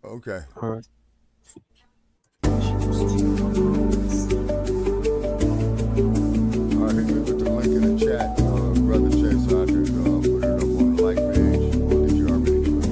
Okay. All right. All right, hit me with the link in the chat, brother Chase, so I can put it up on the like page. Or did you already do it?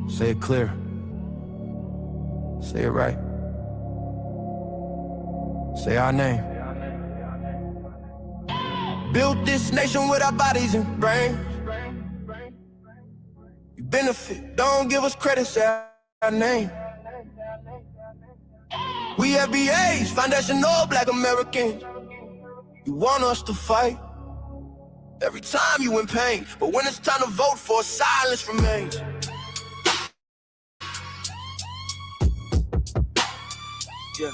Say it clear. Say it right. Say our name. Built this nation with our bodies and brains. You benefit, don't give us credit, say our name. We FBAs, foundational Black Americans. You want us to fight every time you in pain, but when it's time to vote for, silence remains. Yeah.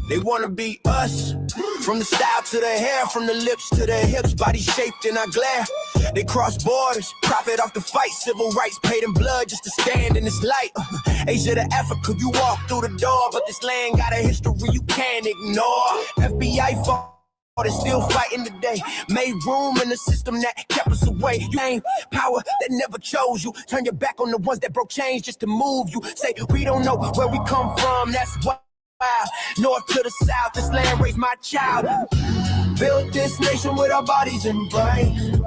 They wanna be us, from the style to the hair, from the lips to the hips, body shaped in our glare. They cross borders, profit off the fight, civil rights paid in blood just to stand in this light. Asia to Africa, you walk through the door, but this land got a history you can't ignore. FBI fought. They're still fighting today. Made room in the system that kept us away. You ain't power that never chose you. Turn your back on the ones that broke chains just to move you. Say we don't know where we come from. That's why. North to the south, this land raised my child. Built this nation with our bodies and brains.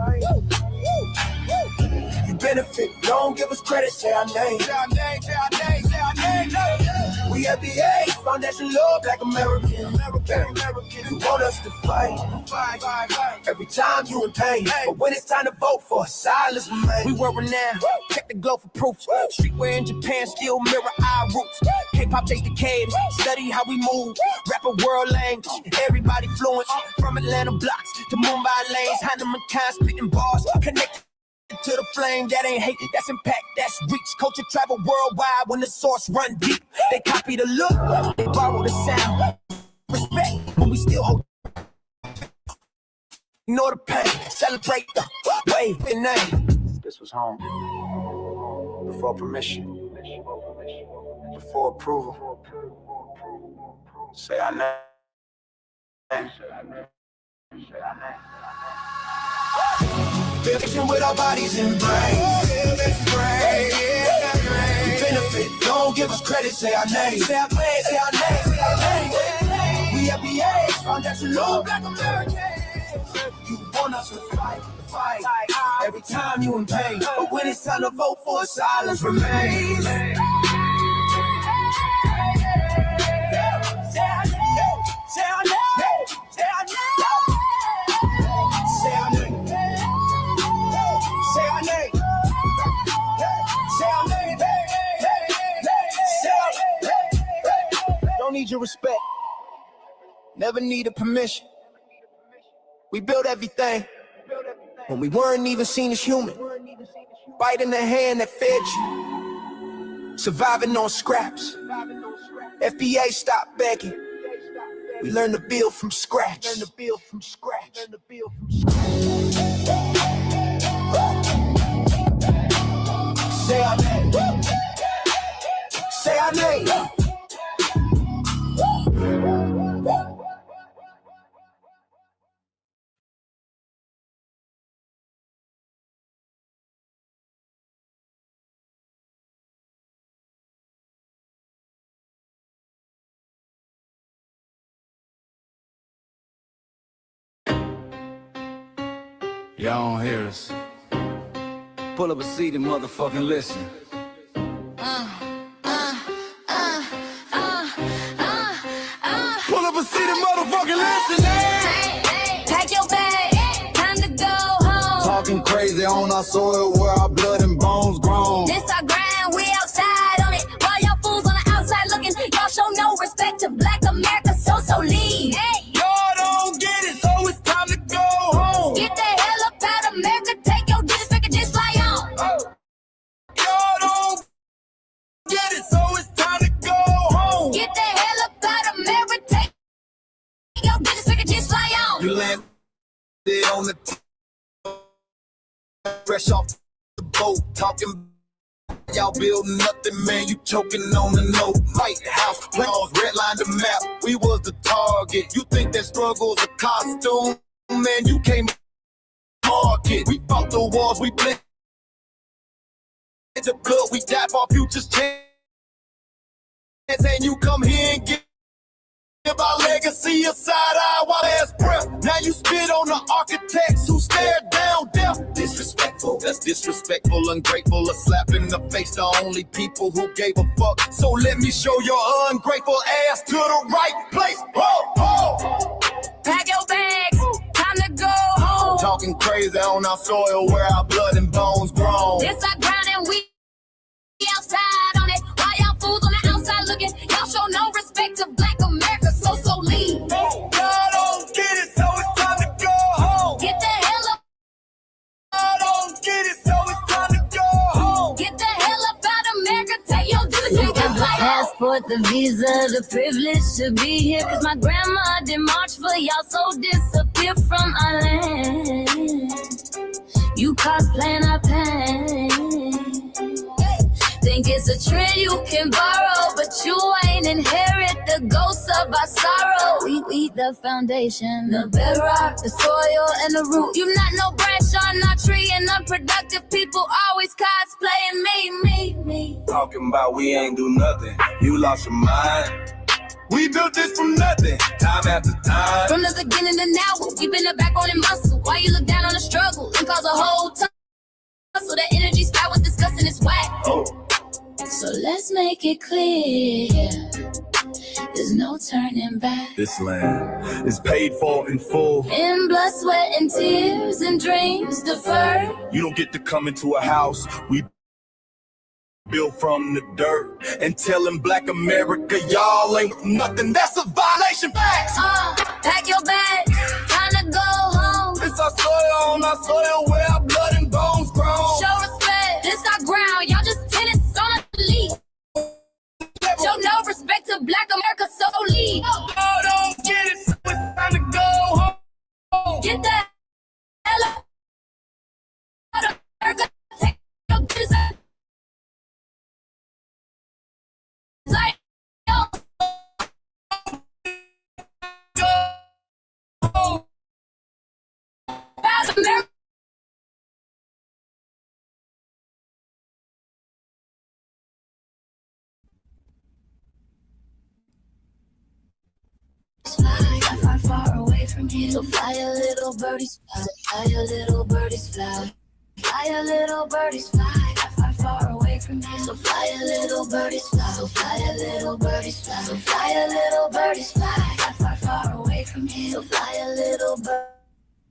You benefit, don't give us credit. Say our name. Say our name. Say our name. Say our name. We FBA, foundation law, Black American. You want us to fight. Every time you in pain, but when it's time to vote for, silence remains. We were renowned, check the glow for proof. Streetwear in Japan still mirror our roots. K-pop chase the cadence, study how we move. Rapper world language, everybody fluent. From Atlanta blocks to Mumbai lanes, Heinemann kind spitting bars, connected to the flame. That ain't hate, that's impact, that's reach. Culture travel worldwide when the source run deep. They copy the look, they borrow the sound. Respect when we still hold. Ignore the pain, celebrate the wave in name. This was home. Before permission. Before approval. Say our name. Building with our bodies and brains. We benefit, don't give us credit, say our name. Say our name, say our name, say our name. We FBA, foundational Black Americans. You want us to fight. Every time you in pain, but when it's time to vote for, silence remains. Say our name, say our name, say our name. Say our name. Say our name. Say our name. Say our name. Don't need your respect. Never needed permission. We built everything when we weren't even seen as human. Biting the hand that fed you. Surviving on scraps. FBA stopped begging. We learned to build from scratch. Learn to build from scratch. Learn to build from scratch. Say our name. say our name. Y'all don't hear us. Pull up a seat and motherfucking listen. Pull up a seat and motherfucking listen. Pack your bag, time to go home. Talking crazy on our soil where our blood and bones grown. This our grind, we outside on it. While y'all fools on the outside looking, y'all show no respect to Black America, so leave. Y'all don't get it, so it's time to go home. Get the hell up out of America, take your disrespect and just fly on. Y'all don't get it, so it's time to go home. Get the hell up out of America, take your disrespect and just fly on. You landed on the fresh off the boat, talking. Y'all building nothing, man, you choking on the note. White House plans, redline the map, we was the target. You think that struggle's a costume? Man, you can't market. We fought the wars, we bled the blood, we died for our future's chance. And you come here and give our legacy a side-eye while ass breath. Now you spit on the architects who stared down death. Disrespectful, that's disrespectful, ungrateful, a slap in the face to only people who gave a fuck. So let me show your ungrateful ass to the right place. Pack your bags, time to go home. Talking crazy on our soil where our blood and bones grown. This our ground and we outside on it. While y'all fools on the outside looking, y'all show no respect to Black America, so leave. Y'all don't get it, so it's time to go home. Get the hell up. Y'all don't get it, so it's time to go home. Get the hell up out of America, take your disrespect Look at and the fly on. passport, the visa, the privilege to be here. Cause my grandma did march for y'all, so disappear from our land. You cosplaying our pain. Think it's a trend you can borrow, but you ain't inherit the ghosts of our sorrow. We the foundation, the bedrock, the soil, and the root. You not no branch on our tree, and unproductive people always cosplaying me. Talking about we ain't do nothing, you lost your mind. We built this from nothing, time after time. From the beginning to now, we been the backbone and muscle. Why you look down on the struggle and cause a whole ton? So that energy spot was disgusting, it's whack. So let's make it clear, there's no turning back. This land is paid for in full. In blood, sweat, and tears, and dreams deferred. You don't get to come into a house we built from the dirt and telling Black America y'all ain't nothing. That's a violation. Facts. Pack your bags, time to go home. It's our soil on our soil where our blood and bones grown. Show respect, this our ground, y'all just tenants on a lease. Show no respect to Black America, so leave. Y'all don't get it, so it's time to go home. Get the hell up out of America, take your disrespect. Out of America. Fly far away from here. So fly a little birdies, fly a little birdies, fly. Fly a little birdies, fly far away from here. So fly a little birdies, fly. So fly a little birdies, fly. So fly a little birdies, fly far away from here. So fly a little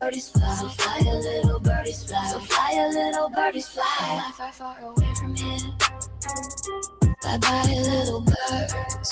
birdies, fly. So fly a little birdies, fly. So fly a little birdies, fly far away from here. Bye bye little birds.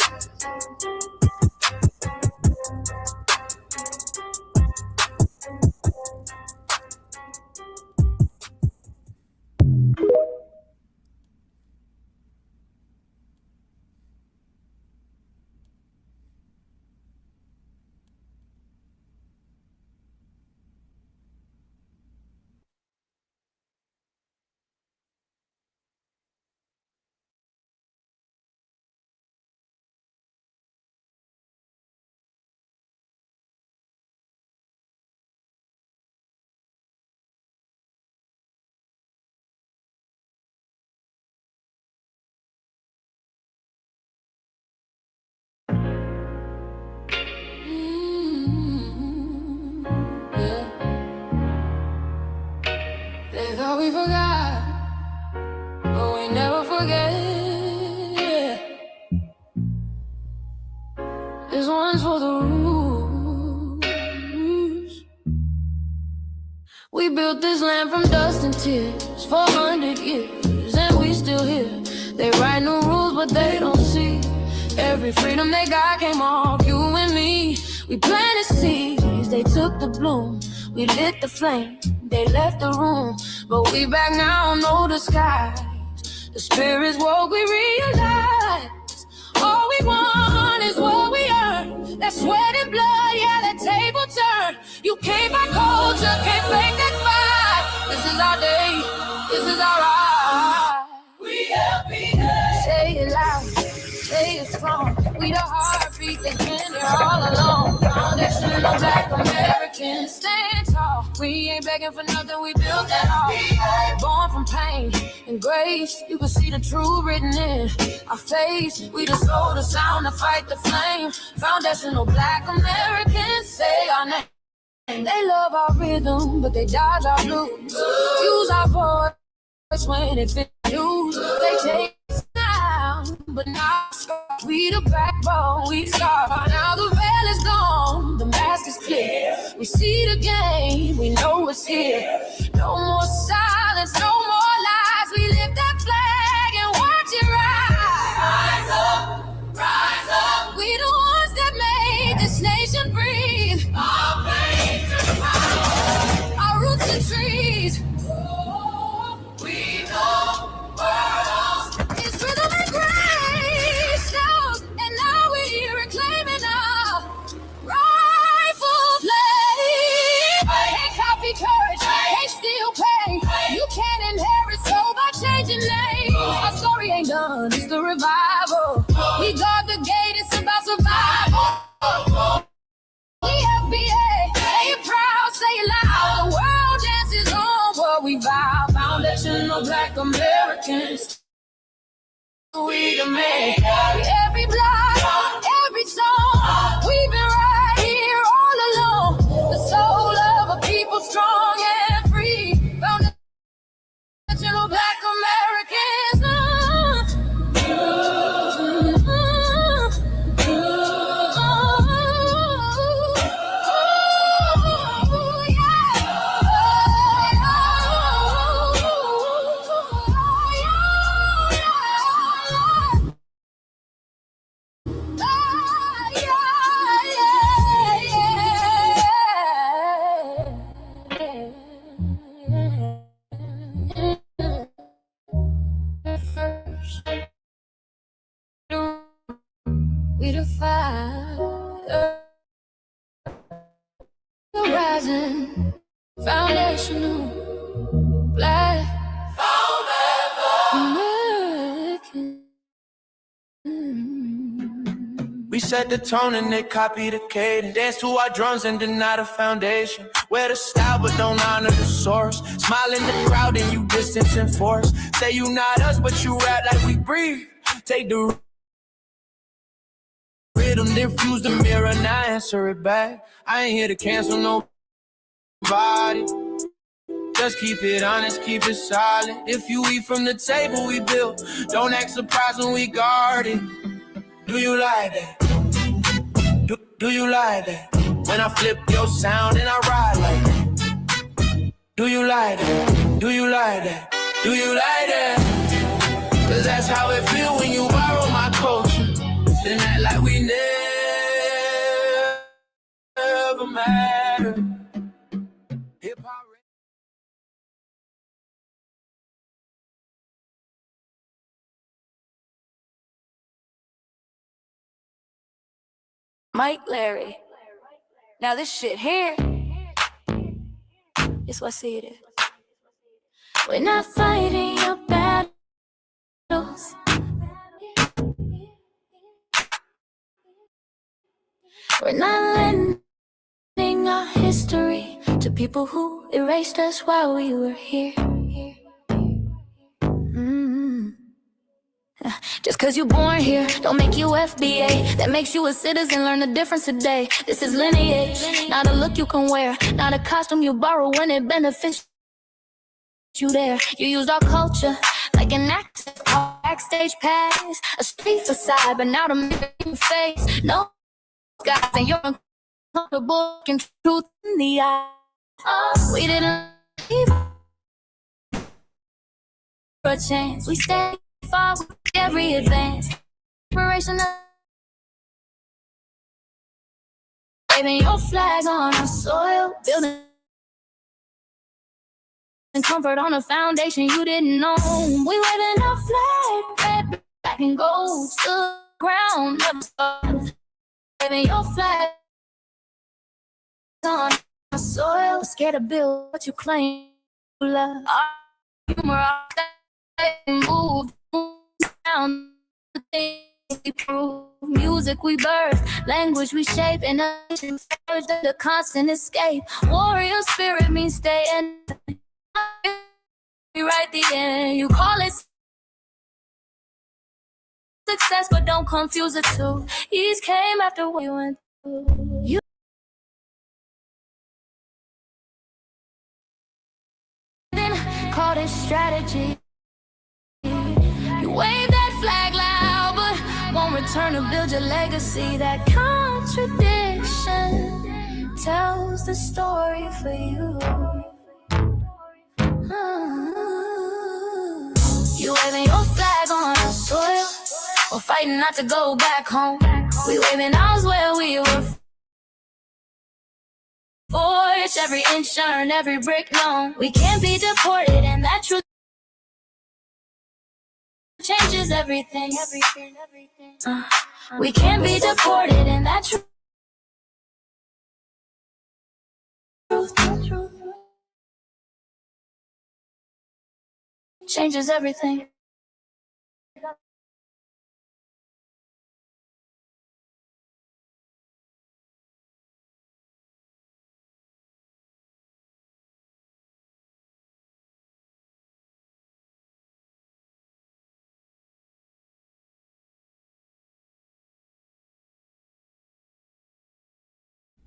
thought we forgot, but we never forget. This one's for the roots. We built this land from dust and tears, 400 years, and we still here. They write new rules, but they don't see. Every freedom they got came off you and me. We planted seeds, they took the bloom. We lit the flame, they left the room. But we back now, no disguise. The spirits woke, we realize all we want is what we earn. That sweat and blood, yeah, that table turn. You can't buy culture, can't fake that fight. This is our day, this is our right. We LBA. Say it loud, say it strong. We the heartbeat that's been here all along. Foundational Black Americans, stand tall. We ain't begging for nothing, we built that all. Born from pain and grace, you can see the truth written in our face. We the soul, the sound, to fight the flame. Foundational Black Americans, say our name. They love our rhythm, but they dodge our blues. Use our voice when it fits news. They take us down, but not scar. We the backbone, we scar. Now the veil is gone, the mask is clear. We see the game, we know it's here. No more silence, no more lies. We lift that flag and watch it rise. Rise up. We the ones that made this nation breathe. Our veins are power. Our roots are trees. We know worlds. It's rhythm and grace now, and now we're reclaiming our rightful place. Can't copy courage, can't steal pain. You can't inherit soul by changing names. Our story ain't done, it's the revival. We guard the gate, it's about survival. We FBA, say it proud, say it loud. The world dances on what we vow. Foundational Black Americans, we the man. Every block, every song, we've been right here all along. The soul of a people strong and free. Foundational Black Americans. We the fire, rising, foundational Black American. We set the tone and they copy the cadence. Dance to our drums and deny the foundation. Wear the style but don't honor the source. Smile in the crowd and you distance and force. Say you not us but you rap like we breathe. Take the rhythm, then fuse the mirror, now answer it back. I ain't here to cancel nobody. Just keep it honest, keep it solid. If you eat from the table we built, don't act surprised when we guard it. Do you like that? Do you like that? When I flip your sound and I ride like that. Do you like that? Do you like that? Do you like that? Cause that's how it feel when you borrow my culture. Then act like we never mattered. Hip-hop. Mike Larry. Now this shit here, it's what I see it is. We're not fighting your battles. We're not lending our history to people who erased us while we were here. Just cause you're born here, don't make you FBA. That makes you a citizen, learn the difference today. This is lineage, not a look you can wear, not a costume you borrow when it benefits you there. You used our culture like an actor, our backstage pass, a street facade, but now to make your face. No, guys, and you're uncomfortable, looking truth in the eye. Oh, we didn't leave for a chance. We stayed far with every advance. Inspiration of waving your flag on our soil, building comfort on a foundation you didn't know. We waving our flag, red, black, and gold. Stood ground, never stopped. Waving your flag on our soil, scared to build what you claim to love. Our humor, our move down the things we prove. Music we birth, language we shape, and a nation forged the constant escape. Warrior spirit means staying. Right the end, you call it success, but don't confuse the two. Ease came after what you went through. You didn't call it strategy. You wave that flag loud, but won't return to build your legacy. That contradiction tells the story for you. You waving your flag on our soil, we're fighting not to go back home. We waving ours where we were forged, every inch earned, every brick known. We can't be deported, and that truth changes everything. We can't be deported, and that truth changes everything.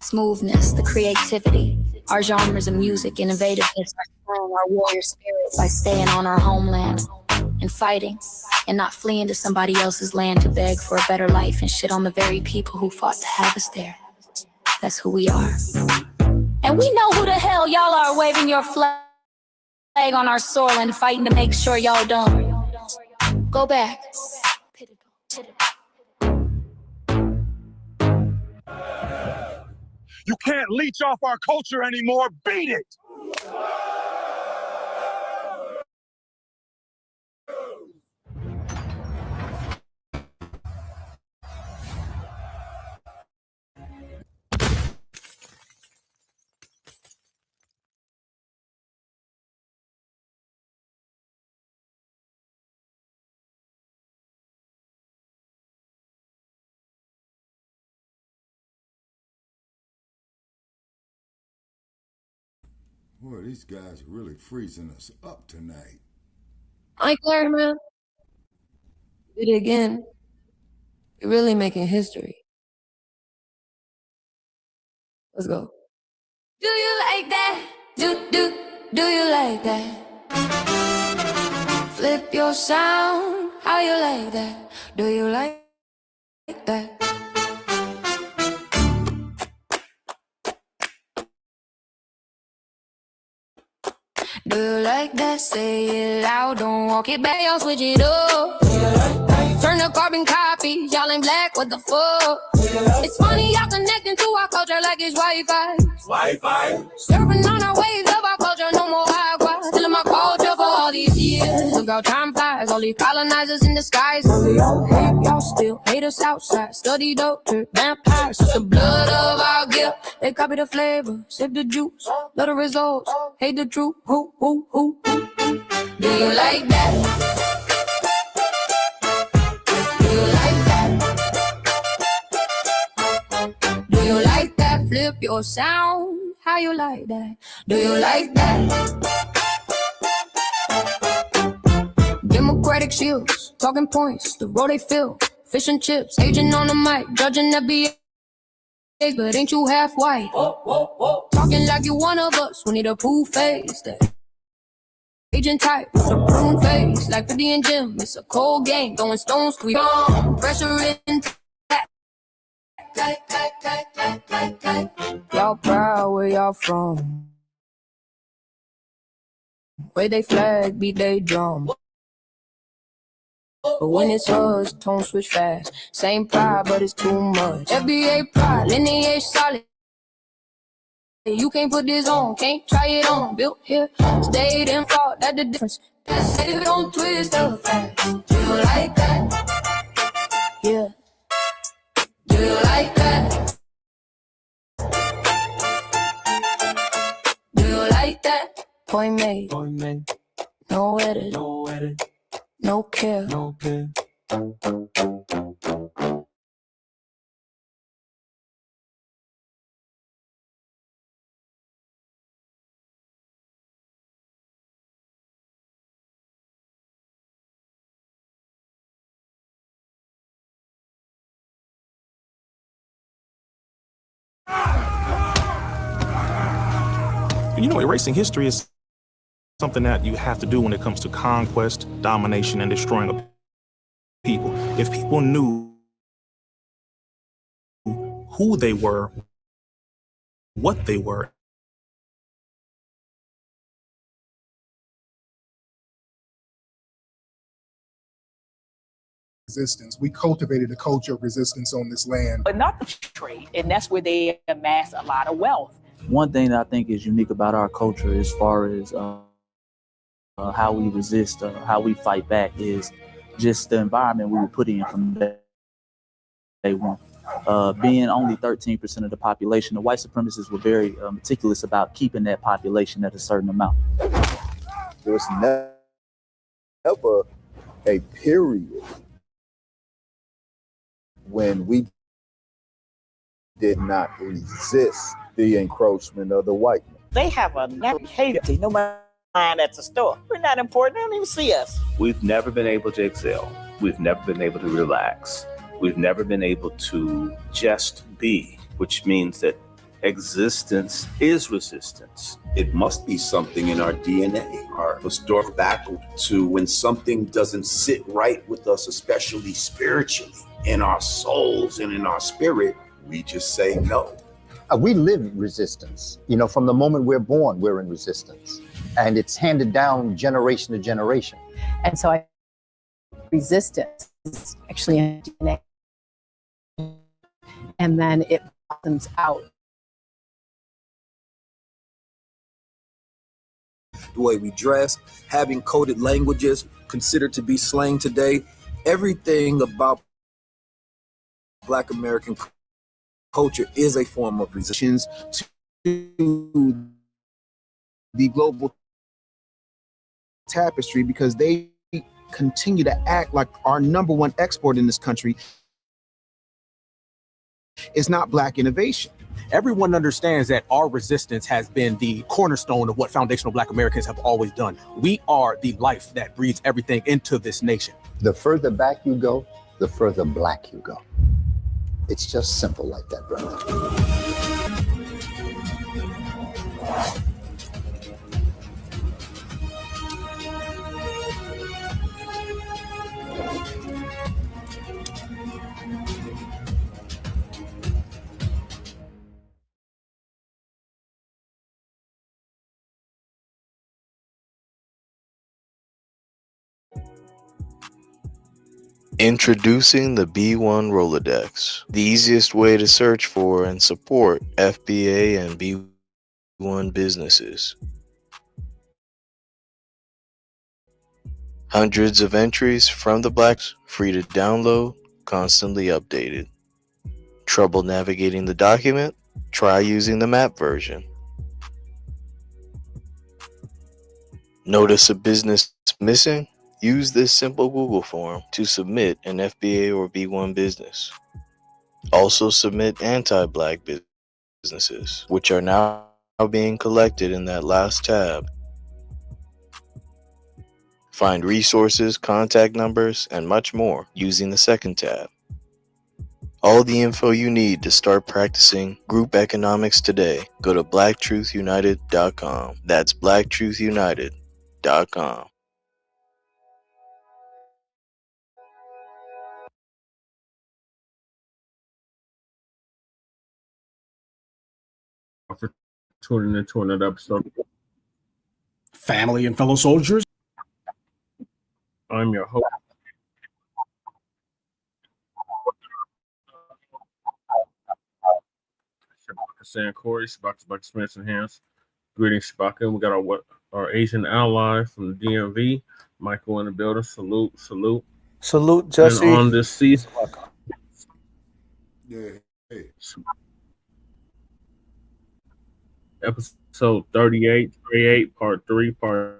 Smoothness, the creativity, our genres of music, innovativeness, our warrior spirit by staying on our homeland and fighting and not fleeing to somebody else's land to beg for a better life and shit on the very people who fought to have us there. That's who we are. And we know who the hell y'all are, waving your flag on our soil and fighting to make sure y'all don't go back. You can't leech off our culture anymore. Beat it! Boy, these guys are really freezing us up tonight. I Claire, man. Did it again. You're really making history. Let's go. Do you like that? Do you like that? Flip your sound, how you like that? Do you like that? Do you like that? Say it loud, don't walk it back, y'all switch it up. Turn the carbon copy, y'all ain't black, what the fuck? It's funny, y'all connecting to our culture like it's Wi-Fi. Surfing on our waves of our culture, no more agua. Killing my culture for all these years. Look how time flies, all these colonizers in disguise. Y'all hate, y'all still hate us outside. Study doctor, vampires, suck the blood of our guilt. They copy the flavor, sip the juice, love the results, hate the truth. Who? Do you like that? Do you like that? Do you like that? Flip your sound, how you like that? Do you like that? Democratic shields, talking points, the road they fill. Fish and chips, agent on the mic, judging the BA, but ain't you half white? Talking like you one of us, we need a proof face that Agent type, it's a prune face, like 50 and Jim. It's a cold game, throwing stones, we on. Pressure in. Y'all proud, where y'all from? Where they flag, beat they drum. But when it's us, tone switch fast. Same pride, but it's too much. FBA pride, lineage solid. You can't put this on, can't try it on. Built here, stayed and fought, that's the difference. Just say it don't twist up fast. Do you like that? Yeah. Do you like that? Do you like that? Point made. No edit. No care. You know, erasing history is something that you have to do when it comes to conquest, domination, and destroying a people. If people knew who they were, what they were, resistance. We cultivated a culture of resistance on this land. But not the trade, and that's where they amass a lot of wealth. One thing that I think is unique about our culture as far as how we resist, how we fight back is just the environment we were put in from day one. Being only 13% of the population, the white supremacists were very meticulous about keeping that population at a certain amount. There was never a period when we did not resist the encroachment of the white man. They have a natural hate. No matter at the store, we're not important. They don't even see us. We've never been able to excel. We've never been able to relax. We've never been able to just be, which means that existence is resistance. It must be something in our DNA, our historical background, to when something doesn't sit right with us, especially spiritually, in our souls and in our spirit, we just say no. We live resistance. You know, from the moment we're born, we're in resistance. And it's handed down generation to generation. And so resistance is actually in DNA. And then it blossoms out. The way we dress, having coded languages considered to be slang today, everything about Black American culture is a form of resistance to the global tapestry, because they continue to act like our number one export in this country is not Black innovation. everyone understands that our resistance has been the cornerstone of what foundational Black Americans have always done. We are the life that breathes everything into this nation. The further back you go, the further Black you go. It's just simple like that, brother. Introducing the B1 Rolodex, the easiest way to search for and support FBA and B1 businesses. Hundreds of entries from the Blacks, free to download, constantly updated. Trouble navigating the document? Try using the map version. Notice a business missing? Use this simple Google form to submit an FBA or B1 business. Also submit anti-Black businesses, which are now being collected in that last tab. Find resources, contact numbers, and much more using the second tab. All the info you need to start practicing group economics today. Go to blacktruthunited.com. That's blacktruthunited.com. FBA.com. For tuning into another episode. Family and fellow soldiers, I'm your host. San Corey, Shabaka Spencer Hands. Greetings, Shabaka. We got our Asian ally from the DMV, Michael in the building. Salute, salute. Salute, Jesse. And on this season, Yeah, hey. Episode 38, part 3, portray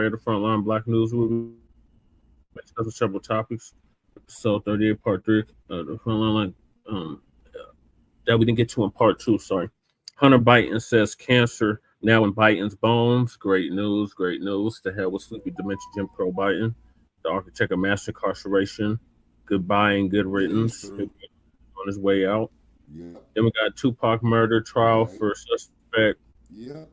the Front Line Blacc News. We'll discuss several topics. Episode 38, part 3, the Front Line that we didn't get to in part 2. Sorry. Hunter Biden says cancer now in Biden's bones. Great news, great news. The hell with sleepy dementia Jim Crow Biden, the architect of mass incarceration. Goodbye and good riddance. On his way out. Yeah. Then we got Tupac murder trial for suspect. Yeah.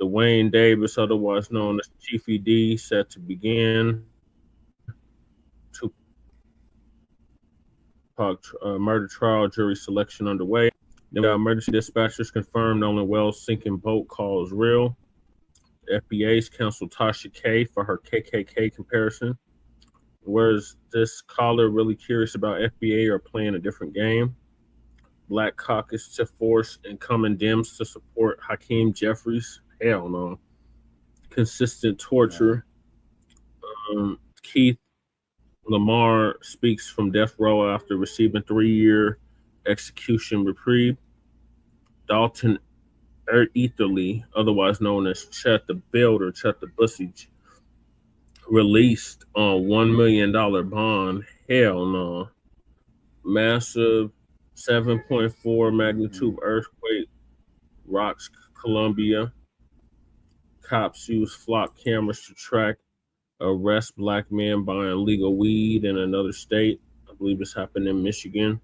Duane Davis, otherwise known as Chief ED, set to begin. Tupac murder trial, jury selection underway. Then we got emergency dispatchers confirmed Nolan Wells sinking boat call is real. FBA's counseled Tasha K for her KKK comparison. Whereas this caller really curious about FBA or playing a different game. Black Caucus to force incoming Dems to support Hakeem Jeffries. Hell no. Consistent torture. Keith LaMar speaks from death row after receiving 3-year execution reprieve. Dalton Eatherly, otherwise known as Chud the Builder, Chud the Bussage, released on $1 million bond. Hell no. Massive 7.4 magnitude earthquake rocks Colombia. Cops use Flocc cameras to track arrest black men buying legal weed in another state. I believe this happened in Michigan.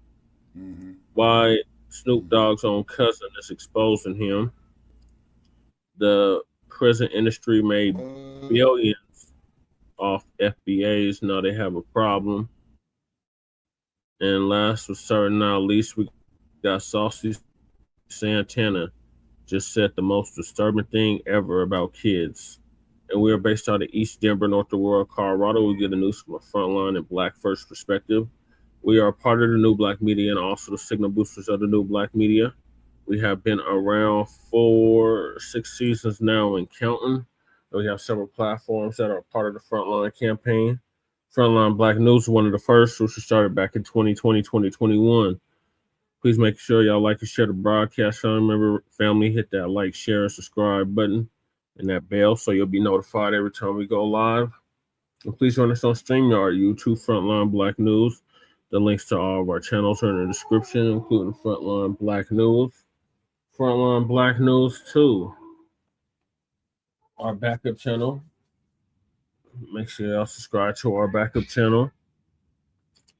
Why Snoop Dogg's own cousin is exposing him. The prison industry made billions off FBAs. Now they have a problem. And last but certainly not least, we got Saucy Santana just said the most disturbing thing ever about kids. And we are based out of East Denver, North Aurora, Colorado. We get the news from a Frontline and Black First perspective. We are part of the New Black Media and also the signal boosters of the New Black Media. We have been around for 6 seasons now and counting. We have several platforms that are part of the Frontline campaign. Frontline Blacc News is one of the first, which started back in 2020, 2021. Please make sure y'all like and share the broadcast. Remember, family, hit that like, share, and subscribe button and that bell so you'll be notified every time we go live. And please join us on StreamYard, YouTube, Frontline Blacc News. The links to all of our channels are in the description, including Frontline Blacc News, Frontline Blacc News 2, our backup channel. Make sure y'all subscribe to our backup channel,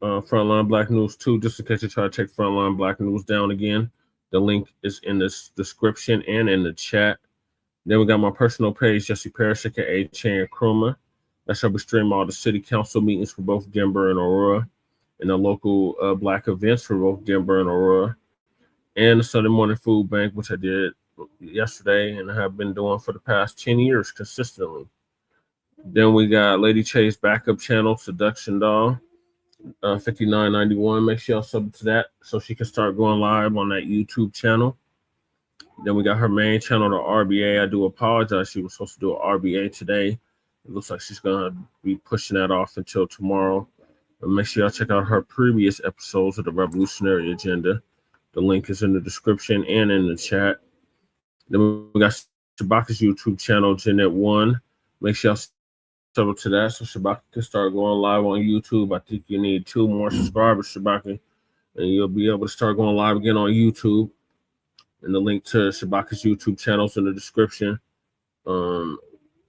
Frontline Blacc News 2, just in case you try to take Frontline Blacc News down again. The link is in the description and in the chat. Then we got my personal page, Jesse Parrish, aka Chan Kruma. That's how we stream all the city council meetings for both Denver and Aurora, and the local Black events for both Denver and Aurora, and the Sunday morning food bank, which I did yesterday and I have been doing for the past 10 years consistently. Then we got Lady Chase backup channel, Seduction Doll, 5991. Make sure y'all sub to that so she can start going live on that YouTube channel. Then we got her main channel, the RBA. I do apologize. She was supposed to do an RBA today. It looks like she's going to be pushing that off until tomorrow. But make sure y'all check out her previous episodes of the Revolutionary Agenda. The link is in the description and in the chat. Then we got Shabaka's YouTube channel, Jeanette One. Make sure y'all sub to that so Shabaka can start going live on YouTube. I think you need 2 more subscribers, Shabaka, and you'll be able to start going live again on YouTube. And the link to Shabaka's YouTube channel is in the description, and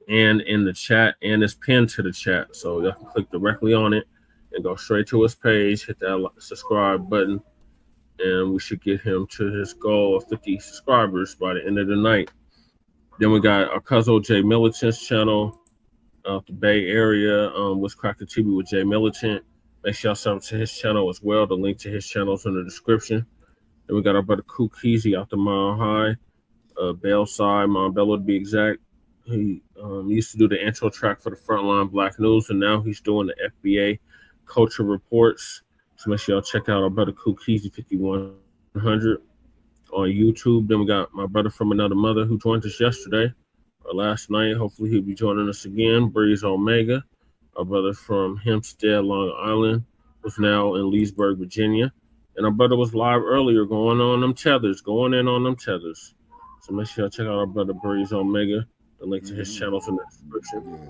in the chat, and it's pinned to the chat. So y'all can click directly on it and go straight to his page, hit that subscribe button, and we should get him to his goal of 50 subscribers by the end of the night. Then we got our cousin Jay Militant's channel out the Bay Area. What's Cracking TV with Jay Militant. Make sure y'all sub to his channel as well. The link to his channel is in the description. Then we got our brother Kukizi out the Mile High, Bellside, Montbello to be exact. He used to do the intro track for the Front Line Blacc News, and now he's doing the FBA Culture Reports. So make sure y'all check out our brother Kukizi 5100 on YouTube. Then we got my brother from another mother who joined us yesterday or last night. Hopefully he'll be joining us again. Breeze Omega, our brother from Hempstead, Long Island, who's now in Leesburg, Virginia. And our brother was live earlier going in on them tethers. So make sure y'all check out our brother Breeze Omega. The link to his channel's in the description.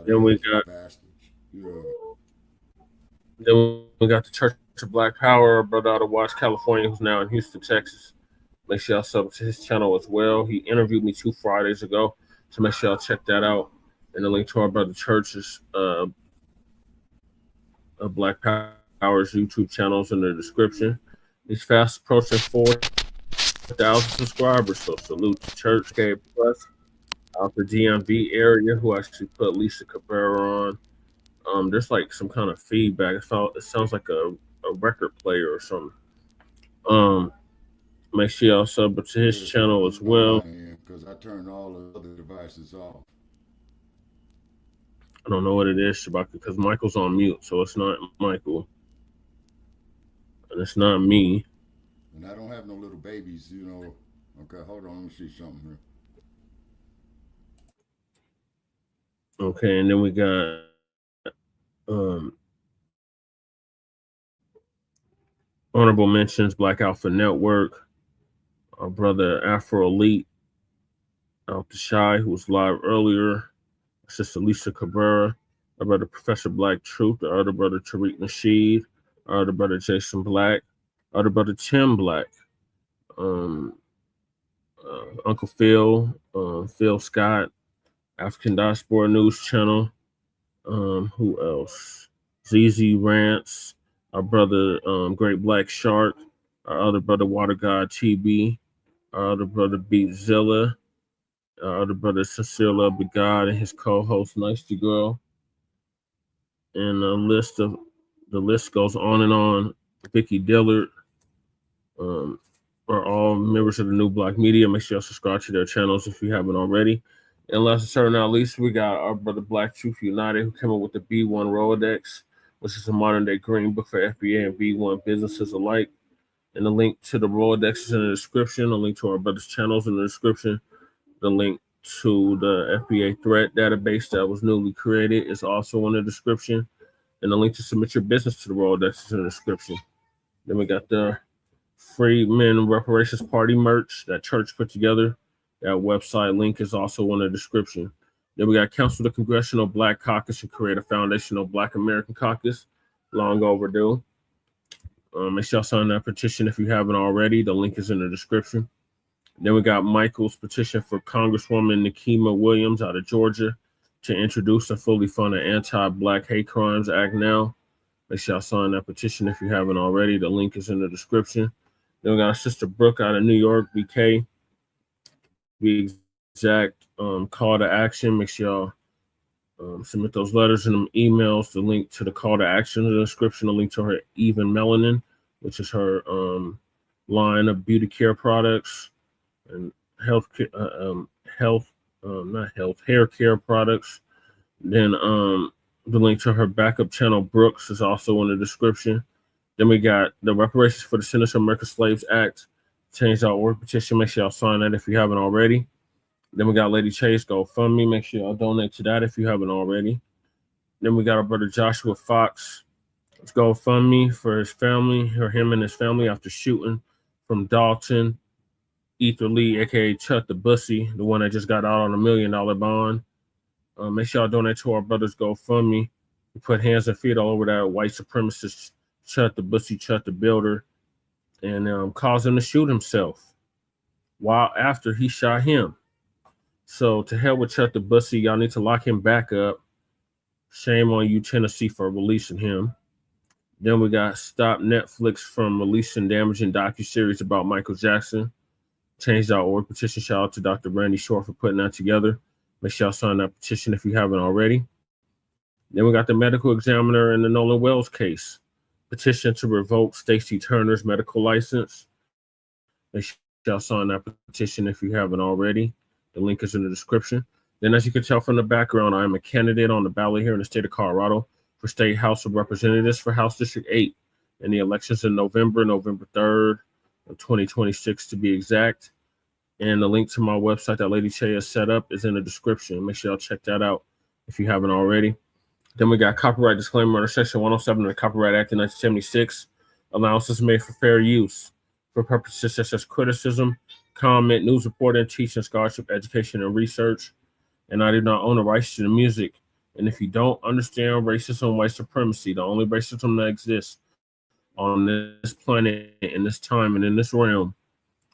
Then we got the Church of Black Power, our brother out of Watts, California, who's now in Houston, Texas. Make sure y'all sub to his channel as well. He interviewed me 2 Fridays ago, so make sure y'all check that out. And the link to our brother Church's Black Power's YouTube channels in the description. He's fast approaching 4,000 subscribers, so salute to Church K Plus out the DMV area, who actually put Lisa Cabrera on. There's like some kind of feedback. It sounds like a record player or something. Make sure y'all sub to his channel as well. Because I turned all the other devices off. I don't know what it is, Shabaka, because Michael's on mute, so it's not Michael. And it's not me. And I don't have no little babies, you know. Okay, hold on, let me see something here. Okay, and then we got honorable mentions, Black Alpha Network, our brother Afro Elite out the Shy, who was live earlier, Sister Lisa Cabrera, our brother Professor Black Truth, our other brother Tariq Nasheed, our other brother Jason Black, our other brother Tim Black, Uncle Phil, Phil Scott, African Diaspora News Channel, who else? ZZ Rants, our brother Great Black Shark, our other brother Water God TB, our other brother Beatzilla, our other brother Sincere Love the God, and his co-host Nice to Girl. And the list goes on and on. Vicky Dillard, are all members of the New Black Media. Make sure you subscribe to their channels if you haven't already. And last but not least, we got our brother Black Truth United, who came up with the B1 Rolodex, which is a modern-day green book for FBA and B1 businesses alike. And the link to the Rolodex is in the description. The link to our brother's channels in the description. The link to the FBA threat database that was newly created is also in the description. And the link to submit your business to the Rolodex is in the description. Then we got the Freedmen Reparations Party merch that Church put together. That website link is also in the description. Then we got Council the Congressional Black Caucus and create a foundational Black American Caucus. Long overdue. Make sure y'all sign that petition if you haven't already. The link is in the description. Then we got Michael's petition for Congresswoman Nikema Williams out of Georgia to introduce and fully fund an anti-Black hate crimes act now. Make sure y'all sign that petition if you haven't already. The link is in the description. Then we got our sister Brooke out of New York, BK. Be exact, call to action. Make sure y'all submit those letters and them emails. The link to the call to action in the description. The link to her Even Melanin, which is her line of beauty care products and hair care products. Then the link to her backup channel Brooks is also in the description. Then we got the reparations for the Sinners of American Slaves Act. Change.org petition. Make sure y'all sign that if you haven't already. Then we got Lady Chase GoFundMe. Make sure y'all donate to that if you haven't already. Then we got our brother Joshua Fox. Let's GoFundMe for his family, or him and his family, after shooting from Dalton, Eatherly, aka Chud the Bussy, the one that just got out on $1 million bond. Make sure y'all donate to our brother's GoFundMe. We put hands and feet all over that white supremacist Chud the Bussy, Chud the Builder, and caused him to shoot himself while after he shot him. So to hell with Chud the Bussy, y'all need to lock him back up. Shame on you, Tennessee, for releasing him. Then we got Stop Netflix from releasing damaging docuseries about Michael Jackson. Change.org petition. Shout out to Dr. Brandy Short for putting that together. Make sure y'all sign that petition if you haven't already. Then we got the medical examiner in the Nolan Wells case. Petition to revoke Stacey Turner's medical license. Make sure y'all sign that petition if you haven't already. The link is in the description. Then, as you can tell from the background, I am a candidate on the ballot here in the state of Colorado for State House of Representatives for House District 8 in the elections in November 3rd of 2026 to be exact. And the link to my website that Lady Che has set up is in the description. Make sure y'all check that out if you haven't already. Then we got copyright disclaimer under Section 107 of the Copyright Act of 1976. Allowances made for fair use for purposes such as criticism, comment, news reporting, teaching, scholarship, education, and research. And I do not own the rights to the music. And if you don't understand racism, white supremacy, the only racism that exists on this planet, in this time, and in this realm,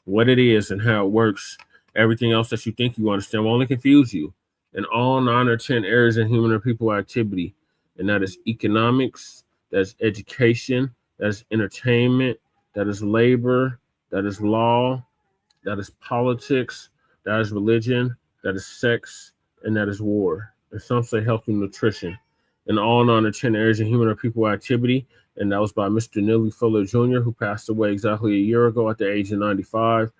what it is and how it works, everything else that you think you understand will only confuse you in all 9 or 10 areas of human or people activity. And that is economics, that is education, that is entertainment, that is labor, that is law, that is politics, that is religion, that is sex, and that is war. And some say health and nutrition. In all 9 or 10 areas of human or people activity. And that was by Mr. Neely Fuller Jr., who passed away exactly a year ago at the age of 95,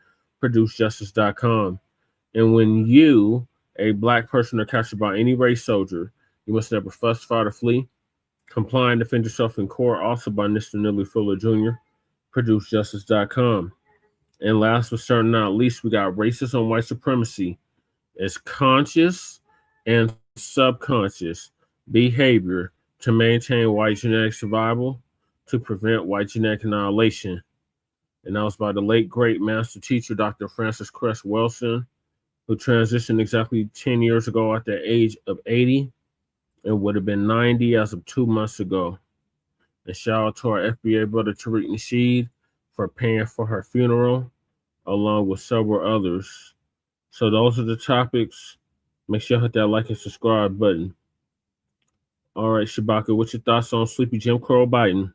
ProduceJustice.com. And when you, a Black person, are captured by any race soldier, you must never fuss, fight, or flee. Comply and defend yourself in court, also by Mr. Neely Fuller Jr., ProduceJustice.com. And last but certainly not least, we got racism, white supremacy. It's conscious and subconscious behavior to maintain white genetic survival, to prevent white genetic annihilation. And that was by the late, great master teacher, Dr. Francis Cress Wilson, who transitioned exactly 10 years ago at the age of 80 and would have been 90 as of 2 months ago. And shout out to our FBA brother, Tariq Nasheed, for paying for her funeral, along with several others. So those are the topics. Make sure you hit that like and subscribe button. All right, Shabaka, what's your thoughts on Sleepy Jim Crow Biden?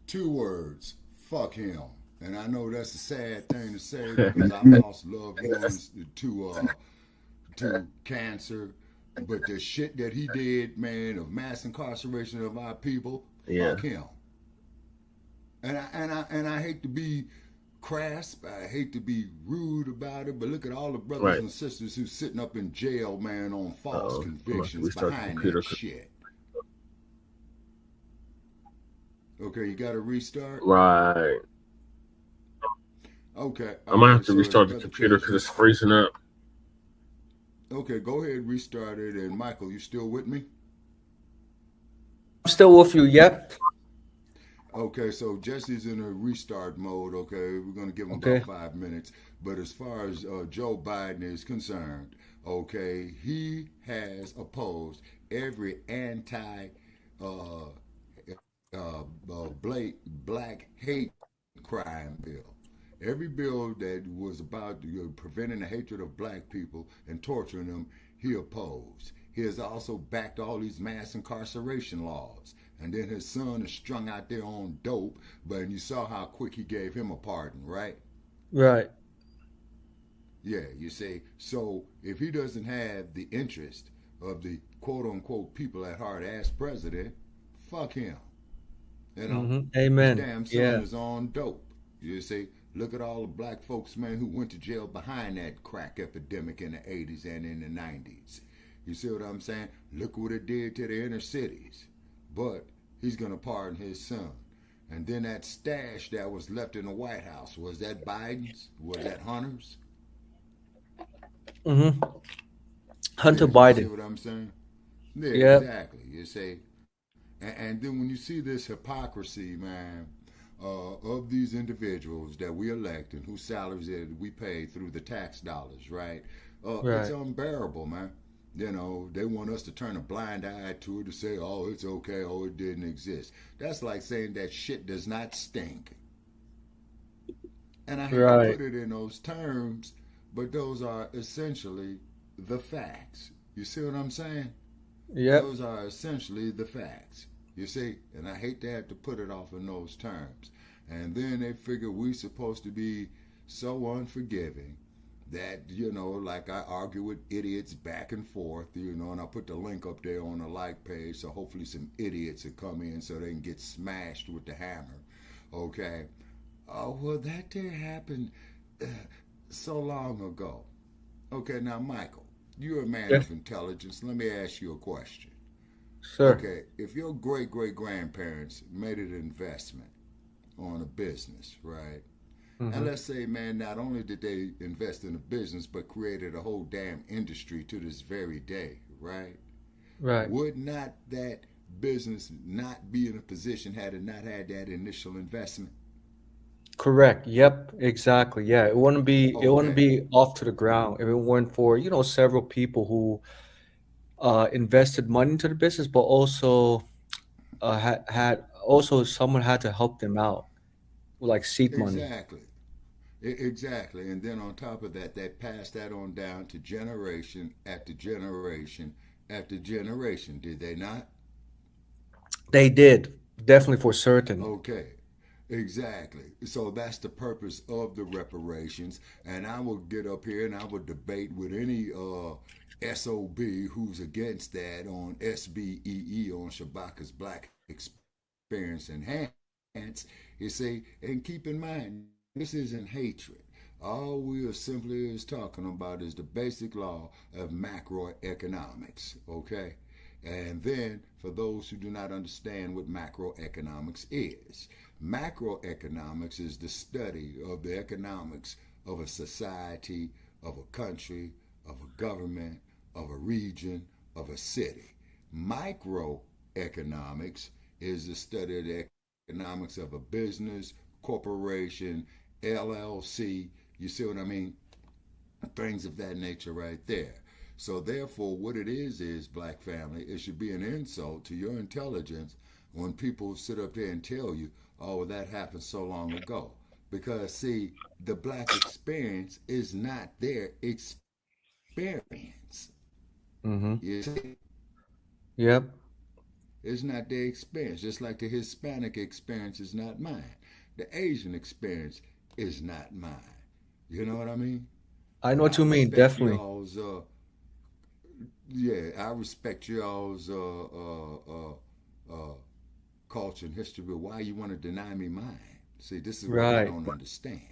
2 words, fuck him. And I know that's a sad thing to say because I've lost loved ones to cancer. But the shit that he did, man, of mass incarceration of our people, fuck him. And I hate to be crass, I hate to be rude about it, but look at all the brothers and sisters who's sitting up in jail, man, on false convictions behind that shit. Okay, you got to restart? Right. Okay. I might have to restart the computer because it's freezing up. Okay, go ahead, restart it. And Michael, you still with me? I'm still with you, yep. Okay, so Jesse's in a restart mode, okay? We're going to give him about 5 minutes. But as far as Joe Biden is concerned, okay, he has opposed every black hate crime bill. Every bill that was about preventing the hatred of black people and torturing them, he opposed. He has also backed all these mass incarceration laws. And then his son is strung out there on dope, but you saw how quick he gave him a pardon, right? Right. Yeah, you see. So if he doesn't have the interest of the quote-unquote people at heart as president, fuck him. You know, Amen. His damn son is on dope. You see, look at all the black folks, man, who went to jail behind that crack epidemic in the 80s and in the 90s. You see what I'm saying? Look what it did to the inner cities. But he's going to pardon his son. And then that stash that was left in the White House, was that Biden's? Was that Hunter's? Hunter Biden. You see what I'm saying? Yeah, exactly. You see. And then when you see this hypocrisy, man, of these individuals that we elect and whose salaries that we pay through the tax dollars, right? It's unbearable, man. You know, they want us to turn a blind eye to it, to say, oh, it's okay, oh, it didn't exist. That's like saying that shit does not stink. And I hate to put it in those terms, but those are essentially the facts. You see what I'm saying? Yeah. Those are essentially the facts. You see? And I hate to have to put it off in those terms. And then they figure we supposed to be so unforgiving that, you know, like I argue with idiots back and forth, you know, and I put the link up there on the like page, so hopefully some idiots will come in so they can get smashed with the hammer, okay? Oh, well, that did happen so long ago. Okay, now, Michael, you're a man of intelligence. Let me ask you a question. Sure. Okay, if your great-great-grandparents made an investment on a business, right? And let's say, man, not only did they invest in a business, but created a whole damn industry to this very day, right? Right. Would not that business not be in a position had it not had that initial investment? Correct. Yep. Exactly. Yeah. It wouldn't be off to the ground if it weren't for, you know, several people who invested money into the business, but also had also someone had to help them out with like seed money. Exactly. Exactly. And then on top of that, they passed that on down to generation after generation after generation, did they not? They did. Definitely for certain. Okay. Exactly. So that's the purpose of the reparations. And I will get up here and I will debate with any SOB who's against that on SBEE on Shabaka's Black Experience Enhanced. You see, and keep in mind, this isn't hatred. All we are simply is talking about is the basic law of macroeconomics, okay? And then, for those who do not understand what macroeconomics is, macroeconomics is the study of the economics of a society, of a country, of a government, of a region, of a city. Microeconomics is the study of the economics of a business, corporation, LLC, you see what I mean? Things of that nature right there. So therefore, what it is, black family, it should be an insult to your intelligence when people sit up there and tell you, oh, well, that happened so long ago. Because, see, the black experience is not their experience. You see? Yep. It's not their experience. Just like the Hispanic experience is not mine. The Asian experience is not mine. You know what I mean? I know what you mean, definitely. I respect y'all's culture and history, but why you want to deny me mine? See, this is what I don't understand.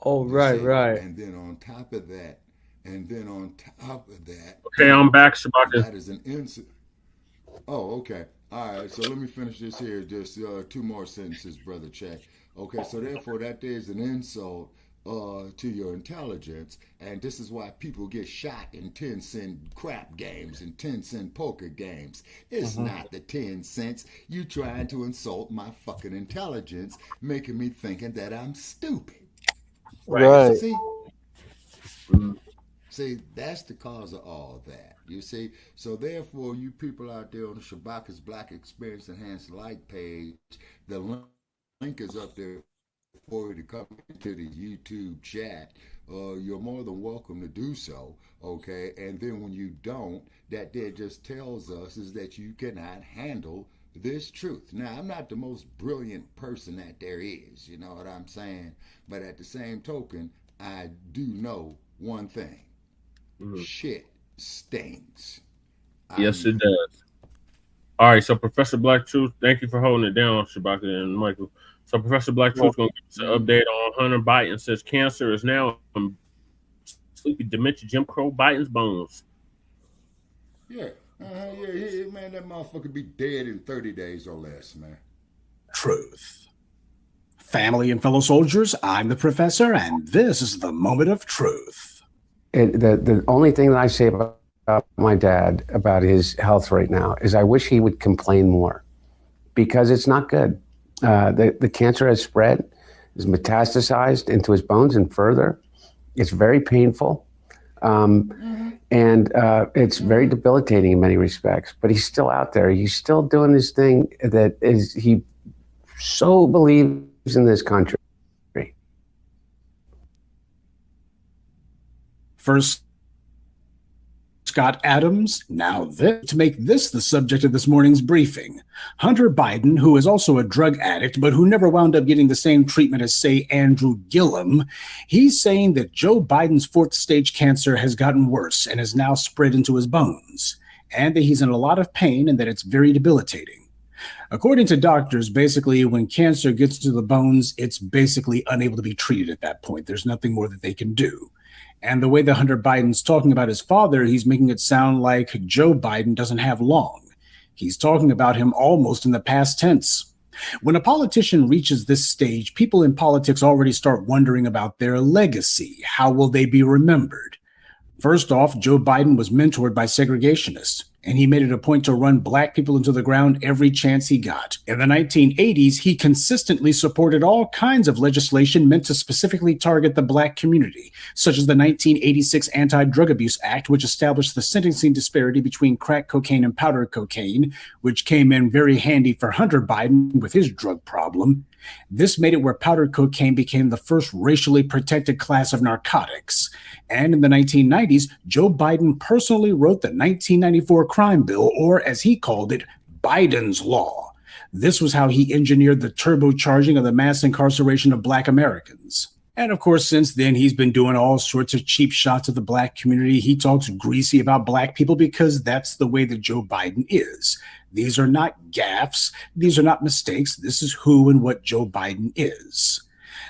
Oh, right. And then on top of that, okay, I'm back, Shabaka. That is an insult. Oh, okay. All right, so let me finish this here. Just two more sentences, Brother Tracc. Okay, so therefore that is an insult to your intelligence, and this is why people get shot in 10-cent crap games and 10-cent poker games. It's not the 10 cents. You trying to insult my fucking intelligence, making me thinking that I'm stupid. Right. See, that's the cause of all that. You see? So therefore, you people out there on the Shabaka's Black Experience Enhanced like page, the link is up there for you to come into the YouTube chat. You're more than welcome to do so, okay? And then when you don't, that there just tells us is that you cannot handle this truth. Now, I'm not the most brilliant person that there is, you know what I'm saying? But at the same token, I do know one thing. Shit stinks. Yes, it does. All right, so Professor Black Truth, thank you for holding it down, Shabaka and Michael. So Professor Black Truth going to give us an update on Hunter Biden. Says cancer is now sleepy dementia, Jim Crow Biden's bones. Yeah, man, that motherfucker be dead in 30 days or less, man. Truth. Family and fellow soldiers, I'm the Professor, and this is the moment of truth. The only thing that I say about my dad, about his health right now, is I wish he would complain more, because it's not good. The cancer has spread, is metastasized into his bones and further. It's very painful, and it's very debilitating in many respects. But he's still out there. He's still doing this thing that is, he so believes in this country. First Scott Adams. Now, to make this the subject of this morning's briefing, Hunter Biden, who is also a drug addict, but who never wound up getting the same treatment as, say, Andrew Gillum, he's saying that Joe Biden's fourth stage cancer has gotten worse and has now spread into his bones, and that he's in a lot of pain and that it's very debilitating. According to doctors, basically, when cancer gets to the bones, it's basically unable to be treated at that point. There's nothing more that they can do. And the way that Hunter Biden's talking about his father, he's making it sound like Joe Biden doesn't have long. He's talking about him almost in the past tense. When a politician reaches this stage, people in politics already start wondering about their legacy. How will they be remembered? First off, Joe Biden was mentored by segregationists, and he made it a point to run black people into the ground every chance he got. In the 1980s, he consistently supported all kinds of legislation meant to specifically target the black community, such as the 1986 Anti-Drug Abuse Act, which established the sentencing disparity between crack cocaine and powder cocaine, which came in very handy for Hunter Biden with his drug problem. This made it where powder cocaine became the first racially protected class of narcotics. And in the 1990s, Joe Biden personally wrote the 1994 crime bill, or as he called it, Biden's Law. This was how he engineered the turbocharging of the mass incarceration of black Americans. And of course, since then, he's been doing all sorts of cheap shots at the black community. He talks greasy about black people because that's the way that Joe Biden is. These are not gaffes. These are not mistakes. This is who and what Joe Biden is.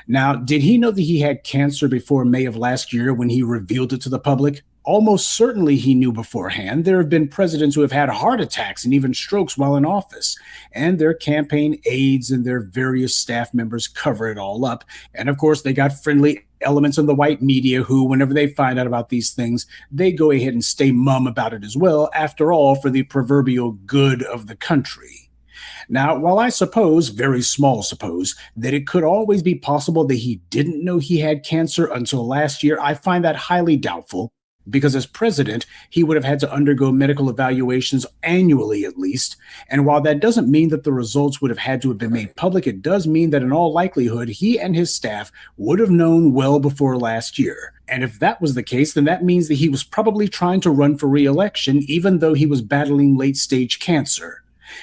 Now, did he know that he had cancer before May of last year when he revealed it to the public? Almost certainly he knew beforehand. There have been presidents who have had heart attacks and even strokes while in office, and their campaign aides and their various staff members cover it all up. And of course, they got friendly elements in the white media who, whenever they find out about these things, they go ahead and stay mum about it as well, after all, for the proverbial good of the country. Now, while I suppose, very small suppose, that it could always be possible that he didn't know he had cancer until last year, I find that highly doubtful, because as president, he would have had to undergo medical evaluations annually at least. And while that doesn't mean that the results would have had to have been made public, it does mean that in all likelihood, he and his staff would have known well before last year. And if that was the case, then that means that he was probably trying to run for re-election, even though he was battling late-stage cancer.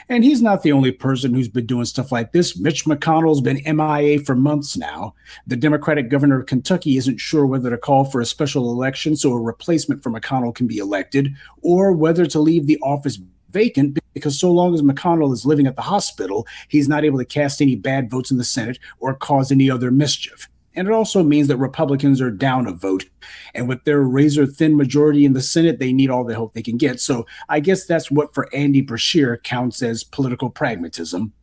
And he's not the only person who's been doing stuff like this. Mitch McConnell's been MIA for months now. The Democratic governor of Kentucky isn't sure whether to call for a special election so a replacement for McConnell can be elected, or whether to leave the office vacant, because so long as McConnell is living at the hospital, he's not able to cast any bad votes in the Senate or cause any other mischief. And it also means that Republicans are down a vote. And with their razor-thin majority in the Senate, they need all the help they can get. So I guess that's what for Andy Beshear counts as political pragmatism.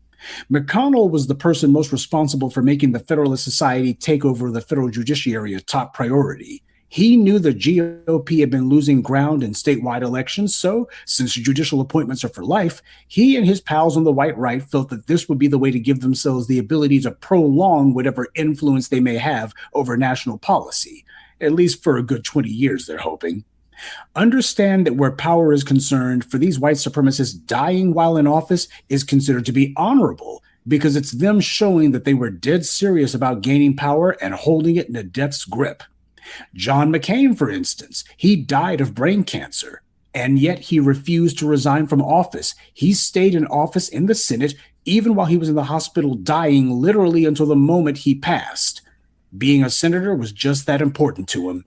McConnell was the person most responsible for making the Federalist Society take over the federal judiciary a top priority. He knew the GOP had been losing ground in statewide elections, so since judicial appointments are for life, he and his pals on the white right felt that this would be the way to give themselves the ability to prolong whatever influence they may have over national policy, at least for a good 20 years, they're hoping. Understand that where power is concerned, for these white supremacists, dying while in office is considered to be honorable, because it's them showing that they were dead serious about gaining power and holding it in a death's grip. John McCain, for instance, he died of brain cancer, and yet he refused to resign from office. He stayed in office in the Senate, even while he was in the hospital dying, literally until the moment he passed. Being a senator was just that important to him.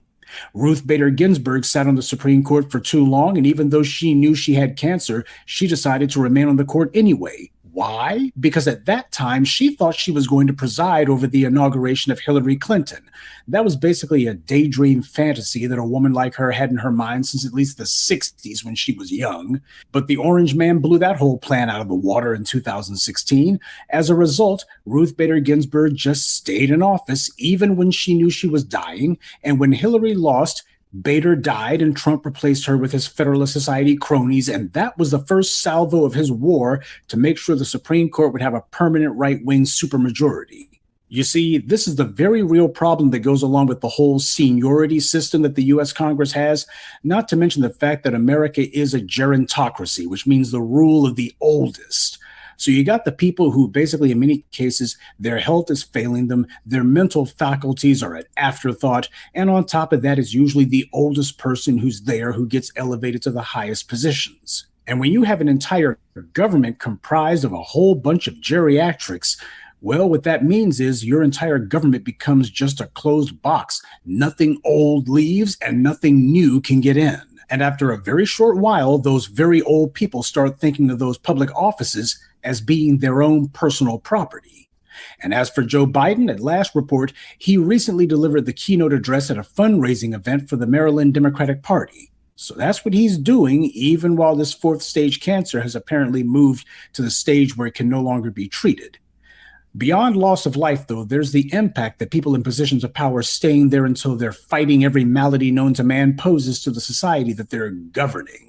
Ruth Bader Ginsburg sat on the Supreme Court for too long, and even though she knew she had cancer, she decided to remain on the court anyway. Why? Because at that time, she thought she was going to preside over the inauguration of Hillary Clinton. That was basically a daydream fantasy that a woman like her had in her mind since at least the 60s when she was young. But the Orange Man blew that whole plan out of the water in 2016. As a result, Ruth Bader Ginsburg just stayed in office even when she knew she was dying. And when Hillary lost, Bader died and Trump replaced her with his Federalist Society cronies, and that was the first salvo of his war to make sure the Supreme Court would have a permanent right-wing supermajority. You see, this is the very real problem that goes along with the whole seniority system that the U.S. Congress has, not to mention the fact that America is a gerontocracy, which means the rule of the oldest. So you got the people who basically, in many cases, their health is failing them, their mental faculties are an afterthought, and on top of that is usually the oldest person who's there who gets elevated to the highest positions. And when you have an entire government comprised of a whole bunch of geriatrics, well, what that means is your entire government becomes just a closed box. Nothing old leaves and nothing new can get in. And after a very short while, those very old people start thinking of those public offices as being their own personal property. And as for Joe Biden, at last report, he recently delivered the keynote address at a fundraising event for the Maryland Democratic Party. So that's what he's doing, even while this fourth stage cancer has apparently moved to the stage where it can no longer be treated. Beyond loss of life, though, there's the impact that people in positions of power staying there until they're fighting every malady known to man poses to the society that they're governing.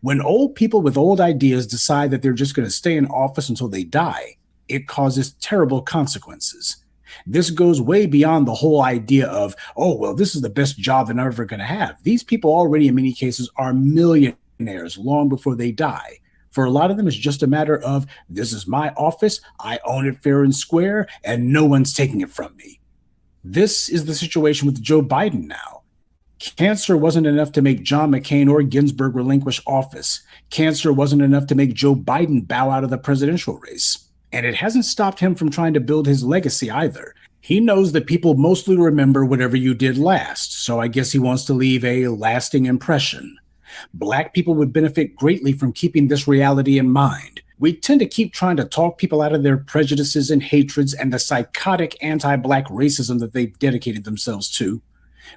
When old people with old ideas decide that they're just going to stay in office until they die, it causes terrible consequences. This goes way beyond the whole idea of, oh, well, this is the best job they're ever going to have. These people already, in many cases, are millionaires long before they die. For a lot of them, it's just a matter of, this is my office, I own it fair and square, and no one's taking it from me. This is the situation with Joe Biden now. Cancer wasn't enough to make John McCain or Ginsburg relinquish office. Cancer wasn't enough to make Joe Biden bow out of the presidential race. And it hasn't stopped him from trying to build his legacy either. He knows that people mostly remember whatever you did last, so I guess he wants to leave a lasting impression. Black people would benefit greatly from keeping this reality in mind. We tend to keep trying to talk people out of their prejudices and hatreds and the psychotic anti-Black racism that they've dedicated themselves to.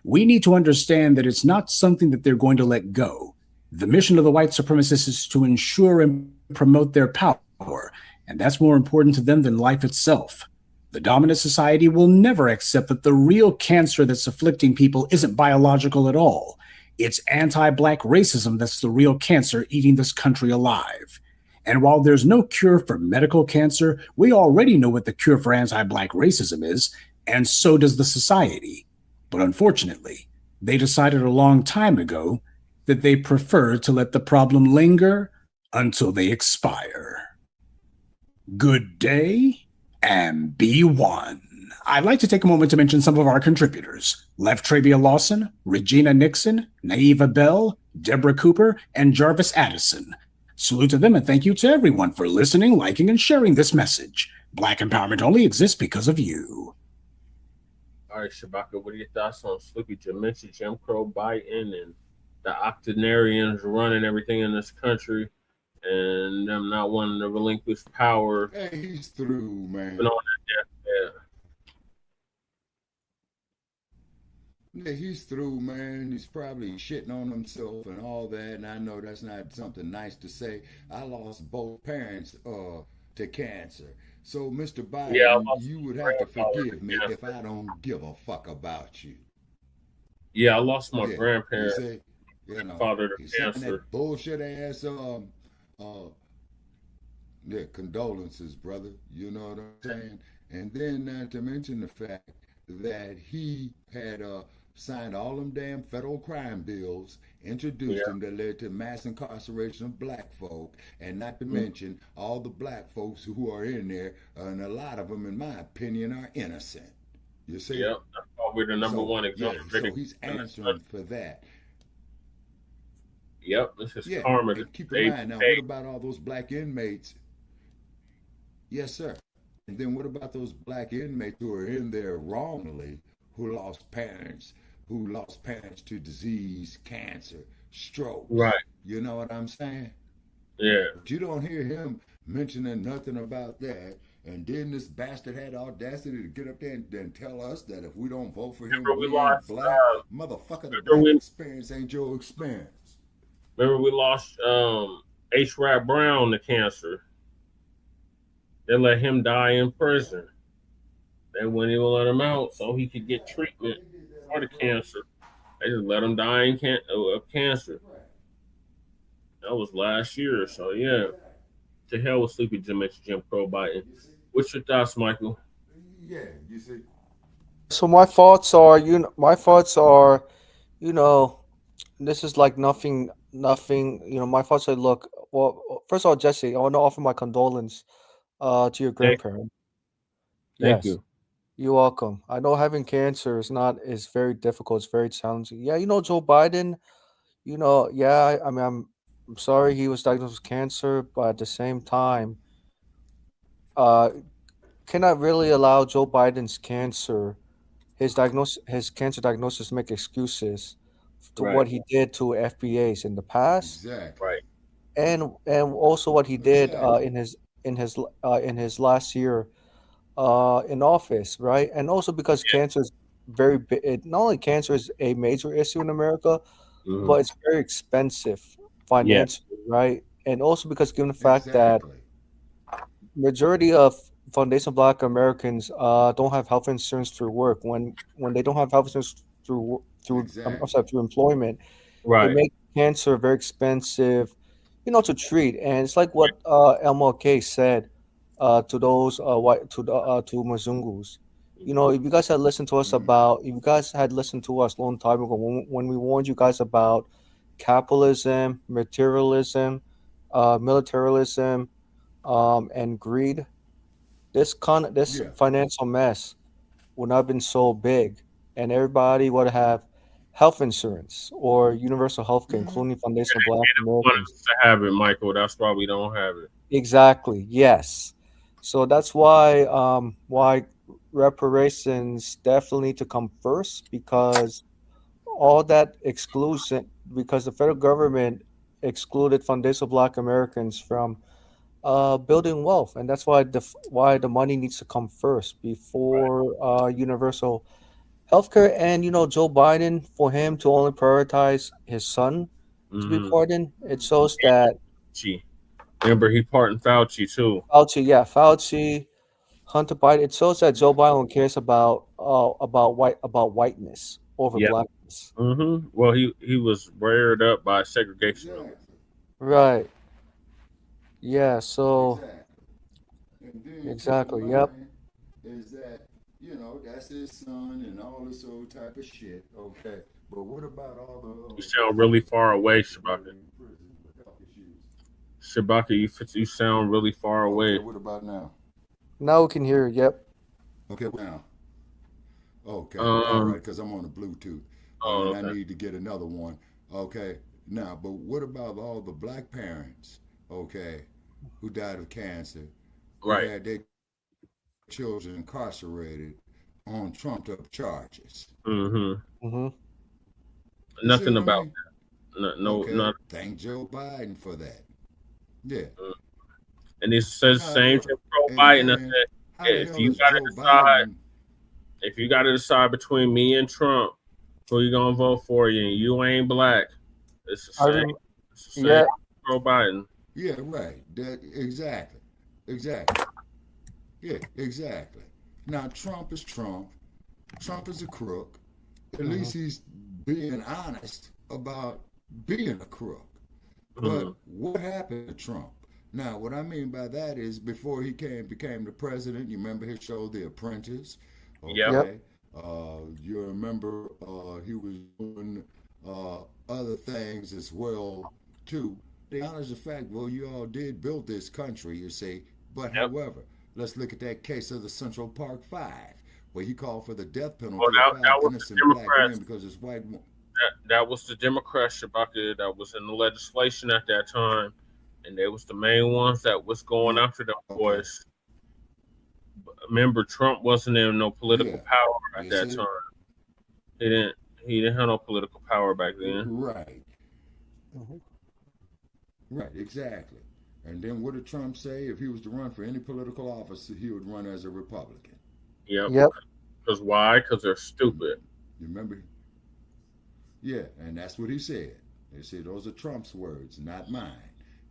We need to understand that it's not something that they're going to let go. The mission of the white supremacists is to ensure and promote their power, and that's more important to them than life itself. The dominant society will never accept that the real cancer that's afflicting people isn't biological at all. It's anti-Black racism that's the real cancer eating this country alive. And while there's no cure for medical cancer, we already know what the cure for anti-Black racism is, and so does the society. But unfortunately, they decided a long time ago that they prefer to let the problem linger until they expire. Good day, and be one. I'd like to take a moment to mention some of our contributors: Left Trabia Lawson, Regina Nixon, Naiva Bell, Deborah Cooper, and Jarvis Addison. Salute to them and thank you to everyone for listening, liking, and sharing this message. Black empowerment only exists because of you. All right, Shabaka, what are your thoughts on Sleepy Dementia, Jim Crow, Biden, and the octogenarians running everything in this country, and them not wanting to relinquish power? Hey, he's through, man. Been on that deathbed. Yeah, he's through, man. He's probably shitting on himself and all that, and I know that's not something nice to say. I lost both parents to cancer. So, Mr. Biden, you would have to forgive me if I don't give a fuck about you. Yeah, I lost my grandparents. Father to cancer. That bullshit ass condolences, brother. You know what I'm saying? And then not to mention the fact that he had signed all them damn federal crime bills, introduced them, that led to mass incarceration of Black folk, and not to mention all the Black folks who are in there, and a lot of them, in my opinion, are innocent. You see? Yep, that's why we're the number one example. So he's answering for that. Yep, this is karma. And keep in mind, now, what about all those Black inmates? Yes, sir. And then what about those Black inmates who are in there wrongly, who lost parents to disease, cancer, stroke? Right. You know what I'm saying? Yeah. But you don't hear him mentioning nothing about that. And then this bastard had the audacity to get up there and tell us that if we don't vote for him, we ain't Black. Motherfucker, the Black experience ain't your experience. Remember we lost H. Rap Brown to cancer. They let him die in prison. They wouldn't even let him out so he could get treatment for the cancer. They just let him die of cancer. That was last year. So, yeah. To hell with Sleepy Dementia, Jim Crow, Biden. What's your thoughts, Michael? Yeah, you see. So my thoughts are, this is like nothing, my thoughts are, look, well, first of all, Jesse, I want to offer my condolence to your Thank grandparent. thank Yes, you. you're welcome. I know having cancer is very difficult. It's very challenging. Yeah, Joe Biden. Yeah. I mean, I'm sorry he was diagnosed with cancer, but at the same time, uh, cannot really allow Joe Biden's his cancer diagnosis, make excuses to Right. what he did to FBAs in the past, Exactly. Right. and also what he did Exactly. in his last year in office, right? And also because cancer is very big. Not only cancer is a major issue in America, Hmm. but it's very expensive Yeah. financially, right? And also because given the fact that Exactly. majority of foundation Black Americans don't have health insurance through work. When they don't have health insurance I'm Exactly. sorry, through employment, it Right. makes cancer very expensive, to treat. And it's like what MLK said to those white to Mzungus. If you guys had listened to us about, if you guys had listened to us a long time ago when we warned you guys about capitalism, materialism, militarism, and greed, this Yeah. financial mess would not have been so big, and everybody would have health insurance or universal health care, Mm-hmm. including foundational Black Want Americans. us to have it, Michael. That's why we don't have it. Exactly. Yes. So that's why reparations definitely need to come first, because all that exclusion, because the federal government excluded foundational Black Americans from building wealth, and that's why the money needs to come first Right. before universal healthcare. And Joe Biden, for him to only prioritize his son to be Mm-hmm. pardoned, it shows that Fauci. Remember, he pardoned Fauci too. Fauci, Hunter Biden. It shows that Joe Biden cares about whiteness over Yep. blackness. Mm-hmm. Well, he was reared up by segregationism. Exactly. Right. Yeah. So Exactly. And then keep in exactly. Yep. mind is that, that's his son and all this old type of shit. Okay. But what about all the You sound really far away, Shabaka. in prison for health issues? Shabaka, you sound really far Okay, away. what about now? Now we can hear. Yep. Okay, now. Okay, all right, Um. because I'm on the Bluetooth, Oh, and I okay. need to get another one. Okay, now, but what about all the black parents, okay, who died of cancer, who Right. had their children incarcerated on trumped up charges? Mm-hmm. Mm-hmm. You see Nothing what I about mean? that. No, Okay, not. thank Joe Biden for that. Yeah. And it says the How same the, thing pro and Biden. I then, said, how yeah, the if hell you is gotta Joe decide, Biden? if you gotta decide between me and Trump, who you gonna vote for? You ain't black. It's the I same. rem- It's the same yeah. pro Biden. Yeah, right. That exactly. Exactly. Yeah, exactly. Now Trump is Trump. Trump is a crook. At Mm-hmm. least he's being honest about being a crook. Mm-hmm. But what happened to Trump? Now, what I mean by that is before he became the president, you remember his show, The Apprentice? Yep. Yep. Okay. You remember he was doing other things as well, too. The honest the fact, well, you all did build this country, you see. But Yep. however, let's look at that case of the Central Park Five, where he called for the death Well, penalty of that 5 was the innocent black men Democrats. because it's white. That was the Democrats, Shabaka, that was in the legislation at that time, and they was the main ones that was going Yeah. after them Okay. boys. Remember, Trump wasn't in no political Yeah. power at You that see? time. He didn't have no political power back then. Right. Mm-hmm. Right, exactly. And then what did Trump say? If he was to run for any political office, he would run as a Republican. Yep. Yep. Because why? Because they're stupid. You remember? Yeah, and that's what he said. They said those are Trump's words, not mine.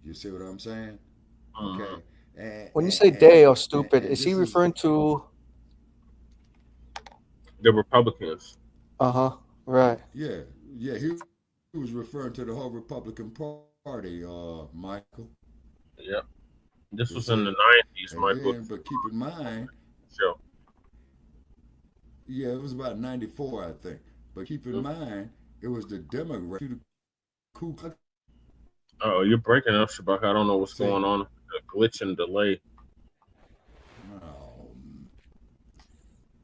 You see what I'm saying? Mhm. Okay. And, When you and, say and, they are stupid, and is he this is referring to? The Republicans. Right. yeah, he was referring to the whole Republican Party, Michael. Yep. This You was in the see? 90s, And Michael. then, but keep in mind, Sure. yeah, it was about 94, I think. But keep in mind, it was the Democrats to the Ku Klux. Oh, you're breaking up, Shabaka. I don't know what's See? going on. A glitch and delay.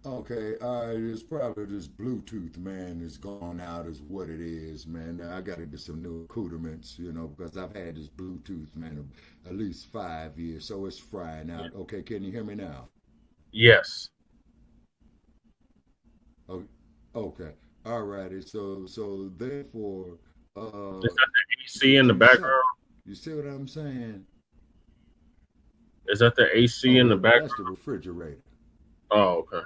Okay, all right, it's probably this Bluetooth, man, is gone out is what it is, man. I got to get some new accoutrements, because I've had this Bluetooth, man, at least 5 years, so it's frying out. Okay, can you hear me now? Yes. Okay, all righty, so therefore... Is that the AC in the background? You see what I'm saying? Is that the AC in the background? That's the refrigerator. Oh, okay.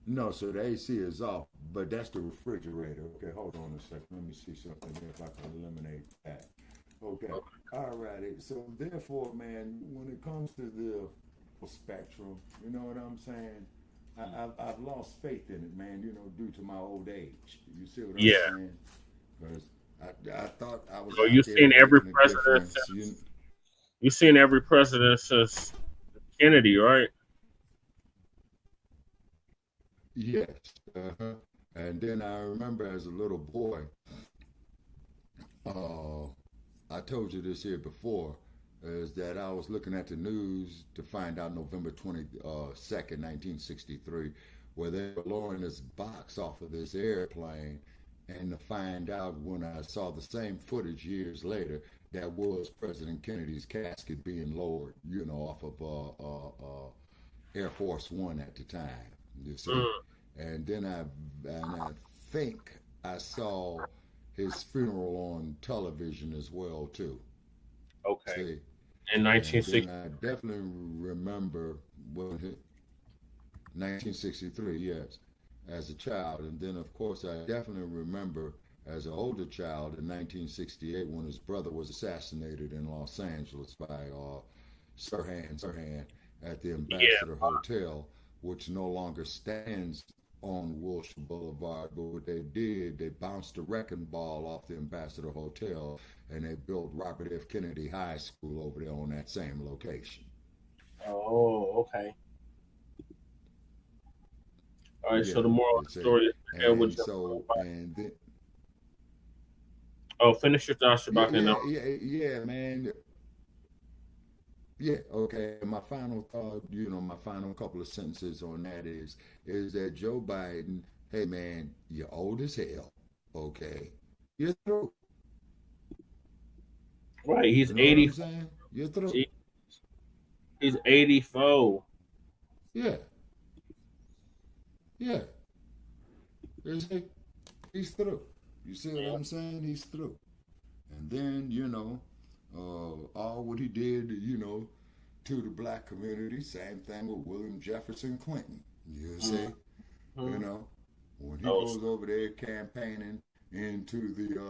No, so the AC is off, but that's the refrigerator. Okay, hold on a second. Let me see something here if I can eliminate that. Okay, all righty. So therefore, man, when it comes to the spectrum, you know what I'm saying? I've lost faith in it, man, due to my old age. You see what I'm saying? Because I thought I was. So you've seen every president since. You've seen every president since Kennedy, right? Yes. And then I remember as a little boy, I told you this here before, is that I was looking at the news to find out November 22nd, 1963, where they were lowering this box off of this airplane, and to find out when I saw the same footage years later, that was President Kennedy's casket being lowered, off of Air Force One at the time. You see, and then I think I saw his funeral on television as well too. Okay. See? In 1960, I definitely remember 1963. Yes, as a child, and then of course I definitely remember as an older child in 1968 when his brother was assassinated in Los Angeles by Sirhan at the Ambassador Hotel, which no longer stands on Wilshire Boulevard. But what they did, they bounced a wrecking ball off the Ambassador Hotel, and they built Robert F. Kennedy High School over there on that same location. Oh, okay. All right, so the moral of the story is finish your thoughts about yeah, man. Yeah, okay. My final thought, my final couple of sentences on that is that Joe Biden, hey man, you're old as hell, okay? You're through. Right, he's 80. You're through. He's 84. Yeah. Yeah. He's through. You see what I'm saying? He's through. And then, all what he did, to the black community, same thing with William Jefferson Clinton. You see? When he goes over there campaigning into the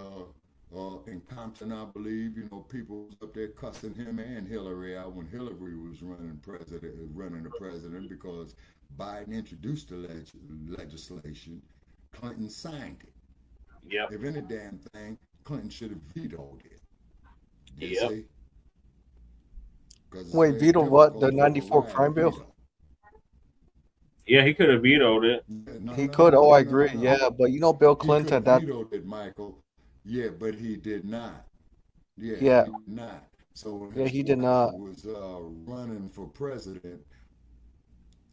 in Compton, I believe, people was up there cussing him and Hillary out when Hillary was running the president because Biden introduced the legislation, Clinton signed it. Yep. If any damn thing, Clinton should have vetoed it. Yep. Wait, vetoed what? The 94 crime bill? Yeah, he could have vetoed it. He could. Oh, I agree. Yeah, but Bill Clinton he vetoed it, Michael. Yeah, but he did not. Yeah. He did not. So when he did not. Was running for president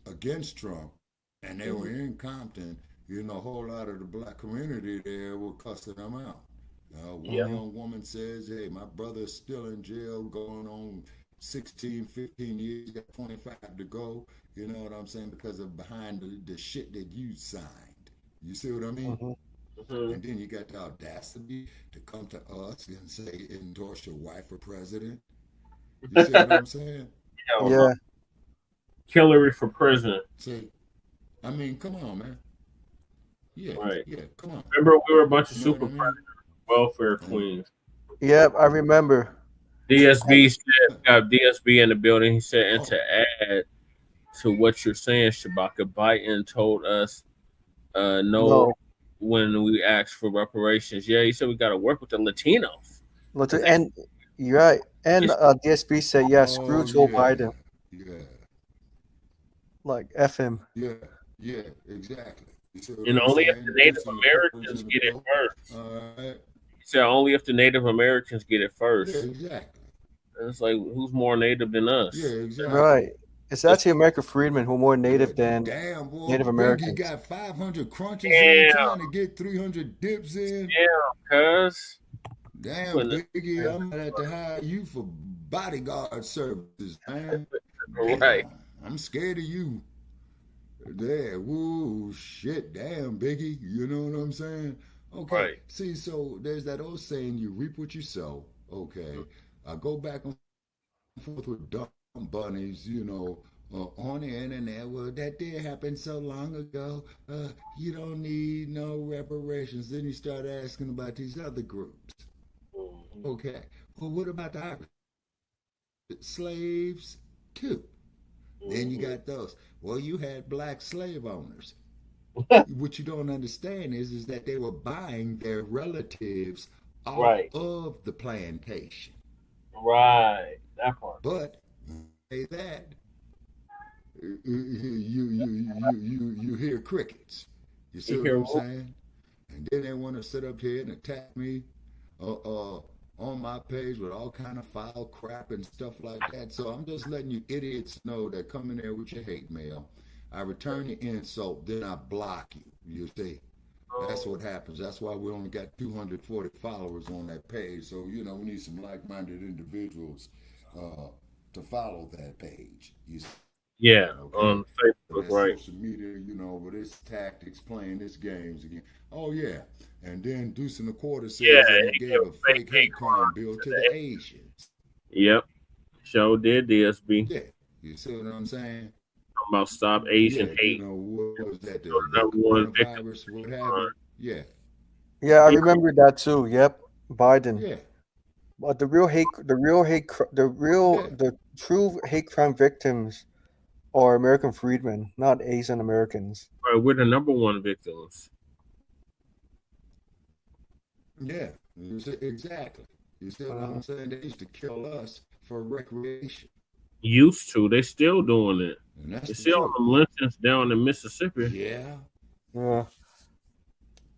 against Trump, and they were in Compton. A whole lot of the black community there were cussing them out. One young woman says, hey, my brother's still in jail going on 16, 15 years, got 25 to go. You know what I'm saying? Because of behind the shit that you signed. You see what I mean? And then you got the audacity to come to us and say, endorse your wife for president. You see what I'm saying? Yeah. Hillary for president. See, I mean, come on, man. Yeah, right. Yeah, come on. Remember, we were a bunch of super predators, welfare queens. Yep, I remember. DSB said, got DSB in the building. He said, and to add to what you're saying, Shabaka, Biden told us no when we asked for reparations. Yeah, he said we got to work with the Latinos. And you're right. And DSB said, yeah, screw Joe Biden. Yeah. Like, F him. Yeah, exactly. And only if the Native Americans get it first. He said only if the Native Americans get it first. Yeah, exactly. And it's like, who's more Native than us? Yeah, exactly. Right. It's actually American freedmen who are more native than Damn, boy, Native Biggie Americans. got 500 crunches in, trying to get 300 dips in. Yeah, cuz. Damn, Biggie, I'm gonna have to hire you for bodyguard services, man. Right. I'm scared of you. There, woo, shit, damn, Biggie. You know what I'm saying? Okay. Right. See, so there's that old saying, you reap what you sow. Okay. I go back and forth with dumb bunnies, you know, on the internet. Well, that did happen so long ago. You don't need no reparations. Then you start asking about these other groups. Okay. Well, what about the Irish? Slaves, too. Then you got those. Well, you had black slave owners. What you don't understand is that they were buying their relatives off of the plantation. Right. That part. But say that you hear crickets. You see what I'm saying? And then they want to sit up here and attack me on my page with all kind of foul crap and stuff like that. So I'm just letting you idiots know that come in there with your hate mail. I return the insult, then I block you. You see? That's what happens. That's why we only got 240 followers on that page. So, you know, we need some like-minded individuals to follow that page. You see? Yeah, okay. on Facebook, right. Social media, you know, with its tactics, playing its games again. Oh, yeah. And then Deuce and a Quarter says that he gave a fake hate crime bill to the Asians. Yep. Show did DSB. Yeah. You see what I'm saying? About stop Asian hate. You know, what was that? The coronavirus, what have you? Yeah. Yeah, I remember that too. Yep, Biden. Yeah. But the true hate crime victims are American freedmen, not Asian Americans. Right, we're the number one victims. Yeah, you see, exactly. You see what I'm saying? They used to kill us for recreation. Used to. They still doing it. You see all truth. them lynchings down in Mississippi. Yeah. Yeah.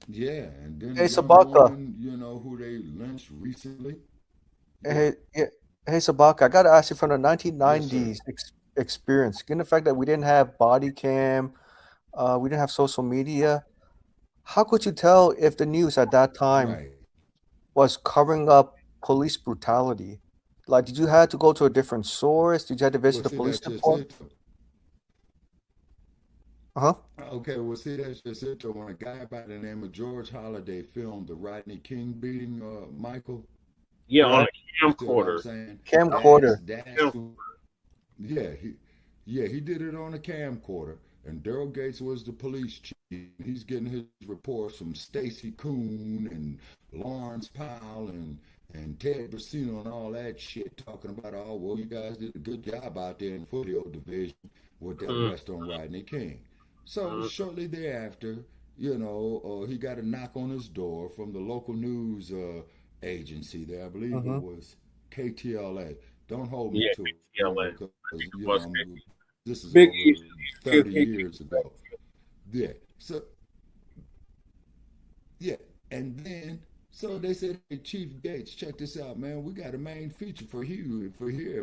Yeah, and then Hey, the young Sabaka. woman, you know, who they lynched recently. Hey, Sabaka, I got to ask you from the 1990s experience, given the fact that we didn't have body cam, we didn't have social media, how could you tell if the news at that time was covering up police brutality? Like, did you have to go to a different source? Did you have to visit the police department? Okay, well, see, that's just it. So when a guy by the name of George Holliday filmed the Rodney King beating Michael. Yeah, on a camcorder. He did it on a camcorder. And Daryl Gates was the police chief. He's getting his reports from Stacy Coon and Lawrence Powell and Ted Brasino and all that shit, talking about, oh, well, you guys did a good job out there in the Foothill Division with that arrest on Rodney King. So shortly thereafter, you know, he got a knock on his door from the local news agency there. I believe it was KTLA. Don't hold me to KTLA. Because, you know, this is Big over 30 years ago. Yeah. So, yeah. And then, so they said, hey, Chief Gates, check this out, man. We got a main feature for here,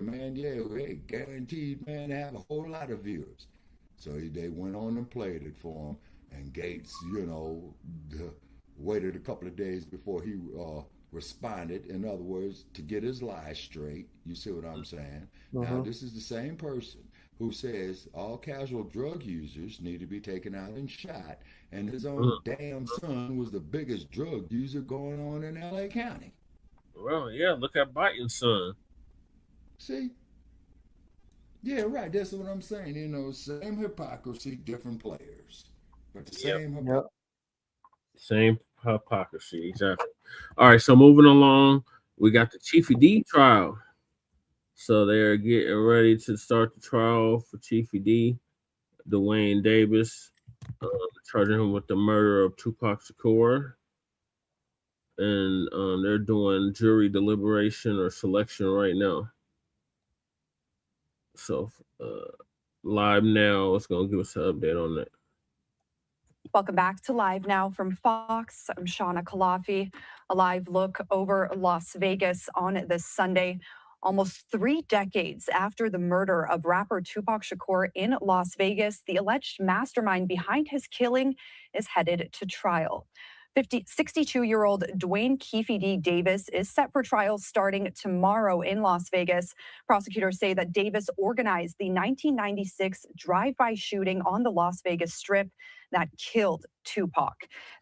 man. Yeah, hey, guaranteed, man, to have a whole lot of viewers. So they went on and played it for him. And Gates, you know, waited a couple of days before he responded. In other words, to get his lies straight. You see what I'm saying? Now, this is the same person who says all casual drug users need to be taken out and shot. And his own damn son was the biggest drug user going on in L.A. County. Well, yeah, look at Biden's son. See? Yeah, right. That's what I'm saying. You know, same hypocrisy, different players. But the same Same hypocrisy, exactly. All right, so moving along, we got the Chiefy D trial. So they're getting ready to start the trial for Chiefy D, Duane Davis, charging him with the murder of Tupac Shakur. And they're doing jury deliberation or selection right now. So Live Now is going to give us an update on that. Welcome back to Live Now from Fox. I'm Shauna Kalafi. A live look over Las Vegas on this Sunday. Almost 3 decades after the murder of rapper Tupac Shakur in Las Vegas, the alleged mastermind behind his killing is headed to trial. 62-year-old Duane Davis is set for trial starting tomorrow in Las Vegas. Prosecutors say that Davis organized the 1996 drive-by shooting on the Las Vegas Strip that killed Tupac.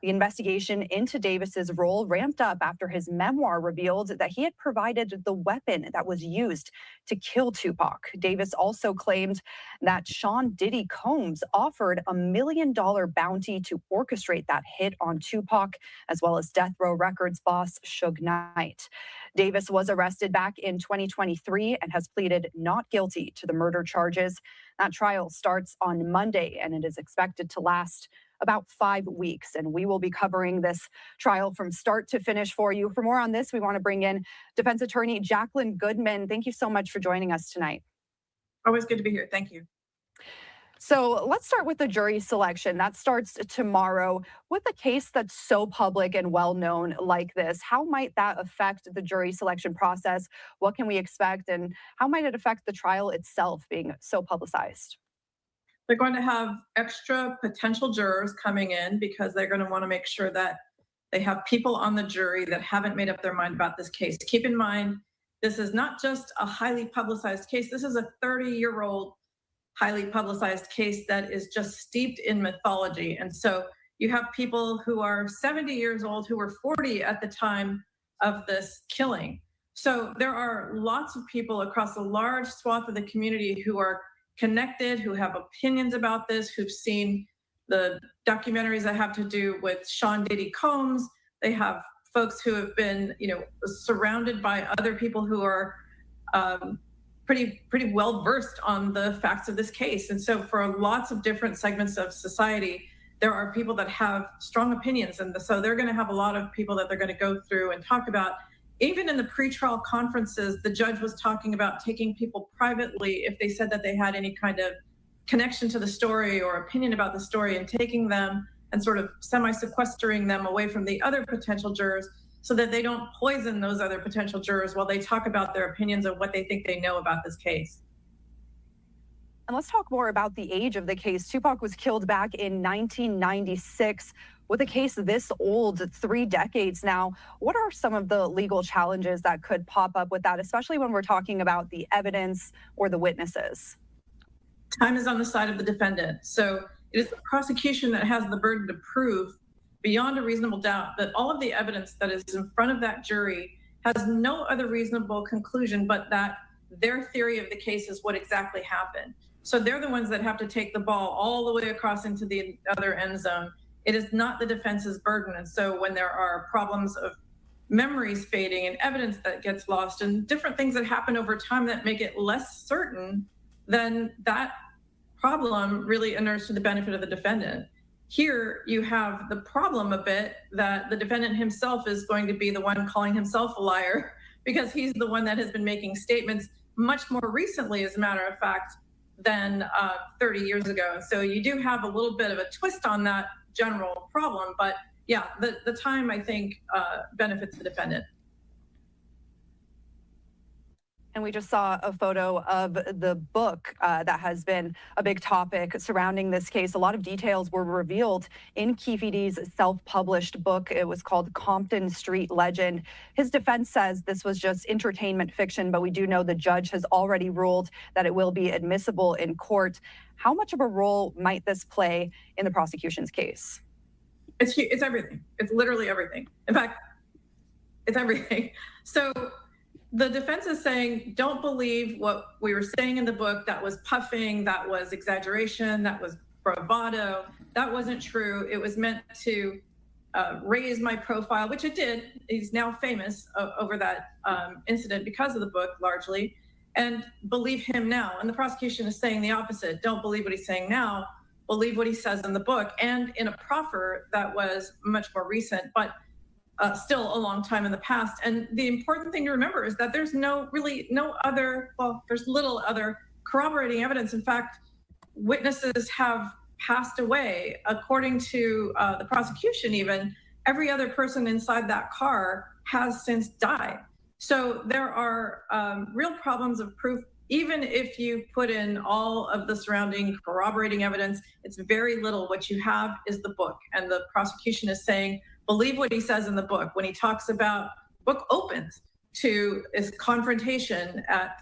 The investigation into Davis's role ramped up after his memoir revealed that he had provided the weapon that was used to kill Tupac. Davis also claimed that Sean Diddy Combs offered $1 million bounty to orchestrate that hit on Tupac, as well as Death Row Records boss Suge Knight. Davis was arrested back in 2023 and has pleaded not guilty to the murder charges. That trial starts on Monday, and it is expected to last about 5 weeks. And we will be covering this trial from start to finish for you. For more on this, we want to bring in defense attorney Jacqueline Goodman. Thank you so much for joining us tonight. Always good to be here. Thank you. So let's start with the jury selection. That starts tomorrow. With a case that's so public and well-known like this, how might that affect the jury selection process? What can we expect? And how might it affect the trial itself being so publicized? They're going to have extra potential jurors coming in because they're going to want to make sure that they have people on the jury that haven't made up their mind about this case. Keep in mind, this is not just a highly publicized case. This is a 30-year-old highly publicized case that is just steeped in mythology. And so you have people who are 70 years old, who were 40 at the time of this killing. So there are lots of people across a large swath of the community who are connected, who have opinions about this, who've seen the documentaries that have to do with Sean Diddy Combs. They have folks who have been, surrounded by other people who are pretty well versed on the facts of this case. And so for lots of different segments of society, there are people that have strong opinions. And so they're going to have a lot of people that they're going to go through and talk about. Even in the pretrial conferences, the judge was talking about taking people privately if they said that they had any kind of connection to the story or opinion about the story, and taking them and sort of semi-sequestering them away from the other potential jurors so that they don't poison those other potential jurors while they talk about their opinions of what they think they know about this case. And let's talk more about the age of the case. Tupac was killed back in 1996. With a case this old, 3 decades now, what are some of the legal challenges that could pop up with that, especially when we're talking about the evidence or the witnesses? Time is on the side of the defendant. So it is the prosecution that has the burden to prove beyond a reasonable doubt that all of the evidence that is in front of that jury has no other reasonable conclusion but that their theory of the case is what exactly happened. So they're the ones that have to take the ball all the way across into the other end zone. It is not the defense's burden. And so when there are problems of memories fading and evidence that gets lost and different things that happen over time that make it less certain, then that problem really inures to the benefit of the defendant. Here you have the problem a bit that the defendant himself is going to be the one calling himself a liar because he's the one that has been making statements much more recently, as a matter of fact, than 30 years ago. And so you do have a little bit of a twist on that general problem, but yeah, the time I think benefits the defendant. And we just saw a photo of the book that has been a big topic surrounding this case. A lot of details were revealed in Keefe's self-published book. It was called Compton Street Legend. His defense says this was just entertainment fiction, but we do know the judge has already ruled that it will be admissible in court. How much of a role might this play in the prosecution's case? It's everything. It's literally everything. In fact, it's everything. So the defense is saying, don't believe what we were saying in the book. That was puffing, that was exaggeration, that was bravado. That wasn't true. It was meant to raise my profile, which it did. He's now famous over that incident because of the book, largely. And believe him now. And the prosecution is saying the opposite. Don't believe what he's saying now. Believe what he says in the book. And in a proffer that was much more recent, but still a long time in the past. And the important thing to remember is that there's there's little other corroborating evidence. In fact, witnesses have passed away. According to the prosecution even, every other person inside that car has since died. So there are real problems of proof. Even if you put in all of the surrounding corroborating evidence, it's very little. What you have is the book, and the prosecution is saying, believe what he says in the book. When he talks about, book opens to his confrontation at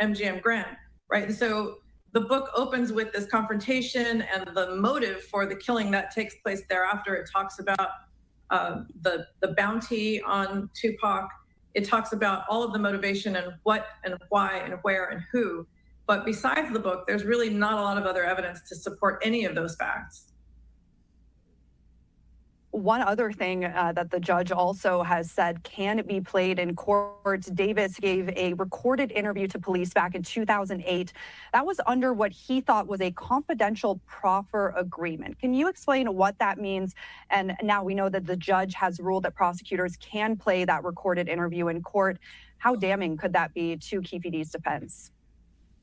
MGM Grand, right? And so the book opens with this confrontation and the motive for the killing that takes place thereafter. It talks about the bounty on Tupac. It talks about all of the motivation and what and why and where and who. But besides the book, there's really not a lot of other evidence to support any of those facts. One other thing that the judge also has said can be played in court. Davis gave a recorded interview to police back in 2008. That was under what he thought was a confidential proffer agreement. Can you explain what that means? And now we know that the judge has ruled that prosecutors can play that recorded interview in court. How damning could that be to KPD's defense?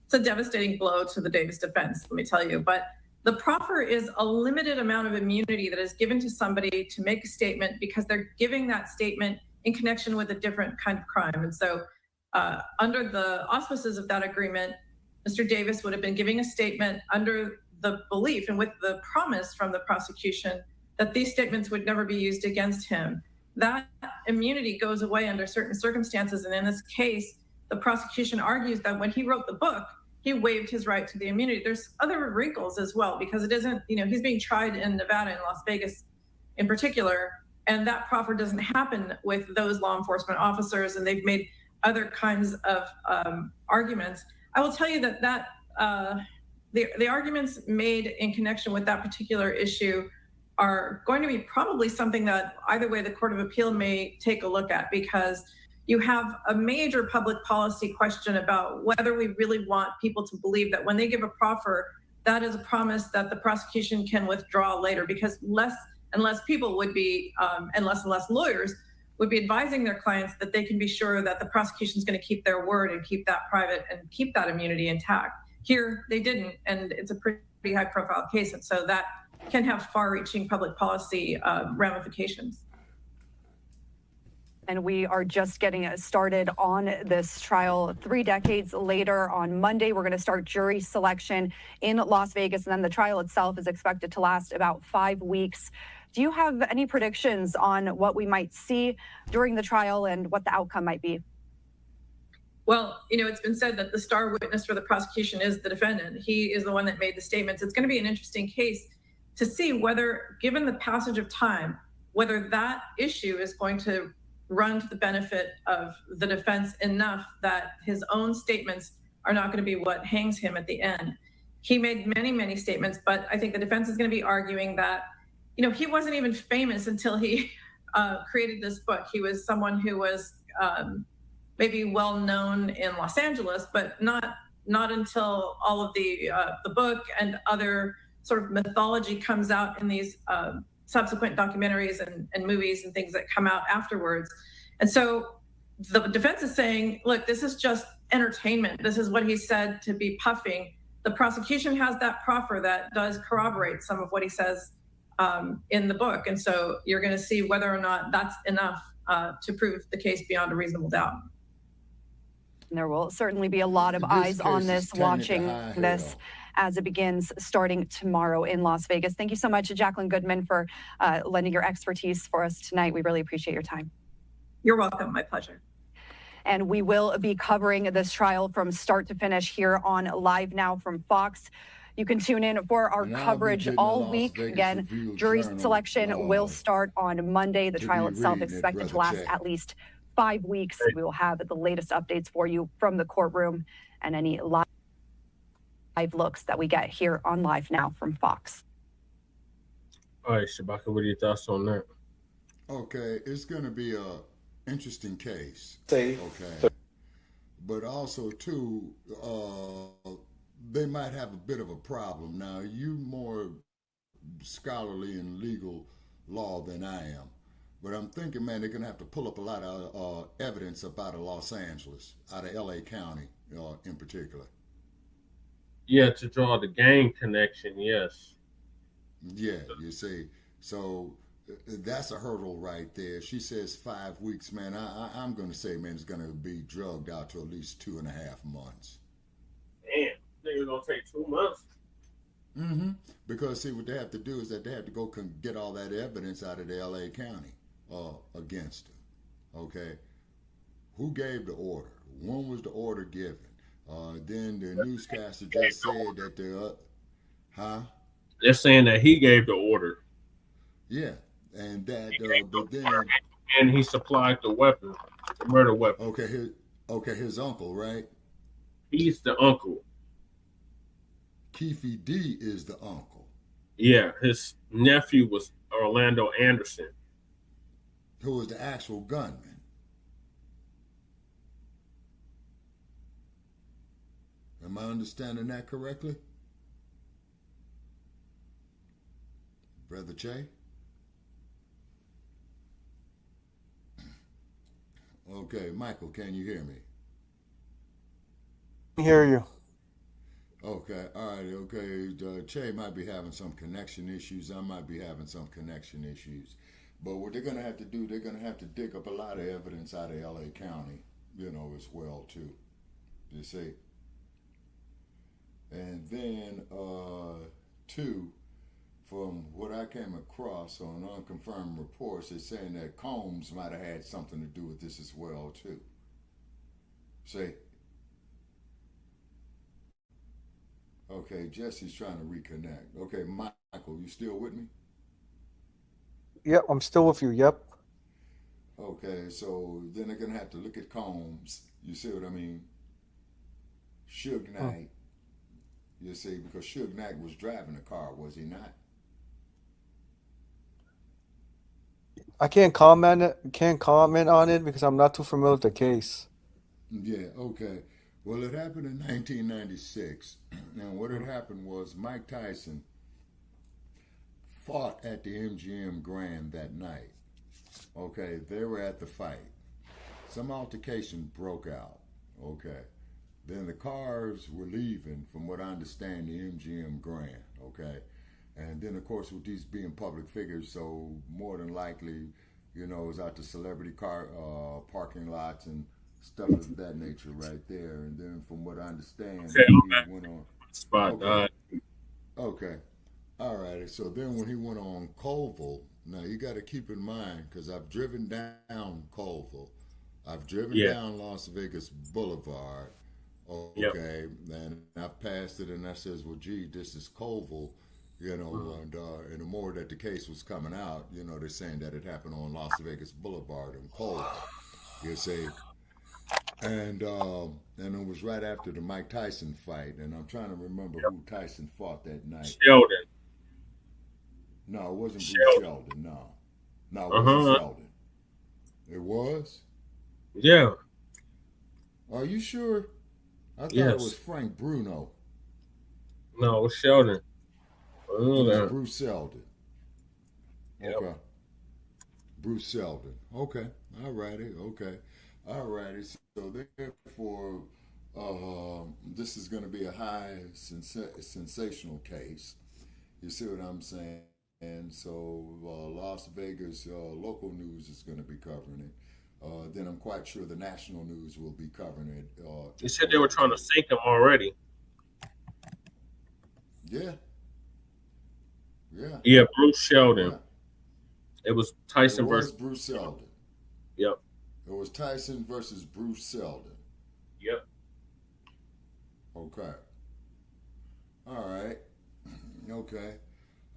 It's a devastating blow to the Davis defense, let me tell you. But the proffer is a limited amount of immunity that is given to somebody to make a statement because they're giving that statement in connection with a different kind of crime. And so under the auspices of that agreement, Mr. Davis would have been giving a statement under the belief and with the promise from the prosecution that these statements would never be used against him. That immunity goes away under certain circumstances. And in this case, the prosecution argues that when he wrote the book, he waived his right to the immunity. There's other wrinkles as well, because it isn't, he's being tried in Nevada and Las Vegas in particular, and that proffer doesn't happen with those law enforcement officers, and they've made other kinds of arguments. I will tell you that the arguments made in connection with that particular issue are going to be probably something that either way the Court of Appeal may take a look at, because you have a major public policy question about whether we really want people to believe that when they give a proffer, that is a promise that the prosecution can withdraw later, because less and less people would be, and less lawyers would be advising their clients that they can be sure that the prosecution is going to keep their word and keep that private and keep that immunity intact. Here, they didn't, and it's a pretty high profile case. And so that can have far reaching public policy ramifications. And we are just getting started on this trial 3 decades later. On Monday, we're going to start jury selection in Las Vegas, and then the trial itself is expected to last about 5 weeks. Do you have any predictions on what we might see during the trial and what the outcome might be? Well, it's been said that the star witness for the prosecution is the defendant. He is the one that made the statements. It's going to be an interesting case to see whether, given the passage of time, whether that issue is going to run to the benefit of the defense enough that his own statements are not going to be what hangs him at the end. He made many, many statements, but I think the defense is going to be arguing that, he wasn't even famous until he created this book. He was someone who was maybe well known in Los Angeles, but not until all of the book and other sort of mythology comes out in these subsequent documentaries and movies and things that come out afterwards. And so the defense is saying, look, this is just entertainment. This is what he said to be puffing. The prosecution has that proffer that does corroborate some of what he says in the book. And so you're going to see whether or not that's enough to prove the case beyond a reasonable doubt. And there will certainly be a lot of eyes on this, watching this as it begins starting tomorrow in Las Vegas. Thank you so much, Jacqueline Goodman, for lending your expertise for us tonight. We really appreciate your time. You're welcome. My pleasure. And we will be covering this trial from start to finish here on Live Now from Fox. You can tune in for our coverage all week. Again, jury selection will start on Monday. The trial itself expected to last at least 5 weeks. We will have the latest updates for you from the courtroom and any live looks that we get here on Live Now from Fox. All right, Shabaka, what are your thoughts on that? Okay, it's going to be a interesting case. Okay. But also, too, they might have a bit of a problem. Now, you more scholarly in legal law than I am. But I'm thinking, man, they're going to have to pull up a lot of evidence up out of Los Angeles, out of L.A. County in particular. Yeah, to draw the gang connection, yes. Yeah, you see. So that's a hurdle right there. She says 5 weeks, man. I'm going to say, man, it's going to be drugged out to at least 2.5 months. Damn, they're going to take 2 months. Mm-hmm. Because, see, what they have to do is that they have to go get all that evidence out of the L.A. County against him. Okay? Who gave the order? When was the order given? Then the newscaster just said that They're saying that he gave the order. Yeah, and that, but then... And he supplied the weapon, the murder weapon. Okay, his uncle, right? He's the uncle. Keefe D is the uncle. Yeah, his nephew was Orlando Anderson. Who was the actual gunman. Am I understanding that correctly? Brother Che? Okay, Michael, can you hear me? I hear you. Okay, all right, okay. Che might be having some connection issues. I might be having some connection issues. But what they're going to have to do, they're going to have to dig up a lot of evidence out of L.A. County, as well, too. You see? And then, two, from what I came across on unconfirmed reports, it's saying that Combs might have had something to do with this as well, too. See? Okay, Jesse's trying to reconnect. Okay, Michael, you still with me? Yep, I'm still with you. Yep. Okay, so then they're going to have to look at Combs. You see what I mean? Suge Knight. You see, because Suge Knight was driving the car, was he not? I can't comment on it because I'm not too familiar with the case. Yeah, okay. Well, it happened in 1996. And what had happened was Mike Tyson fought at the MGM Grand that night. Okay, they were at the fight. Some altercation broke out. Okay. Then the cars were leaving, from what I understand, the MGM Grand. Okay. And then, of course, with these being public figures, so more than likely, it was out the celebrity car parking lots and stuff of that nature right there. And then from what I understand, he went on spot. Okay. All right. So then when he went on Colville, now you got to keep in mind, because I've driven down Colville. I've driven down Las Vegas Boulevard. Okay. And I've passed it and I says, well, gee, this is Colville, and the more that the case was coming out, they're saying that it happened on Las Vegas Boulevard in Colville. You see? And it was right after the Mike Tyson fight, and I'm trying to remember who Tyson fought that night. Sheldon. No, it wasn't Bruce Sheldon. No, it wasn't Sheldon. It was? Yeah. Are you sure? I thought it was Frank Bruno. No, it was Sheldon. It was Bruce Sheldon. Yep. Okay. Bruce Sheldon. Okay. All righty. Okay. All righty. So therefore, this is going to be a high sensational case. You see what I'm saying? And so Las Vegas local news is going to be covering it. Then I'm quite sure the national news will be covering it. They said they were trying to sink him already. Yeah. Yeah, Bruce Sheldon. Yeah. It was Tyson versus Bruce Sheldon. Yep. It was Tyson versus Bruce Sheldon. Yep. Okay. All right. Okay.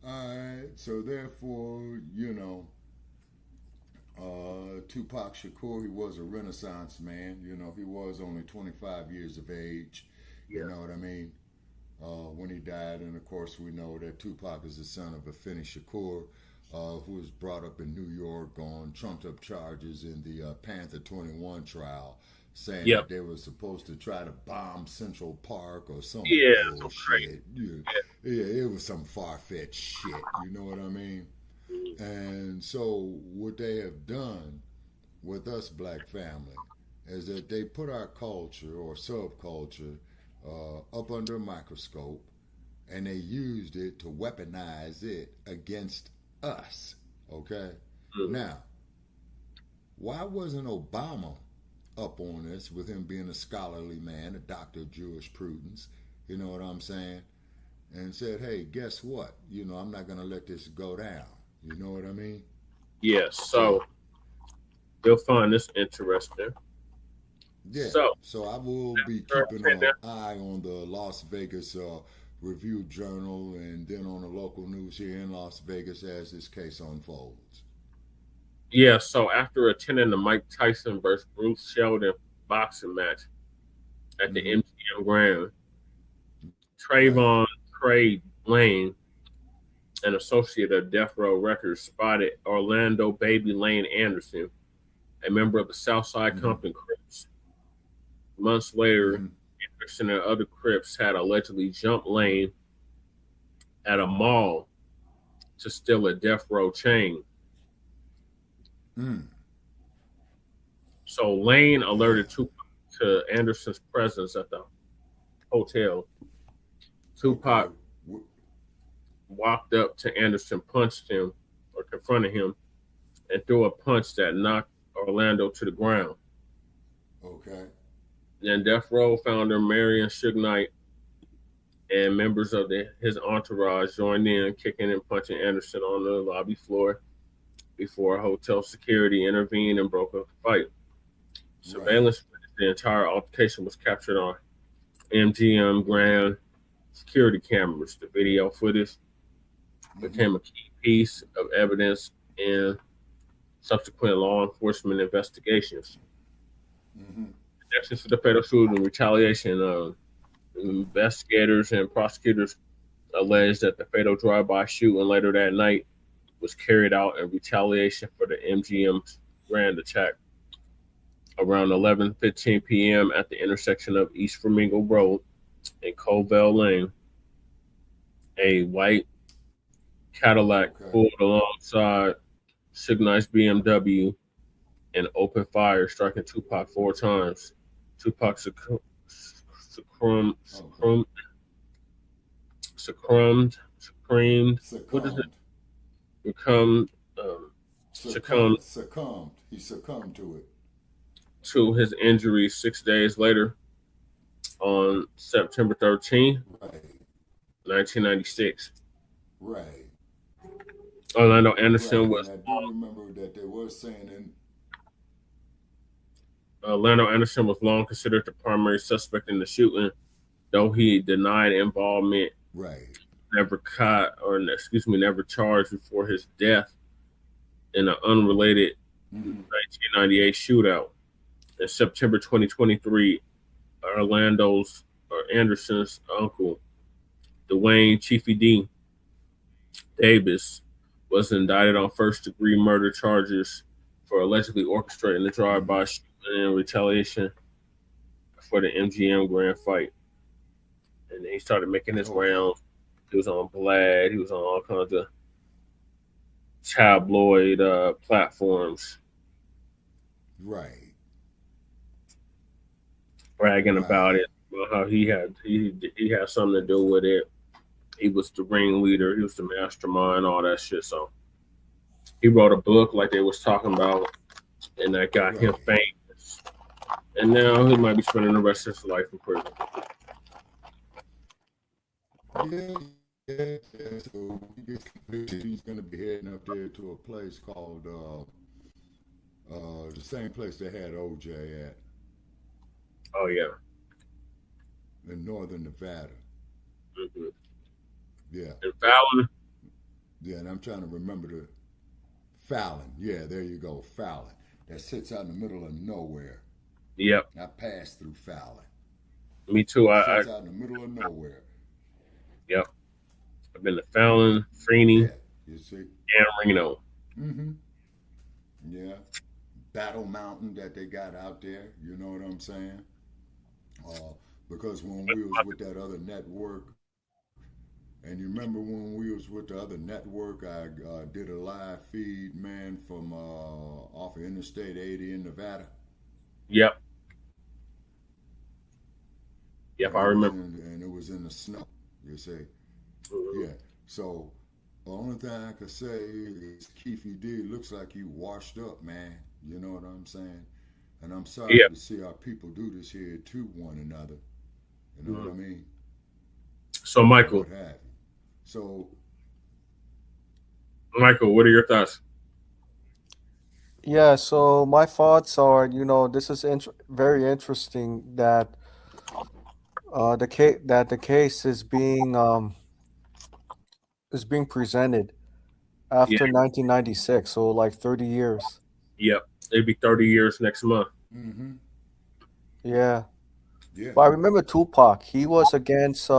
All right. So therefore, Tupac Shakur, he was a Renaissance man. He was only 25 years of age. You know what I mean? When he died, and of course we know that Tupac is the son of Afeni Shakur, who was brought up in New York on trumped-up charges in the Panther 21 trial, saying that they were supposed to try to bomb Central Park or some bullshit. Yeah, it was some far-fetched shit. You know what I mean? And so what they have done with us, black family, is that they put our culture or subculture up under a microscope, and they used it to weaponize it against us. Okay? Now, why wasn't Obama up on this with him being a scholarly man, a doctor of jurisprudence, you know what I'm saying? And said, hey, guess what? You know, I'm not going to let this go down. You know what I mean? Yes. So you'll find this interesting. Yeah. So I will be keeping an eye on the Las Vegas Review Journal and then on the local news here in Las Vegas as this case unfolds. Yeah, so after attending the Mike Tyson versus Bruce Sheldon boxing match at the MGM Grand, Trayvon Craig Lane, an associate of Death Row Records, spotted Orlando Baby Lane Anderson, a member of the Southside Compton Crips. Months later, Anderson and other Crips had allegedly jumped Lane at a mall to steal a Death Row chain. So Lane alerted Tupac to Anderson's presence at the hotel. Tupac walked up to Anderson, punched him or confronted him, and threw a punch that knocked Orlando to the ground. Okay. Then Death Row founder Marion Suge Knight and members of his entourage joined in, kicking and punching Anderson on the lobby floor before hotel security intervened and broke up the fight. Surveillance footage of the entire altercation was captured on MGM Grand security cameras. The video footage became a key piece of evidence in subsequent law enforcement investigations. Connections to the fatal shooting and retaliation, investigators and prosecutors alleged that the fatal drive-by shooting later that night was carried out in retaliation for the MGM Grand attack. Around 11:15 p.m. at the intersection of East Flamingo Road and Colville Lane, a white Cadillac pulled alongside Suge Knight's BMW and opened fire, striking Tupac 4 times. Tupac succumbed. What is it? Succumbed. He succumbed to it. To his injuries 6 days later on September 13th, 1996. Right. Orlando Anderson was. I do remember that they were saying Orlando Anderson was long considered the primary suspect in the shooting, though he denied involvement. Never never charged before his death in an unrelated 1998 shootout. In September 2023, Anderson's uncle, Duane Chiefy D. Davis, was indicted on first-degree murder charges for allegedly orchestrating the drive-by shooting in retaliation for the MGM Grand fight. And then he started making his rounds. He was on Blad. He was on all kinds of tabloid platforms. Bragging about it, about how he had something to do with it. He was the ringleader. He was the mastermind, all that shit. So he wrote a book like they was talking about, and that got him famous. And now he might be spending the rest of his life in prison. Yeah. So he gets convicted. He's going to be heading up there to a place called the same place they had OJ at. Oh yeah. In northern Nevada. Yeah. And Fallon. Yeah, and I'm trying to remember the Fallon. Yeah, there you go, Fallon. That sits out in the middle of nowhere. Yep. I passed through Fallon. Me too. Sits out in the middle of nowhere. Yep. I've been to Fallon, Freeney, you see, and Reno. Yeah. Battle Mountain that they got out there. You know what I'm saying? Because when we was with that other network, and you remember when we was with the other network, I did a live feed, man, from off of Interstate 80 in Nevada. Yep, I remember. And it was in the snow, you see. Yeah. So The only thing I could say is Keefy D looks like he washed up, man. You know what I'm saying? And I'm sorry to see our people do this here to one another. You know what I mean? So, Michael. What have you. So, Michael, what are your thoughts? Yeah, so my thoughts are, this is very interesting that the case is being presented after 1996, so like 30 years. Yep, it'd be 30 years next month. Mm-hmm. Yeah. Yeah. But I remember Tupac. He was against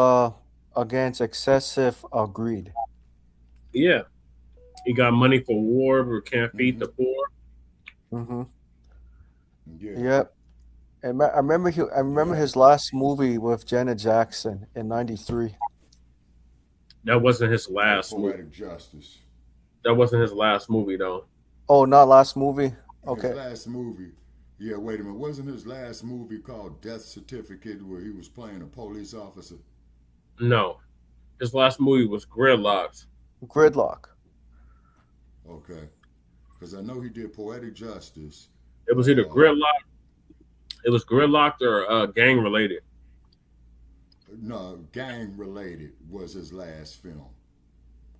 excessive greed. Yeah, he got money for war, but can't feed the poor. Mm-hmm. Yeah. Yep. And I remember his last movie with Janet Jackson in '93. That wasn't his last movie. Poetic Justice. That wasn't his last movie, though. Oh, not last movie? Okay. His last movie. Yeah, wait a minute. Wasn't his last movie called Death Certificate where he was playing a police officer? No. His last movie was Gridlocked. Gridlock. Okay. Because I know he did Poetic Justice. It was either Gridlocked. It was Gridlocked or gang related. No, gang related was his last film.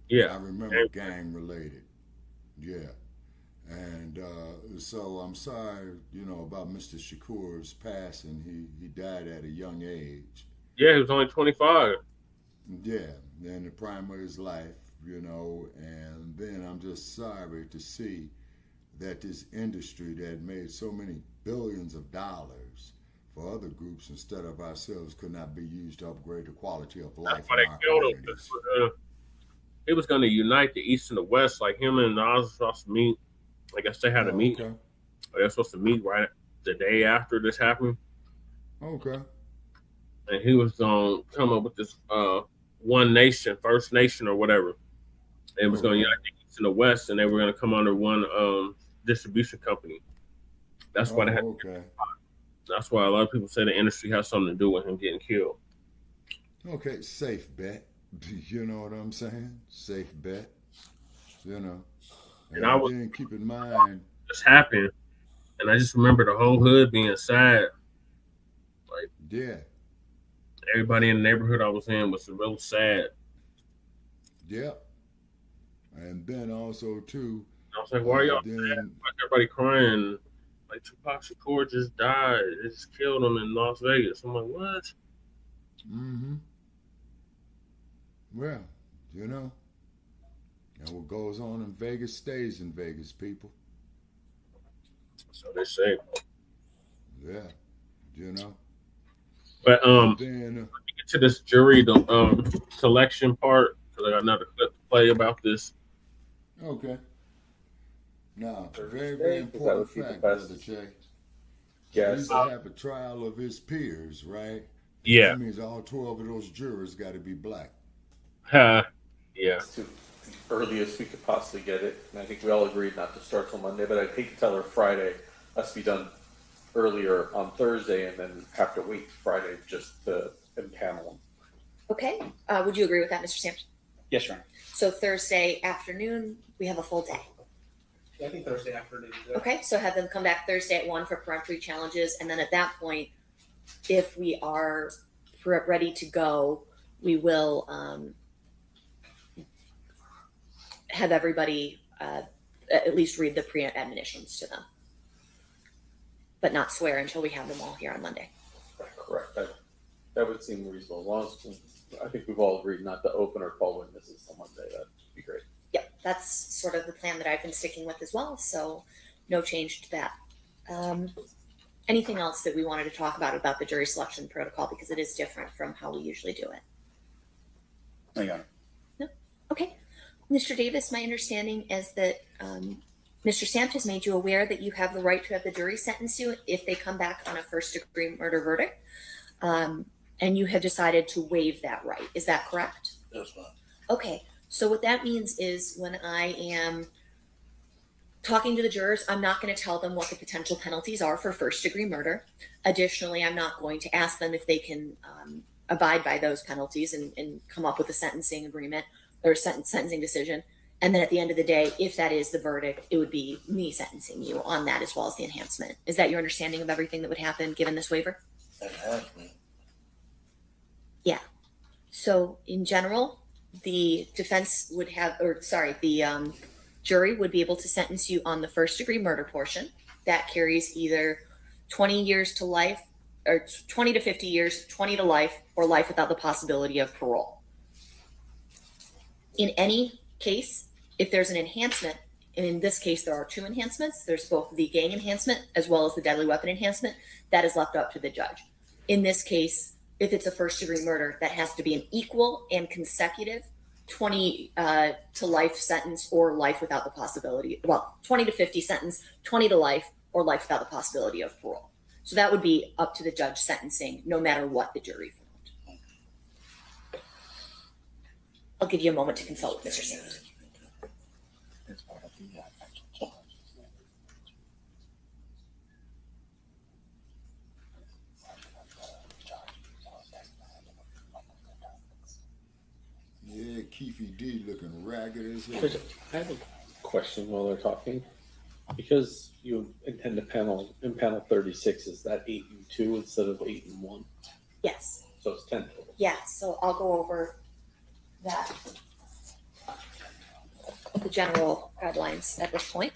Yeah. I remember gang related. Yeah. And so I'm sorry, about Mr. Shakur's passing. He died at a young age. Yeah, he was only 25. Yeah, in the prime of his life, and then I'm just sorry to see that this industry that made so many billions of dollars for other groups instead of ourselves could not be used to upgrade the quality of life. That's why they killed him. He was going to unite the East and the West, like him and Nas was supposed to meet. I guess they had a meet. Okay. They're supposed to meet right the day after this happened. Okay. And he was going to come up with this One Nation, First Nation or whatever. And it was going to unite the East and the West, and they were going to come under one distribution company. That's why they had. Okay. That's why a lot of people say the industry has something to do with him getting killed. Okay, safe bet. You know what I'm saying? Safe bet. And I was then keep in mind this happened, and I just remember the whole hood being sad. Like, yeah, everybody in the neighborhood I was in was real sad. Yeah. And then also too, I was like, why are y'all sad? Like everybody crying? Like Tupac Shakur just died. They just killed him in Las Vegas. I'm like, what? Mm-hmm. Well, and what goes on in Vegas stays in Vegas, people. So they say. Yeah, But then, get to this jury selection part, because I got another clip to play about this. Okay. Now, very, very important fact, Brother Jay. Yes. He's to have a trial of his peers, right? Yeah. That means all 12 of those jurors got to be black. Yeah. To the earliest we could possibly get it. And I think we all agreed not to start till Monday, but I'd hate to tell her Friday. Has to be done earlier on Thursday and then have to wait Friday just to impanel them. Okay. Would you agree with that, Mr. Sampson? Yes, Your Honor. So Thursday afternoon, we have a full day. Yeah, I think Thursday afternoon. Okay, so have them come back Thursday at 1 for peremptory challenges. And then at that point, if we are ready to go, we will have everybody at least read the pre-admonitions to them, but not swear until we have them all here on Monday. Correct. That would seem reasonable. As long as I think we've all agreed not to open or call witnesses on Monday, that'd be great. Yep, that's sort of the plan that I've been sticking with as well. So no change to that. Anything else that we wanted to talk about the jury selection protocol, because it is different from how we usually do it? Hang on. No? Okay. Mr. Davis, my understanding is that Mr. Samt has made you aware that you have the right to have the jury sentence you if they come back on a first-degree murder verdict, and you have decided to waive that right. Is that correct? That's fine. Okay. So what that means is when I am talking to the jurors, I'm not going to tell them what the potential penalties are for first-degree murder. Additionally, I'm not going to ask them if they can abide by those penalties and come up with a sentencing agreement, or sentencing decision. And then at the end of the day, if that is the verdict, it would be me sentencing you on that as well as the enhancement. Is that your understanding of everything that would happen given this waiver? Yeah. So in general, the defense would have, the jury would be able to sentence you on the first degree murder portion. That carries either 20 years to life, or 20 to 50 years, 20 to life, or life without the possibility of parole. In any case, if there's an enhancement, and in this case there are two enhancements, there's both the gang enhancement as well as the deadly weapon enhancement, that is left up to the judge. In this case, if it's a first degree murder, that has to be an equal and consecutive 20 to life sentence or life without the possibility, 20 to 50 sentence, 20 to life, or life without the possibility of parole. So that would be up to the judge sentencing, no matter what the jury found. I'll give you a moment to consult with Mr. Sanders. Yeah, Keefy D looking ragged as hell. I have a question while they're talking. Because you intend to panel in panel 36, is that 8 and 2 instead of 8 and 1? Yes. So it's 10 total. Yeah, so I'll go over that, the general guidelines at this point.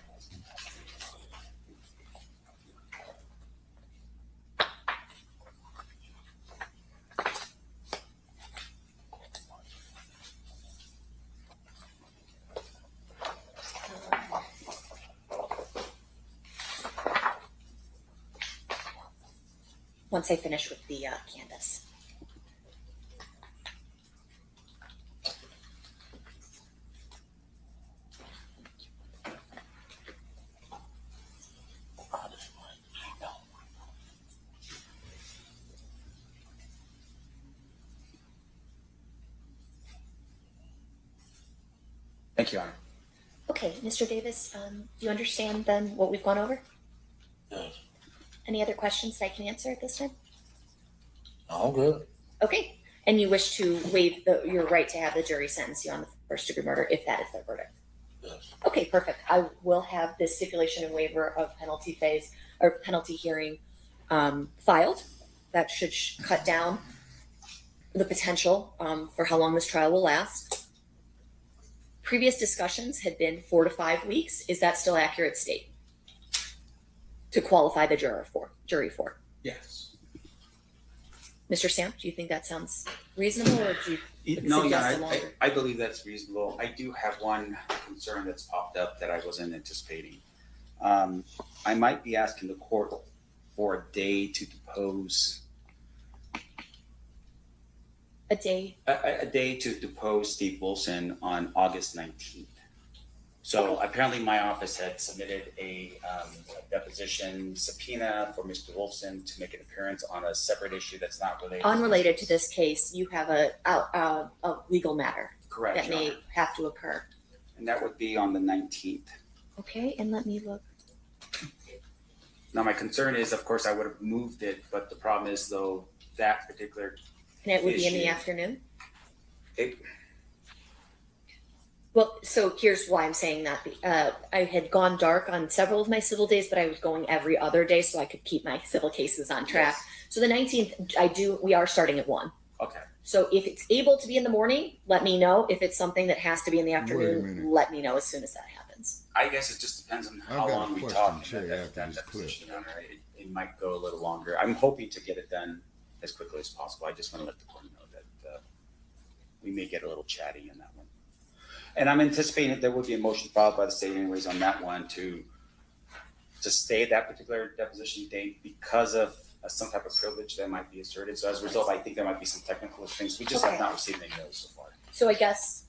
Once I finish with the canvas. Thank you, Honor. Okay, Mr. Davis, do you understand then what we've gone over? Yes. Any other questions that I can answer at this time? All good. Okay, and you wish to waive your right to have the jury sentence you on the first degree murder if that is their verdict? Yes. Okay, perfect. I will have this stipulation and waiver of penalty phase or penalty hearing filed. That should cut down the potential for how long this trial will last. Previous discussions had been 4 to 5 weeks. Is that still accurate state to qualify the jury for? Yes. Mr. Stamp, do you think that sounds reasonable, or do you No, suggest a yeah, longer? I believe that's reasonable. I do have one concern that's popped up that I wasn't anticipating. I might be asking the court for a day to depose. A day? A day to depose Steve Wilson on August 19th. So apparently my office had submitted a deposition subpoena for Mr. Wilson to make an appearance on a separate issue that's not related. Unrelated to this case, you have a legal matter. Correct, that Your may Honor. have to occur. And that would be on the 19th. Okay, and let me look. Now, my concern is, of course, I would have moved it, but the problem is, though, that particular And it would be in the issue- afternoon? It, Well, so here's why I'm saying that. I had gone dark on several of my civil days, but I was going every other day so I could keep my civil cases on track. So the 19th, we are starting at 1. Okay. So if it's able to be in the morning, let me know. If it's something that has to be in the minute. afternoon, let me know as soon as that happens. I guess it just depends on how I've got a long we question, talk. Che, after That this deposition, Your Honor. It might go a little longer. I'm hoping to get it done as quickly as possible. I just want to let the court know that we may get a little chatty in that one. And I'm anticipating that there will be a motion filed by the state anyways on that one to stay that particular deposition date because of some type of privilege that might be asserted. So as a result, I think there might be some technical things. We just have not received any notice so far. So I guess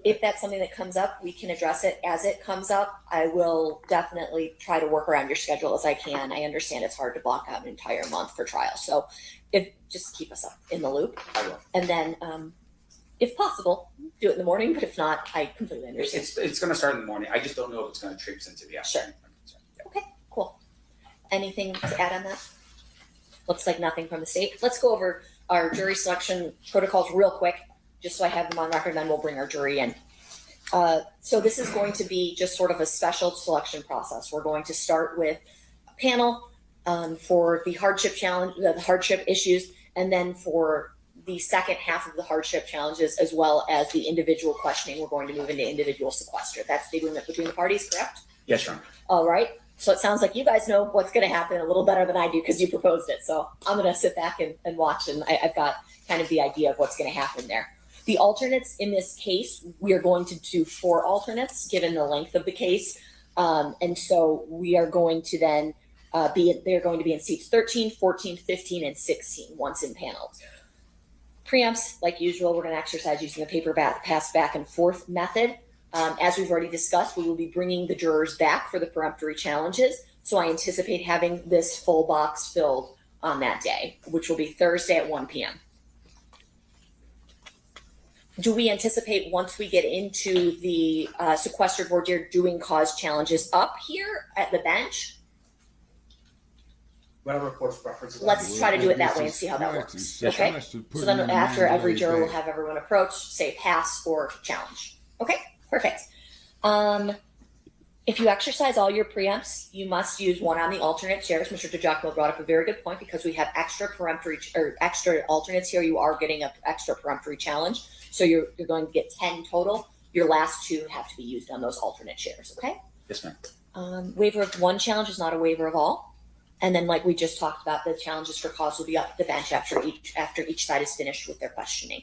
if that's something that comes up, we can address it as it comes up. I will definitely try to work around your schedule as I can. I understand it's hard to block out an entire month for trial. So just keep us up in the loop. I will. And then if possible, do it in the morning, but if not, I completely understand. It's going to start in the morning. I just don't know if it's going to traipse into the afternoon. Okay, cool. Anything to add on that? Looks like nothing from the state. Let's go over our jury selection protocols real quick, just so I have them on record, and then we'll bring our jury in. So this is going to be just sort of a special selection process. We're going to start with a panel for the hardship challenge, the hardship issues, and then for the second half of the hardship challenges, as well as the individual questioning, we're going to move into individual sequester. That's the agreement between the parties, correct? Yes, Your Honor. All right. So it sounds like you guys know what's going to happen a little better than I do because you proposed it. So I'm going to sit back and watch, and I've got kind of the idea of what's going to happen there. The alternates in this case, we are going to do 4 alternates given the length of the case. And so we are going to then they're going to be in seats 13, 14, 15, and 16 once in panels. Preempts, like usual, we're going to exercise using the paper pass back and forth method. As we've already discussed, we will be bringing the jurors back for the peremptory challenges. So I anticipate having this full box filled on that day, which will be Thursday at 1 p.m. Do we anticipate once we get into the sequestered voir dire doing cause challenges up here at the bench? Whatever court's preference. Let's try to do it that way and see how that works. Okay. So then after every juror, we'll have everyone approach, say pass or challenge. Okay, perfect. If you exercise all your preempts, you must use one on the alternate chairs. Mr. DiGiacomo brought up a very good point because we have extra peremptory or extra alternates here. You are getting an extra peremptory challenge. So you're going to get 10 total. Your last 2 have to be used on those alternate chairs. Okay. Yes, ma'am. Waiver of 1 challenge is not a waiver of all. And then, like we just talked about, the challenges for cause will be up the bench after each side is finished with their questioning.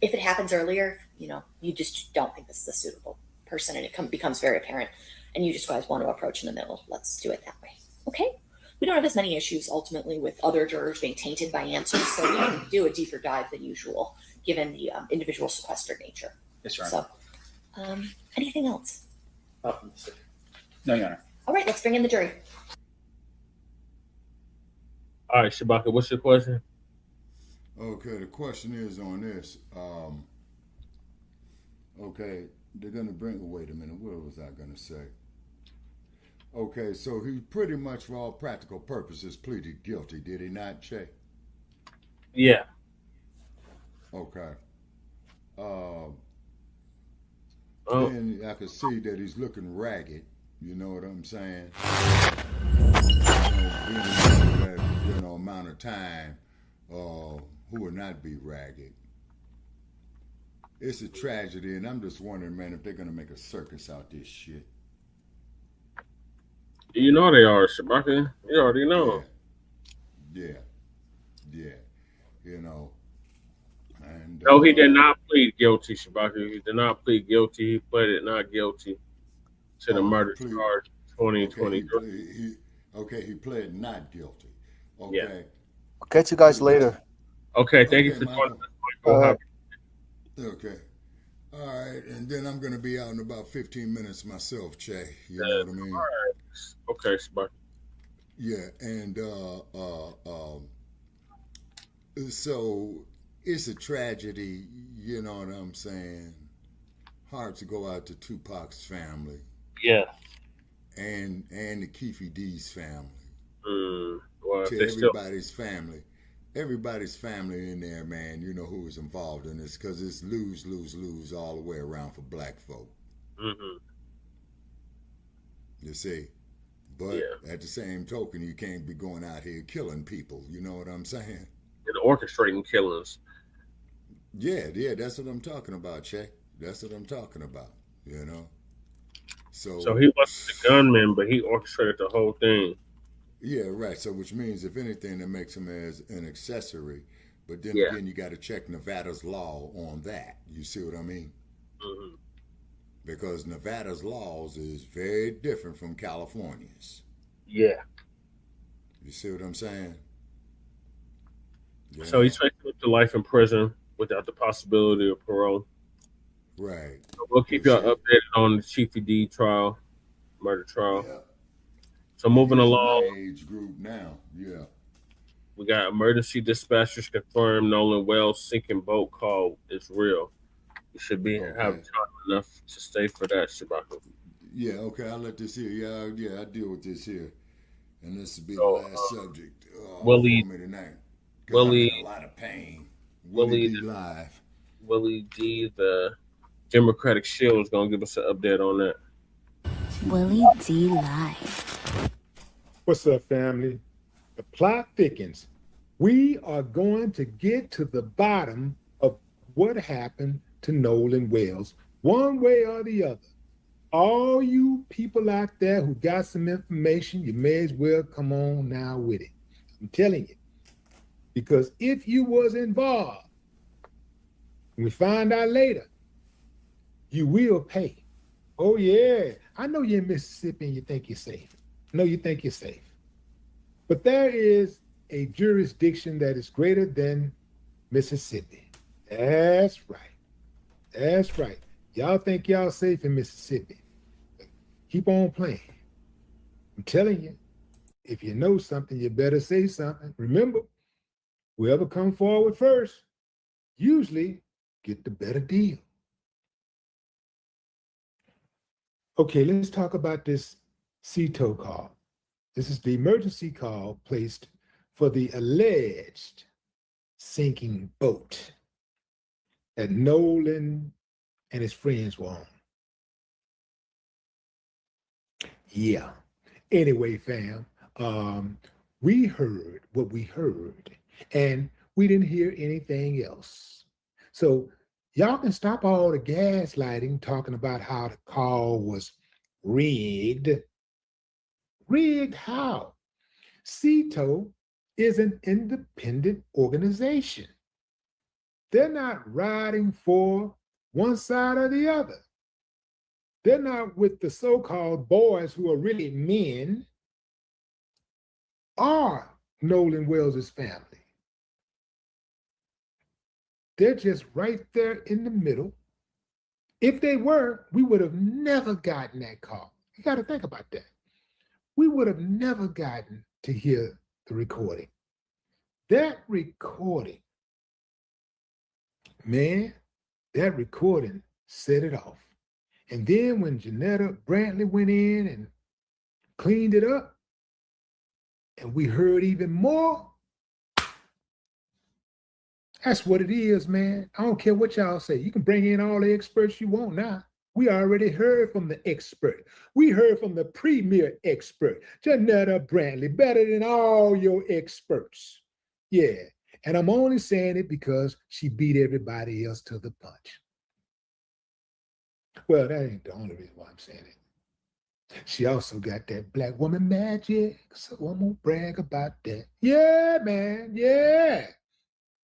If it happens earlier, you just don't think this is a suitable person, and it becomes very apparent, and you just guys want to approach in the middle. Let's do it that way. Okay. We don't have as many issues ultimately with other jurors being tainted by answers, so we can do a deeper dive than usual, given the individual sequestered nature. Yes, Your Honor. So, anything else? No, Your Honor. All right, let's bring in the jury. All right, Shabaka, what's your question? Okay, the question is on this. Okay, they're going to bring, wait a minute, what was I going to say? Okay, so he pretty much, for all practical purposes, pleaded guilty, did he not, Che? Yeah. Okay. Then I could see that he's looking ragged, you know what I'm saying? Amount of time, who would not be ragged. It's a tragedy, and I'm just wondering, man, if they're gonna make a circus out this shit. You know they are, Shabaka. You already know. Yeah. And no, he did not plead guilty, Shabaka. He did not plead guilty. He pleaded not guilty to the murder charge 2023. Okay, he pled not guilty. Okay. Yeah. I'll catch you guys later. Okay, thank you for joining us, Michael. Okay. All right, and then I'm going to be out in about 15 minutes myself, Che. You know what I mean? All right. Okay, Shabaka. Yeah, and so it's a tragedy, you know what I'm saying? Hard to go out to Tupac's family. Yeah. And the Keefe D's family. Well, to everybody's family. Everybody's family in there, man, you know who is involved in this, because it's lose, lose, lose all the way around for black folk. Mm-hmm. You see? But at the same token, you can't be going out here killing people, you know what I'm saying? And orchestrating killings. Yeah, that's what I'm talking about, Che. That's what I'm talking about, you know? So he wasn't the gunman, but he orchestrated the whole thing. Yeah, right. So which means, if anything, that makes him as an accessory. But then again, you got to check Nevada's law on that. You see what I mean? Mm-hmm. Because Nevada's laws is very different from California's. Yeah. You see what I'm saying? Yeah. So he's facing up to life in prison without the possibility of parole. Right. So we'll keep y'all updated on the Chief D trial, murder trial. Yeah. So moving along. Age group now, yeah. We got emergency dispatchers confirmed Nolan Wells sinking boat call is real. You should be have time enough to stay for that, Shabaka. Yeah, okay, I'll let this here. Yeah, I deal with this here, and this will be the last subject. Willie, for me tonight. I'm in a lot of pain. Willie be live. Willie D, the Democratic Shield, is going to give us an update on that. Willie D Live. What's up, family? The plot thickens. We are going to get to the bottom of what happened to Nolan Wells, one way or the other. All you people out there who got some information, you may as well come on now with it. I'm telling you. Because if you was involved, we find out later, you will pay. Oh yeah, I know you're in Mississippi and you think you're safe. I know you think you're safe. But there is a jurisdiction that is greater than Mississippi. That's right. That's right. Y'all think y'all safe in Mississippi. Keep on playing. I'm telling you, if you know something, you better say something. Remember, whoever come forward first, usually get the better deal. Okay, let's talk about this CTO call. This is the emergency call placed for the alleged sinking boat that Nolan and his friends were on. Yeah. Anyway, fam, we heard what we heard, and we didn't hear anything else. So y'all can stop all the gaslighting, talking about how the call was rigged. Rigged how? CTO is an independent organization. They're not riding for one side or the other. They're not with the so-called boys who are really men or Nolan Wells' family. They're just right there in the middle. If they were, we would have never gotten that call. You got to think about that. We would have never gotten to hear the recording. That recording, man, that recording set it off. And then when Janetta Brantley went in and cleaned it up, and we heard even more, that's what it is, man. I don't care what y'all say. You can bring in all the experts you want now. We already heard from the expert. We heard from the premier expert, Janetta Brantley, better than all your experts. Yeah, and I'm only saying it because she beat everybody else to the punch. Well, that ain't the only reason why I'm saying it. She also got that black woman magic, so I'm gonna brag about that. Yeah, man, yeah.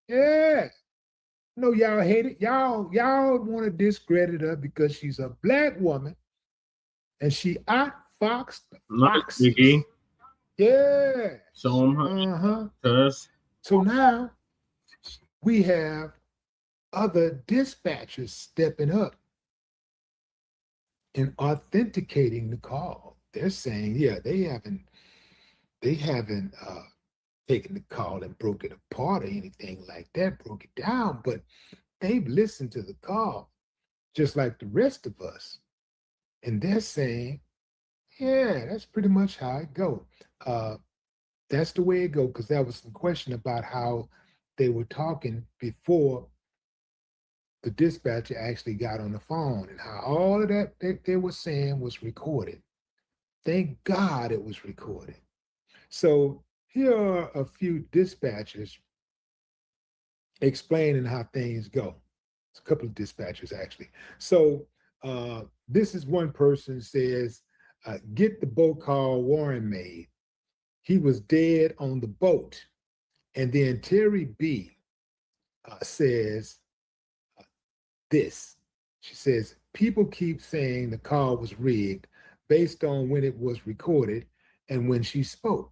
Yeah. No, y'all hate it. Y'all want to discredit her because she's a black woman and she outfoxed the foxes. Yeah. Show them her. So now we have other dispatchers stepping up and authenticating the call. They're saying, yeah, they haven't taken the call and broke it apart or anything like that, broke it down, but they've listened to the call just like the rest of us. And they're saying, yeah, that's pretty much how it go. That's the way it go, because there was some question about how they were talking before the dispatcher actually got on the phone and how all of that they were saying was recorded. Thank God it was recorded. So here are a few dispatchers explaining how things go. It's a couple of dispatchers, actually. So this is one person says, get the boat call Warren made. He was dead on the boat. And then Terry B says this. She says, people keep saying the call was rigged based on when it was recorded and when she spoke.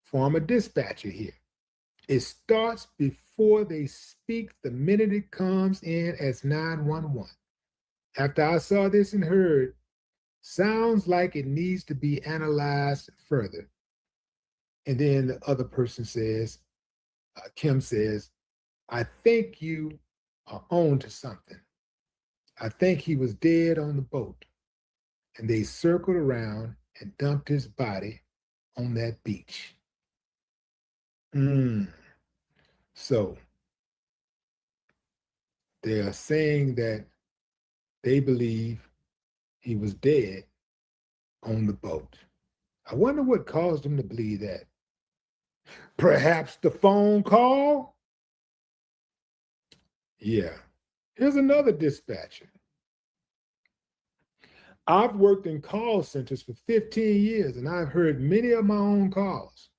Former dispatcher here. It starts before they speak the minute it comes in as 911. After I saw this and heard, sounds like it needs to be analyzed further. And then the other person says, Kim says, I think you are on to something. I think he was dead on the boat. And they circled around and dumped his body on that beach. So They are saying that they believe he was dead on the boat. I wonder what caused them to believe that. Perhaps the phone call? Yeah. Here's another dispatcher. I've worked in call centers for 15 years, and I've heard many of my own calls.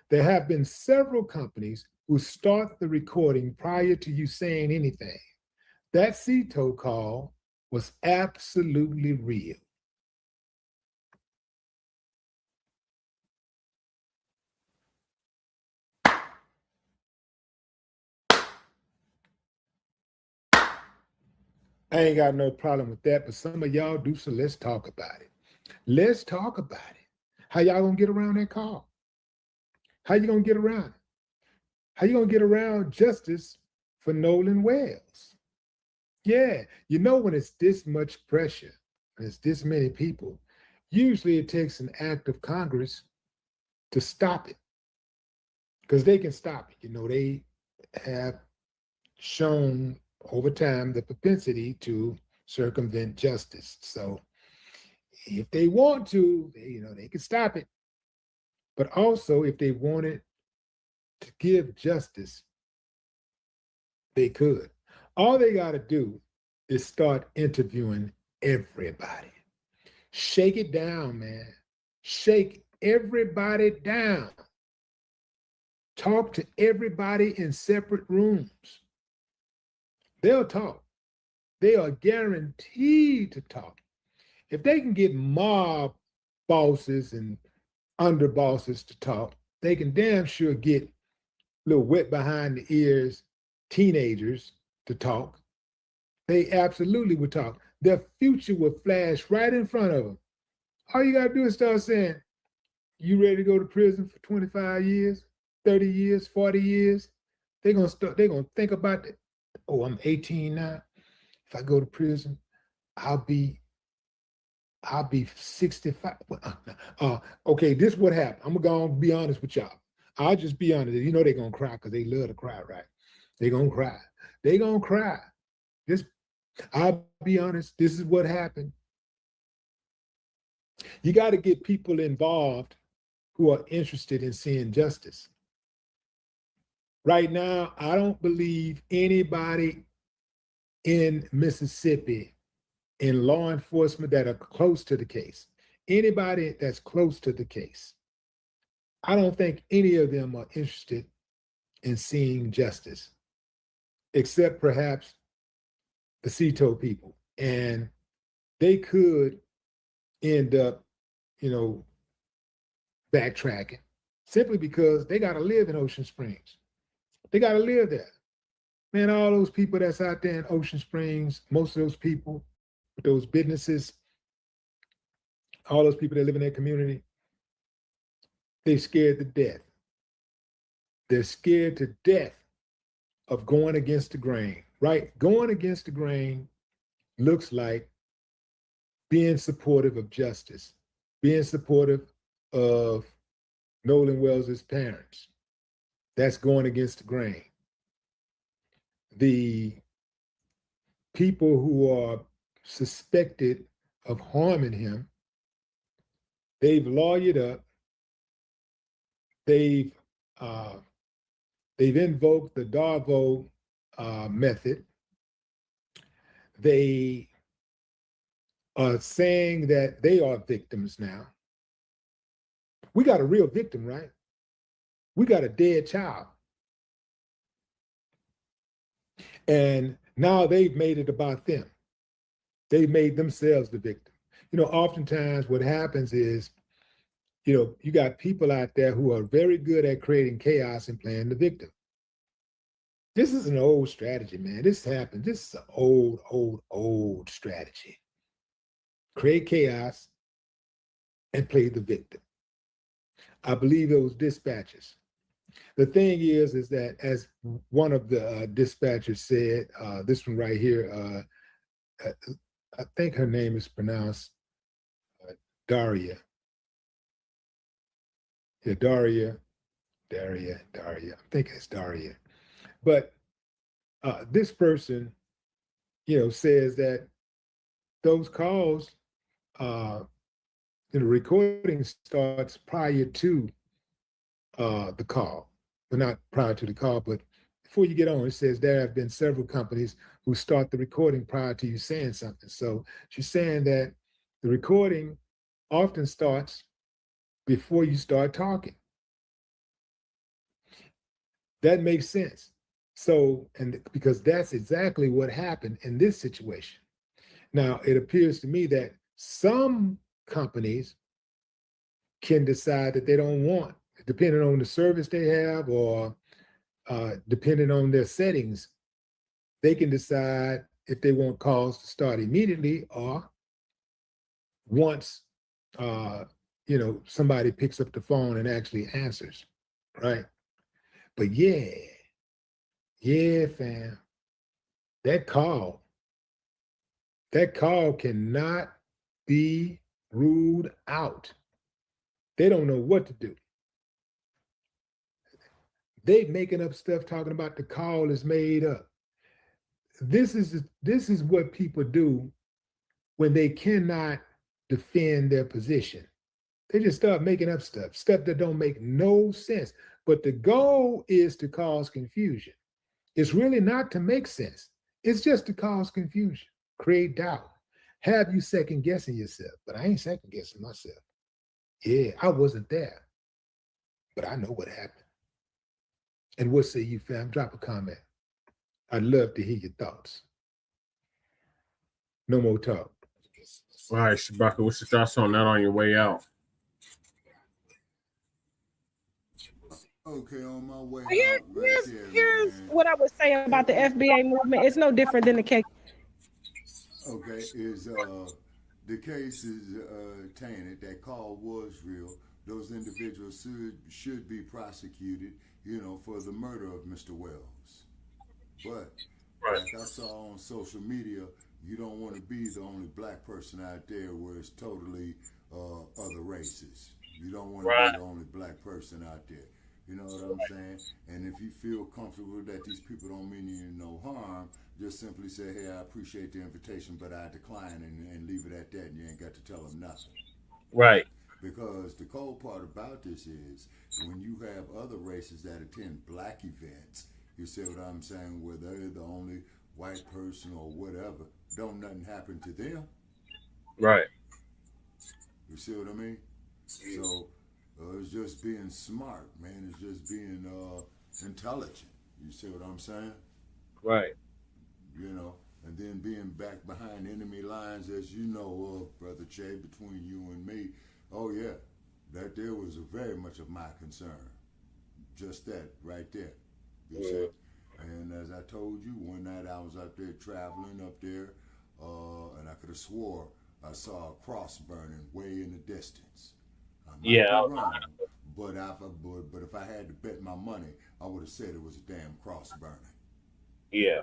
There have been several companies who start the recording prior to you saying anything. That CTO call was absolutely real. I ain't got no problem with that, but some of y'all do, so let's talk about it. Let's talk about it. How y'all gonna get around that call? How you gonna get around it? How you gonna get around justice for Nolan Wells? Yeah, you know when it's this much pressure, and it's this many people, usually it takes an act of Congress to stop it. Because they can stop it. You know, they have shown over time the propensity to circumvent justice. So if they want to, they can stop it. But also, if they wanted to give justice, they could. All they got to do is start interviewing everybody. Shake it down, man. Shake everybody down. Talk to everybody in separate rooms. They'll talk. They are guaranteed to talk. If they can get mob bosses and underbosses to talk, they can damn sure get little wet behind the ears teenagers to talk. They absolutely would talk. Their future would flash right in front of them. All you gotta do is start saying, you ready to go to prison for 25 years, 30 years, 40 years? They're gonna think about that. Oh, I'm 18 now. If I go to prison, I'll be 65. Okay, this is what happened. I'm gonna be honest with y'all. I'll just be honest. You know they're gonna cry because they love to cry, right? They're gonna cry. They're gonna cry. I'll be honest, this is what happened. You got to get people involved who are interested in seeing justice. Right now, I don't believe anybody in Mississippi in law enforcement that are close to the case, anybody that's close to the case, I don't think any of them are interested in seeing justice, except perhaps the CTO people. And they could end up, backtracking simply because they got to live in Ocean Springs. They got to live there. Man, all those people that's out there in Ocean Springs, most of those people with those businesses, all those people that live in their community, they're scared to death. They're scared to death of going against the grain, right? Going against the grain looks like being supportive of justice, being supportive of Nolan Wells' parents. That's going against the grain. The people who are suspected of harming him, they've lawyered up. They've invoked the Darvo method. They are saying that they are victims now. We got a real victim, right? We got a dead child. And now they've made it about them. They made themselves the victim. Oftentimes what happens is, you got people out there who are very good at creating chaos and playing the victim. This is an old strategy, man. This happened. This is an old strategy. Create chaos and play the victim. I believe it was dispatchers. The thing is that as one of the dispatchers said, this one right here, I think her name is pronounced Daria. Yeah, Daria. I think it's Daria. But this person says that those calls, the recording starts prior to the call, but not prior to the call, but before you get on, it says there have been several companies who start the recording prior to you saying something. So she's saying that the recording often starts before you start talking. That makes sense. So, and because that's exactly what happened in this situation. Now, it appears to me that some companies can decide that they don't want, depending on the service they have or depending on their settings, they can decide if they want calls to start immediately or once somebody picks up the phone and actually answers, right? But yeah, fam, that call cannot be ruled out. They don't know what to do. They making up stuff talking about the call is made up. This is what people do when they cannot defend their position. They just start making up stuff that don't make no sense. But the goal is to cause confusion. It's really not to make sense. It's just to cause confusion, create doubt, have you second guessing yourself. But I ain't second guessing myself. Yeah, I wasn't there, but I know what happened. And what say you, fam? Drop a comment. I'd love to hear your thoughts. No more talk. All right, Shabaka, what's your thoughts on that on your way out? Okay, on my way Here's what I would say about the FBA movement. It's no different than the case. Okay, the case is tainted. That call was real. Those individuals should be prosecuted, for the murder of Mr. Wells. But like I saw on social media, you don't want to be the only black person out there where it's totally other races. You don't want to be the only black person out there. You know what I'm saying? And if you feel comfortable that these people don't mean you no harm, just simply say, hey, I appreciate the invitation, but I decline, and leave it at that, and you ain't got to tell them nothing. Right. Because the cold part about this is when you have other races that attend black events, you see what I'm saying, where they're the only white person or whatever, don't nothing happen to them. Right. You see what I mean? So it's just being smart, man. It's just being intelligent. You see what I'm saying? Right. And then being back behind enemy lines, as you know, Brother Che, between you and me, oh yeah, that there was very much of my concern. Just that right there. You see? And as I told you, one night I was up there traveling up there, and I could have swore I saw a cross burning way in the distance. I might be wrong, but if I had to bet my money, I would have said it was a damn cross burning. Yeah.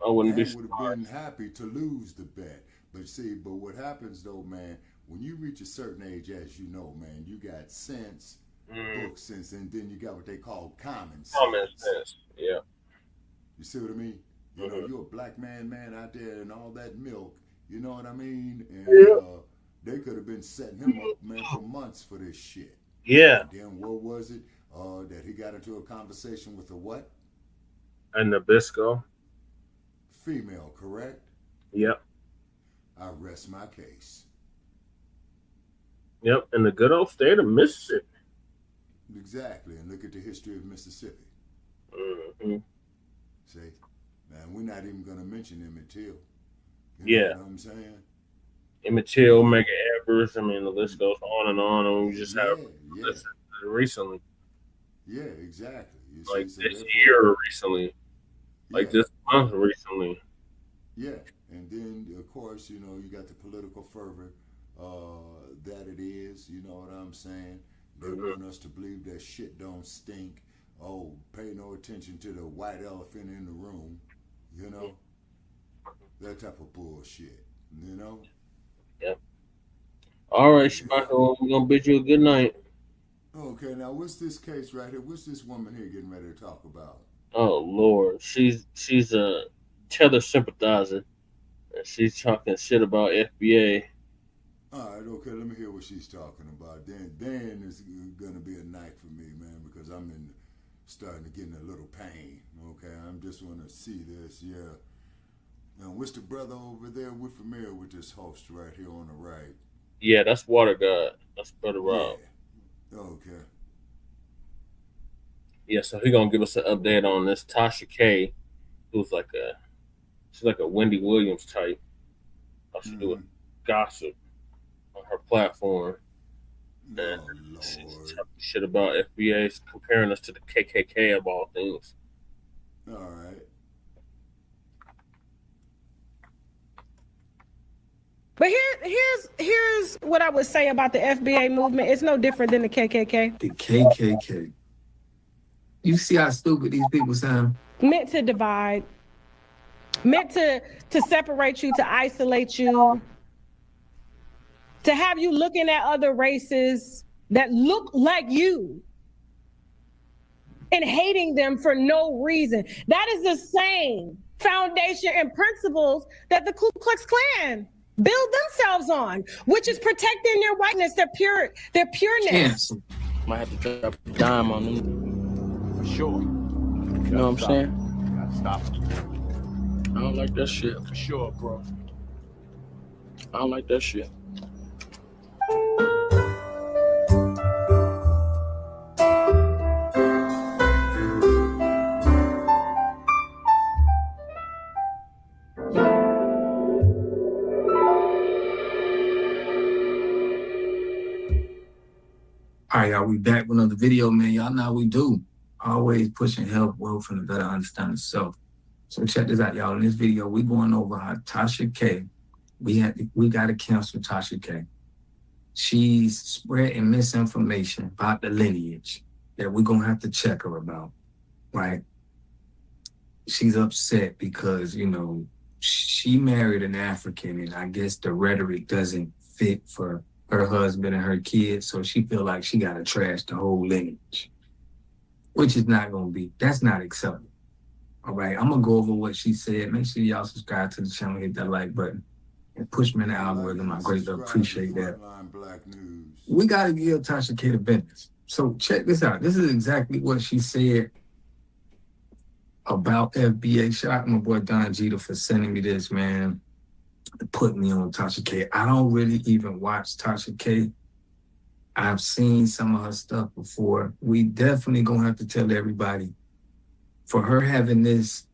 I wouldn't be would have been happy to lose the bet. But what happens though, man, when you reach a certain age, as you know, man, you got sense, book sense, and then you got what they call common sense. Common sense, yeah. You see what I mean? You're a black man out there and all that milk, you know what I mean? And they could have been setting him up, man, for months for this shit. Yeah. And then what was it? That he got into a conversation with a what? A Nabisco. Female, correct? Yep. I rest my case. Yep, in the good old state of Mississippi. Exactly, and look at the history of Mississippi. Mm-hmm. See, man, we're not even going to mention Emmett Till. You know what I'm saying? Emmett Till, Medgar Evers, I mean, the list goes on, and we just have recently. Yeah, exactly. You like see, this year recently. Like this month recently. Yeah, and then, of course, you got the political fervor that it is, you know what I'm saying? They want us to believe that shit don't stink. Oh, pay no attention to the white elephant in the room, That type of bullshit, Yep. All right, Shabaka, we're going to bid you a good night. Okay, now what's this case right here? What's this woman here getting ready to talk about? Oh, Lord. She's a tether sympathizer, and she's talking shit about FBA. All right, okay, let me hear what she's talking about. Then is gonna be a night for me, man, because I'm starting to get in a little pain. Okay, I'm just wanna see this, yeah. Now, what's the brother over there? We're familiar with this host right here on the right. Yeah, that's Water God. That's Brother Rob. Yeah. Okay. Yeah, so he gonna give us an update on this Tasha K, who's she's like a Wendy Williams type. How she do gossip on her platform. And she's talking shit about FBA, comparing us to the KKK of all things. All right. But here's what I would say about the FBA movement. It's no different than the KKK. The KKK. You see how stupid these people sound? Meant to divide, meant to separate you, to isolate you, to have you looking at other races that look like you and hating them for no reason. That is the same foundation and principles that the Ku Klux Klan build themselves on, which is protecting their whiteness, their pureness. Yes. Might have to drop a dime on them. For sure. You know what I'm saying? You gotta stop it. I don't like that shit. For sure, bro. I don't like that shit. All right, y'all, we back with another video, man. Y'all know how we do. Always pushing health, wealth, and a better understanding of self. So check this out, y'all. In this video, we going over how Tasha K, we got to cancel Tasha K. She's spreading misinformation about the lineage that we're going to have to check her about, right? She's upset because, you know, she married an African, and I guess the rhetoric doesn't fit for her husband and her kids, so she feel like she gotta trash the whole lineage, which is not gonna be, that's not acceptable. All right, I'm gonna go over what she said. Make sure y'all subscribe to the channel, hit that like button, and push me in the algorithm. I greatly appreciate that. Front Line Blacc News. We gotta give Tasha K the business. So check this out. This is exactly what she said about FBA. Shout out to my boy Don Jeter for sending me this, man. Put me on Tasha K. I don't really even watch Tasha K. I've seen some of her stuff before. We definitely gonna have to tell everybody, for her having this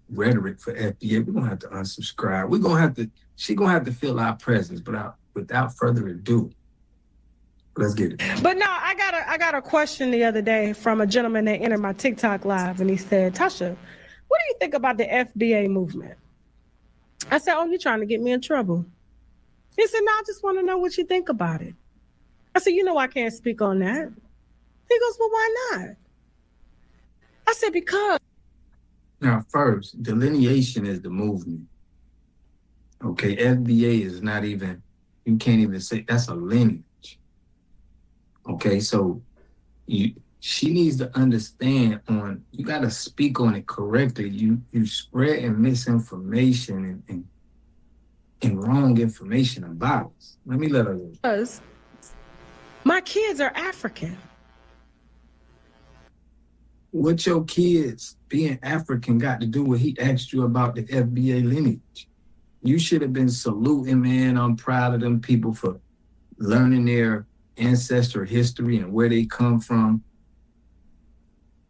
rhetoric for FBA, we're gonna have to unsubscribe. She gonna have to feel our presence, but without further ado, let's get it. But no, I got a question the other day from a gentleman that entered my TikTok live, and he said, Tasha, what do you think about the FBA movement? I said, oh, you're trying to get me in trouble. He said, no, I just want to know what you think about it. I said, you know, I can't speak on that. He goes, well, why not? I said, because. Now, first, delineation is the movement. Okay, FBA is not even, you can't even say, that's a lineage. Okay, so she needs to understand you got to speak on it correctly. You spreading misinformation and wrong information about us. Let me let her know. Because my kids are African. What your kids being African got to do with he asked you about the FBA lineage? You should have been saluting, man. I'm proud of them people for learning their ancestral history and where they come from.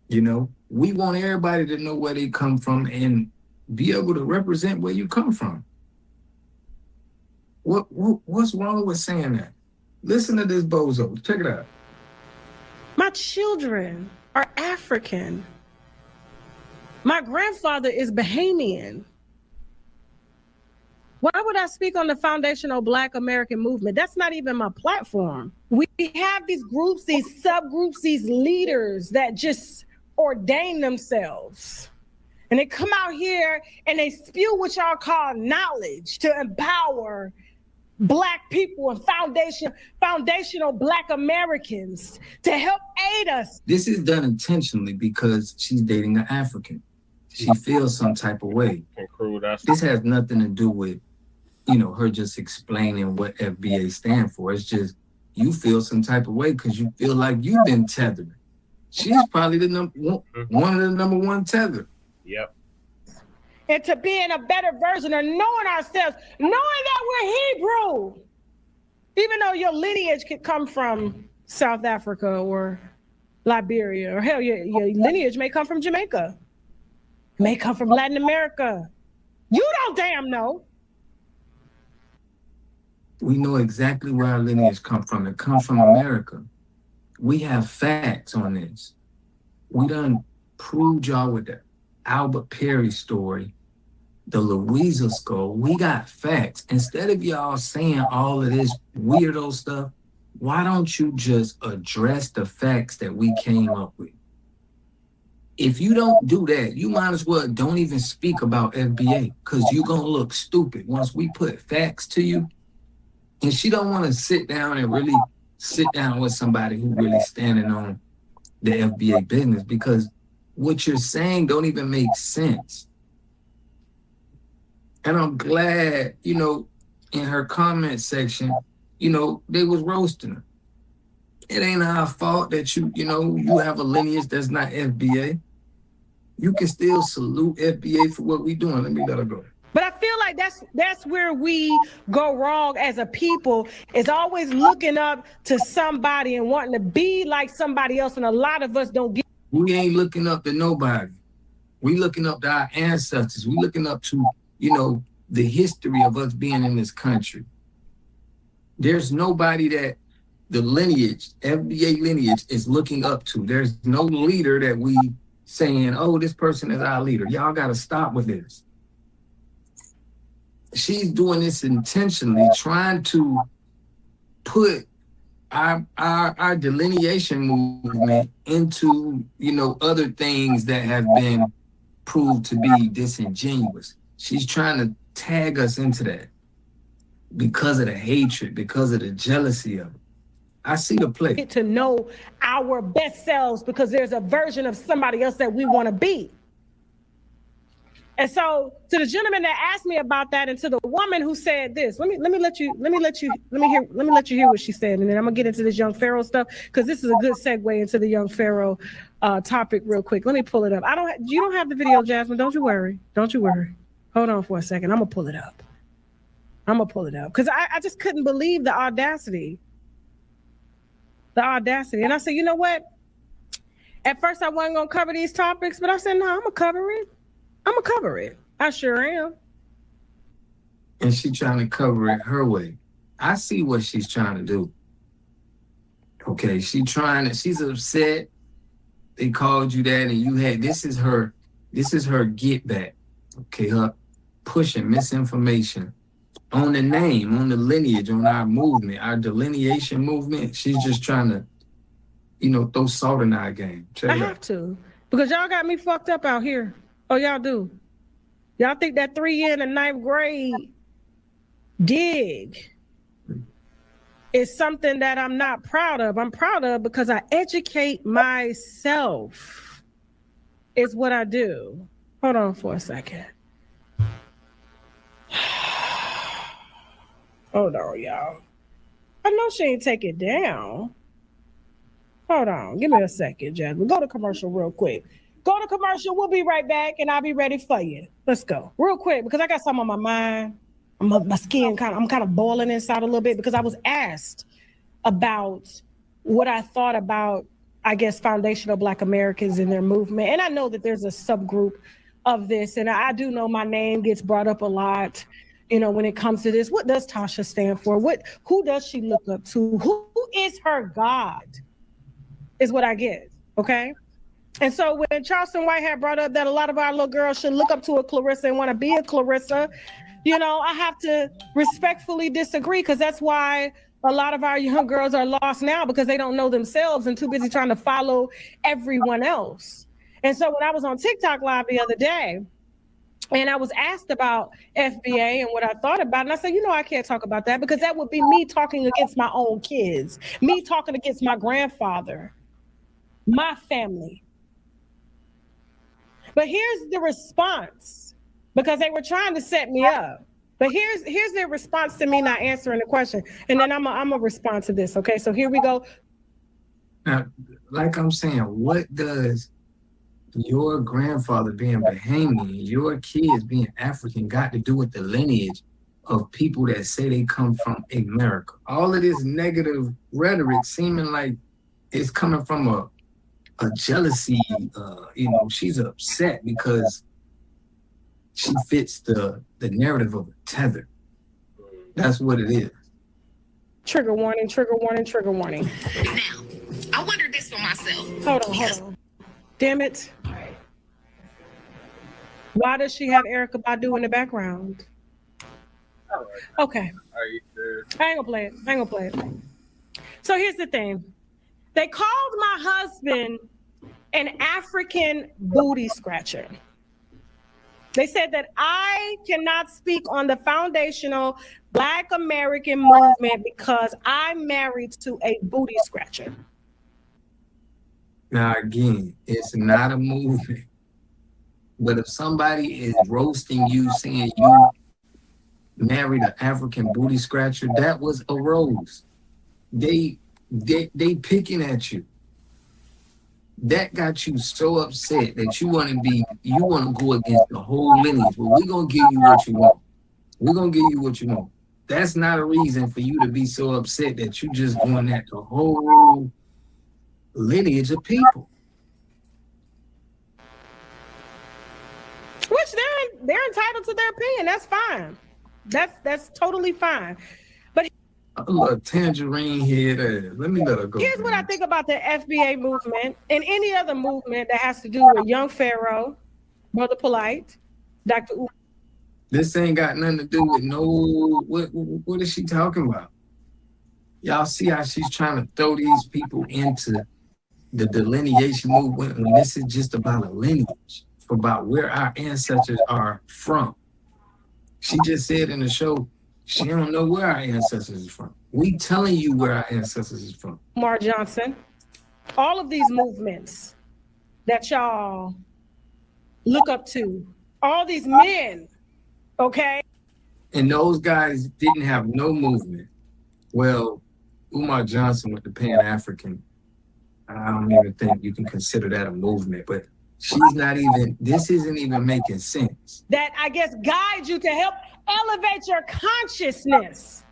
You know, we want everybody to know where they come from and be able to represent where you come from. What's wrong with saying that? Listen to this bozo. Check it out. My children are African. My grandfather is Bahamian. Why would I speak on the foundational Black American movement? That's not even my platform. We have these groups, these subgroups, these leaders that just ordain themselves. And they come out here and they spew what y'all call knowledge to empower Black people and foundational Black Americans to help aid us. This is done intentionally because she's dating an African. She feels some type of way. This has nothing to do with, her just explaining what FBA stand for. It's just you feel some type of way because you feel like you've been tethered. She's probably one of the number one tether. Yep. And to being a better version of knowing ourselves, knowing that we're Hebrew. Even though your lineage could come from South Africa or Liberia, or hell, your lineage may come from Jamaica, may come from Latin America. You don't damn know. We know exactly where our lineage come from. It comes from America. We have facts on this. We done proved y'all with the Albert Perry story, the Louisa skull. We got facts. Instead of y'all saying all of this weirdo stuff, why don't you just address the facts that we came up with? If you don't do that, you might as well don't even speak about FBA because you're going to look stupid once we put facts to you. And she don't want to sit down and really sit down with somebody who really standing on the FBA business because what you're saying don't even make sense. And I'm glad, in her comment section, they was roasting her. It ain't our fault that you have a lineage that's not FBA. You can still salute FBA for what we doing. Let her go. But I feel like that's where we go wrong as a people, is always looking up to somebody and wanting to be like somebody else. And a lot of us don't get. We ain't looking up to nobody. We looking up to our ancestors. We looking up to, the history of us being in this country. There's nobody that the lineage, FBA lineage, is looking up to. There's no leader that we saying, oh, this person is our leader. Y'all got to stop with this. She's doing this intentionally, trying to put our delineation movement into, other things that have been proved to be disingenuous. She's trying to tag us into that because of the hatred, because of the jealousy of it. I see the play. To know our best selves because there's a version of somebody else that we want to be. And so to the gentleman that asked me about that, and to the woman who said this, let me let you hear what she said, and then I'm gonna get into this young Pharaoh stuff because this is a good segue into the young Pharaoh topic real quick. Let me pull it up. You don't have the video, Jasmine. Don't you worry. Hold on for a second. I'm gonna pull it up because I just couldn't believe the audacity. And I said, you know what? At first I wasn't gonna cover these topics, but I said, no, I'm gonna cover it. I sure am. And she's trying to cover it her way. I see what she's trying to do. Okay, she's upset. They called you that, and this is her get back. Okay, her pushing misinformation on the name, on the lineage, on our movement, our delineation movement. She's just trying to, throw salt in our game. I have to, because y'all got me fucked up out here. Oh, y'all do. Y'all think that 3 year in the 9th grade dig is something that I'm not proud of. I'm proud of because I educate myself. Is what I do. Hold on for a second. Hold on, y'all. I know she ain't take it down. Hold on. Give me a second, Jasmine. Go to commercial real quick. Go to commercial. We'll be right back, and I'll be ready for you. Let's go real quick because I got something on my mind. My skin I'm kind of boiling inside a little bit because I was asked about what I thought about, I guess, foundational Black Americans and their movement. And I know that there's a subgroup of this, and I do know my name gets brought up a lot, when it comes to this. What does Tasha stand for? Who does she look up to? Who is her God? Is what I get, okay? And so when Charleston White had brought up that a lot of our little girls should look up to a Clarissa and want to be a Clarissa, I have to respectfully disagree because that's why a lot of our young girls are lost now because they don't know themselves and too busy trying to follow everyone else. And so when I was on TikTok Live the other day, and I was asked about FBA and what I thought about it, and I said, I can't talk about that because that would be me talking against my own kids, me talking against my grandfather, my family. But here's the response, because they were trying to set me up. But here's their response to me not answering the question. And then I'm gonna respond to this. Okay, so here we go. Now, like I'm saying, what does your grandfather being Bahamian, your kids being African got to do with the lineage of people that say they come from America? All of this negative rhetoric seeming like it's coming from a jealousy, she's upset because she fits the narrative of a tether. That's what it is. Trigger warning, trigger warning, trigger warning. Now, I wondered this for myself. Hold on. Damn it. Why does she have Erykah Badu in the background? Okay. I ain't gonna play it. So here's the thing. They called my husband an African booty scratcher. They said that I cannot speak on the foundational Black American movement because I'm married to a booty scratcher. Now, again, it's not a movement. But if somebody is roasting you, saying you married an African booty scratcher, that was a roast. They picking at you. That got you so upset that you want to go against the whole lineage. But we're gonna give you what you want. We're gonna give you what you want. That's not a reason for you to be so upset that you just going at the whole lineage of people. Which they're entitled to their opinion. That's fine. That's totally fine. But A little tangerine head. Let me let her go. Here's what I think about the FBA movement and any other movement that has to do with Young Pharaoh, Brother Polite, Dr. This ain't got nothing to do with what is she talking about? Y'all see how she's trying to throw these people into the delineation movement when this is just about a lineage, about where our ancestors are from. She just said in the show, she don't know where our ancestors is from. We telling you where our ancestors is from. LaMar Johnson, all of these movements that y'all look up to, all these men, okay? And those guys didn't have no movement. Well, Umar Johnson with the Pan-African, I don't even think you can consider that a movement, but this isn't even making sense. That I guess guide you to help elevate your consciousness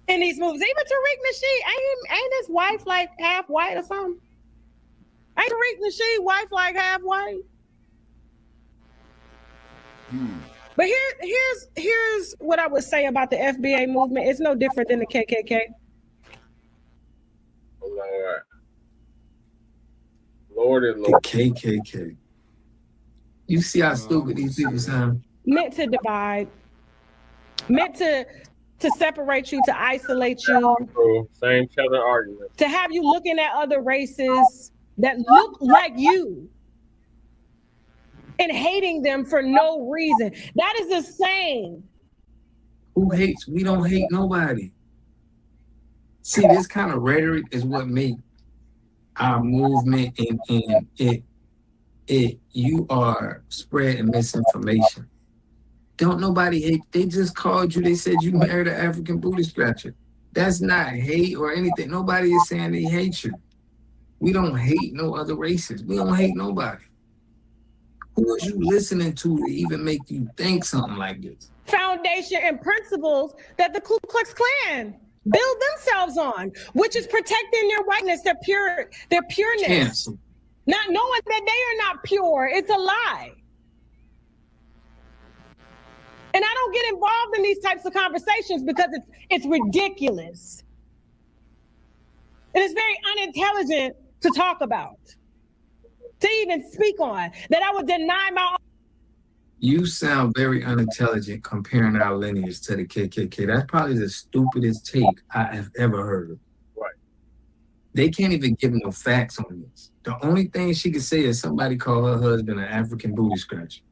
in these movies. Even Tariq Nasheed, ain't his wife like half white or something? Ain't Tariq Nasheed wife like half white? But here's what I would say about the FBA movement. It's no different than the KKK. Lord. The KKK. You see how stupid these people sound? Meant to divide, meant to separate you, to isolate you. Same other argument. To have you looking at other races that look like you and hating them for no reason. That is the same. Who hates? We don't hate nobody. See, this kind of rhetoric is what makes our movement and you are spreading misinformation. Don't nobody hate. They just called you. They said you married an African booty scratcher. That's not hate or anything. Nobody is saying they hate you. We don't hate no other races. We don't hate nobody. Who is you listening to even make you think something like this? Foundation and principles that the Ku Klux Klan build themselves on, which is protecting their whiteness, their pureness. Cancel. Not knowing that they are not pure. It's a lie. And I don't get involved in these types of conversations because it's ridiculous. And it's very unintelligent to talk about, to even speak on, that I would deny my. You sound very unintelligent comparing our lineage to the KKK. That's probably the stupidest take I have ever heard of. Right. They can't even give no facts on this. The only thing she could say is somebody called her husband an African booty scratcher.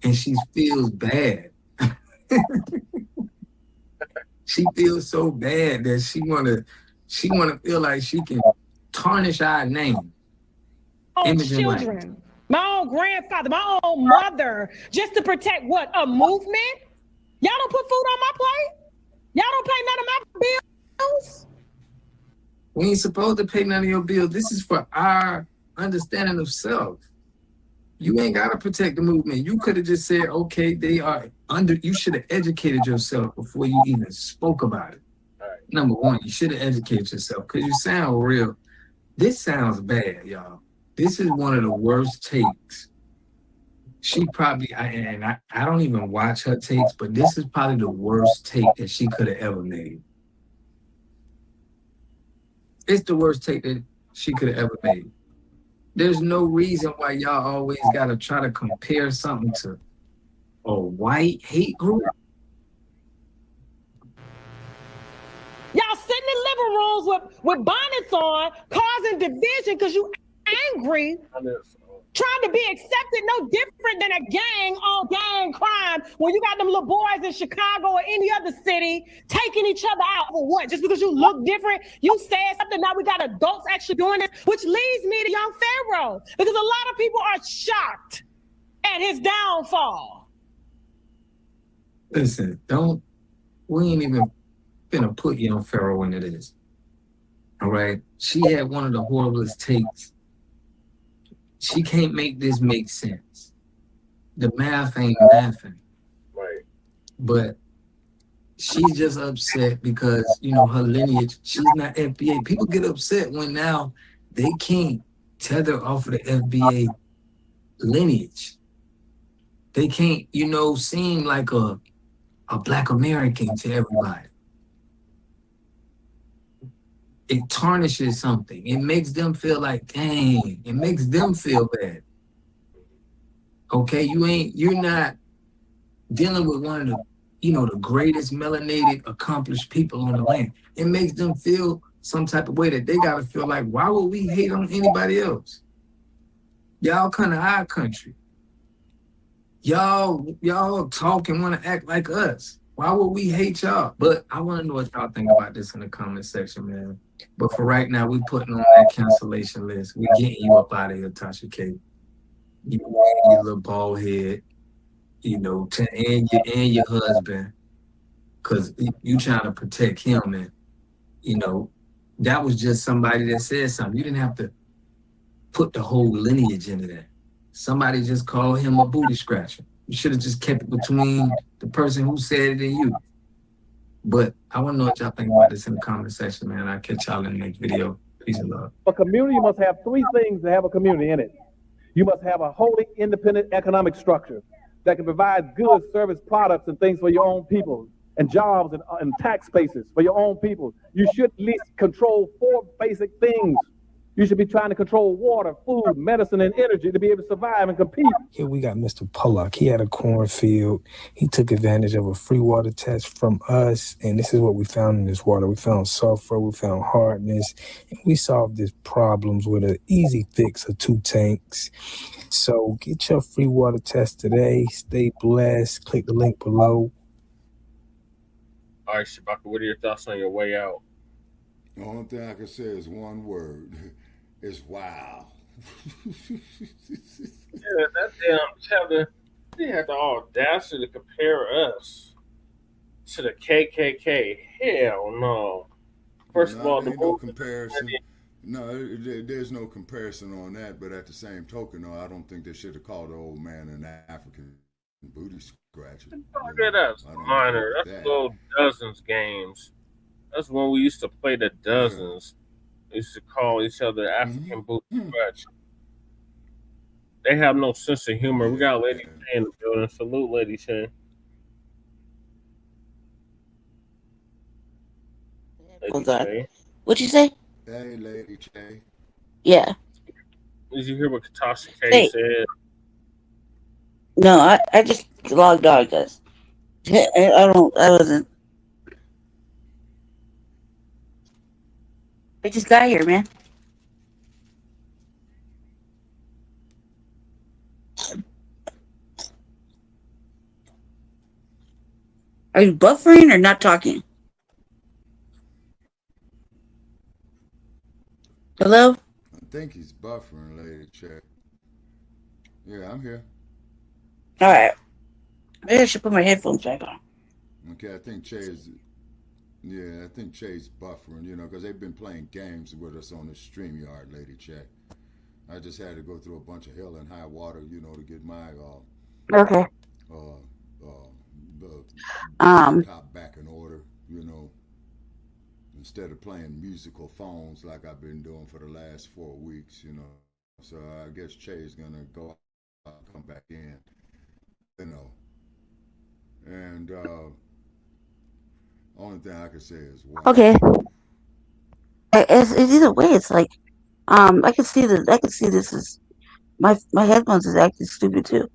And she feels bad. She feels so bad that she wanna feel like she can tarnish our name. Oh, children. my own grandfather, my own mother, just to protect what? A movement? Y'all don't put food on my plate? Y'all don't pay none of my bills? We ain't supposed to pay none of your bills. This is for our understanding of self. You ain't got to protect the movement. You could have just said, okay, they are under, you should have educated yourself before you even spoke about it. Number one, you should have educated yourself because you sound real. This sounds bad, y'all. This is one of the worst takes. She probably, I don't even watch her takes, but this is probably the worst take that she could have ever made. It's the worst take that she could have ever made. There's no reason why y'all always got to try to compare something to a white hate group. Y'all sitting in living rooms with bonnets on, causing division because you angry, trying to be accepted no different than a gang on gang crime when you got them little boys in Chicago or any other city taking each other out for what? Just because you look different, you said something, now we got adults actually doing this, which leads me to young Pharaoh, because a lot of people are shocked at his downfall. Listen, we ain't even gonna put young Pharaoh into this. All right? She had one of the horriblest takes. She can't make this make sense. The math ain't mathing. Right. But she's just upset because, you know, her lineage, she's not FBA. People get upset when now they can't tether off of the FBA lineage. They can't, you know, seem like a Black American to everybody. It tarnishes something. It makes them feel like, dang, it makes them feel bad. Okay, you're not dealing with one of the, you know, the greatest melanated, accomplished people on the land. It makes them feel some type of way that they gotta feel like, why would we hate on anybody else? Y'all kind of our country. Y'all talk and want to act like us. Why would we hate y'all? But I want to know what y'all think about this in the comment section, man. But for right now, we putting on that cancellation list. We getting you up out of here, Tasha K. You and your little bald head, you know, and your husband, because you trying to protect him, and you know, that was just somebody that said something. You didn't have to put the whole lineage into that. Somebody just called him a booty scratcher. You should have just kept it between the person who said it and you. But I want to know what y'all think about this in the comment section, man. I'll catch y'all in the next video. Peace and love. A community must have three things to have a community in it. You must have a wholly independent economic structure that can provide goods, service, products, and things for your own people, and jobs and tax bases for your own people. You should at least control 4 basic things. You should be trying to control water, food, medicine, and energy to be able to survive and compete. Here we got Mr. Pollock. He had a cornfield. He took advantage of a free water test from us, and this is what we found in this water. We found sulfur, we found hardness, and we solved these problems with an easy fix of 2 tanks. So get your free water test today. Stay blessed. Click the link below. All right, Shabaka, what are your thoughts on your way out? The only thing I can say is one word. It's wow. Yeah, that damn they had the audacity to compare us to the KKK. Hell no. First of all, no comparison. No, there's no comparison on that. But at the same token, no, I don't think they should have called the old man an African booty scratcher. Look at us, minor. That's little dozens games. That's when we used to play the dozens. We used to call each other African booty scratcher. They have no sense of humor. We got Lady Ch in the building. Salute, Lady Ch. Hold on. What'd you say? Hey, Lady Ch. Yeah. Did you hear what Tasha K said? No, I just logged on, guys. I wasn't. I just got here, man. Are you buffering or not talking? Hello? I think he's buffering, Lady Ch. Yeah, I'm here. All right. Maybe I should put my headphones back on. Okay, I think Che's buffering, you know, because they've been playing games with us on the StreamYard, Lady Che. I just had to go through a bunch of hell and high water, you know, to get my Okay. the Um. laptop back in order, you know, instead of playing musical phones like I've been doing for the last 4 weeks, you know. So I guess Che's gonna go out, come back in, you know. And only thing I can say is wow. Okay. It's either way. It's like, I can see that. I can see this is my headphones is acting stupid too.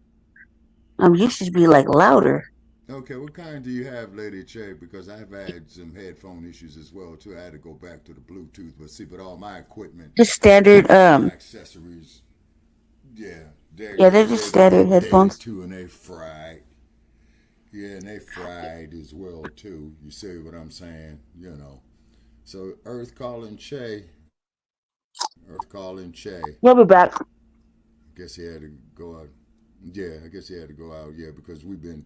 You should be like louder. Okay, what kind do you have, Lady Che? Because I've had some headphone issues as well too. I had to go back to the Bluetooth, but all my equipment, Just standard. my accessories, Yeah, they're just standard headphones. Too, and they fried. Yeah, and they fried as well too. You see what I'm saying? You know. So Earth calling Che. We'll be back. Guess he had to go out. Yeah, I guess he had to go out. Yeah, because we've been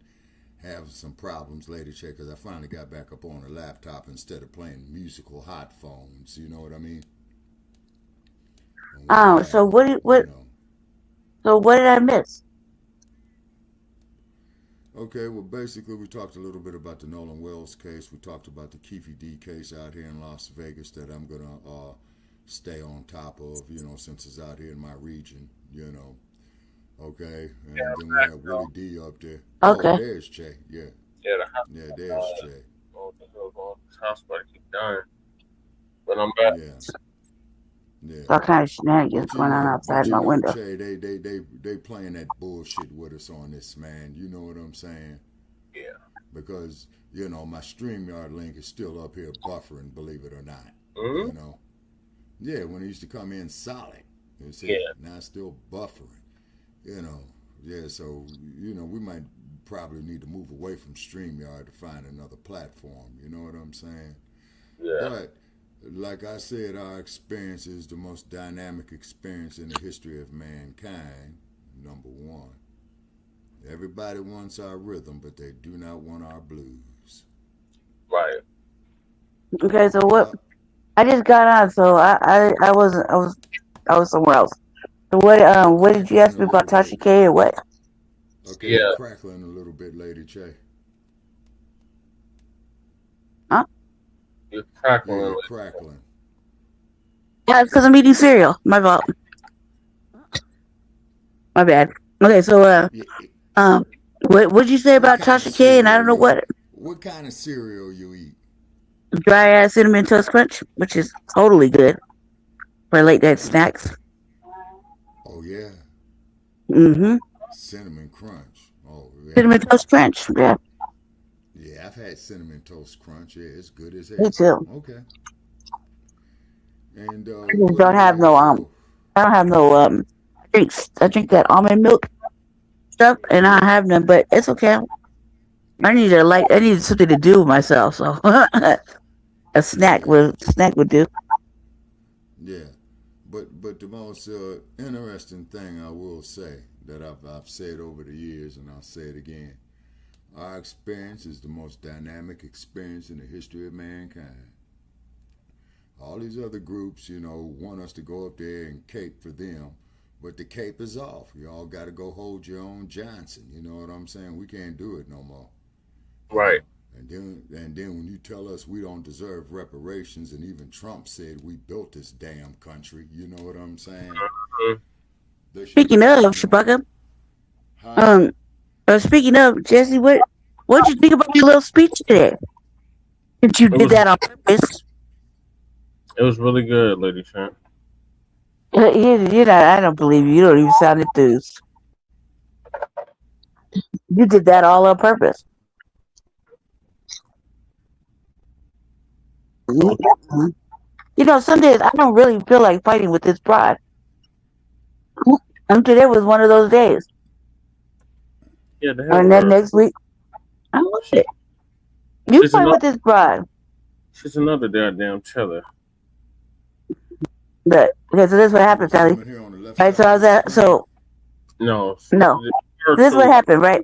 having some problems, Lady Che. Because I finally got back up on the laptop instead of playing musical hot phones. You know what I mean? Oh, so what? So what did I miss? Okay, well, basically, we talked a little bit about the Nolan Wells case. We talked about the Keefe D case out here in Las Vegas that I'm going to stay on top of, you know, since it's out here in my region, you know. Okay, and then we have Willie D up there. Okay. Oh, there's Che, yeah. Yeah, there's Che. Oh, the house party keep dying. But I'm back. Yeah. All kind of shenanigans going on outside my window. Che, they playing that bullshit with us on this, man. You know what I'm saying? Yeah. Because, you know, my StreamYard link is still up here buffering, believe it or not. Mm-hmm. You know? Yeah, when it used to come in solid. You see, now it's still buffering. You know, yeah, so, you know, we might probably need to move away from StreamYard to find another platform. You know what I'm saying? Yeah. But, like I said, our experience is the most dynamic experience in the history of mankind, number one. Everybody wants our rhythm, but they do not want our blues. Right. Okay, so what? I just got on, so I was somewhere else. So what did you ask me about Tasha K or what? Okay, you're crackling a little bit, Lady Che. Huh? You're crackling. Yeah, you're crackling. Yeah, it's because I'm eating cereal. My fault. My bad. Okay, so what'd you say about Tasha K? And I don't know what. What kind of cereal you eat? Dry ass cinnamon toast crunch, which is totally good for late night snacks. Oh yeah. Mm-hmm. Cinnamon crunch. Oh yeah. Cinnamon toast crunch. Yeah. Yeah, I've had cinnamon toast crunch. Yeah, it's good as hell. Me too. Okay. And I just don't have no I don't have no drinks. I drink that almond milk stuff, and I don't have none. But it's okay. I need something to do with myself. So a snack would do. Yeah, but the most interesting thing I will say that I've said over the years, and I'll say it again. Our experience is the most dynamic experience in the history of mankind. All these other groups, you know, want us to go up there and cape for them, but the cape is off. You all got to go hold your own Johnson. You know what I'm saying? We can't do it no more. Right. And then when you tell us we don't deserve reparations, and even Trump said we built this damn country, you know what I'm saying? Speaking of Chewbacca, speaking of Jesse, what'd you think about your little speech today? Did you did that on purpose? It was really good, Lady Trent. I don't believe you. You don't even sound enthused. You did that all on purpose. You know, some days I don't really feel like fighting with this bride. And today was one of those days. Yeah, and then next week, I love it. You fight with this bride. She's another goddamn teller. But okay, so this is what happened, Sally. Right, so I was at No. No. This is what happened, right?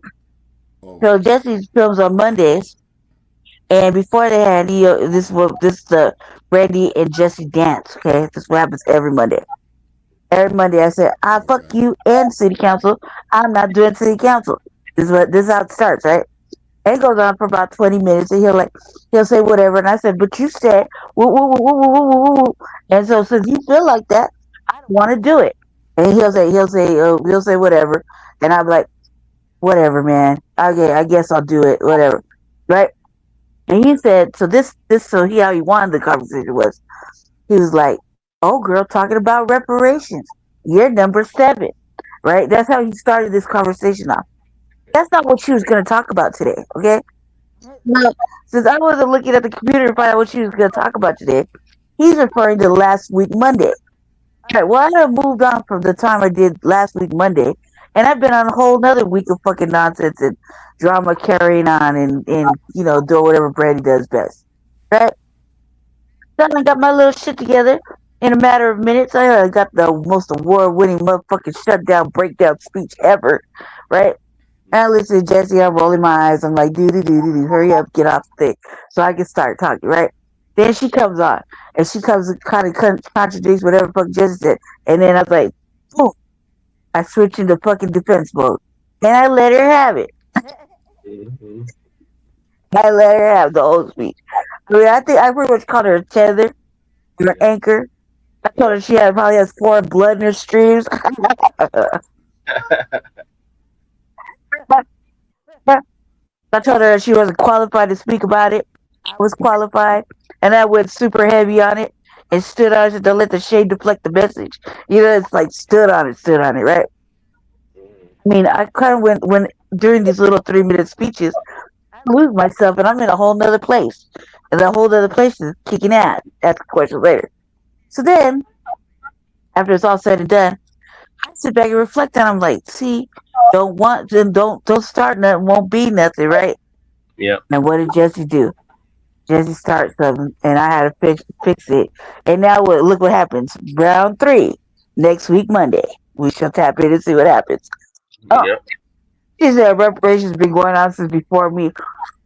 So Jesse films on Mondays, and before they had this the Randy and Jesse dance. Okay, this is what happens every Monday. Every Monday I said, fuck you and city council. I'm not doing city council. This is how it starts, right? And it goes on for about 20 minutes, and he'll say whatever, and I said, but you said woo woo woo woo woo woo woo. And so since you feel like that, I don't want to do it. And he'll say whatever, and I'm like, whatever, man. Okay, I guess I'll do it, whatever, right? And he said, so how he wanted the conversation was, he was like, oh, girl, talking about reparations. You're number 7, right? That's how he started this conversation off. That's not what she was going to talk about today, okay? Now, since I wasn't looking at the computer to find out what she was going to talk about today, he's referring to last week Monday. All right, well, I have moved on from the time I did last week Monday, and I've been on a whole nother week of fucking nonsense and drama carrying on and doing whatever Brandy does best, right? So I got my little shit together in a matter of minutes. I got the most award-winning motherfucking shutdown breakdown speech ever, right? And I listen to Jesse, I'm rolling my eyes. I'm like, do, hurry up, get off the thing so I can start talking, right? Then she comes on, and she comes and kind of contradicts whatever the fuck Jesse said. And then I was like, boom, I switch into fucking defense mode. And I let her have it. Mm-hmm. I let her have the whole speech. I mean, I think I pretty much called her a tether or an anchor. I told her she probably has 4 blood in her streams. I told her she wasn't qualified to speak about it. I was qualified, and I went super heavy on it and stood on it to let the shade deflect the message. It's like stood on it, right? I mean, I kind of when during these little 3-minute speeches, I lose myself, and I'm in a whole nother place, and that whole other place is kicking ass. Ask a question later. So then, after it's all said and done, I sit back and reflect, and I'm like, see, don't start nothing, won't be nothing, right? Yeah. And what did Jesse do? Jesse started something, and I had to fix it. And now look what happens. Round 3, next week, Monday. We shall tap in and see what happens. Oh, yep. She said reparations been going on since before me.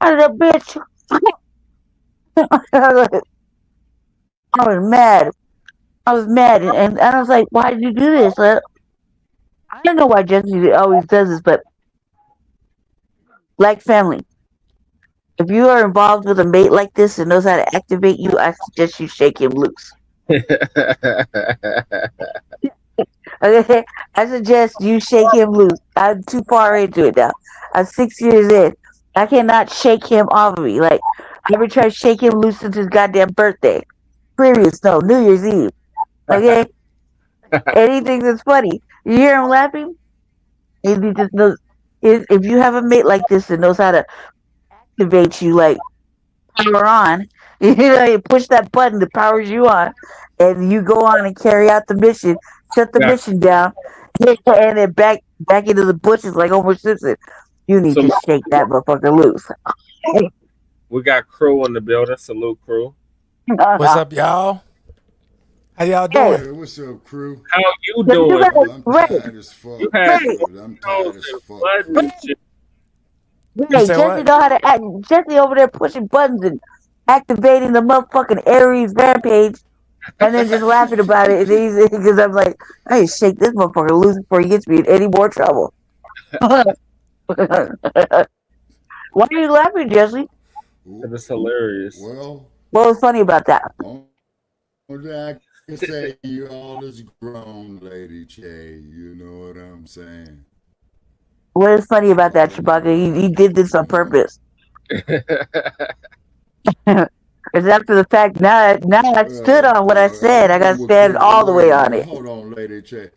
I said, bitch. I was mad. And I was like, why did you do this? I don't know why Jesse always does this, but like family. If you are involved with a mate like this and knows how to activate you, I suggest you shake him loose. Okay, I suggest you shake him loose. I'm too far into it now. I'm 6 years in. I cannot shake him off of me. Like, I ever tried to shake him loose since his goddamn birthday. New Year's Eve. Okay? And he thinks it's funny. You hear him laughing? And he just knows. If you have a mate like this that knows how to activate you, like power on, you push that button that powers you on, and you go on and carry out the mission, shut the mission down, and then back into the bushes like Homer Simpson. You need to shake that motherfucker loose. We got crew in the building. Salute, crew. What's up, y'all? How y'all doing? Hey, what's up, crew? How you doing? I'm tired as fuck. I'm tired as fuck. Jesse know how to act. Jesse over there pushing buttons and activating the motherfucking Aries rampage, and then just laughing about it. Because I'm like, I need to shake this motherfucker loose before he gets me in any more trouble. Why are you laughing, Jesse? It's hilarious. Well, what was funny about that? I can say you all is grown, Lady Che. You know what I'm saying? What is funny about that, Chewbacca? He did this on purpose. Because after the fact, now I stood on what I said. I got to stand all the way on it. Hold on, Lady Che.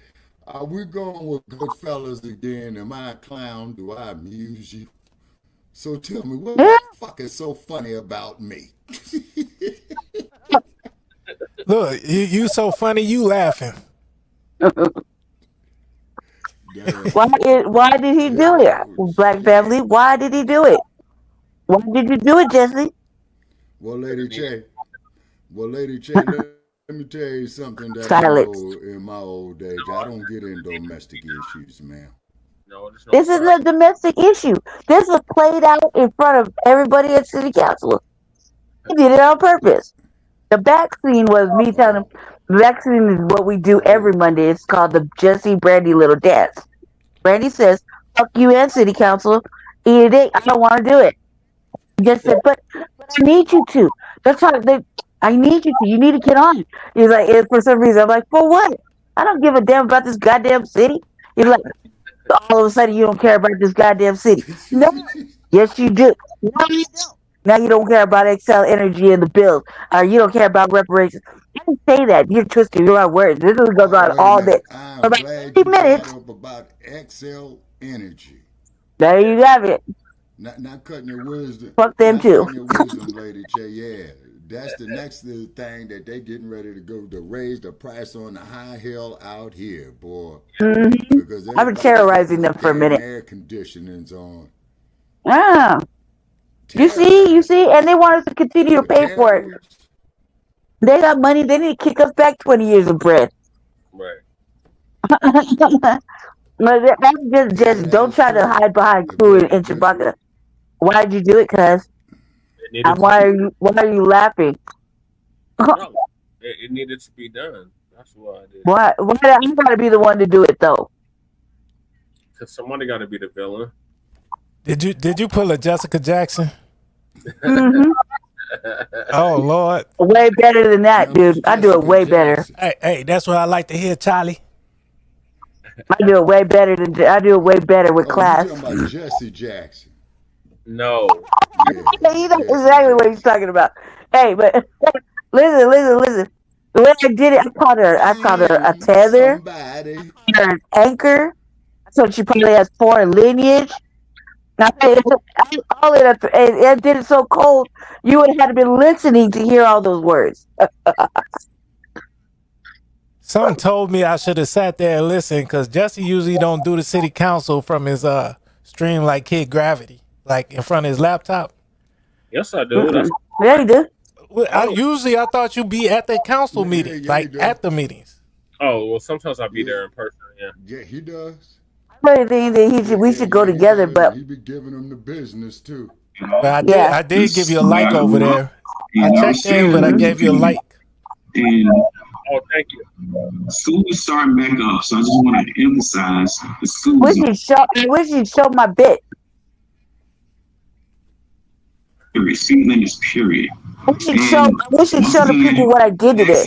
Are we going with Goodfellas again? Am I a clown? Do I amuse you? So tell me, what the fuck is so funny about me? Look, you so funny, you laughing. Why did he do it, Black family? Why did he do it? Why did you do it, Jesse? Well, Lady Che, let Let me tell you something that Silence. I know in my old age. I don't get in domestic issues, man. No, there's no This is a domestic issue. This was played out in front of everybody at city council. He did it on purpose. The back scene was me telling him, the back scene is what we do every Monday. It's called the Jesse Brandy Little Dance. Brandy says, fuck you and city council. Eat a dick. I don't want to do it. He just said, but I need you to. That's how I need you to. You need to get on. He's like, and for some reason, I'm like, for what? I don't give a damn about this goddamn city. He's like, all of a sudden you don't care about this goddamn city. No. Yes, you do. No, you don't. Now you don't care about Excel Energy and the bills. Or you don't care about reparations. I didn't say that. You're twisting your words. This goes on all day. I'm For about glad 50 you brought minutes. up about Excel Energy. There you have it. Not cutting your wisdom. Fuck them not too. Cutting your wisdom, Lady J. Yeah, that's the next thing that they getting ready to go to raise the price on the high hill out here, boy. Mm-hmm. Because I've been terrorizing them for a minute. Air conditioning's on. Ah. You see, and they want us to continue to pay for it. They got money. They need to kick us back 20 years of bread. Right. That's just don't try to hide behind Crew and Chewbacca. Why did you do it, cuz? And why are you laughing? No, it needed to be done. That's why I did. Why you gotta be the one to do it though? Because somebody got to be the villain. Did you pull a Jessica Jackson? Mm-hmm. Oh Lord. Way better than that, dude. I do it way better. Hey, that's what I like to hear, Charlie. I do it way better with class. You talking about Jesse Jackson? No. Yeah, you know exactly what he's talking about. Hey, but listen. The way I did it, I called her a tether, her an anchor. So she probably has foreign lineage. I did it so cold, you would have had to been listening to hear all those words. Someone told me I should have sat there and listened because Jesse usually don't do the city council from his stream like Kid Gravity, like in front of his laptop. Yes, I do. That's Yeah, you do. I thought you'd be at the council meeting, like at the meetings. Oh, well, sometimes I'll be there in person, yeah. Yeah, he does. I really think that we should go together, but he be giving them the business too. But I did give you a like over there. I checked in, but I gave you a like. And oh, thank you. School is starting back up, so I just want to emphasize the school. I wish you'd show my bit. Student is period. I wish you'd show the people what I did today.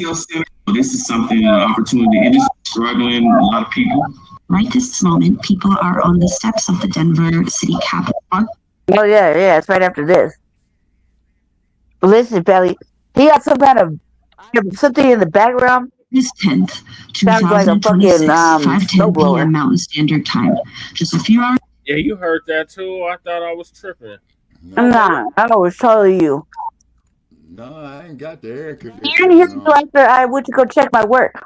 This is something, an opportunity. It is struggling a lot of people. Right this moment, people are on the steps of the Denver City Capitol. Oh yeah, it's right after this. Listen, Belly, he got some kind of something in the background. This 10th, sounds like a fucking 5:10 p.m. Mountain Standard Time. Just a few hours. Yeah, you heard that too. I thought I was tripping. Nah, I was totally you. No, I ain't got the air conditioning. You didn't hear me after I went to go check my work.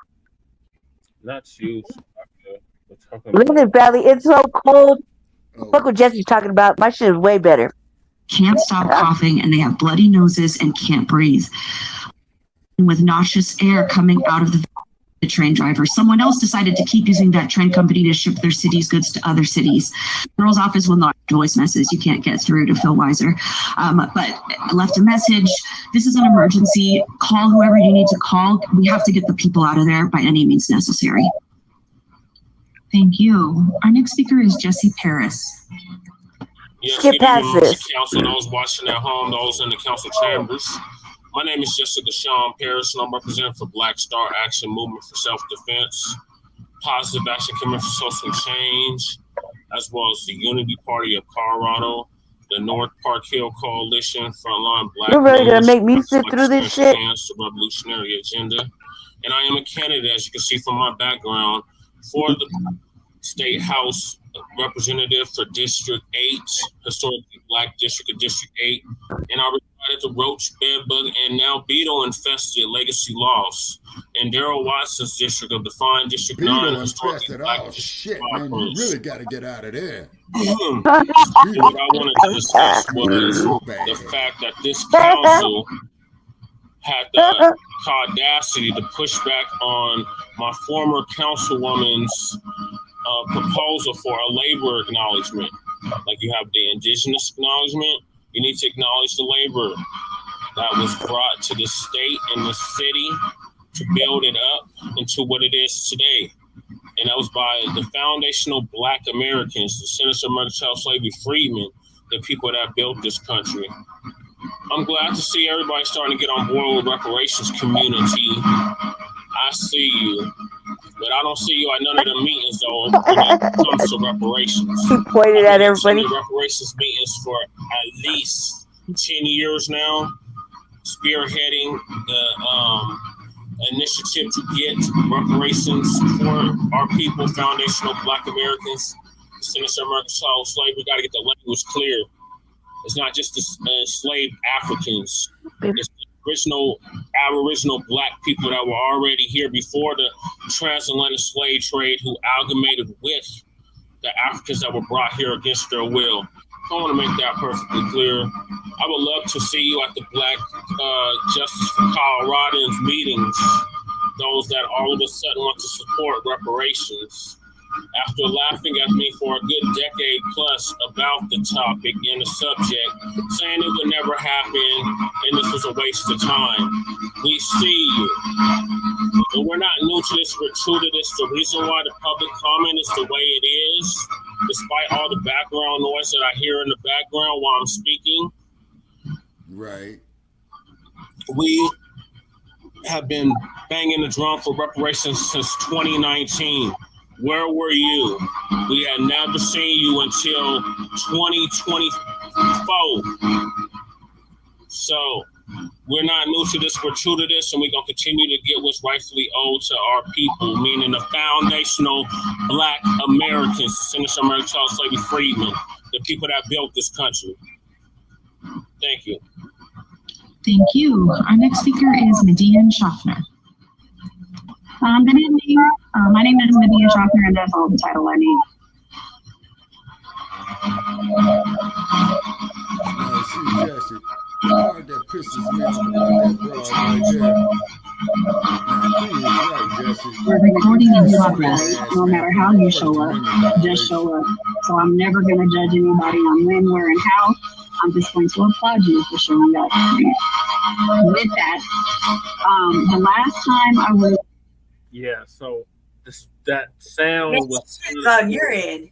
Not you. Listen, Belly, it's so cold. Look what Jesse's talking about. My shit is way better. Can't stop coughing, and they have bloody noses and can't breathe. With nauseous air coming out of the train driver, someone else decided to keep using that train company to ship their city's goods to other cities. The girl's office will not voice message. You can't get through to Phil Weiser. But left a message. This is an emergency. Call whoever you need to call. We have to get the people out of there by any means necessary. Thank you. Our next speaker is Jesse Paris. Yes, Skip past this. Council, those watching at home, those in the council chambers. My name is Jessica Sean Paris, and I'm representing for Black Star Action Movement for Self-Defense, Positive Action Committee for Social Change, as well as the Unity Party of Colorado, the North Park Hill Coalition, Front Line Blacc. You're ready to make me sit through this shit? The Revolutionary Agenda. And I am a candidate, as you can see from my background, for the State House Representative for District 8, historically Black District of District 8, and I resided the roach, bedbug, and now beetle-infested Legacy Loss, and Darrell Watson's district of Defined District 9, historically Black District. Shit, man, you really got to get out of there. What I wanted to discuss was the fact that this council had the audacity to push back on my former councilwoman's proposal for a labor acknowledgement. Like you have the indigenous acknowledgement, you need to acknowledge the labor that was brought to the state and the city to build it up into what it is today. And that was by the foundational Black Americans, the Citizens of American Child Slavery Freedmen, the people that built this country. I'm glad to see everybody starting to get on board with reparations community. I see you, but I don't see you at none of the meetings though when it comes to reparations. He pointed at everybody. I've been to reparations meetings for at least 10 years now, spearheading the initiative to get reparations for our people, foundational Black Americans, descendants of American child slavery. We got to get the language clear. It's not just the enslaved Africans. It's the original Aboriginal Black people that were already here before the transatlantic slave trade who amalgamated with the Africans that were brought here against their will. I want to make that perfectly clear. I would love to see you at the Black Justice for Coloradans meetings, those that all of a sudden want to support reparations. After laughing at me for a good decade plus about the topic and the subject, saying it would never happen and this was a waste of time. We see you. And we're not new to this, we're true to this. The reason why the public comment is the way it is, despite all the background noise that I hear in the background while I'm speaking. Right. We have been banging the drum for reparations since 2019. Where were you? We had never seen you until 2024. So we're not new to this, we're true to this, and we're going to continue to get what's rightfully owed to our people, meaning the foundational Black Americans, descendants of American child slavery freedmen, the people that built this country. Thank you. Thank you. Our next speaker is Medina Schaffner. Good evening. My name is Medina Schaffner, and that's all the title I need. See, Jesse, the part that pisses me off about that broad right there. Right, Jesse. We're recording in progress. No matter how you show up, just show up. So I'm never going to judge anybody on when, where, and how. I'm just going to applaud you for showing up. With that, the last time I was... Yeah, so that sound was on your end.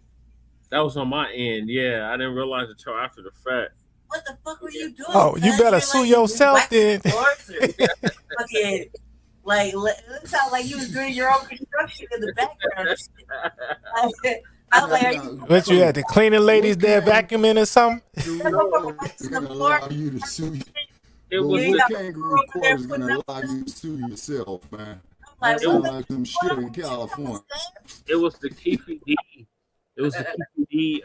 That was on my end. Yeah, I didn't realize it until after the fact. What the fuck were you doing? Oh, you better sue yourself then. Fucking, like, it sounded like you was doing your own construction in the background. I was like, are you? What you had, the cleaning ladies there vacuuming or something? Allow you to sue. It was the kangaroo court is gonna allow you to sue yourself, man. That sounds like some shit in California. It was the KPD. It was the KPD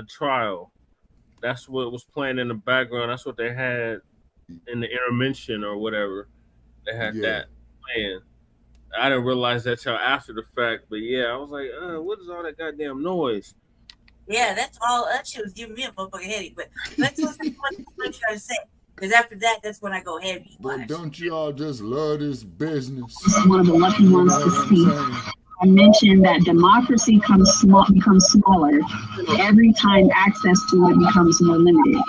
trial. That's what was playing in the background. That's what they had in the intervention or whatever. They had that playing. I didn't realize that till after the fact, but yeah, I was like, what is all that goddamn noise? Yeah, that's all. That shit was giving me a motherfucking headache. But let's listen to what you're trying to say. Because after that, that's when I go heavy. But don't you all just love this business? One of the lucky ones to speak. I mentioned that democracy becomes smaller every time access to it becomes more limited.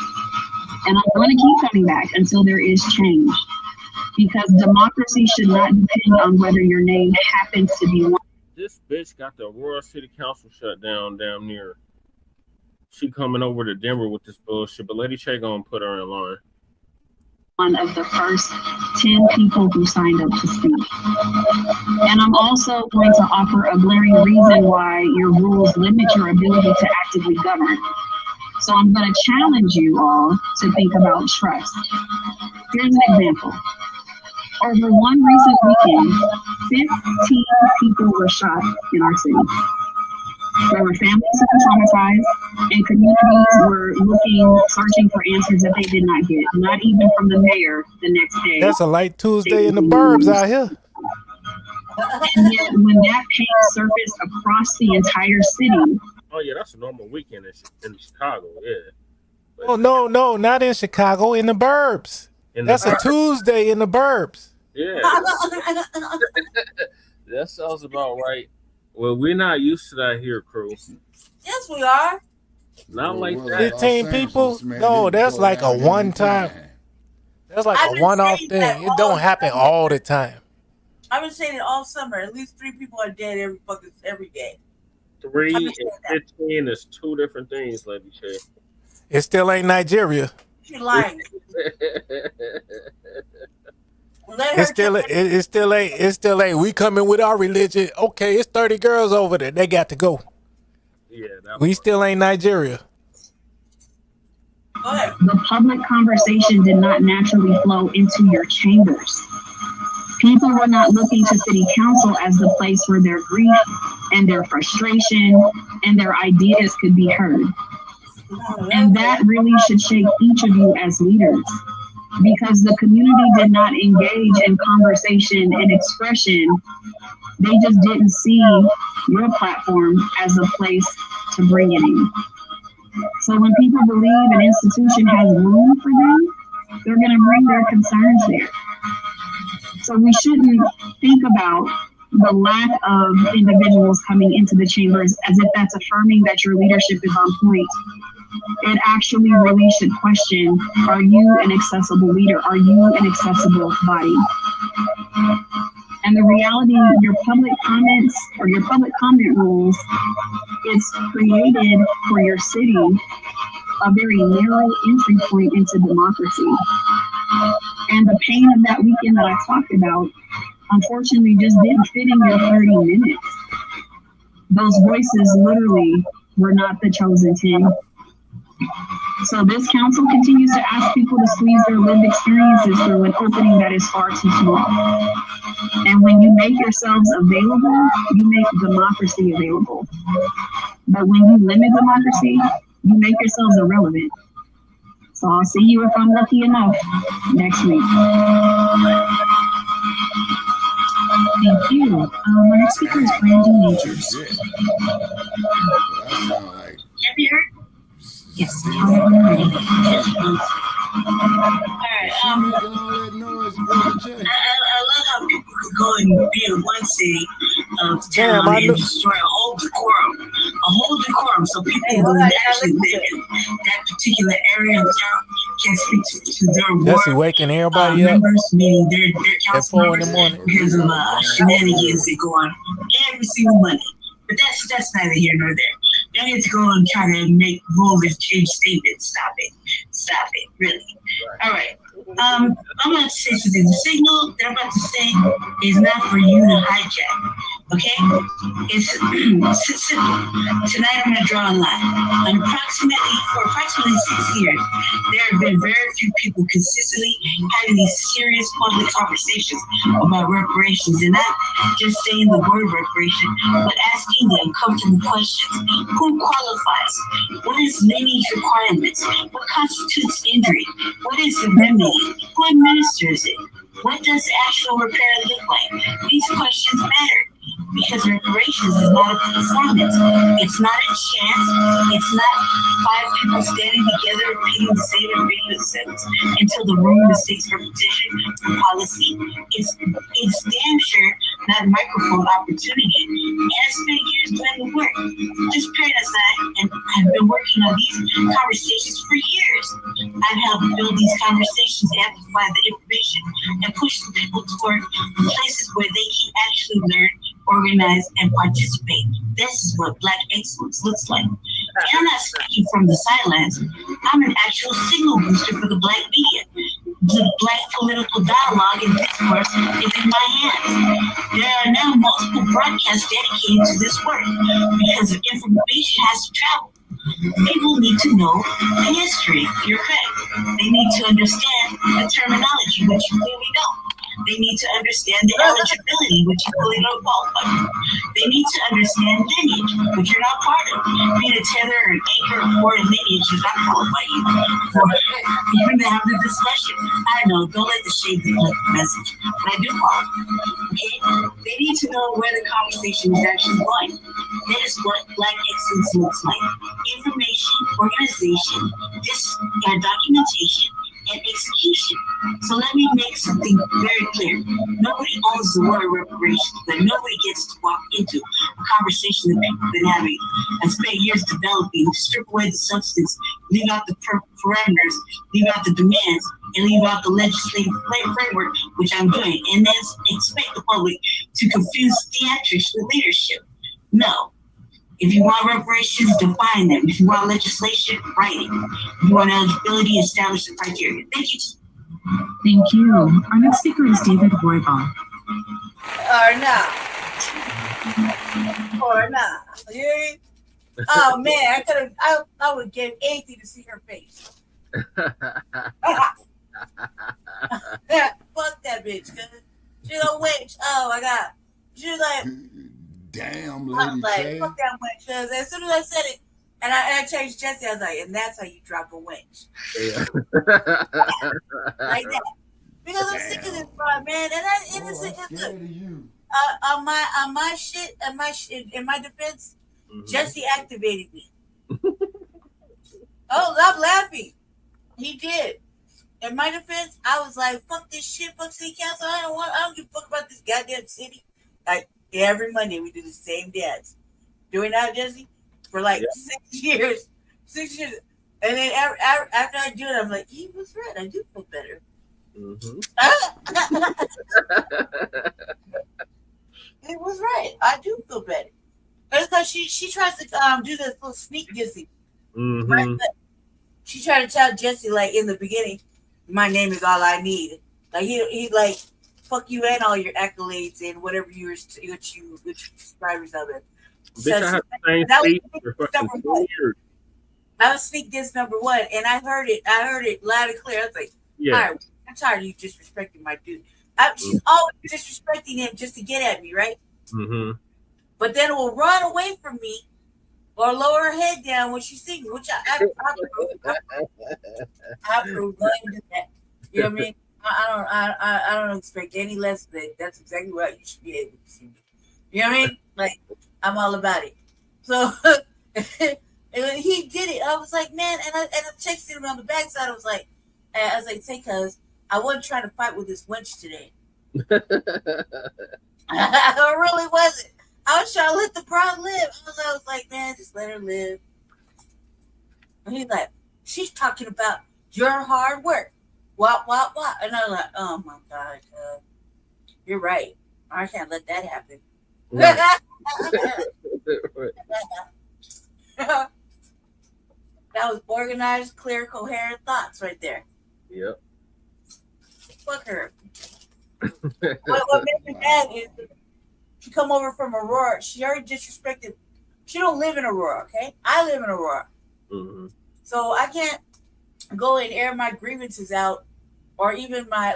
And I'm going to keep coming back until there is change. Because democracy should not depend on whether your name happens to be one. This bitch got the Aurora City Council shut down damn near. She coming over to Denver with this bullshit, but Lady Che gonna put her in line. One of the first 10 people who signed up to speak. And I'm also going to offer a glaring reason why your rules limit your ability to actively govern. So I'm going to challenge you all to think about trust. Here's an example. Over one recent weekend, 15 people were shot in our city. There were families who were traumatized, and communities were searching for answers that they did not get, not even from the mayor the next day. That's a light Tuesday in the burbs out here. And yet, when that pain surfaced across the entire city. Oh yeah, that's a normal weekend in Chicago, yeah. Oh no, not in Chicago, in the burbs. That's a Tuesday in the burbs. Yeah. That sounds about right. Well, we're not used to that here, crew. Yes, we are. Not like that. 15 people? No, that's like a one time. That's like a one-off thing. It don't happen all the time. I've been saying it all summer. At least 3 people are dead every day. 3 and 15 is 2 different things, Lady Shay. It still ain't Nigeria. You're lying. It still ain't. We coming with our religion. Okay, it's 30 girls over there. They got to go. Yeah, we still ain't Nigeria. The public conversation did not naturally flow into your chambers. People were not looking to city council as the place where their grief and their frustration and their ideas could be heard. And that really should shake each of you as leaders, because the community did not engage in conversation and expression. They just didn't see your platform as a place to bring it in. So when people believe an institution has room for them, they're going to bring their concerns there. So we shouldn't think about the lack of individuals coming into the chambers as if that's affirming that your leadership is on point. It actually really should question, are you an accessible leader? Are you an accessible body? And the reality, your public comments or your public comment rules is created for your city a very narrow entry point into democracy. And the pain of that weekend that I talked about, unfortunately, just didn't fit in your 30 minutes. Those voices literally were not the chosen 10. So this council continues to ask people to squeeze their lived experiences through an opening that is far too small. And when you make yourselves available, you make democracy available. But when you limit democracy, you make yourselves irrelevant. So I'll see you if I'm lucky enough next week. Thank you. Our next speaker is Brandon Majors. Have you heard? Yes, I'm ready. I love how people could go and be in one city of town and destroy a whole decorum. So people who actually live in that particular area of town can speak to their Jesse waking everybody members, up meaning their at 4 in the morning because of shenanigans that go on every single Monday. But that's neither here nor there. They need to go and try to make rules and change statements. Stop it, really. All right. I'm about to say something. The signal that I'm about to say is not for you to hijack. Okay? It's simple. Tonight I'm going to draw a line. And for approximately 6 years, there have been very few people consistently having these serious public conversations about reparations, and not just saying the word reparation, but asking the uncomfortable questions. Who qualifies? What is lineage requirements? What constitutes injury? What is the remedy? Who administers it? What does actual repair look like? These questions matter because reparations is not a performance. It's not a chance. It's not 5 people standing together repeating the same ingredient sentence until the room mistakes repetition for policy. It's damn sure not microphone opportunity. And I spent years doing the work. This parent and I have been working on these conversations for years. I've helped build these conversations, amplify the information, and push the people toward places where they can actually learn, organize, and participate. This is what Black excellence looks like. And I'm not speaking from the sidelines. I'm an actual signal booster for the Black media. The Black political dialogue and discourse is in my hands. There are now multiple broadcasts dedicated to this work because information has to travel. People need to know the history. You're correct. They need to understand the terminology, which you clearly don't. They need to understand the eligibility, which you clearly don't qualify for. They need to understand lineage, which you're not part of. Being a tether or an anchor for a lineage does not qualify you for even to have the discussion. I don't know, don't let the shade reflect the message. But I do qualify. Okay? They need to know where the conversation is actually going. That is what Black excellence looks like. Information, organization, documentation, and execution. So let me make something very clear. Nobody owns the word reparations, but nobody gets to walk into a conversation that people have been having and spent years developing, strip away the substance, leave out the parameters, leave out the demands, and leave out the legislative framework, which I'm doing, and then expect the public to confuse theatrics with leadership. No. If you want reparations, define them. If you want legislation, write it. If you want eligibility, establish the criteria. Thank you. Thank you. Our next speaker is David Roybal. Or not. Or not. Yeah. Oh man, I would give anything to see her face. Fuck that bitch, cause she's a witch. Oh my god. She's like, damn, lady. I'm like, K. fuck that witch. Cause as soon as I said it, and I changed Jesse, I was like, and that's how you drop a winch. Yeah. Like that. Because I'm sick of this broad, man. And in my defense, Jesse activated me. Oh, I'm laughing. He did. In my defense, I was like, fuck this shit, fuck city council. I don't give a fuck about this goddamn city. Like every Monday we do the same dance. Doing that, Jesse? For like 6 years. 6 years. And then after I do it, I'm like, he was right. I do feel better. It was right. I do feel better. It's because she tries to do this little sneak dissing. Right? She tried to tell Jesse, like, in the beginning, my name is all I need. Like, he like, fuck you and all your accolades and whatever which subscribers of it. Bitch, I have the same speech for fucking 2 years. I was sneak diss number 1, and I heard it loud and clear. I was like, all right, I'm tired of you disrespecting my dude. She's always disrespecting him just to get at me, right? But then it will run away from me or lower her head down when she sings, which I approve. Let him do that. You know what I mean? I don't expect any less than that. That's exactly what you should be able to see. You know what I mean? Like, I'm all about it. So he did it. I was like, man, and I texted him on the backside. I was like, say, cuz I wasn't trying to fight with this wench today. I really wasn't. I was trying to let the pride live. I was like, man, just let her live. And he's like, she's talking about your hard work. What? And I'm like, oh my God, you're right. I can't let that happen. Right. That was organized, clear, coherent thoughts right there. Yep. Fuck her. What made me mad is she come over from Aurora. She already disrespected. She don't live in Aurora, okay? I live in Aurora. So I can't go and air my grievances out, or even my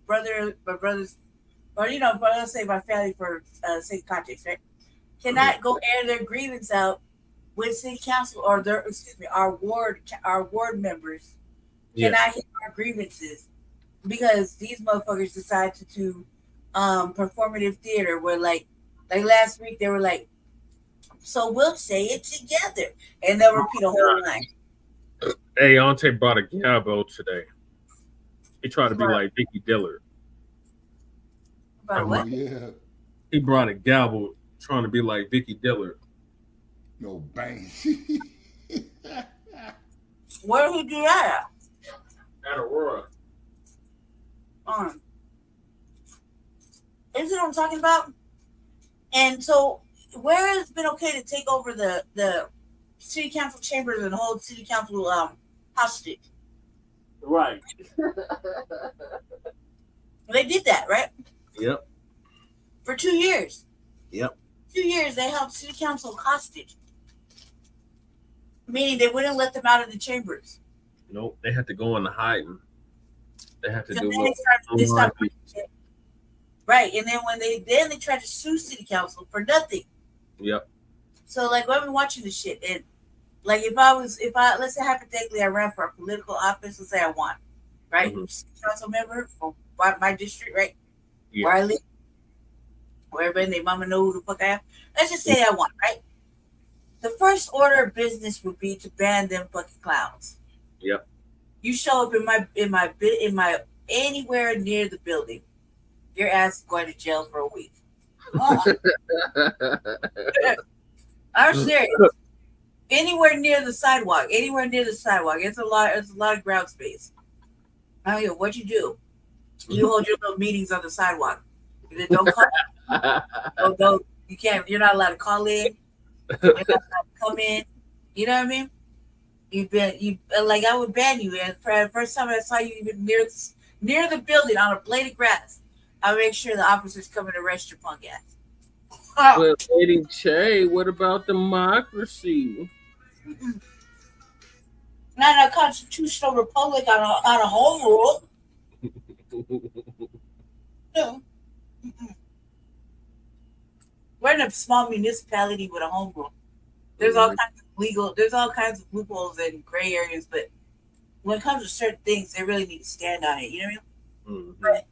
brothers, or let's say my family for sake context, right? Cannot go air their grievance out with city council or our ward members. Cannot hear our grievances because these motherfuckers decided to do performative theater where like last week they were like, so we'll say it together, and they'll repeat a whole line. Hey, Auntie brought a gavel today. He tried to be like Vicky Dillard. About what? Yeah. He brought a gavel trying to be like Vicky Dillard. No bang. Where did he do that At Aurora. Is it what I'm talking about? And so where it's been okay to take over the city council chambers and hold city council hostage. Right. They did that, right? Yep. For 2 years. Yep. 2 years they held city council hostage. Meaning they wouldn't let them out of the chambers. Nope. They had to go into hiding. They had to So do then what? they stopped right. And then when they tried to sue city council for nothing. Yep. So like I've been watching this shit, and like if I let's say hypothetically I ran for a political office, let's say I won, right? City council member from my district, right? Yeah. Where I live, where everybody and their mama know who the fuck I am. Let's just say I won, right? The first order of business would be to ban them fucking clowns. Yep. You show up in my anywhere near the building, your ass is going to jail for a week. I'm serious. Anywhere near the sidewalk. It's a lot of ground space. I don't know what you do. You hold your little meetings on the sidewalk. Don't call. Don't. You can't. You're not allowed to call in. You're not allowed to come in. You know what I mean? I would ban you. And for the first time I saw you even near the building on a blade of grass, I would make sure the officers come and arrest your punk ass. Well, Lady Che, what about democracy? Not a constitutional republic on a home rule. No. We're in a small municipality with a home rule. There's all kinds of loopholes and gray areas, but when it comes to certain things, they really need to stand on it. You know what I mean? But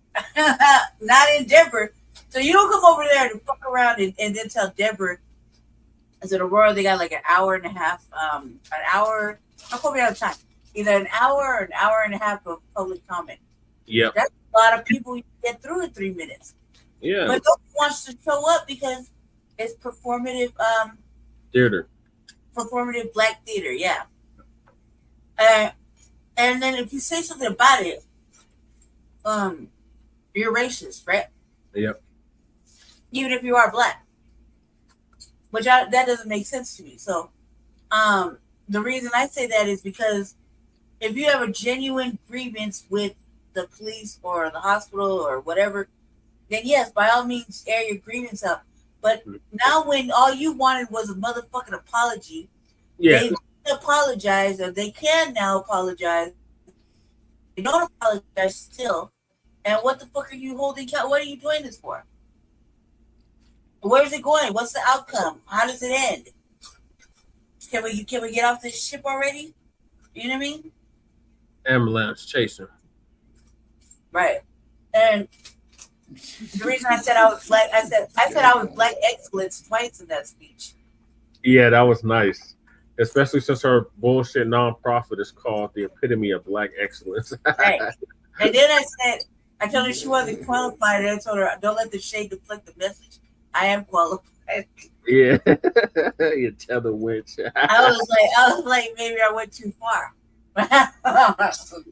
not in Denver. So you don't come over there to fuck around and then tell Denver, as in Aurora, they got like an hour and a half, I'll quote me on time. Either an hour or an hour and a half of public comment. Yeah. That's a lot of people you get through in 3 minutes. Yeah. But nobody wants to show up because it's performative theater. Performative black theater, yeah. And then if you say something about it, you're racist, right? Yep. Even if you are black, that doesn't make sense to me. So, the reason I say that is because if you have a genuine grievance with the police or the hospital or whatever, then yes, by all means, air your grievance out. But now, when all you wanted was a motherfucking apology, they didn't apologize, or they can now apologize. They don't apologize still. And what the fuck are you holding? What are you doing this for? Where's it going? What's the outcome? How does it end? Can we get off this ship already? You know what I mean? Ambulance chaser. Right. And the reason I said I was black, I said I was black excellence twice in that speech. Yeah, that was nice. Especially since her bullshit nonprofit is called the epitome of black excellence. Right. And then I told her she wasn't qualified, and I told her, don't let the shade deflect the message. I am qualified. Yeah. You tell the witch. I was like, maybe I went too far. But then I was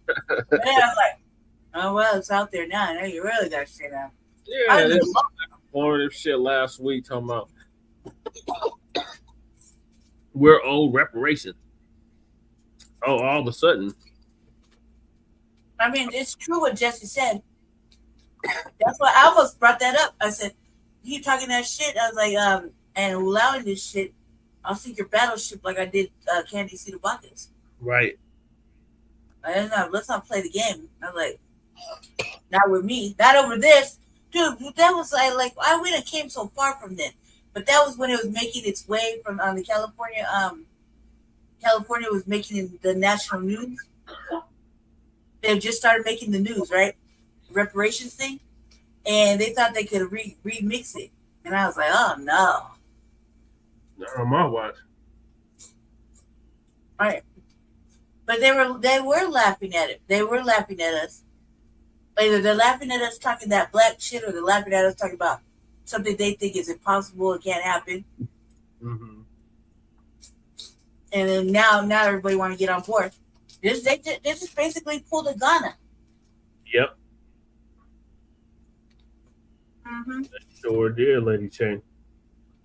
like, oh well, it's out there now. Now you really got shit out. Yeah, this informative shit last week talking about we're owed reparation. Oh, all of a sudden. I mean, it's true what Jesse said. That's why I almost brought that up. I said, you talking that shit? I was like, and allowing this shit, I'll sink your battleship like I did Candy C. the Buckets. Right. Let's not play the game. I was like, not with me, not over this. Dude, that was like I wouldn't have came so far from then. But that was when it was making its way from the California. California was making the national news. They just started making the news, right? Reparations thing. And they thought they could remix it. And I was like, oh no. Not on my watch. Right. But they were laughing at it. They were laughing at us. Either they're laughing at us talking that black shit, or they're laughing at us talking about something they think is impossible, it can't happen. Mm-hmm. And then now everybody want to get on board. They just basically pulled a Ghana. Yep. Mm-hmm. Sure did, Lady Chain.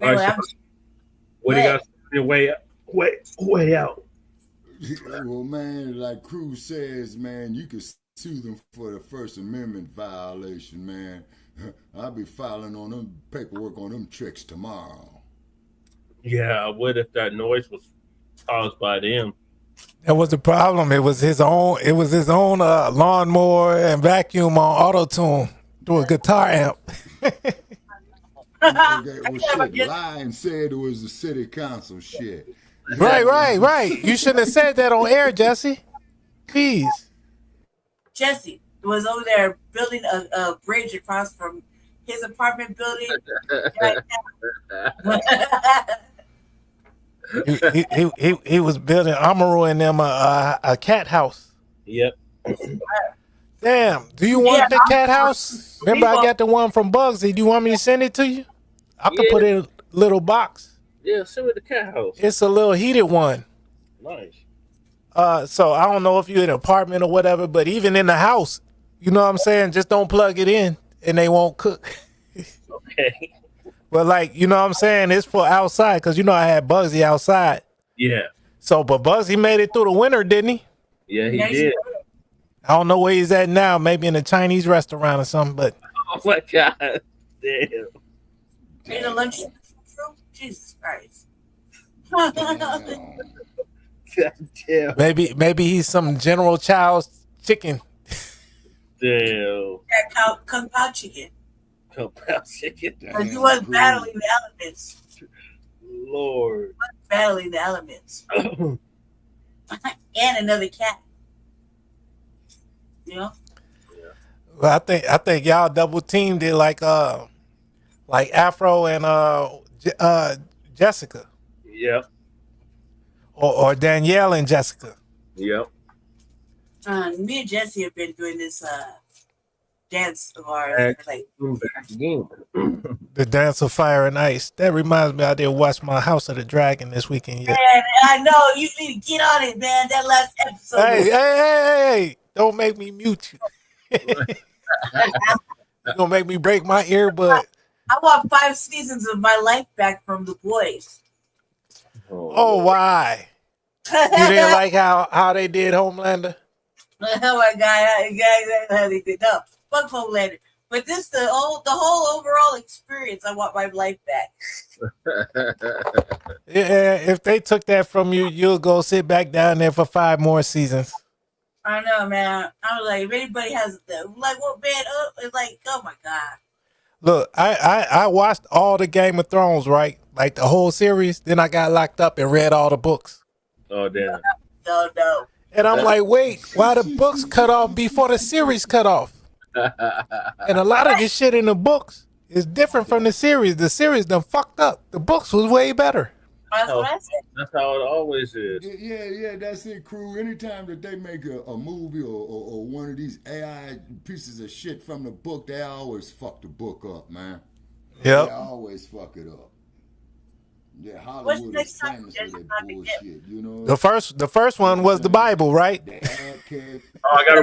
Anyway, right, so what do you got your way out? Well, man, like Cruz says, man, you can sue them for the First Amendment violation, man. I'll be filing on them paperwork on them tricks tomorrow. Yeah, what if that noise was caused by them? That was the problem. It was his own. It was his own lawnmower and vacuum on auto tune through a guitar amp. Well, shit, lying said it was the city council shit. Right. You shouldn't have said that on air, Jesse. Please. Jesse was over there building a bridge across from his apartment building. Right he was building Amaru and them a cat house. Yep. Damn. Do you want the cat house? Remember, I got the one from Bugsy. Do you want me to send it to you? I could put it in a little box. Yeah, send me the cat house. It's a little heated one. Nice. So I don't know if you're in an apartment or whatever, but even in the house, you know what I'm saying? Just don't plug it in and they won't cook. Okay. But like, you know what I'm saying? It's for outside because, you know, I had Bugsy outside. Yeah. So, but Bugsy made it through the winter, didn't he? Yeah, he did. I don't know where he's at now. Maybe in a Chinese restaurant or something, but. Oh my God. Damn. In a lunch. Jesus Christ. God damn. Maybe he's some General Chow's chicken. Damn. Kung Pao chicken. Kung Pao chicken. Because he was battling the elements. Lord. Battling the elements. And another cat. You know? Well, I think y'all double teamed it like Afro and Jessica. Yep. Or Danielle and Jessica. Yep. Me and Jesse have been doing this dance of ours. Like, The Dance of Fire and Ice. That reminds me, I did watch my House of the Dragon this weekend. Yeah. man, I know you need to get on it, man. That last episode. Hey! Don't make me mute you. You're gonna make me break my earbud. I want 5 seasons of my life back from the boys. Oh, why? You didn't like how they did Homelander? Oh my God, how they did. No, fuck Homelander. But this the whole overall experience. I want my life back. Yeah, if they took that from you, you'll go sit back down there for 5 more seasons. I know, man. I was like, if anybody has like what man up, it's like, oh my God. Look, I watched all the Game of Thrones, right? Like the whole series. Then I got locked up and read all the books. Oh damn. No. And I'm like, wait, why the books cut off before the series cut off? And a lot of this shit in the books is different from the series. The series done fucked up. The books was way better. That's what I said. That's how it always is. Yeah, that's it, crew. Anytime that they make a movie or one of these AI pieces of shit from the book, they always fuck the book up, man. Yep. They always fuck it up. Yeah, What's Hollywood next is time famous for that bullshit, you know? The first one was the Bible, right? Oh, I gotta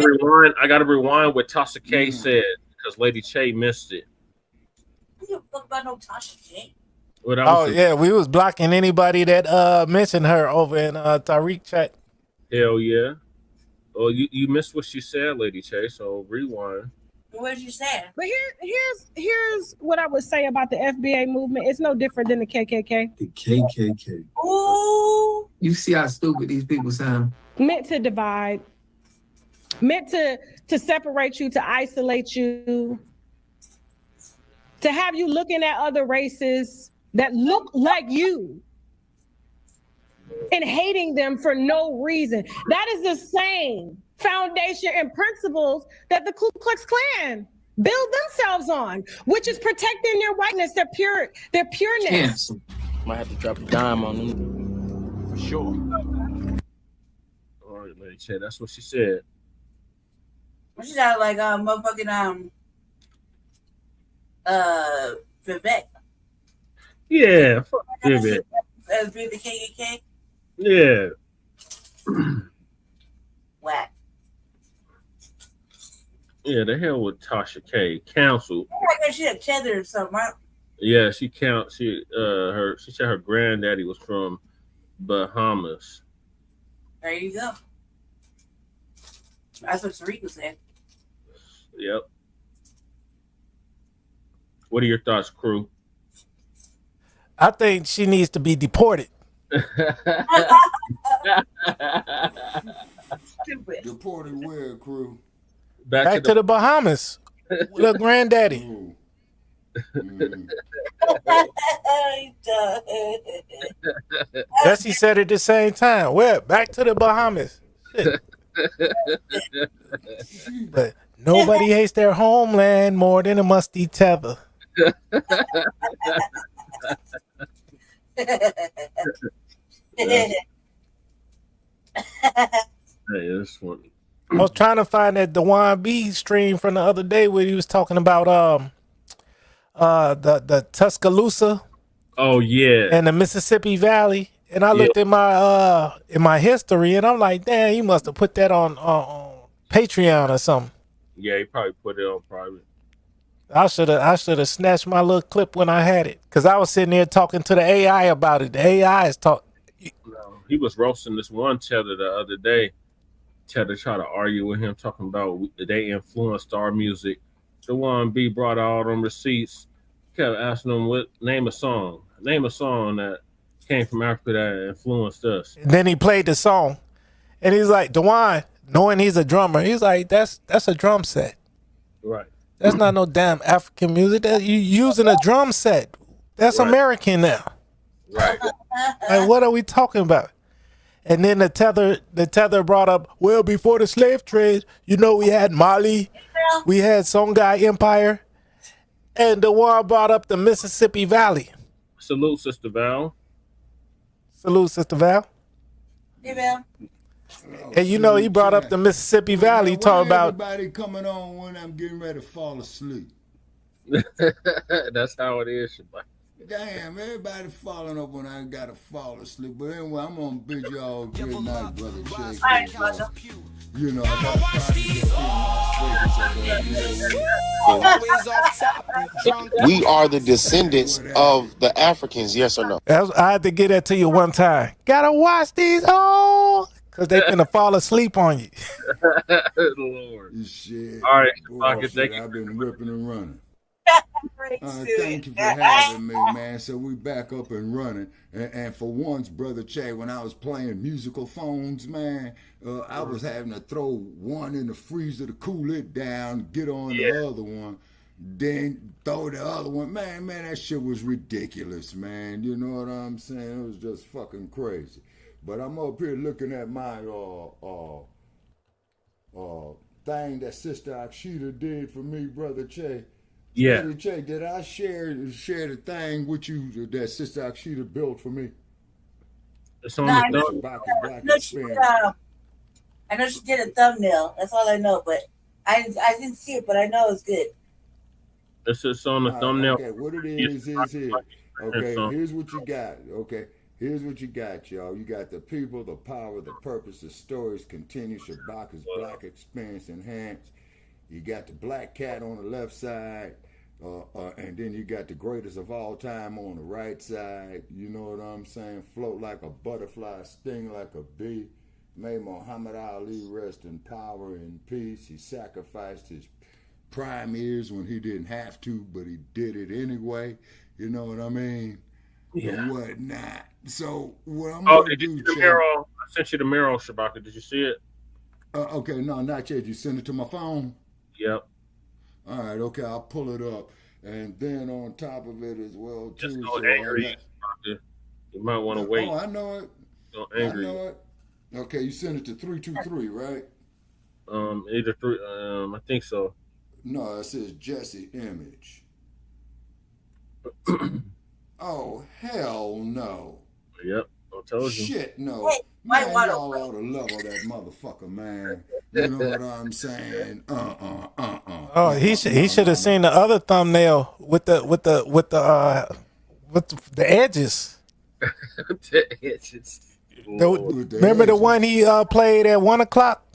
rewind what Tasha K said because Lady Che missed it. I don't fuck about no Tasha K. Yeah, we was blocking anybody that mentioned her over in Tariq chat. Hell yeah. Oh, you missed what she said, Lady Che, so rewind. What did you say? But here's what I would say about the FBA movement. It's no different than the KKK. The KKK. Ooh. You see how stupid these people sound? Meant to divide. Meant to separate you, to isolate you, to have you looking at other races that look like you and hating them for no reason. That is the same foundation and principles that the Ku Klux Klan build themselves on, which is protecting their whiteness, their pureness. Yes. Might have to drop a dime on them for sure. All right, Lady Che, that's what she said. She sounded like motherfucking Vivek. Yeah, fuck Vivek. Be the KKK. Yeah. Whack. Yeah, the hell with Tasha K. Council. I guess she had tethered or something. Right? Yeah, she said her granddaddy was from Bahamas. There you go. That's what Tariq was saying. Yep. What are your thoughts, crew? I think she needs to be deported. Stupid. Deported where, crew? Back to the Bahamas with her granddaddy. Bessie said at the same time. Where? Back to the Bahamas. But nobody hates their homeland more than a musty tether. Hey, that's funny. I was trying to find that Duane B stream from the other day where he was talking about the Tuscaloosa. Oh yeah. And the Mississippi Valley. And I looked at my history and I'm like, damn, he must have put that on Patreon or something. Yeah, he probably put it on private. I should have snatched my little clip when I had it. Cause I was sitting there talking to the AI about it. The AI is talking. No, he was roasting this one Cheddar the other day. Cheddar tried to argue with him, talking about they influenced our music. Duane B brought out all them receipts. Kept asking him, name a song that came from Africa that influenced us. And then he played the song. And he's like, Duane, knowing he's a drummer, he's like, that's a drum set. Right. That's not no damn African music. That you using a drum set. That's right. American now. Right. Like, what are we talking about? And then the tether brought up, well, before the slave trade, you know, we had Mali, we had Songhai Empire, and Duane brought up the Mississippi Valley. Salute, Sister Val. Salute, Sister Val. Hey, Val. And you know, he brought up the Mississippi Valley, talking about everybody coming on when I'm getting ready to fall asleep. That's how it is, Shabbat. Damn, everybody falling up when I gotta fall asleep. But anyway, I'm gonna bid y'all good night, brother Jake. You know, I got We are the descendants of the Africans, yes or no? I had to get that to you one time. Gotta watch these, because they finna fall asleep on you. Lord. Shit. All right, boy, shit, I've been ripping and running. Thank you for having me, man. So we back up and running. And for once, Brother Che, when I was playing musical phones, man, I was having to throw one in the freezer to cool it down, get on the other one, then throw the other one. Man, that shit was ridiculous, man. You know what I'm saying? It was just fucking crazy. But I'm up here looking at my thing that Sister Akshita did for me, Brother Che. Yeah. Brother Che, did I share the thing with you that Sister Akshita built for me? It's on the I know she did a thumbnail. That's all I know, but I didn't see it, but I know it's good. It's on the thumbnail. Okay, what it is here. Okay, here's what you got. Okay, here's what you got, y'all. You got the people, the power, the purpose, the stories continue. Shabaka's Black experience enhanced. You got the black cat on the left side, and then you got the greatest of all time on the right side. You know what I'm saying? Float like a butterfly, sting like a bee. May Muhammad Ali rest in power and peace. He sacrificed his prime years when he didn't have to, but he did it anyway. You know what I mean? Yeah. And whatnot. So what I'm gonna do, I sent you the mural, Shabaka. Did you see it? Okay, no, not yet. You sent it to my phone? Yep. All right, okay, I'll pull it up. And then on top of it as well, too. Just go angry. You might want to wait. Oh, I know it. Go angry. I know it. Okay, you sent it to 323, right? Either three. I think so. No, it says Jesse Image. Oh, hell no. Yep, I told you. Shit, no. Man, y'all ought to level that motherfucker, man. You know what I'm saying? Oh, he should have seen the other thumbnail with the edges. The edges. Remember the one he played at 1 o'clock?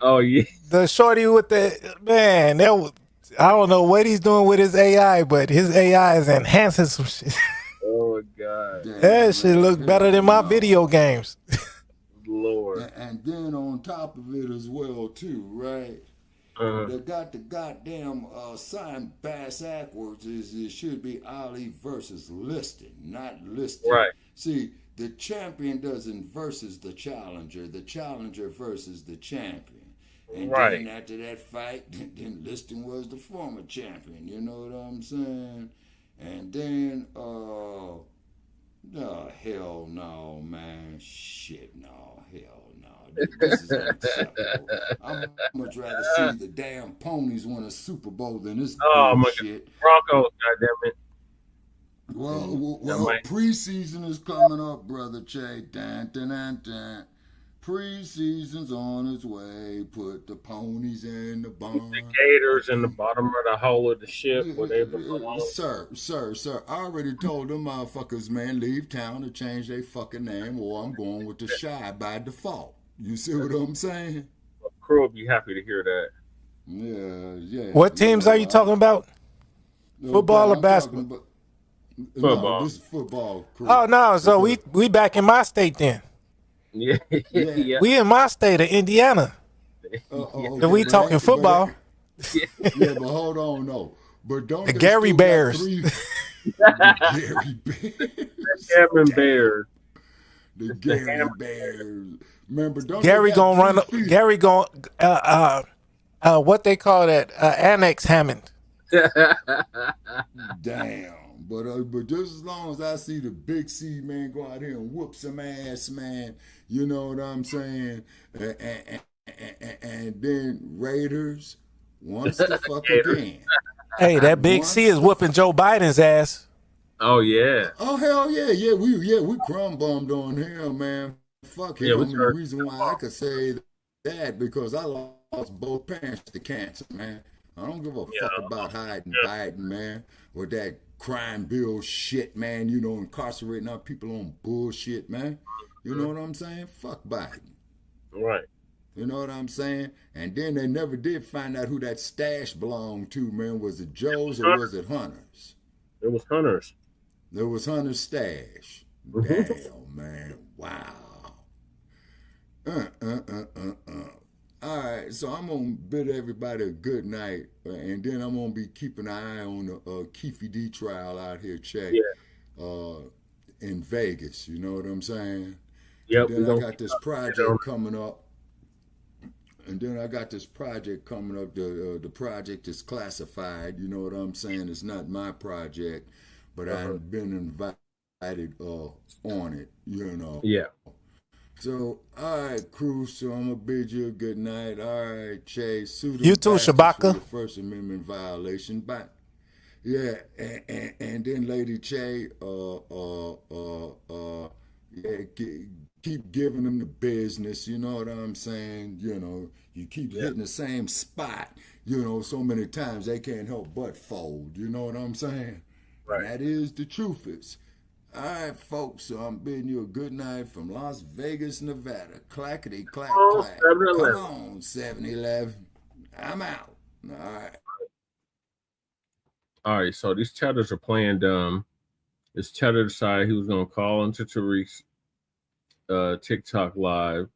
Oh yeah. The shorty with the man. That was, I don't know what he's doing with his AI, but his AI is enhancing some shit. Oh God. That shit look better than my video games. Lord. And then on top of it as well too, right? They got the goddamn sign bass backwards. It should be Ali versus Liston, not Liston. Right. See, the champion doesn't versus the challenger versus the champion. And then after that fight, then Liston was the former champion. You know what I'm saying? And then, oh, hell no, man. Shit, no, hell no. This is unacceptable. I'd much rather see the damn ponies win a Super Bowl than this bullshit. Broncos, goddammit. Well, preseason is coming up, Brother Che. Preseason's on its way. Put the ponies in the barn. The gators in the bottom of the hull of the ship where they belong. Sir. I already told them motherfuckers, man, leave town to change their fucking name, or I'm going with the Shy by default. You see what I'm saying? The crew will be happy to hear that. Yeah. What teams are you talking about? Football or basketball? Football. No, this is football. Crew. Oh no, so we back in my state then. Yeah. We in my state of Indiana. Okay, And we talking football. Yeah, but hold on, no. But don't the Gary Bears. The Gary Bears. The Kevin Bears. The Gary Bears. Remember, don't Gary gonna run. Gary gonna what they call that? Annex Hammond. Damn. But just as long as I see the big C man go out here and whoop some ass, man, you know what I'm saying? And then Raiders once the fuck again. Hey, that big C is whooping Joe Biden's ass. Oh yeah. Oh hell yeah. We crumb bummed on him, man. Fuck him. Yeah, the reason why I could say that because I lost both parents to cancer, man. I don't give a fuck about hiding Biden, man, or that crime bill shit, man. You know, incarcerating our people on bullshit, man. You know what I'm saying? Fuck Biden. Right. You know what I'm saying? And then they never did find out who that stash belonged to, man. Was it Joe's or was it Hunter's? It was Hunter's. It was Hunter's stash. Damn, man. Wow. All right, so I'm going to bid everybody a good night, and then I'm going to be keeping an eye on the Keefe D trial out here, Che, in Vegas. You know what I'm saying? Yep. And then I got this project coming up. The project is classified. You know what I'm saying? It's not my project, but I've been invited on it, you know. Yeah. So, all right, crew. So I'm gonna bid you a good night. All right, Chase. You too, Shabaka. First Amendment violation, but yeah, and then Lady Che, keep giving them the business. You know what I'm saying? You know, you keep hitting the same spot. You know, so many times they can't help but fold. You know what I'm saying? Right. And that is the truth is. All right, folks, so I'm bidding you a good night from Las Vegas, Nevada. Clackety, clack, clack. Come on, 7-Eleven. I'm out. All right, so these chatters are playing dumb. This chatter decided he was going to call into Tariq's TikTok live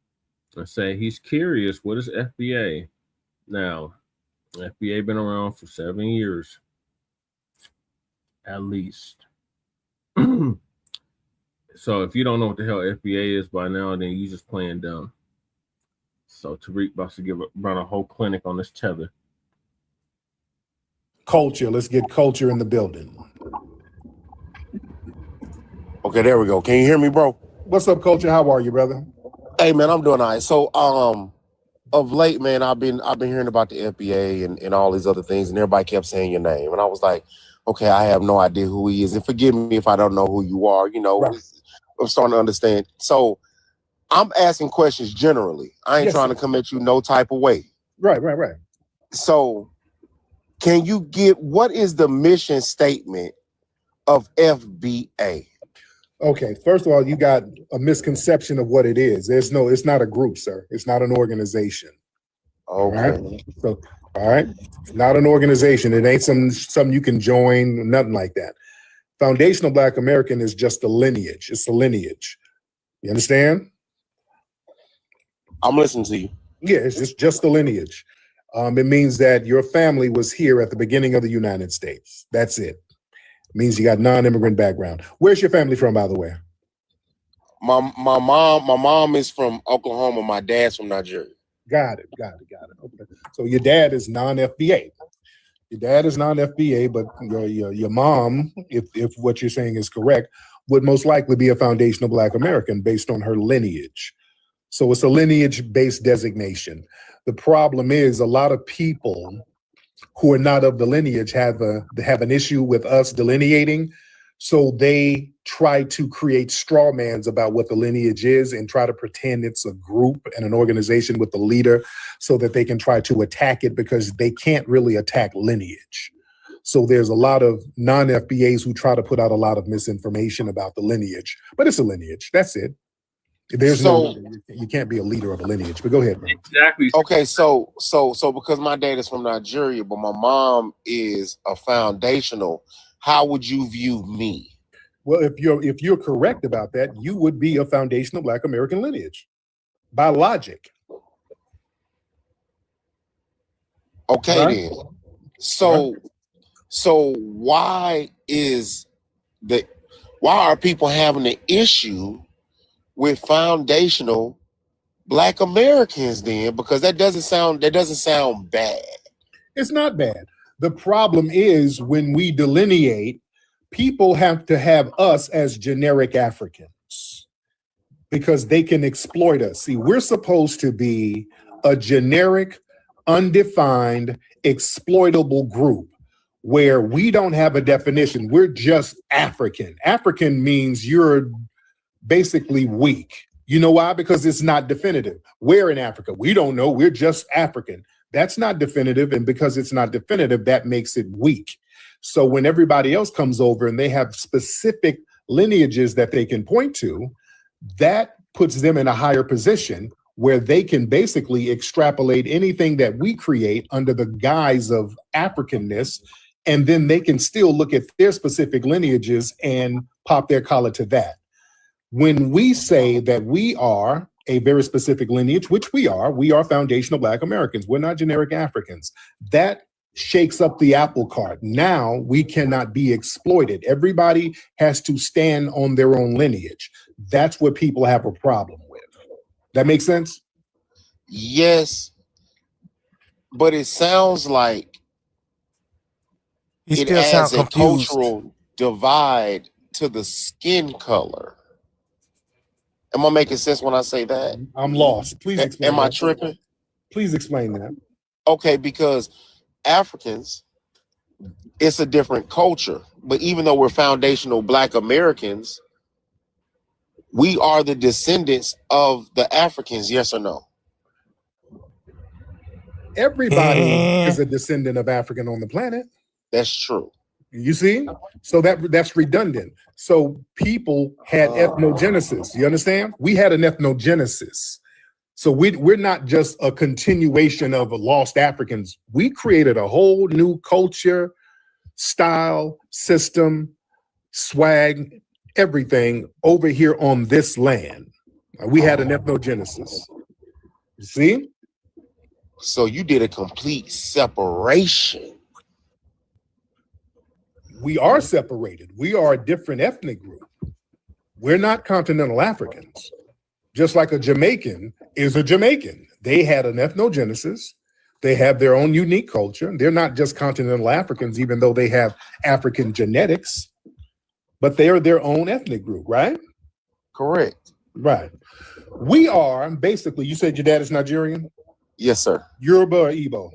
and say he's curious, what is FBA? Now, FBA been around for 7 years, at least. So if you don't know what the hell FBA is by now, then you just playing dumb. So Tariq about to run a whole clinic on this tether. Culture. Let's get culture in the building. Okay, there we go. Can you hear me, bro? What's up, culture? How are you, brother? Hey, man, I'm doing all right. So, of late, man, I've been hearing about the FBA and all these other things, and everybody kept saying your name, and I was like, okay, I have no idea who he is, and forgive me if I don't know who you are. You know, right. I'm starting to understand. So, I'm asking questions generally. I ain't trying to come at you no type of way. Right. So, can you what is the mission statement of FBA? Okay, first of all, you got a misconception of what it is. It's not a group, sir. It's not an organization. Okay. All right. It's not an organization. It ain't some you can join, nothing like that. Foundational Black American is just a lineage. It's a lineage. You understand? I'm listening to you. Yeah, it's just a lineage. It means that your family was here at the beginning of the United States. That's it. It means you got non-immigrant background. Where's your family from, by the way? My mom is from Oklahoma. My dad's from Nigeria. Got it. Okay. So your dad is non-FBA. But your mom, if what you're saying is correct, would most likely be a foundational Black American based on her lineage. So it's a lineage-based designation. The problem is a lot of people who are not of the lineage have an issue with us delineating So they try to create straw mans about what the lineage is and try to pretend it's a group and an organization with a leader so that they can try to attack it, because they can't really attack lineage. So there's a lot of non-FBAs who try to put out a lot of misinformation about the lineage, but it's a lineage. That's it. There's you can't be a leader of a lineage, but go ahead, bro. Exactly. Okay, so because my dad is from Nigeria, but my mom is a foundational, how would you view me? Well, if you're correct about that, you would be a foundational Black American lineage by logic. Okay, Right? then. So why are people having an issue with foundational Black Americans then? Because that doesn't sound bad. It's not bad. The problem is when we delineate, people have to have us as generic Africans because they can exploit us. See, we're supposed to be a generic, undefined, exploitable group where we don't have a definition. We're just African. African means you're basically weak. You know why? Because it's not definitive. Where in Africa? We don't know. We're just African. That's not definitive. And because it's not definitive, that makes it weak. So when everybody else comes over and they have specific lineages that they can point to, that puts them in a higher position where they can basically extrapolate anything that we create under the guise of Africanness. And then they can still look at their specific lineages and pop their collar to that. When we say that we are a very specific lineage, which we are foundational Black Americans. We're not generic Africans. That shakes up the apple cart. Now we cannot be exploited. Everybody has to stand on their own lineage. That's what people have a problem with. That makes sense? Yes, but it sounds like it adds a cultural divide to the skin color. Am I making sense when I say that? I'm lost. Please explain. Am I tripping? Please explain that. Okay, because Africans, it's a different culture. But even though we're foundational Black Americans, we are the descendants of the Africans, yes or no? Everybody is a descendant of African on the planet. That's true. You see? So that's redundant. So people had ethnogenesis. You understand? We had an ethnogenesis. So we're not just a continuation of lost Africans. We created a whole new culture, style, system, swag, everything over here on this land. We had an ethnogenesis. You see? So you did a complete separation. We are separated. We are a different ethnic group. We're not continental Africans. Just like a Jamaican is a Jamaican. They had an ethnogenesis. They have their own unique culture. They're not just continental Africans, even though they have African genetics, but they are their own ethnic group, right? Correct. Right. We are basically, you said your dad is Nigerian? Yes, sir. Yoruba or Igbo?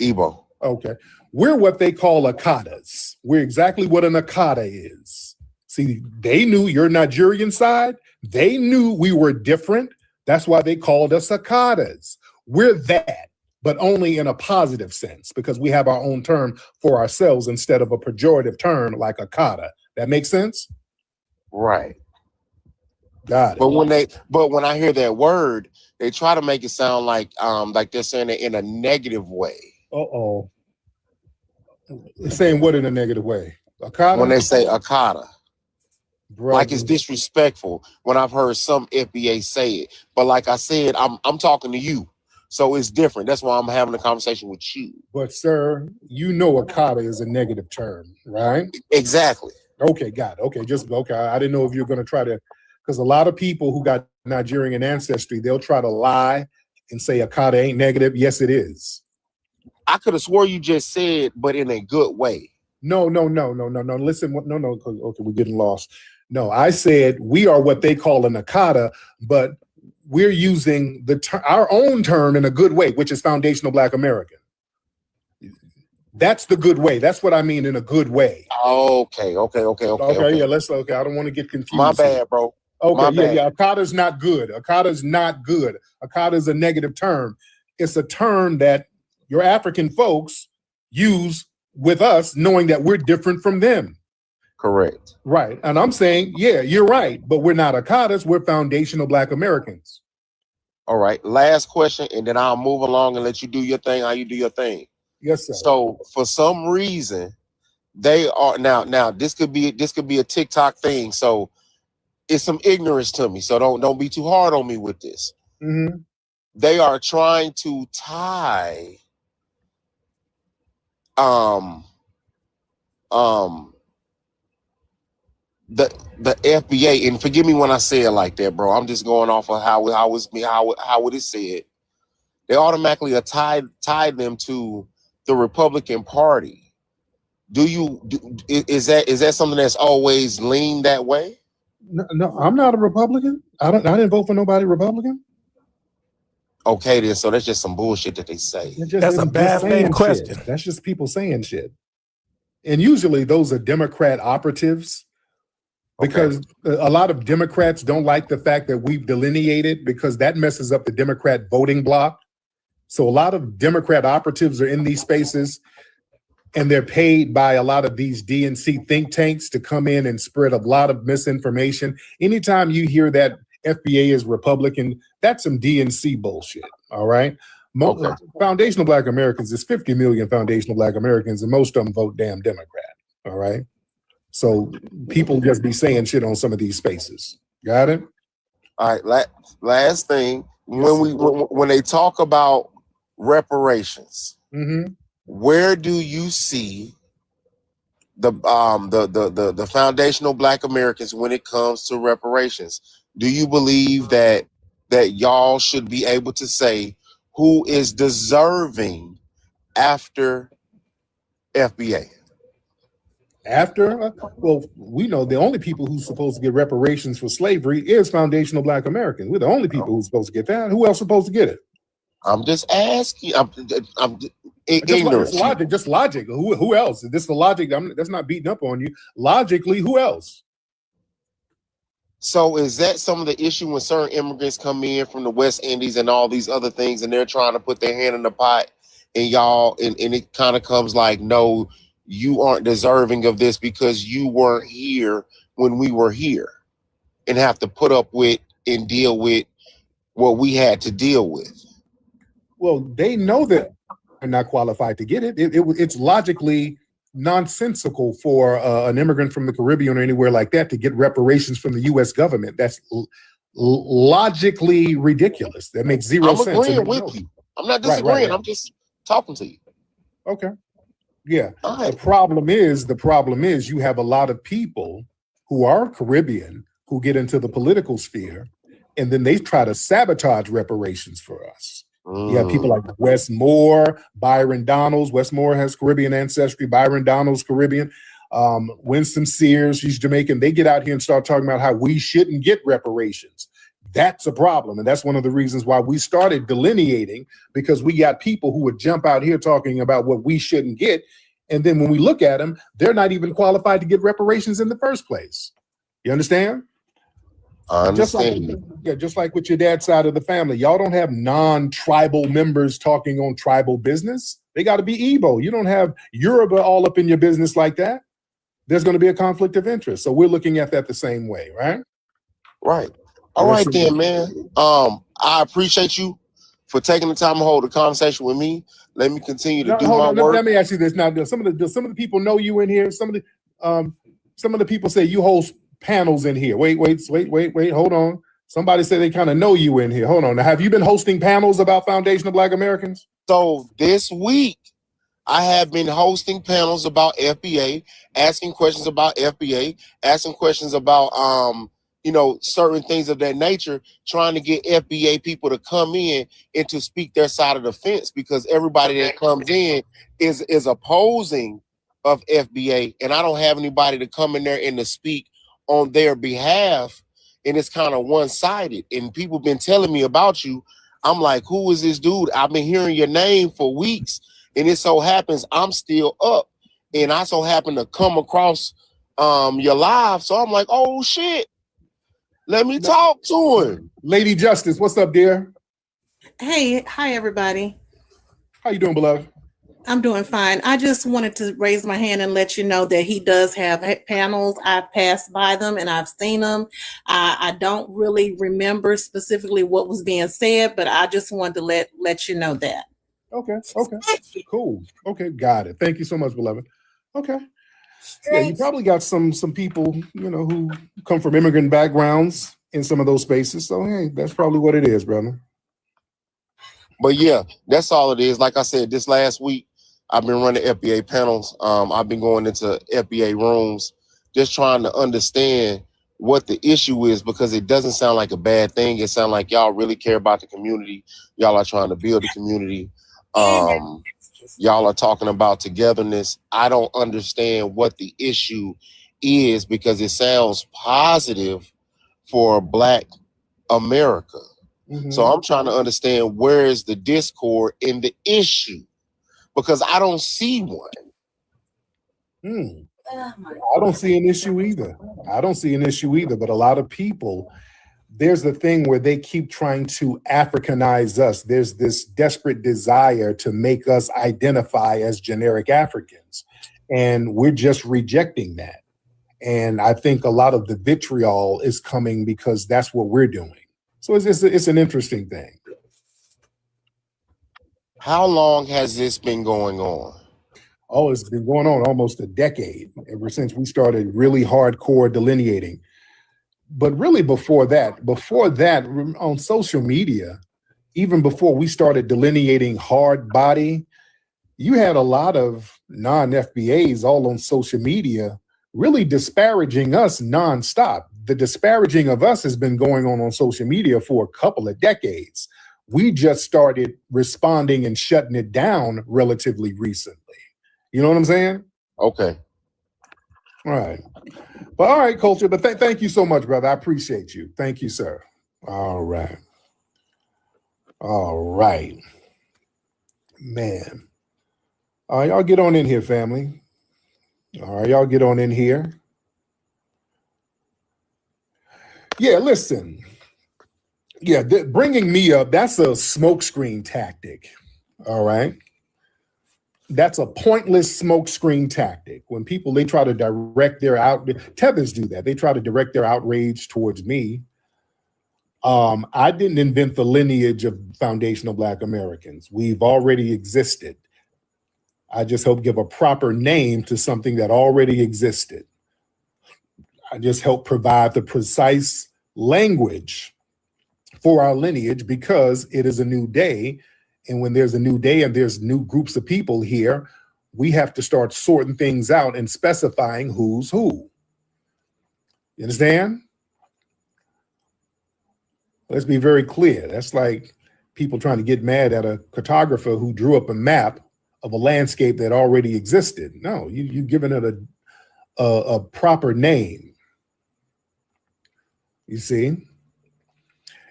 Igbo. Okay. We're what they call Akadas. We're exactly what an Akada is. See, they knew your Nigerian side. They knew we were different. That's why they called us Akadas. We're that, but only in a positive sense because we have our own term for ourselves instead of a pejorative term like Akada. That makes sense? Right. Got it. But when I hear that word, they try to make it sound like they're saying it in a negative way. Uh-oh. Saying what in a negative way? Akada? When they say Akada. Brother. Like it's disrespectful when I've heard some FBA say it. But like I said, I'm talking to you. So it's different. That's why I'm having a conversation with you. But sir, you know Akada is a negative term, right? Exactly. Okay, got it. Okay, I didn't know if you're gonna try to, because a lot of people who got Nigerian ancestry, they'll try to lie and say Akada ain't negative. Yes, it is. I could have swore you just said, but in a good way. No. Listen, no. Okay, we're getting lost. No, I said we are what they call an Akada, but we're using our own term in a good way, which is foundational Black American. That's the good way. That's what I mean in a good way. Okay. Yeah, let's I don't want to get confused. My bad, bro. Okay, yeah. Akada's not good. Akada's not good. Akada's a negative term. It's a term that your African folks use with us, knowing that we're different from them. Correct. Right. And I'm saying, yeah, you're right, but we're not Akadas, we're foundational Black Americans. All right. Last question, and then I'll move along and let you do your thing, how you do your thing. Yes, sir. So for some reason, they are now this could be a TikTok thing. So it's some ignorance to me. So don't be too hard on me with this. Mm-hmm. They are trying to tie the FBA, and forgive me when I say it like that, bro. I'm just going off of how it is said. They automatically tie them to the Republican Party. Is that something that's always leaned that way? No, I'm not a Republican. I didn't vote for nobody Republican. Okay, then. So that's just some bullshit that they say. That's a bad faith question. That's just people saying shit. And usually those are Democrat operatives, because a lot of Democrats don't like the fact that we've delineated, because that messes up the Democrat voting block. So a lot of Democrat operatives are in these spaces, and they're paid by a lot of these DNC think tanks to come in and spread a lot of misinformation. Anytime you hear that FBA is Republican, that's some DNC bullshit. All right. Foundational Black Americans is 50 million foundational Black Americans, and most of them vote damn Democrat. All right. So people just be saying shit on some of these spaces. Got it? All right. Last thing, when they talk about reparations, mm-hmm. where do you see the foundational Black Americans when it comes to reparations? Do you believe that y'all should be able to say who is deserving after FBA? After? Well, we know the only people who's supposed to get reparations for slavery is foundational Black Americans. We're the only people who's supposed to get that. Who else is supposed to get it? I'm just asking. I'm ignorant. Just logic. Who else? This is the logic. That's not beating up on you. Logically, who else? So is that some of the issue when certain immigrants come in from the West Indies and all these other things, and they're trying to put their hand in the pot, and y'all, and it kind of comes like, no, you aren't deserving of this because you weren't here when we were here, and have to put up with and deal with what we had to deal with? Well, they know that they're not qualified to get it. It's logically nonsensical for an immigrant from the Caribbean or anywhere like that to get reparations from the U.S. government. That's logically ridiculous. That makes zero sense. I'm agreeing with you. I'm not disagreeing. Right. I'm just talking to you. Okay. Yeah. Right. The problem is you have a lot of people who are Caribbean who get into the political sphere, and then they try to sabotage reparations for us. You have people like Wes Moore, Byron Donalds. Wes Moore has Caribbean ancestry. Byron Donalds, Caribbean. Winston Sears, he's Jamaican. They get out here and start talking about how we shouldn't get reparations. That's a problem. And that's one of the reasons why we started delineating, because we got people who would jump out here talking about what we shouldn't get. And then when we look at them, they're not even qualified to get reparations in the first place. You understand? I understand. Just like with your dad's side of the family, y'all don't have non-tribal members talking on tribal business. They got to be Igbo. You don't have Yoruba all up in your business like that. There's going to be a conflict of interest. So we're looking at that the same way, right? Right. All right then, man. I appreciate you for taking the time to hold a conversation with me. Let me continue to do my work. Let me ask you this now. Some of the people know you in here. Some of the people say you host panels in here. Wait, hold on. Somebody said they kind of know you in here. Hold on. Now, have you been hosting panels about foundational Black Americans? So this week, I have been hosting panels about FBA, asking questions about FBA, asking questions about certain things of that nature, trying to get FBA people to come in and to speak their side of the fence, because everybody that comes in is opposing of FBA, and I don't have anybody to come in there and to speak on their behalf, and it's kind of one-sided. And people been telling me about you. I'm like, who is this dude? I've been hearing your name for weeks, And it so happens I'm still up, and I so happen to come across your live. So I'm like, oh shit, let me talk to him. Lady Justice, what's up, dear? Hey, hi everybody. How you doing, beloved? I'm doing fine. I just wanted to raise my hand and let you know that he does have panels. I've passed by them and I've seen them. I don't really remember specifically what was being said, but I just wanted to let you know that. Okay, cool. Okay, got it. Thank you so much, beloved. Okay. Yeah, you probably got some people, you know, who come from immigrant backgrounds in some of those spaces. So hey, that's probably what it is, brother. But yeah, that's all it is. Like I said, this last week, I've been running FBA panels. I've been going into FBA rooms, just trying to understand what the issue is, because it doesn't sound like a bad thing. It sounds like y'all really care about the community. Y'all are trying to build the community. Y'all are talking about togetherness. I don't understand what the issue is, because it sounds positive for Black America. Mm-hmm. So I'm trying to understand, where is the discord in the issue, because I don't see one. I don't see an issue either. But a lot of people, there's the thing where they keep trying to Africanize us. There's this desperate desire to make us identify as generic Africans, and we're just rejecting that. And I think a lot of the vitriol is coming because that's what we're doing. So it's an interesting thing. How long has this been going on? Oh, it's been going on almost a decade, ever since we started really hardcore delineating. But really before that, on social media, even before we started delineating hard body, you had a lot of non-FBAs all on social media really disparaging us nonstop. The disparaging of us has been going on social media for a couple of decades. We just started responding and shutting it down relatively recently. You know what I'm saying? Okay. All right. But all right, Culture. But thank you so much, brother. I appreciate you. Thank you, sir. All right. All right. Man. All right, y'all get on in here, family. All right, y'all get on in here. Yeah, listen. Yeah, bringing me up, that's a smokescreen tactic. All right. That's a pointless smokescreen tactic. When people, they try to direct their tethers do that. They try to direct their outrage towards me. I didn't invent the lineage of foundational Black Americans. We've already existed. I just help give a proper name to something that already existed. I just help provide the precise language for our lineage, because it is a new day. And when there's a new day and there's new groups of people here, we have to start sorting things out and specifying who's who. You understand? Let's be very clear. That's like people trying to get mad at a cartographer who drew up a map of a landscape that already existed. No, you've given it a proper name. You see?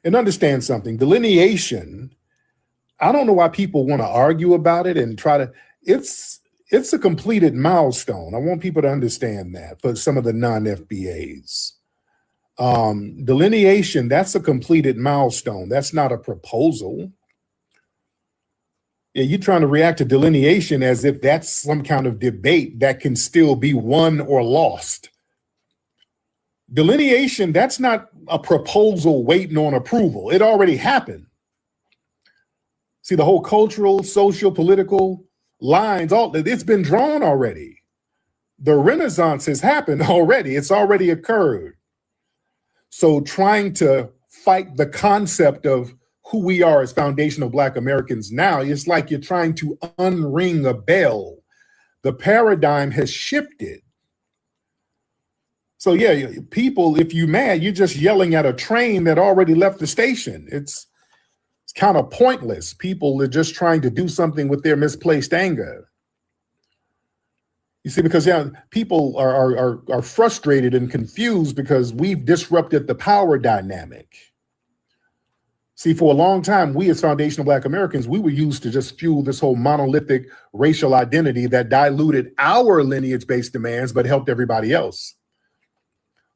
And understand something. Delineation, I don't know why people want to argue about it and try to, it's a completed milestone. I want people to understand that for some of the non-FBAs. Delineation, that's a completed milestone. That's not a proposal. Yeah, you're trying to react to delineation as if that's some kind of debate that can still be won or lost. Delineation, that's not a proposal waiting on approval. It already happened. See, the whole cultural, social, political lines, it's been drawn already. The Renaissance has happened already. It's already occurred. So trying to fight the concept of who we are as foundational Black Americans now, it's like you're trying to unring a bell. The paradigm has shifted. So yeah, people, if you're mad, you're just yelling at a train that already left the station. It's kind of pointless. People are just trying to do something with their misplaced anger. You see, because people are frustrated and confused because we've disrupted the power dynamic. See, for a long time, we as foundational Black Americans, we were used to just fuel this whole monolithic racial identity that diluted our lineage-based demands, but helped everybody else.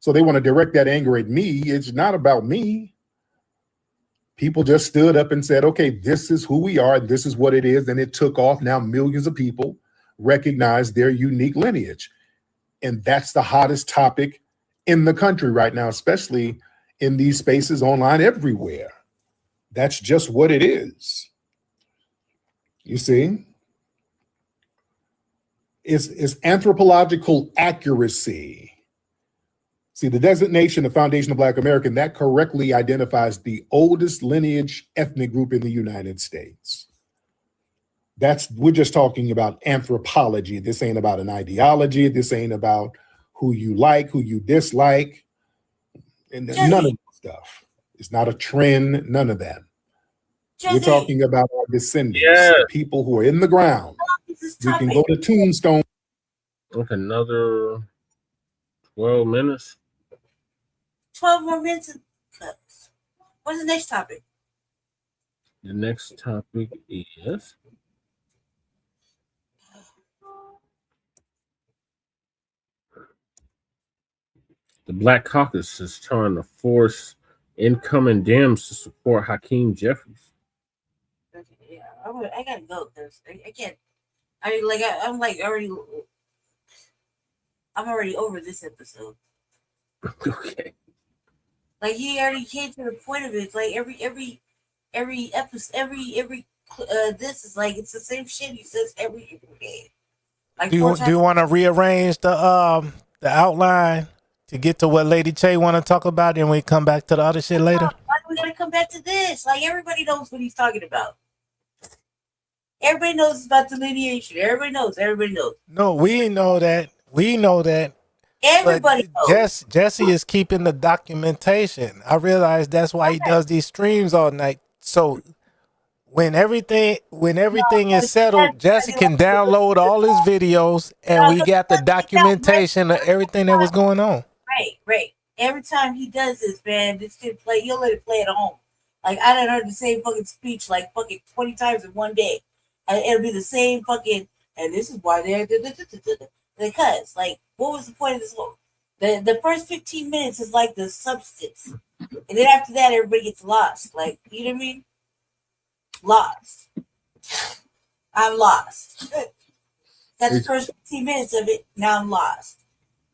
So they want to direct that anger at me. It's not about me. People just stood up and said, okay, this is who we are. This is what it is. And it took off. Now millions of people recognize their unique lineage. And that's the hottest topic in the country right now, especially in these spaces online everywhere. That's just what it is. You see? It's anthropological accuracy. See, the designation of foundational Black American, that correctly identifies the oldest lineage ethnic group in the United States. We're just talking about anthropology. This ain't about an ideology. This ain't about who you like, who you dislike, and none of that stuff. It's not a trend, none of that. We're talking about our descendants, the people who are in the ground. We can go to Tombstone. Look, another 12 minutes. 12 more minutes. What's the next topic? The next topic is the Black Caucus is trying to force incoming Dems to support Hakeem Jeffries. Okay, yeah, I gotta go because I can't. I'm already over this episode. Okay. Like he already came to the point of it. It's like every episode, this is like it's the same shit he says every day. Like do you want to rearrange the outline to get to what Lady Che want to talk about, and we come back to the other shit later? Why are we gonna come back to this? Like everybody knows what he's talking about. Everybody knows it's about delineation. Everybody knows. No, we know that. Everybody knows. Jesse is keeping the documentation. I realize that's why he does these streams all night. So when everything is settled, Jesse can download all his videos, and we got the documentation of everything that was going on. Right. Every time he does this, man, this kid play. He'll let it play at home. Like I done heard the same fucking speech like fucking 20 times in one day. And it'll be the same fucking. And this is why they're because like what was the point of this whole? The first 15 minutes is like the substance, and then after that everybody gets lost. Like you know what I mean? Lost. I'm lost. That's the first 15 minutes of it. Now I'm lost.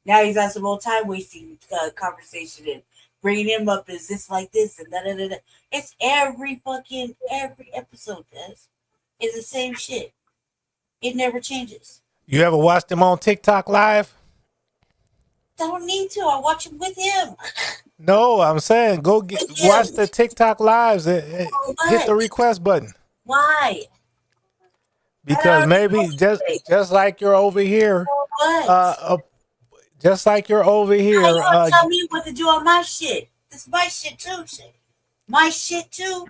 Now he's got some old time wasting conversation and bringing him up as this like this and da da da. It's every episode, guys. It's the same shit. It never changes. You ever watched him on TikTok live? Don't need to. I watch him with him. No, I'm saying go watch the TikTok lives and hit the request button. Why? Because maybe just like you're over here, just like you're over here. How you gonna tell me what to do on my shit? This is my shit too. My shit too.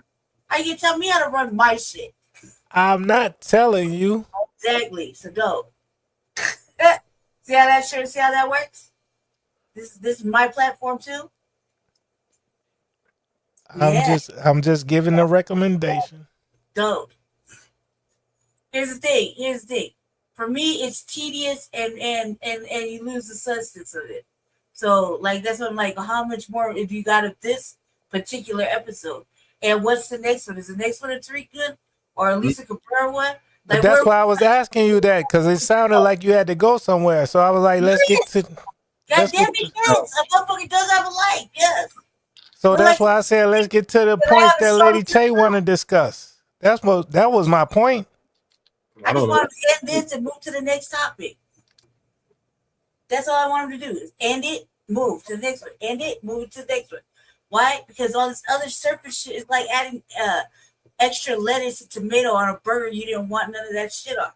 How you gonna tell me how to run my shit? I'm not telling you. Exactly. So go. See how that works? This is my platform too. I'm just giving a recommendation. Dope. Here's the thing. For me, it's tedious and you lose the substance of it. So like that's what I'm like. How much more if you got of this particular episode? And what's the next one? Is the next one a treat good or at least a compare one? Like, but that's why I was asking you that because it sounded like you had to go somewhere. So I was like, let's get to. God damn it, yes. A motherfucker does have a life, yes. So that's why I said let's get to the points that Lady Che want to discuss. That was my point. I just wanted to end this and move to the next topic. That's all I wanted to do is end it, move to the next one. End it, move to the next one. Why? Because all this other surface shit is like adding extra lettuce and tomato on a burger you didn't want none of that shit on.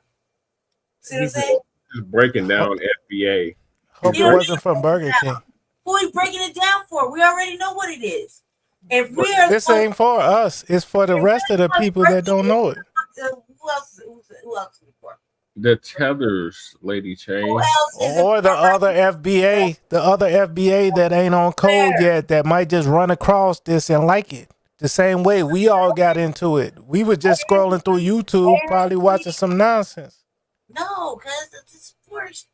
See what I'm saying? Just breaking down FBA. Hope it wasn't from Burger King. Who are we breaking it down for? We already know what it is. If we this ain't for us. It's for the rest of the people that don't know it. Who else is it for? The tethers, Lady Che. Or the other FBA, that ain't on code yet that might just run across this and like it. the same way we all got into it. We were just scrolling through YouTube, probably watching some nonsense. No, because it's sports.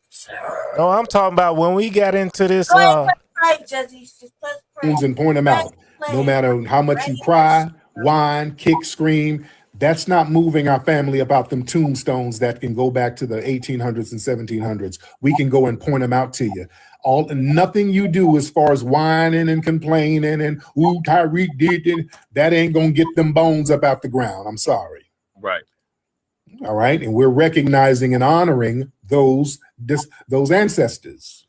No, I'm talking about when we got into this. Go ahead, press play, Jesse. Just press play. And point them out. No matter how much you cry, whine, kick, scream, that's not moving our family about them tombstones that can go back to the 1800s and 1700s. We can go and point them out to you. Nothing you do as far as whining and complaining and ooh, Tyreek did it, that ain't gonna get them bones up out the ground. I'm sorry. Right. All right. And we're recognizing and honoring those ancestors.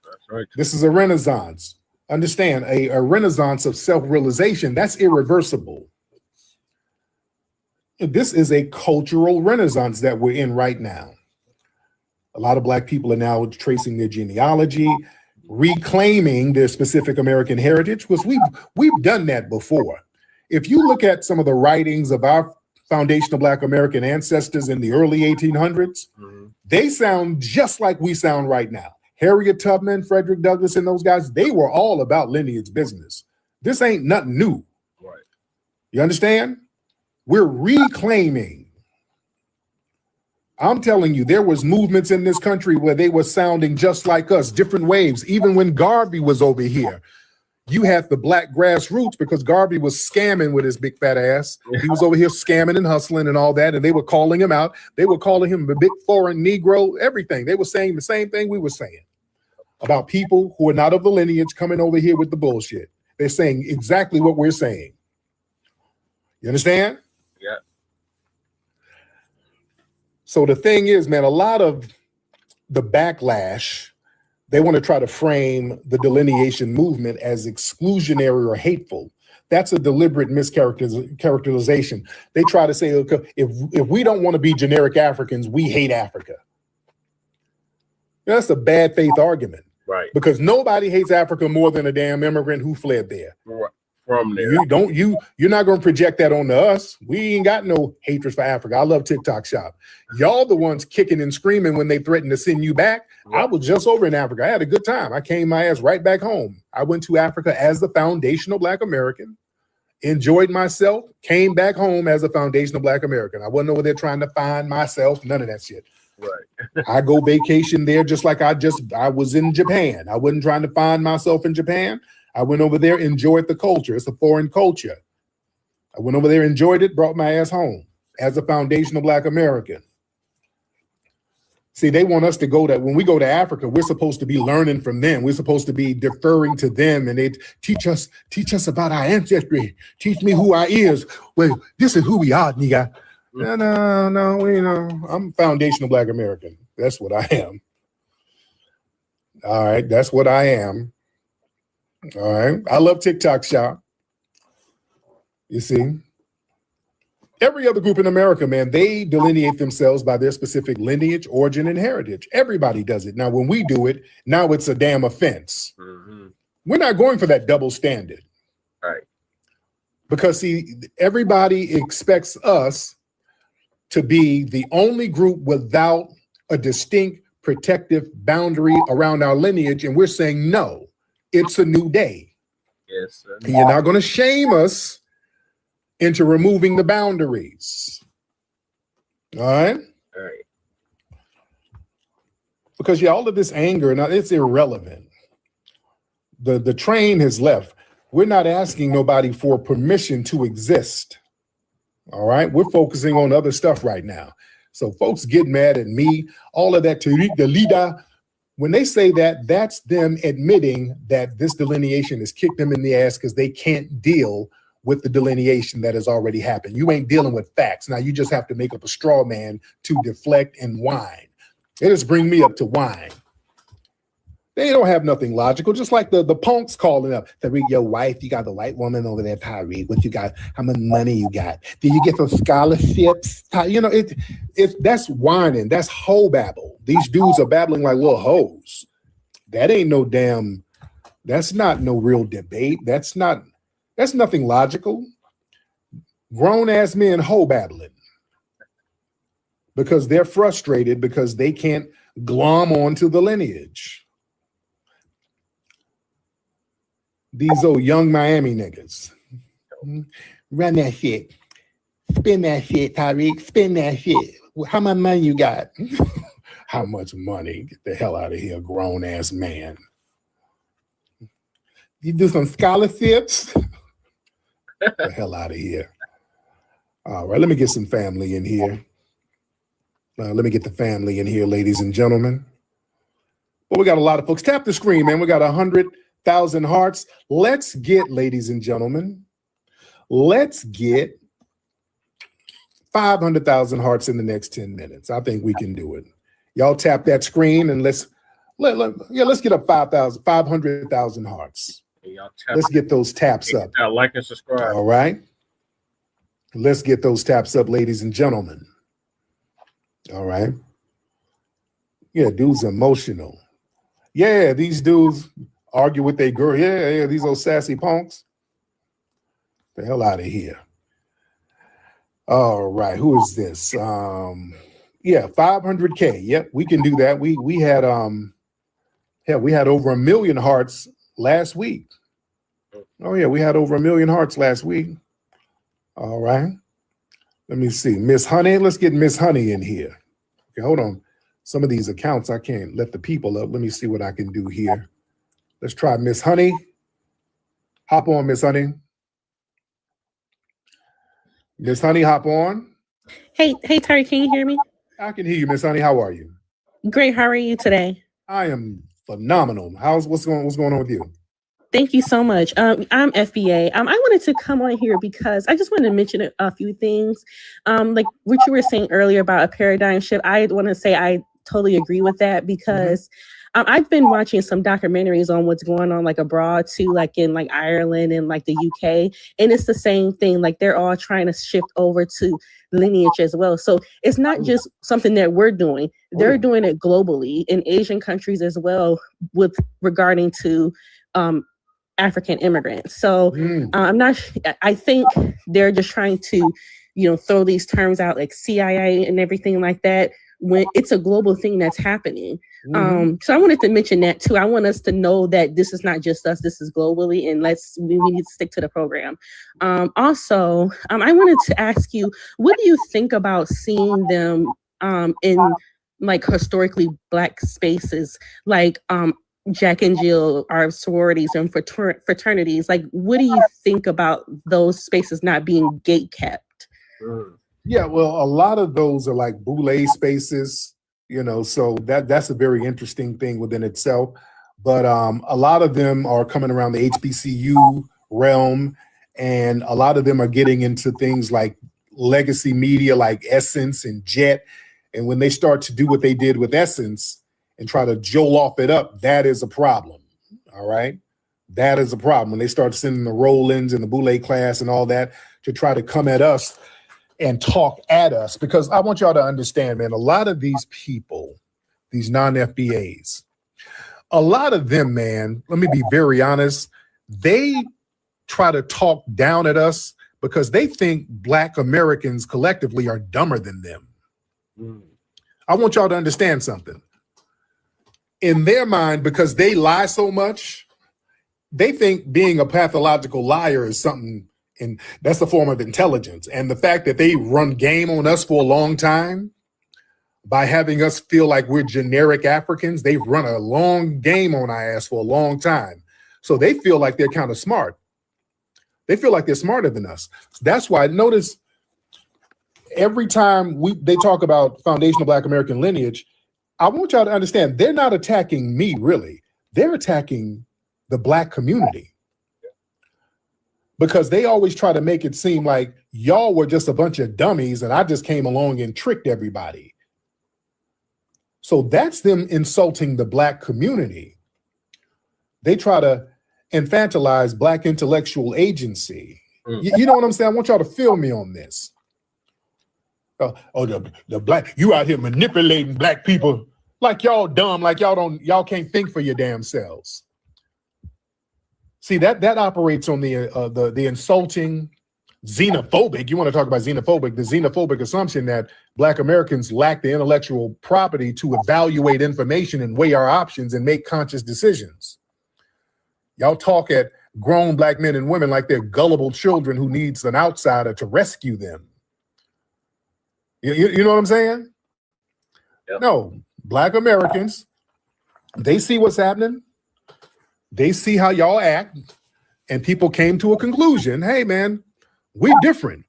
That's right. This is a renaissance. Understand, a renaissance of self-realization, that's irreversible. This is a cultural renaissance that we're in right now. A lot of Black people are now tracing their genealogy, reclaiming their specific American heritage, because we've done that before. If you look at some of the writings of our foundational Black American ancestors in the early 1800s, they sound just like we sound right now. Harriet Tubman, Frederick Douglass, and those guys, they were all about lineage business. This ain't nothing new. Right. You understand? We're reclaiming. I'm telling you, there was movements in this country where they were sounding just like us, different waves. Even when Garvey was over here, you had the Black grassroots because Garvey was scamming with his big fat ass. He was over here scamming and hustling and all that, and they were calling him out. They were calling him a big foreign Negro, everything. They were saying the same thing we were saying about people who are not of the lineage coming over here with the bullshit. They're saying exactly what we're saying. You understand? Yeah. So the thing is, man, a lot of the backlash, they want to try to frame the delineation movement as exclusionary or hateful. That's a deliberate mischaracterization. They try to say, okay, if we don't want to be generic Africans, we hate Africa. That's a bad faith argument. Right. Because nobody hates Africa more than a damn immigrant who fled there. Right. From there. You're not going to project that onto us. We ain't got no hatred for Africa. I love TikTok shop. Y'all the ones kicking and screaming when they threaten to send you back. Right. I was just over in Africa. I had a good time. I came my ass right back home. I went to Africa as the foundational Black American, enjoyed myself, came back home as a foundational Black American. I wasn't over there trying to find myself, none of that shit. Right. I go vacation there just like I was in Japan. I wasn't trying to find myself in Japan. I went over there, enjoyed the culture. It's a foreign culture. I went over there, enjoyed it, brought my ass home as a foundational Black American. See, they want us to go that when we go to Africa, we're supposed to be learning from them. We're supposed to be deferring to them, and they teach us about our ancestry. Teach me who I is. Well, this is who we are, nigga. No, I'm foundational Black American. That's what I am. All right, that's what I am. All right. I love TikTok shop. You see, every other group in America, man, they delineate themselves by their specific lineage, origin, and heritage. Everybody does it. Now, when we do it, now it's a damn offense. Mm-hmm. We're not going for that double standard. Right. Because, see, everybody expects us to be the only group without a distinct protective boundary around our lineage. And we're saying, no. It's a new day. Yes, sir. And you're not going to shame us into removing the boundaries. All right? All right. Because all of this anger, now it's irrelevant. The train has left. We're not asking nobody for permission to exist. All right? We're focusing on other stuff right now. So folks get mad at me, all of that, Tariq the leader. When they say that, that's them admitting that this delineation has kicked them in the ass because they can't deal with the delineation that has already happened. You ain't dealing with facts. Now you just have to make up a straw man to deflect and whine. They just bring me up to whine. They don't have nothing logical, just like the punks calling up. Tariq, your wife, you got the white woman over there, Tariq. What you got? How much money you got? Did you get some scholarships? You know, that's whining. That's hoe babble. These dudes are babbling like little hoes. That ain't no damn, that's not no real debate. That's nothing logical. Grown ass men hoe babbling because they're frustrated because they can't glom onto the lineage. These old young Miami niggas, Run that shit. Spin that shit, Tyreek. Spin that shit. How much money you got? How much money? Get the hell out of here, grown ass man. You do some scholarships? Get the hell out of here. All right, let me get some family in here. Let me get the family in here, ladies and gentlemen. Well, we got a lot of folks. Tap the screen, man. We got 100,000 hearts. Let's get, ladies and gentlemen, let's get 500,000 hearts in the next 10 minutes. I think we can do it. Y'all tap that screen and let's get up 500,000 hearts. Let's get those taps up. Like and subscribe. All right. Let's get those taps up, ladies and gentlemen. All right. Yeah, dudes emotional. Yeah, these dudes argue with their girl. Yeah, these old sassy punks. The hell out of here. All right, who is this? Yeah, 500K. Yep, we can do that. We had we had over 1 million hearts last week. Oh yeah, we had over 1 million hearts last week. All right. Let me see. Miss Honey, let's get Miss Honey in here. Okay, hold on. Some of these accounts, I can't let the people up. Let me see what I can do here. Let's try Miss Honey. Hop on, Miss Honey. Miss Honey, hop on. Hey, Terry, can you hear me? I can hear you, Miss Honey. How are you? Great. How are you today? I am phenomenal. What's going on with you? Thank you so much. I'm FBA. I wanted to come on here because I just wanted to mention a few things. Like what you were saying earlier about a paradigm shift. I want to say I totally agree with that because I've been watching some documentaries on what's going on like abroad too, like in like Ireland and like the UK. And it's the same thing. Like they're all trying to shift over to lineage as well. So it's not just something that we're doing. They're doing it globally in Asian countries as well with regarding to African immigrants. So I think they're just trying to, throw these terms out like CIA and everything like that when it's a global thing that's happening. So I wanted to mention that too. I want us to know that this is not just us, this is globally, and we need to stick to the program. Also, I wanted to ask you, what do you think about seeing them in like historically Black spaces, like Jack and Jill, our sororities and fraternities? Like, what do you think about those spaces not being gate kept? Yeah, well, a lot of those are like boule spaces, so that's a very interesting thing within itself. But a lot of them are coming around the HBCU realm, and a lot of them are getting into things like legacy media like Essence and Jet. And when they start to do what they did with Essence and try to jolt off it up, that is a problem. All right. That is a problem. When they start sending the roll-ins and the boule class and all that to try to come at us and talk at us, because I want y'all to understand, man, a lot of these people, these non-FBAs, a lot of them, man, let me be very honest, they try to talk down at us because they think Black Americans collectively are dumber than them. I want y'all to understand something. In their mind, because they lie so much, they think being a pathological liar is something, and that's a form of intelligence. And the fact that they run game on us for a long time by having us feel like we're generic Africans, they've run a long game on our ass for a long time. So they feel like they're kind of smart. They feel like they're smarter than us. That's why, notice every time they talk about foundational Black American lineage, I want y'all to understand, they're not attacking me, really. They're attacking the Black community. Because they always try to make it seem like y'all were just a bunch of dummies and I just came along and tricked everybody. So that's them insulting the Black community. They try to infantilize Black intellectual agency. You know what I'm saying? I want y'all to feel me on this. The Black, you out here manipulating Black people like y'all dumb, like y'all can't think for your damn selves. See, that operates on the insulting, xenophobic. You want to talk about xenophobic, the xenophobic assumption that Black Americans lack the intellectual property to evaluate information and weigh our options and make conscious decisions. Y'all talk at grown black men and women like they're gullible children who needs an outsider to rescue them. You know what I'm saying? Yep. No, black Americans, they see what's happening. They see how y'all act, and people came to a conclusion. Hey, man, we're different.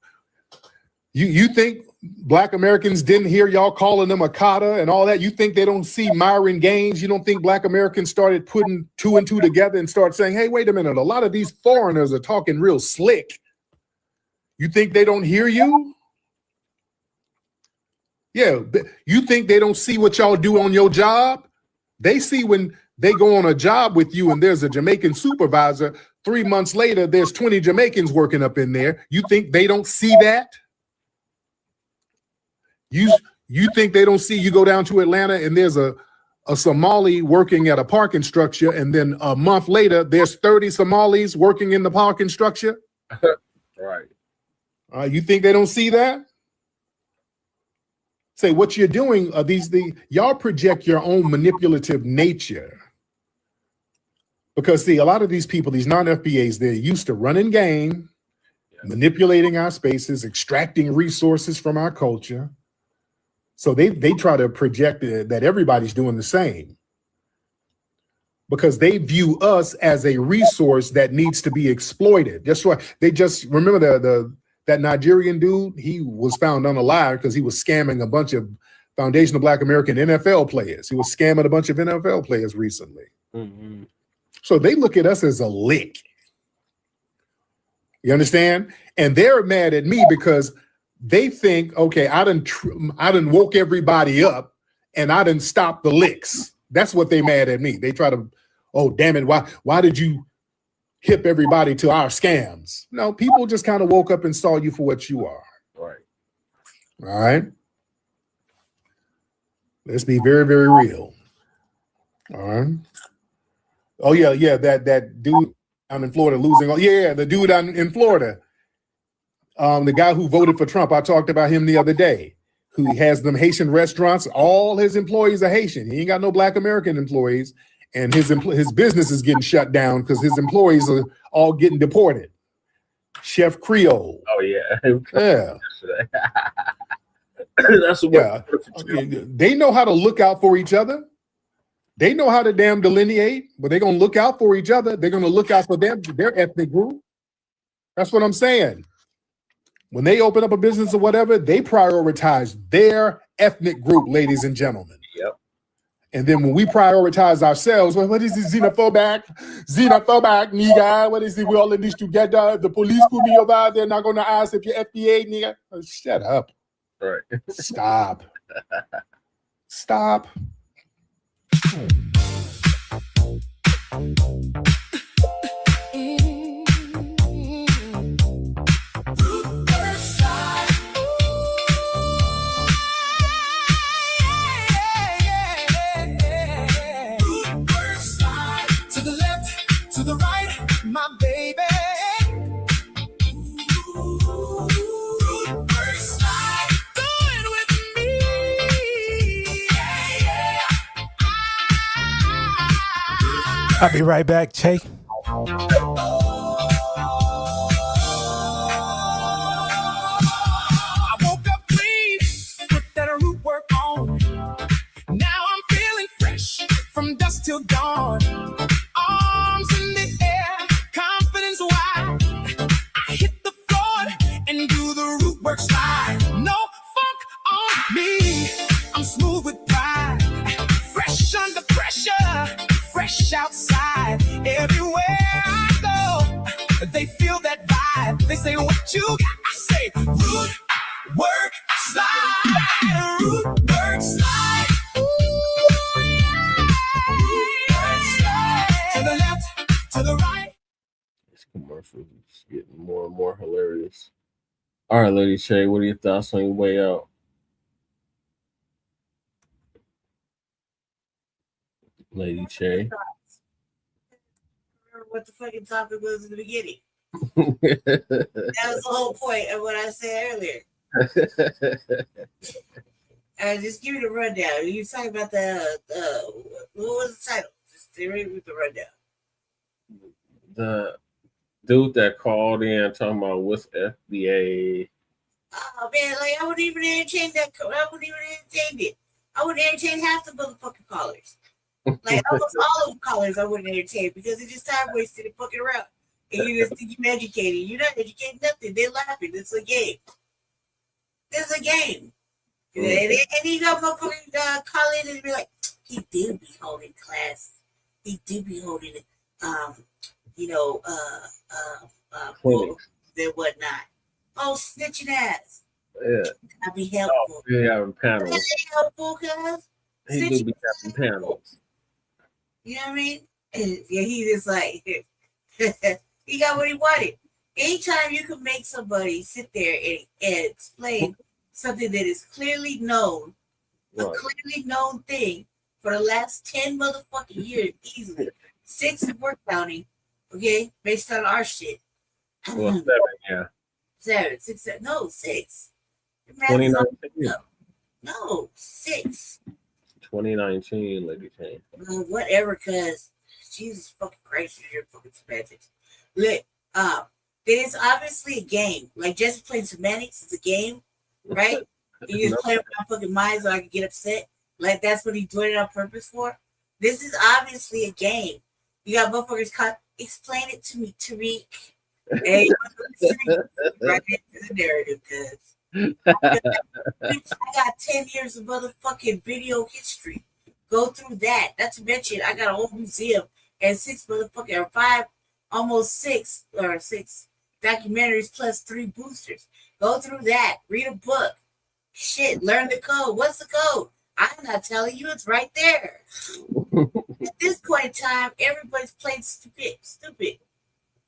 You think black Americans didn't hear y'all calling them a cotta and all that? You think they don't see Myron Gaines? You don't think black Americans started putting two and two together and start saying, hey, wait a minute, a lot of these foreigners are talking real slick. You think they don't hear you? Yeah, you think they don't see what y'all do on your job? They see when they go on a job with you and there's a Jamaican supervisor. 3 months later, there's 20 Jamaicans working up in there. You think they don't see that? You think they don't see you go down to Atlanta and there's a Somali working at a parking structure, and then a month later, there's 30 Somalis working in the parking structure? Right. You think they don't see that? Say what you're doing are y'all project your own manipulative nature. Because see, a lot of these people, these non-FBAs, they're used to running game, manipulating our spaces, extracting resources from our culture. So they try to project that everybody's doing the same. Because they view us as a resource that needs to be exploited. That's why they just remember that Nigerian dude, he was found unalive because he was scamming a bunch of foundational Black American NFL players. He was scamming a bunch of NFL players recently. Mm-hmm. So they look at us as a lick. You understand? And they're mad at me because they think, okay, I done woke everybody up and I done stopped the licks. That's what they mad at me. They try to, oh, damn it, why did you hip everybody to our scams? No, people just kind of woke up and saw you for what you are. Right. All right. Let's be very, very real. All right. Oh, yeah, that dude down in Florida losing. Oh, yeah, the dude down in Florida. The guy who voted for Trump, I talked about him the other day, who has them Haitian restaurants. All his employees are Haitian. He ain't got no Black American employees. And his business is getting shut down because his employees are all getting deported. Chef Creole. Oh, yeah. Yeah. That's what. Yeah. They know how to look out for each other. They know how to damn delineate, but they're going to look out for each other. They're going to look out for their ethnic group. That's what I'm saying. When they open up a business or whatever, they prioritize their ethnic group, ladies and gentlemen. Yep. And then when we prioritize ourselves, well, what is this xenophobic, nigga? What is it? We all in this together. The police put me over. They're not going to ask if you're FBA, nigga. Oh, shut up. Right. Stop. Stop. To the left, to the right, my baby. I'll be right back, Che. I woke up clean, put that root work on. Now I'm feeling fresh from dusk till dawn. Arms in the air, confidence wide. I hit the floor and do the root work slide. No funk on me, I'm smooth with pride. Fresh under pressure, fresh outside. Everywhere I go, they feel that vibe. They say, what you got? I say, root work slide, root work slide. Ooh, yeah. To the left, to the right. This commercial is getting more and more hilarious. All right, Lady Che, what are your thoughts on your way out? Lady Che. What the fucking topic was in the beginning. That was the whole point of what I said earlier. Just give me the rundown. You talking about what was the title? Just read me the rundown. dude that called in talking about what's FBA. Oh man, like I wouldn't even entertain that. I wouldn't even entertain it. I wouldn't entertain half the motherfucking callers. Like almost all of the callers I wouldn't entertain because it's just time wasted and fucking around. And you just think you're educating. You're not educating nothing. They're laughing. It's a game. It's a game. And you got motherfuckers call in and be like, he do be holding class. He do be holding it. And whatnot. Oh, snitching ass. Yeah. I'd be helpful. Oh, we having panels. That ain't helpful, cuz. He do be having panels. You know what I mean? Yeah, he just like he got what he wanted. Anytime you can make somebody sit there and explain something that is clearly known, a clearly known thing for the last 10 motherfucking years, easily. 6 if we're counting, okay, based on our shit. Well, 7, yeah. 7, 6, 7, no, 6. 2019. No, 6. 2019, Lady Jane. Whatever, cuz Jesus fucking Christ, you're fucking semantics. Look, it's obviously a game. Like just playing semantics is a game, right? You just play with my fucking mind so I can get upset. Like that's what he's doing it on purpose for. This is obviously a game. You got motherfuckers explain it to me, Tariq. Hey, right into the narrative, cuz. I got 10 years of motherfucking video history. Go through that. Not to mention, I got a whole museum and 6 motherfucking, or 5, almost 6 documentaries plus 3 boosters. Go through that. Read a book. Shit, learn the code. What's the code? I'm not telling you. It's right there. At this point in time, everybody's playing stupid.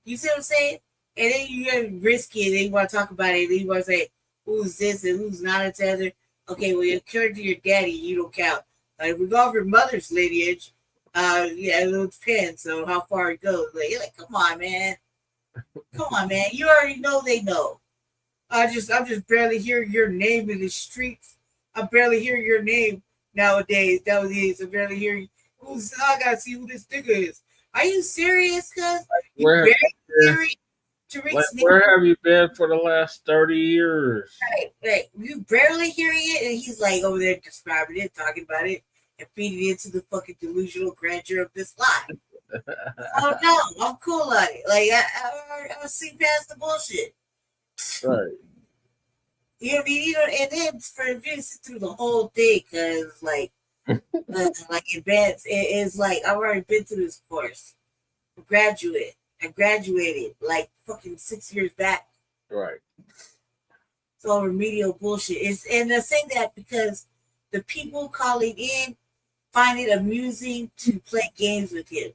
You see what I'm saying? And then you get risky and then you want to talk about it. And then you want to say, who's this and who's not each other. Okay, well, according to your daddy, you don't count. If we go off your mother's lineage, yeah, it depends on how far it goes. Like, you're like, come on, man. You already know they know. I'm just barely hearing your name in the streets. I barely hear your name nowadays. I barely hear you. I gotta see who this nigga is. Are you serious, cuz? Where have you been for the last 30 years? Right. You barely hearing it, and he's like over there describing it, talking about it, and feeding into the fucking delusional grandeur of this life. Oh no, I'm cool on it. Like I see past the bullshit. Right. You know what I mean? And then for you to sit through the whole thing, cause like advanced, it's like I've already been through this course. I graduated like fucking 6 years back. Right. It's all remedial bullshit. And I say that because the people calling in find it amusing to play games with him.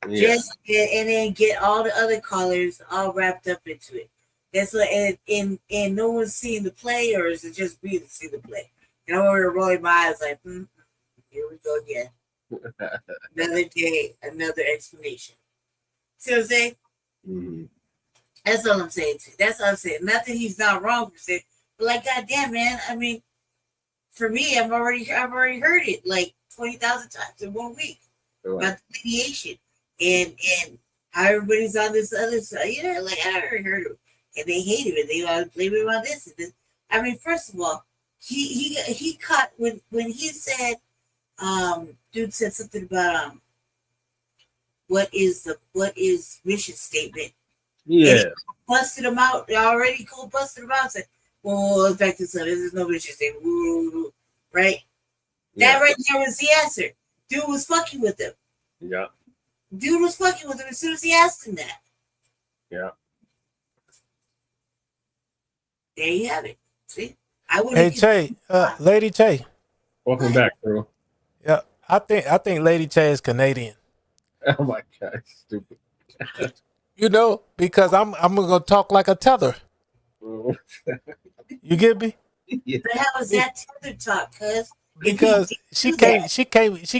Yeah. And then get all the other callers all wrapped up into it. That's what and no one's seeing the play, or is it just me to see the play? And I'm over here rolling my eyes like, here we go again. Another day, another explanation. See what I'm saying? Mm-hmm. That's all I'm saying. That's all I'm saying. Nothing he's not wrong for saying. But like, goddamn, man. I mean, for me, I've already heard it like 20,000 times in 1 week about the mediation and how everybody's on this other side. You know, like I already heard it, and they hate him and they want to blame him on this and this. I mean, first of all, he caught when he said, dude said something about what is mission statement. Yeah. Busted him out already. Cole busted him out and said, well, let's back this up. This is no mission statement. Woo, right? Yeah. That right there was the answer. Dude was fucking with him. Yeah. Dude was fucking with him as soon as he asked him that. Yeah. There you have it. See? Hey, Che, Lady Che. Welcome back, bro. Yeah, I think Lady Che is Canadian. Oh my God, stupid. You know, because I'm gonna talk like a tether. You get me? Yeah. But how was that tether talk, cuz? Because she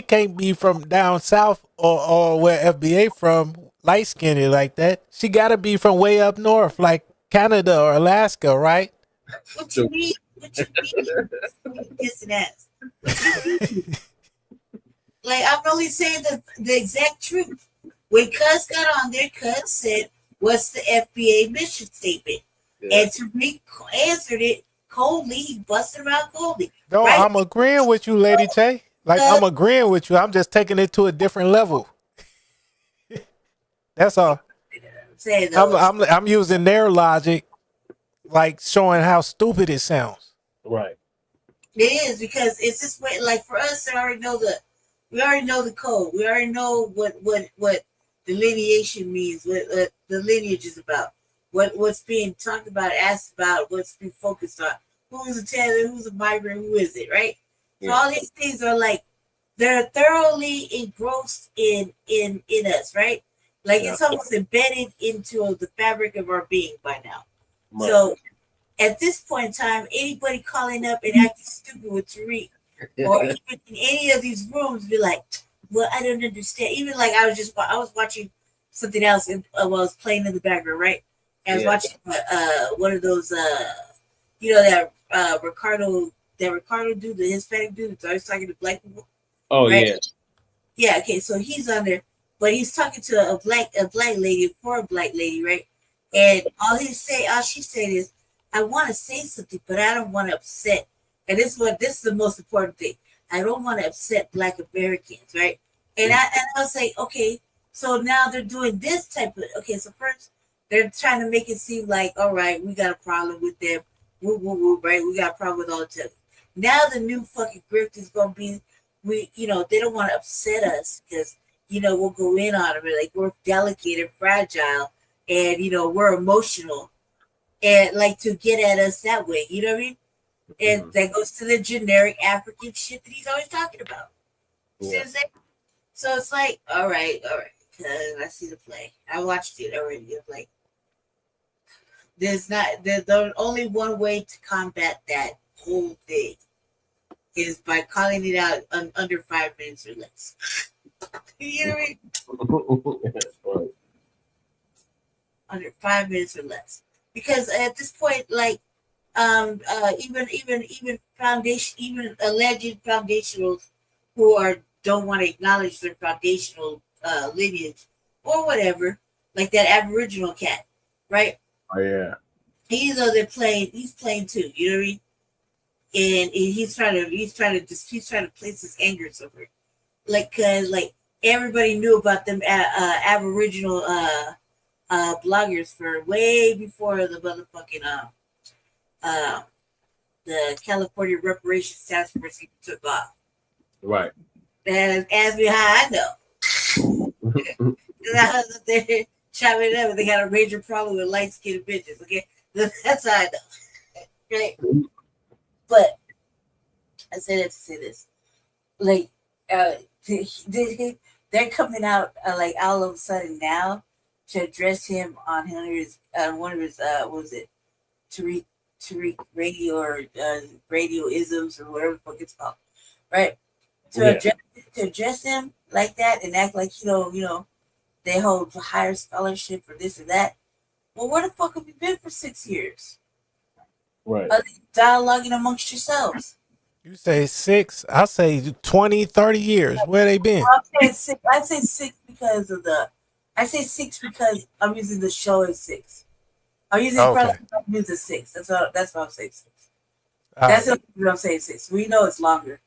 can't be from down south or where FBA from, light skinned like that. She gotta be from way up north, like Canada or Alaska, right? What you mean? Kissing ass. Like, I'm only saying the exact truth. When Cuz got on there, Cuz said, what's the FBA mission statement? And Tariq answered it coldly. He busted him out coldly. No, Right? I'm agreeing with you, Lady Tay. Like I'm agreeing with you. I'm just taking it to a different level. That's all. I'm using their logic, like showing how stupid it sounds. Right. It is, because it's this way. Like for us, we already know the code. We already know what delineation means, what the lineage is about, what's being talked about, asked about, what's being focused on. Who's a Taylor? Who's a migrant? Who is it? Right. So all these things are like they're thoroughly engrossed in us, right? Like it's almost embedded into the fabric of our being by now. Right. So at this point in time, anybody calling up and acting stupid with Tariq, or even in any of these rooms, be like, "Well, I don't understand." Even like I was watching something else while I was playing in the background, right? And I was watching one of those, that Ricardo dude, the Hispanic dude that's always talking to black people. Oh right? Yeah. Okay, so he's on there, but he's talking to a black lady, for a black lady, right? And all she said is, "I want to say something, but I don't want to upset." And this is the most important thing. I don't want to upset Black Americans, right? And I was like, okay, so now they're doing this type of, okay, so first they're trying to make it seem like, all right, we got a problem with them, woo, woo, woo, right? We got a problem with all each other. Now the new fucking grift is going to be, they don't want to upset us because, we'll go in on them. Like, we're delicate and fragile and, we're emotional. And like to get at us that way, you know what I mean? And that goes to the generic African shit that he's always talking about. See what I'm saying? So it's like, all right. I see the play. I watched it already. It's like, there's only one way to combat that whole thing is by calling it out under 5 minutes or less. You know what I mean? Under 5 minutes or less. Because at this point, like, even foundation, even alleged foundationals who don't want to acknowledge their foundational lineage or whatever, like that Aboriginal cat, right? Oh yeah. He's playing too, you know what I mean? And he's trying to place his anger somewhere, like, cause like everybody knew about them Aboriginal bloggers for way before the motherfucking the California Reparations Task Force even took off. Right. And ask me how I know. I was up there chopping it up, and they got a major problem with light-skinned bitches. Okay, that's how I know. Right. But I say that to say this, like, they're coming out like all of a sudden now to address him on one of his what was it, Tariq radio or radio isms or whatever the fuck it's called, right? To address him like that and act like they hold higher scholarship or this or that. Well, where the fuck have you been for 6 years? Right. Dialoguing amongst yourselves. You say 6, I say 20, 30 years. Where they been? Well, I say six because I'm using the show as 6. I'm using music 6. That's what I'm saying 6. That's what I'm saying 6. We know it's longer.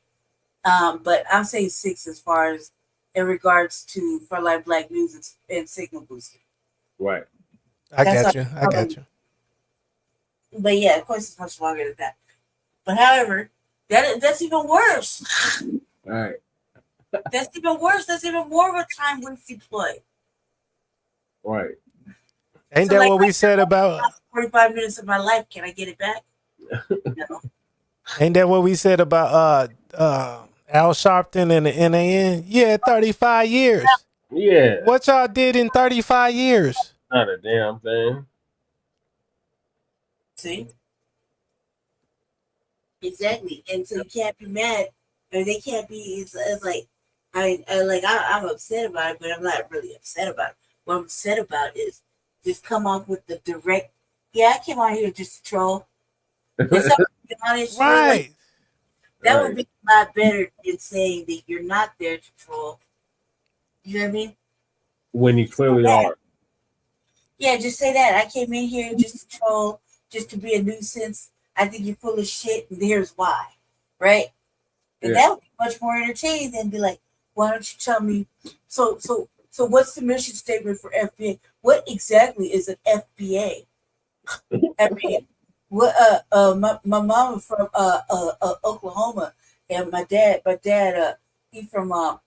But I'm saying 6 as far as in regards to Front Line Blacc News and Signal Boosting. Right. I got you. But yeah, of course it's much longer than that. But however, that's even worse. All right. That's even worse. That's even more of a time wasted play. Right. Ain't that what we said about 45 minutes of my life? Can I get it back? No. Ain't that what we said about Al Sharpton and the NAN? Yeah, 35 years. Yeah. What y'all did in 35 years? Not a damn thing. See? Exactly. And so you can't be mad, or they can't be. It's like I'm upset about it, but I'm not really upset about it. What I'm upset about is just come off with the direct. Yeah, I came out here just to troll. Honest, right. That would be a lot better than saying that you're not there to troll. You know what I mean? When you clearly are. Yeah, just say that. I came in here just to troll, just to be a nuisance. I think you're full of shit, and here's why. Right? And that would be much more entertaining than be like, why don't you tell me? So what's the mission statement for FBA? What exactly is an FBA? I mean, what? My mom from Oklahoma, and my dad, he from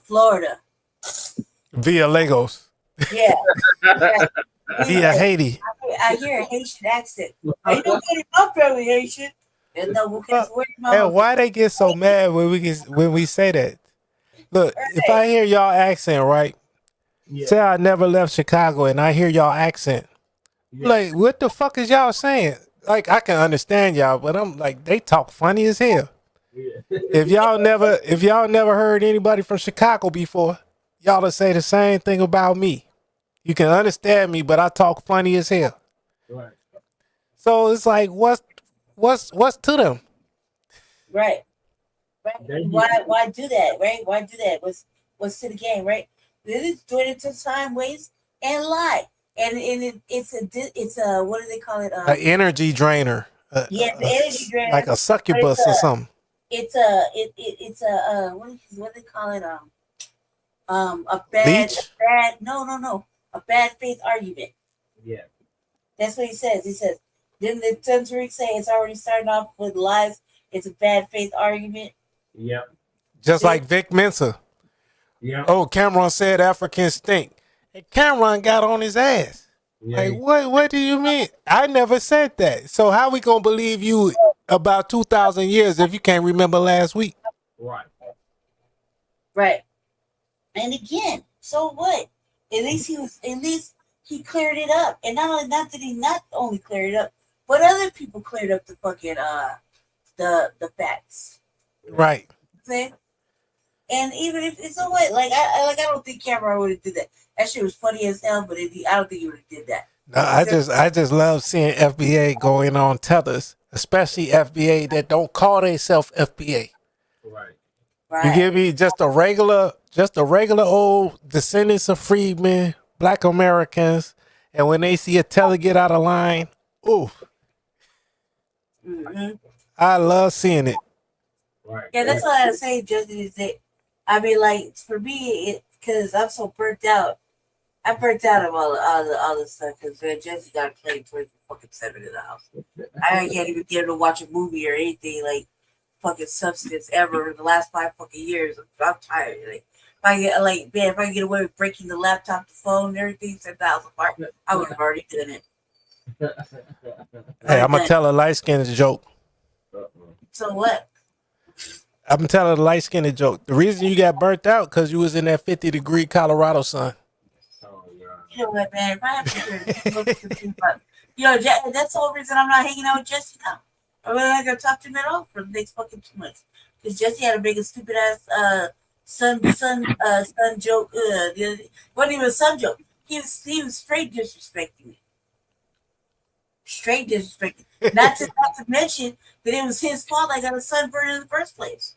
Florida. Via Lagos. Yeah. Via Haiti. I hear a Haitian accent. Ain't nobody my family Haitian. And no, And why they get so mad when we say that? Look, if I hear y'all accent, right? Say I never left Chicago and I hear y'all accent. Like, what the fuck is y'all saying? Like, I can understand y'all, but I'm like, they talk funny as hell. If y'all never heard anybody from Chicago before, y'all will say the same thing about me. You can understand me, but I talk funny as hell. Right. So it's like, what's to them? Right. Why do that? Right? Why do that? What's to the game? Right? They're just doing it to time waste and lie. And it's a what do they call it? An energy drainer. The energy drainer. Like a succubus or something. It's a what do they call it? A bad a bad faith argument. Yeah. That's what he says. He says, didn't the Tariq say it's already starting off with lies? It's a bad faith argument. Yep. Just like Vic Mensa. Yeah. Oh, Cameron said Africans stink. And Cameron got on his ass. Yeah. Like, what do you mean? I never said that. So how we gonna believe you about 2,000 years if you can't remember last week? Right. Right. And again, so what? At least he cleared it up. And not that he not only cleared it up, but other people cleared up the fucking the facts. Right. See? And even if it's so what, I don't think Cameron would have did that. That shit was funny as hell, but I don't think he would have did that. No, I just love seeing FBA going on tethers, especially FBA that don't call themselves FBA. Right. You give me just a regular old descendants of freedmen, black Americans, and when they see a teller get out of line, ooh. Mm-hmm. I love seeing it. Right. Yeah, that's all I had to say, Justin, is that, I mean, like, for me, because I'm so burnt out. I'm burnt out of all this stuff, because Jesse got to play 24/7 in the house. I can't even get him to watch a movie or anything, like, fucking substance ever in the last 5 fucking years. I'm tired. Like, if I get away with breaking the laptop, the phone, and everything, 10,000 apart, I would have already done it. Hey, I'm going to tell a light-skinned joke. So what? I'm going to tell a light-skinned joke. The reason you got burnt out because you was in that 50-degree Colorado sun. You know what, man? If I have to that's the whole reason I'm not hanging out with Jesse now. I'm not going to talk to him at all for the next fucking 2 months. Because Jesse had a big stupid ass son joke. It wasn't even a son joke. He was straight disrespecting me. Straight disrespecting. Not to mention that it was his fault I got a sunburn in the first place.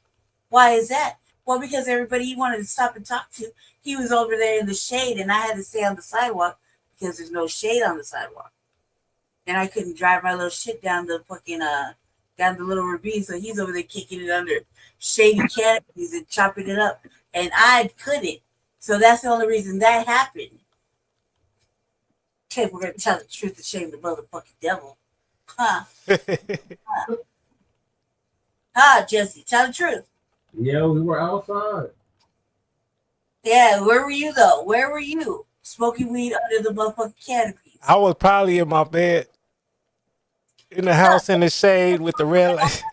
Why is that? Well, because everybody he wanted to stop and talk to, he was over there in the shade, and I had to stay on the sidewalk because there's no shade on the sidewalk. And I couldn't drive my little shit down the fucking down the little ravine, so he's over there kicking it under shady canopies and chopping it up, and I couldn't. So that's the only reason that happened. Okay, we're gonna tell the truth to shame the motherfucking devil, huh? Jesse, tell the truth. Yeah, we were outside. Yeah, where were you though? Where were you? Smoking weed under the motherfucking canopies. I was probably in my bed, in the house in the shade with the red light.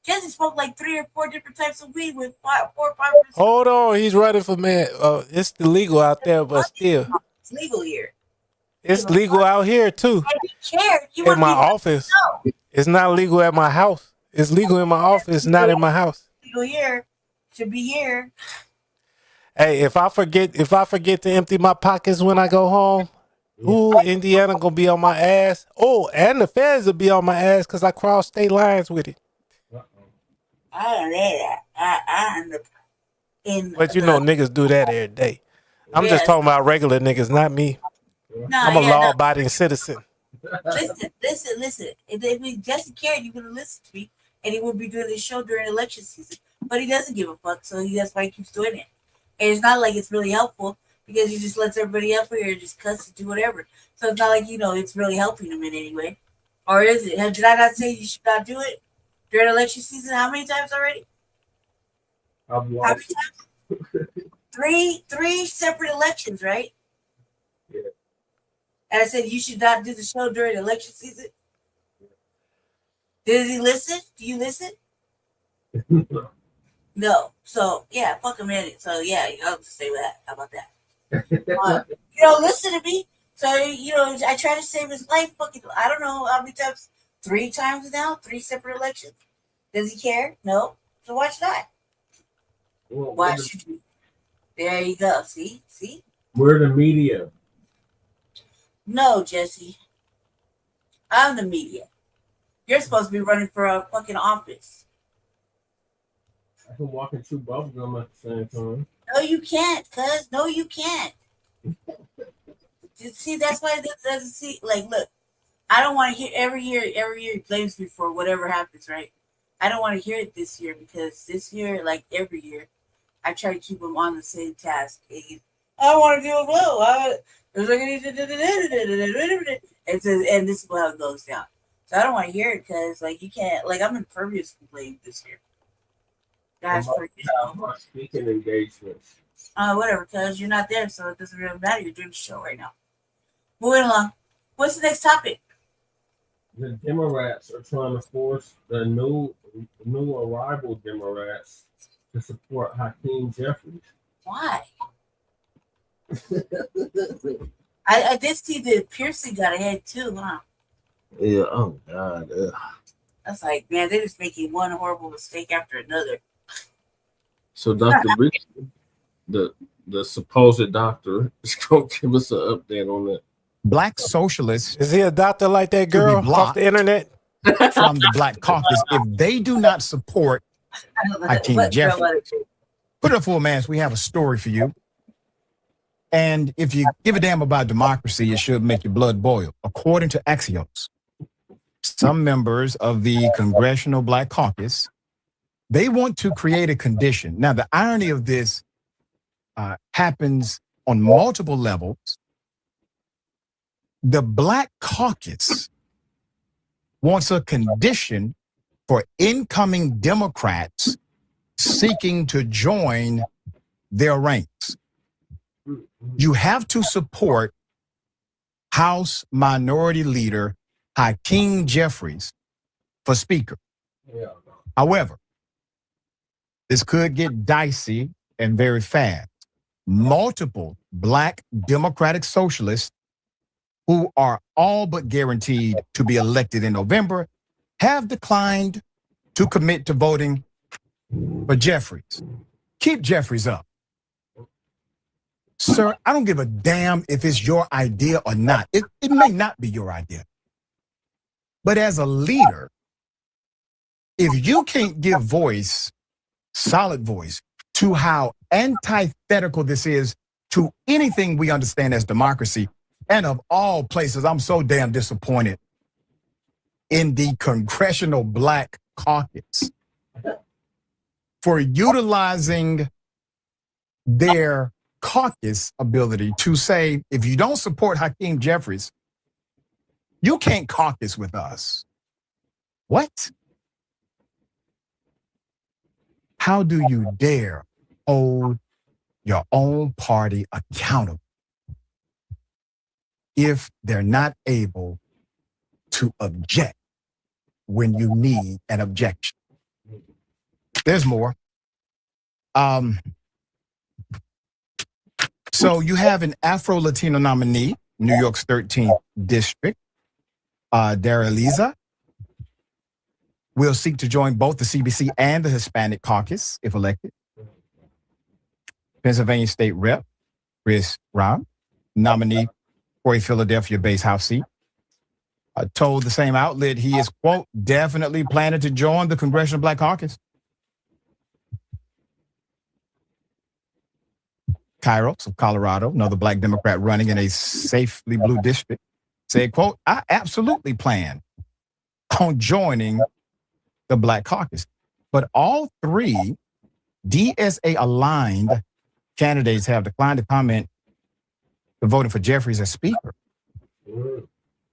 Jesse smoked like 3 or 4 different types of weed with 4 or 5. Hold on, he's running for man. It's illegal out there, but still. It's legal here. It's legal out here too. In my office. It's not legal at my house. It's legal in my office, not in my house. Legal here. Should be here. Hey, if I forget to empty my pockets when I go home, ooh, Indiana gonna be on my ass. Oh, and the feds will be on my ass because I crossed state lines with it. I don't know that. But you know niggas do that every day. I'm just talking about regular niggas, not me. Nah, I'm a yeah, no. law-abiding citizen. Listen. If Jesse cared, he would have listened to me, and he would be doing this show during election season. But he doesn't give a fuck, so that's why he keeps doing it. And it's not like it's really helpful because he just lets everybody up here and just cuss and do whatever. So it's not like it's really helping him in any way. Or is it? Did I not say you should not do it during election season? How many times already? How many times? Three separate elections, right? Yeah. And I said you should not do the show during election season. Did he listen? Do you listen? No. So yeah, fuck a minute. So yeah, I'll just say that. How about that? Listen to me. So I try to save his life. Fucking, I don't know how many times. 3 times now. 3 separate elections. Does he care? No. So why should I? Why should you? There you go. See. We're the media. No, Jesse. I'm the media. You're supposed to be running for a fucking office. I can walk and chew bubblegum at the same time. No, you can't, cuz. No, you can't. See, that's why it doesn't see. Like, look, I don't want to hear every year he blames me for whatever happens, right? I don't want to hear it this year because this year, like every year, I try to keep him on the same task. I don't want to do it well. And this is how it goes down. So I don't want to hear it because, like, you can't. Like, I'm impervious to blame this year. Guys, my speaking engagements. Whatever, because you're not there, so it doesn't really matter. You're doing the show right now. Moving along. What's the next topic? The Democrats are trying to force the new arrival Democrats to support Hakeem Jeffries. Why? I did see that Piercing got ahead too, huh? Yeah. Oh God. That's like, man, they're just making one horrible mistake after another. So Dr. Rich, the supposed doctor, is going to give us an update on that. Black socialists. Is he a doctor like that girl off the internet? From the Black Caucus, if they do not support Hakeem Jeffries. Put it up, full man. We have a story for you. And if you give a damn about democracy, it should make your blood boil. According to Axios, some members of the Congressional Black Caucus, they want to create a condition. Now, the irony of this happens on multiple levels. The Black Caucus wants a condition for incoming Democrats seeking to join their ranks. You have to support House Minority Leader Hakeem Jeffries for Speaker. However, this could get dicey and very fast. Multiple Black Democratic socialists who are all but guaranteed to be elected in November have declined to commit to voting for Jeffries. Keep Jeffries up. Sir, I don't give a damn if it's your idea or not. It may not be your idea. But as a leader, if you can't give voice, solid voice, to how antithetical this is to anything we understand as democracy, and of all places, I'm so damn disappointed in the Congressional Black Caucus for utilizing their caucus ability to say, if you don't support Hakeem Jeffries, you can't caucus with us. What? How do you dare hold your own party accountable if they're not able to object when you need an objection? There's more. So you have an Afro-Latino nominee, New York's 13th district, Daraliza, will seek to join both the CBC and the Hispanic Caucus if elected. Pennsylvania State Rep. Chris Robb, nominee for a Philadelphia-based House seat, told the same outlet he is, quote, definitely planning to join the Congressional Black Caucus. Kairos of Colorado, another Black Democrat running in a safely blue district, said, quote, I absolutely plan on joining the Black Caucus. But all three DSA-aligned candidates have declined to comment to voting for Jeffries as Speaker.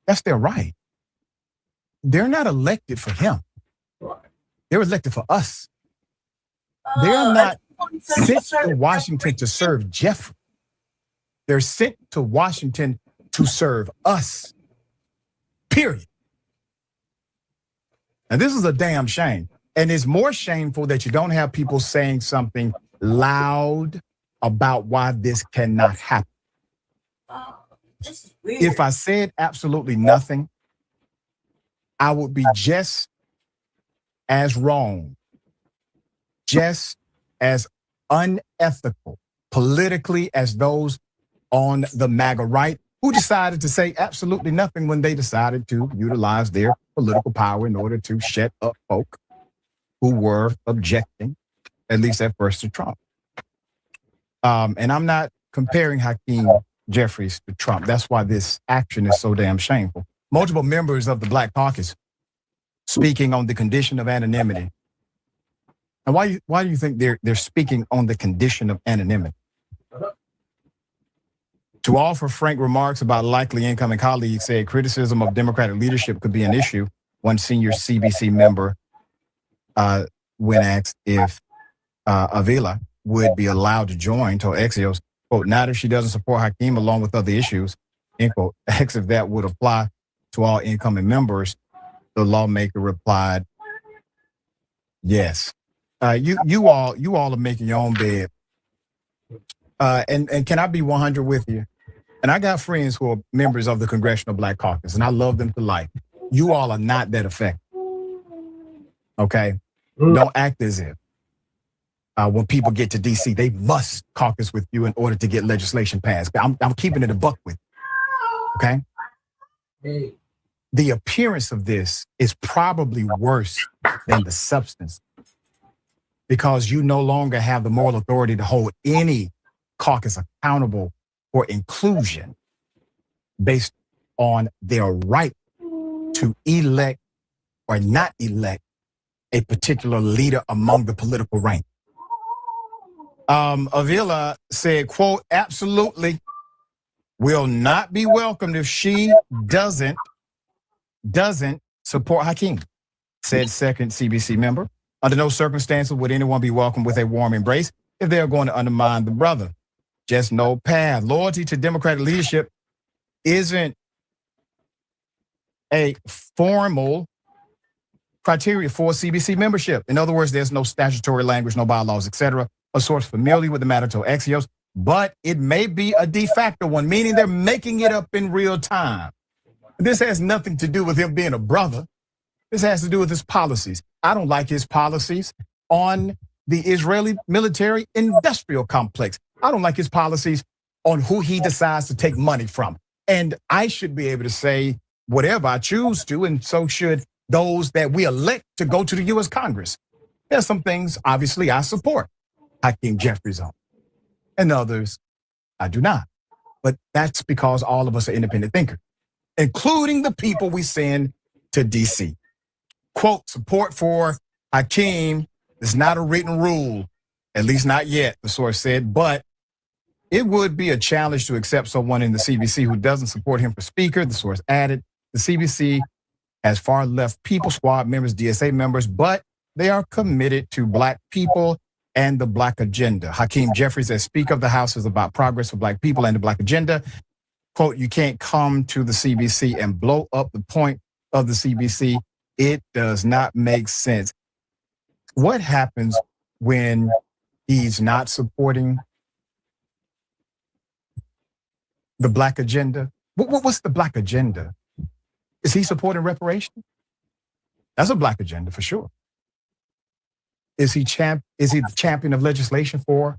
That's their right. They're not elected for him. They're elected for us. They're not sent to Washington to serve Jeffries. They're sent to Washington to serve us. Period. And this is a damn shame. And it's more shameful that you don't have people saying something loud about why this cannot happen. If I said absolutely nothing, I would be just as wrong, just as unethical politically as those on the MAGA right who decided to say absolutely nothing when they decided to utilize their political power in order to shut up folk who were objecting, at least at first, to Trump. And I'm not comparing Hakeem Jeffries to Trump. That's why this action is so damn shameful. Multiple members of the Black Caucus speaking on the condition of anonymity. And why do you think they're speaking on the condition of anonymity? To offer frank remarks about likely incoming colleagues, said criticism of Democratic leadership could be an issue. One senior CBC member, when asked if Avila would be allowed to join, told Axios, quote, not if she doesn't support Hakeem along with other issues, end quote. Asked if that would apply to all incoming members, the lawmaker replied, yes. You all are making your own bed. And can I be 100 with you? And I got friends who are members of the Congressional Black Caucus, and I love them to life. You all are not that effective. Okay? Don't act as if when people get to DC, they must caucus with you in order to get legislation passed. I'm keeping it a buck with you. Okay? Hey. The appearance of this is probably worse than the substance, because you no longer have the moral authority to hold any caucus accountable for inclusion based on their right to elect or not elect a particular leader among the political rank. Avila said, quote, absolutely will not be welcomed if she doesn't support Hakeem, said second CBC member. Under no circumstances would anyone be welcomed with a warm embrace if they are going to undermine the brother. Just no path. Loyalty to Democratic leadership isn't a formal criteria for CBC membership. In other words, there's no statutory language, no bylaws, etc. A source familiar with the matter told Axios, but it may be a de facto one, meaning they're making it up in real time. This has nothing to do with him being a brother. This has to do with his policies. I don't like his policies on the Israeli military industrial complex. I don't like his policies on who he decides to take money from. And I should be able to say whatever I choose to, and so should those that we elect to go to the U.S. Congress. There's some things, obviously, I support Hakeem Jeffries on, and others I do not. But that's because all of us are independent thinkers, including the people we send to D.C. Quote, support for Hakeem is not a written rule, at least not yet, the source said, but it would be a challenge to accept someone in the CBC who doesn't support him for speaker, the source added. The CBC has far left people squad members, DSA members, but they are committed to Black people and the Black agenda. Hakeem Jeffries, as Speaker of the House, is about progress for Black people and the Black agenda. Quote, you can't come to the CBC and blow up the point of the CBC. It does not make sense. What happens when he's not supporting the Black agenda? What's the Black agenda? Is he supporting reparations? That's a Black agenda for sure. Is he the champion of legislation for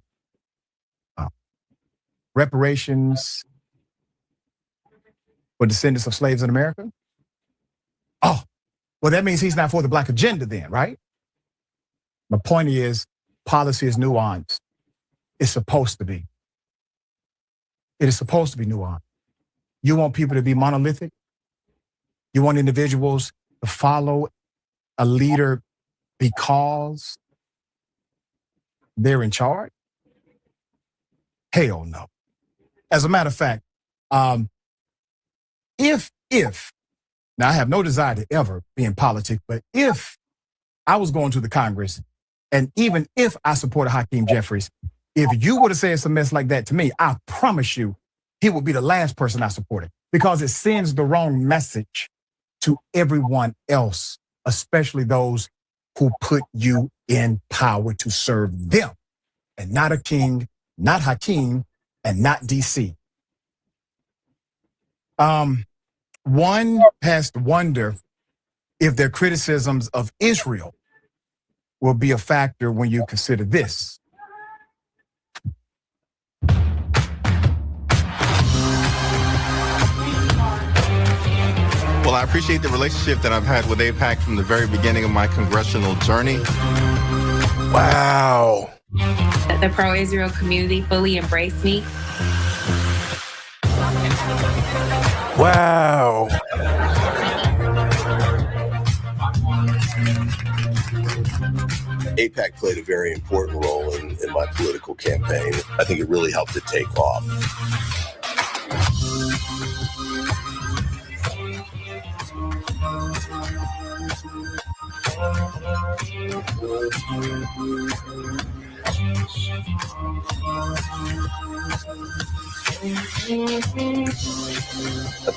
reparations for descendants of slaves in America? Oh, well, that means he's not for the Black agenda then, right? My point is, policy is nuanced. It's supposed to be. It is supposed to be nuanced. You want people to be monolithic? You want individuals to follow a leader because they're in charge? Hell no. As a matter of fact, if now I have no desire to ever be in politics, but if I was going to the Congress, and even if I supported Hakeem Jeffries, if you would have said some mess like that to me, I promise you, he would be the last person I supported, because it sends the wrong message to everyone else, especially those who put you in power to serve them, and not a king, not Hakeem, and not DC. One has to wonder if their criticisms of Israel will be a factor when you consider this. Well, I appreciate the relationship that I've had with AIPAC from the very beginning of my congressional journey. Wow. The pro-Israel community fully embraced me. Wow. AIPAC played a very important role in my political campaign. I think it really helped it take off.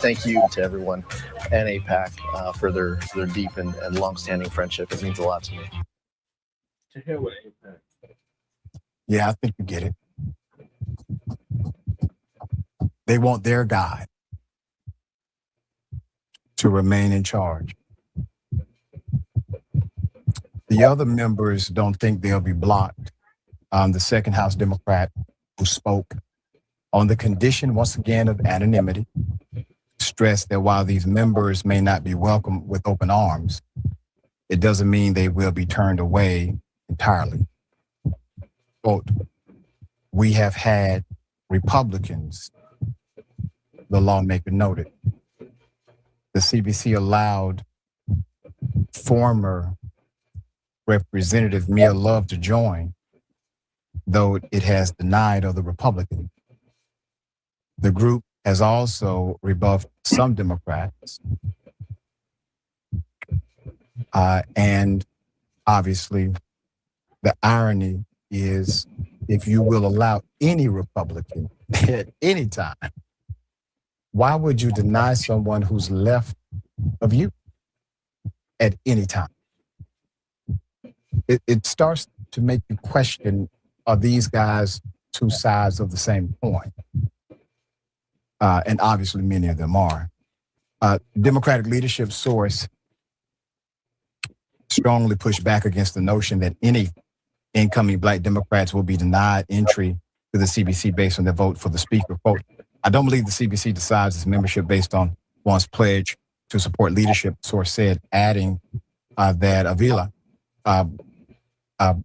Thank you to everyone and AIPAC for their deep and long-standing friendship. It means a lot to me. To hell with AIPAC. Yeah, I think you get it. They want their guy to remain in charge. The other members don't think they'll be blocked. The second House Democrat who spoke on the condition, once again, of anonymity, stressed that while these members may not be welcomed with open arms, it doesn't mean they will be turned away entirely. Quote, we have had Republicans, the lawmaker noted. The CBC allowed former Representative Mia Love to join, though it has denied other Republicans. The group has also rebuffed some Democrats. And obviously, the irony is, if you will allow any Republican at any time, why would you deny someone who's left of you at any time? It starts to make you question, are these guys two sides of the same coin? And obviously many of them are. Democratic leadership source strongly pushed back against the notion that any incoming Black Democrats will be denied entry to the CBC based on their vote for the speaker. Quote, I don't believe the CBC decides its membership based on one's pledge to support leadership, the source said, adding that Avila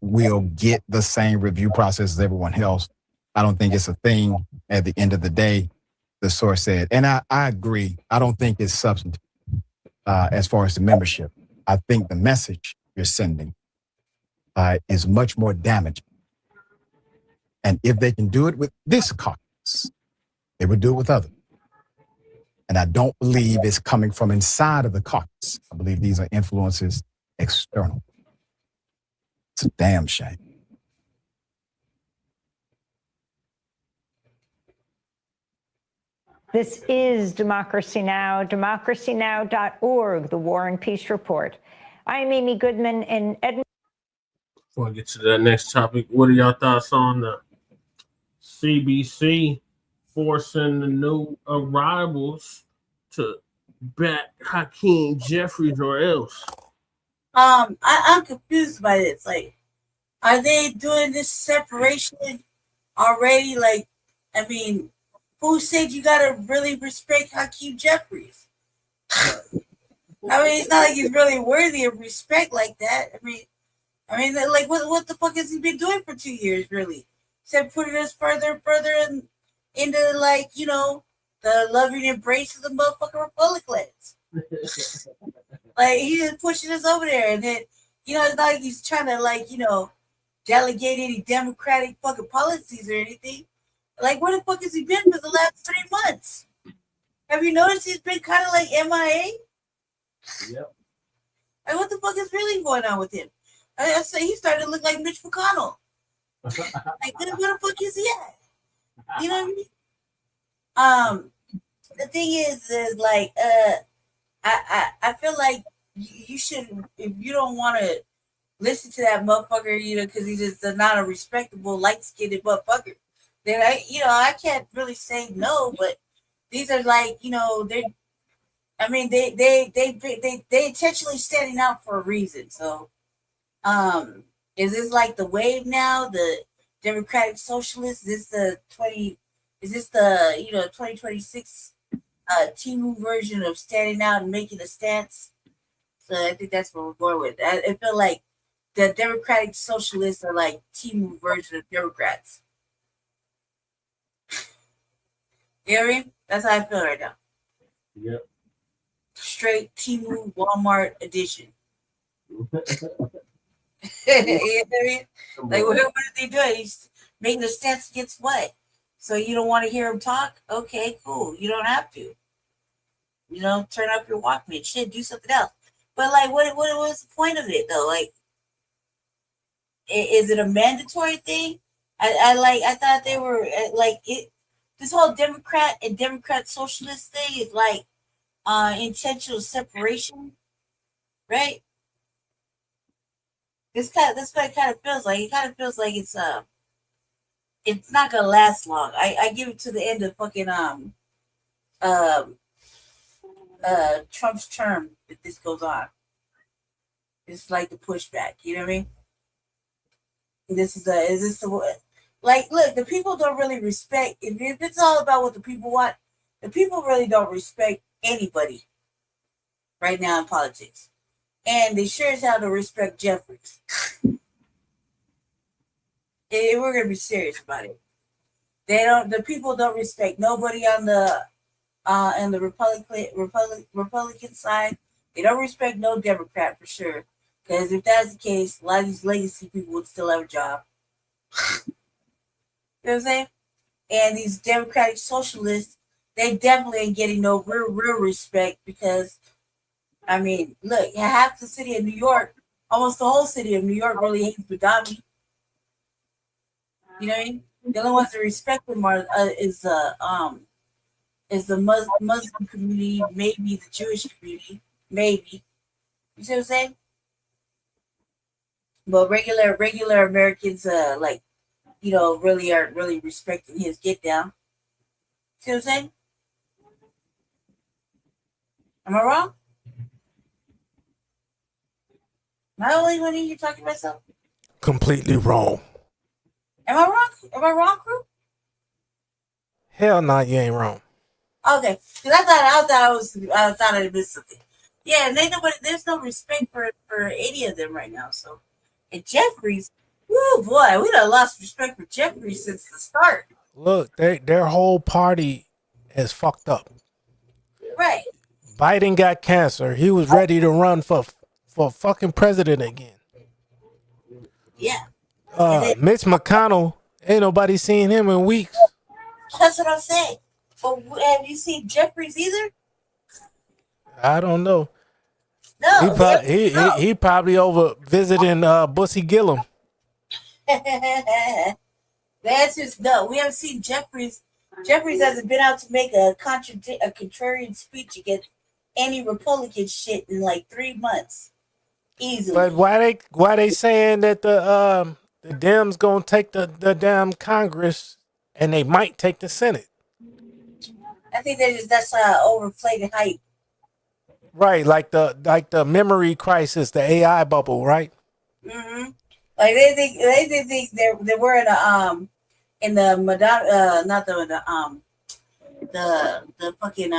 will get the same review process as everyone else. I don't think it's a thing at the end of the day, the source said. And I agree. I don't think it's substantive as far as the membership. I think the message you're sending is much more damaging. And if they can do it with this caucus, they would do it with others. And I don't believe it's coming from inside of the caucus. I believe these are influences external. It's a damn shame. This is Democracy Now!, democracynow.org, the War and Peace Report. I'm Amy Goodman in Edmonton. Before I get to that next topic, what are y'all thoughts on the CBC forcing the new arrivals to back Hakeem Jeffries or else? I'm confused by this. Like, are they doing this separation already? Like, I mean, who said you gotta really respect Hakeem Jeffries? I mean, it's not like he's really worthy of respect like that. I mean, like, what the fuck has he been doing for 2 years, really? Except putting us further and into like, the loving embrace of the motherfucking Republicans. Like he's just pushing us over there, and then it's not like he's trying to like delegate any Democratic fucking policies or anything. Like where the fuck has he been for the last 3 months? Have you noticed he's been kind of like MIA? Yep. Like what the fuck is really going on with him? I say he started to look like Mitch McConnell. Like where the fuck is he at? You know what I mean? The thing is like I feel like you shouldn't, if you don't want to listen to that motherfucker, because he's just not a respectable light-skinned motherfucker. Then I can't really say no, but these are like they intentionally standing out for a reason. So, is this like the wave now? The Democratic Socialists? Is this the 2026 Timu version of standing out and making a stance? So I think that's what we're going with. I feel like the Democratic Socialists are like Timu version of Democrats. You know what I mean? That's how I feel right now. Yep. Straight Timu Walmart edition. You know what I mean? Like what are they doing? He's making a stance against what? So you don't want to hear him talk? Okay, cool. You don't have to. Turn up your Walkman. Shit, do something else. But like, what was the point of it though? Like, is it a mandatory thing? I thought they were like it. This whole Democrat and Democrat Socialist thing is like intentional separation, right? That's what it kind of feels like. It kind of feels like it's not gonna last long. I give it to the end of fucking Trump's term if this goes on. It's like the pushback, you know what I mean? Is this the like? Look, the people don't really respect. If it's all about what the people want, the people really don't respect anybody right now in politics, and they sure as hell don't respect Jeffries. We're gonna be serious about it. The people don't respect nobody on the Republican side. They don't respect no Democrat for sure. Because if that's the case, a lot of these legacy people would still have a job. You know what I'm saying? And these Democratic Socialists, they definitely ain't getting no real respect because, I mean, look, half the city of New York, almost the whole city of New York really hates Badami. You know what I mean? The only ones that respect them is the Muslim community, maybe the Jewish community, maybe. You see what I'm saying? But regular Americans, really aren't really respecting his get down. See what I'm saying? Am I wrong? Am I the only one here talking about myself? Completely wrong. Am I wrong? Am I wrong, crew? Hell no, you ain't wrong. Okay, because I thought I missed something. Yeah, and there's no respect for any of them right now. So, and Jeffries, woo boy, we done lost respect for Jeffries since the start. Look, their whole party is fucked up. Right. Biden got cancer. He was ready to run for fucking president again. Yeah. Mitch McConnell, ain't nobody seen him in weeks. That's what I'm saying. But have you seen Jeffries either? I don't know. No. He probably over visiting Bussy Gillum. The answer is no. We haven't seen Jeffries. Jeffries hasn't been out to make a contrarian speech against any Republican shit in like 3 months. Easily. But why they saying that the Dems gonna take the damn Congress and they might take the Senate? I think that's overflated hype. Right, like the memory crisis, the AI bubble, right? Mm-hmm. Like they think they were in the Madonna, not the fucking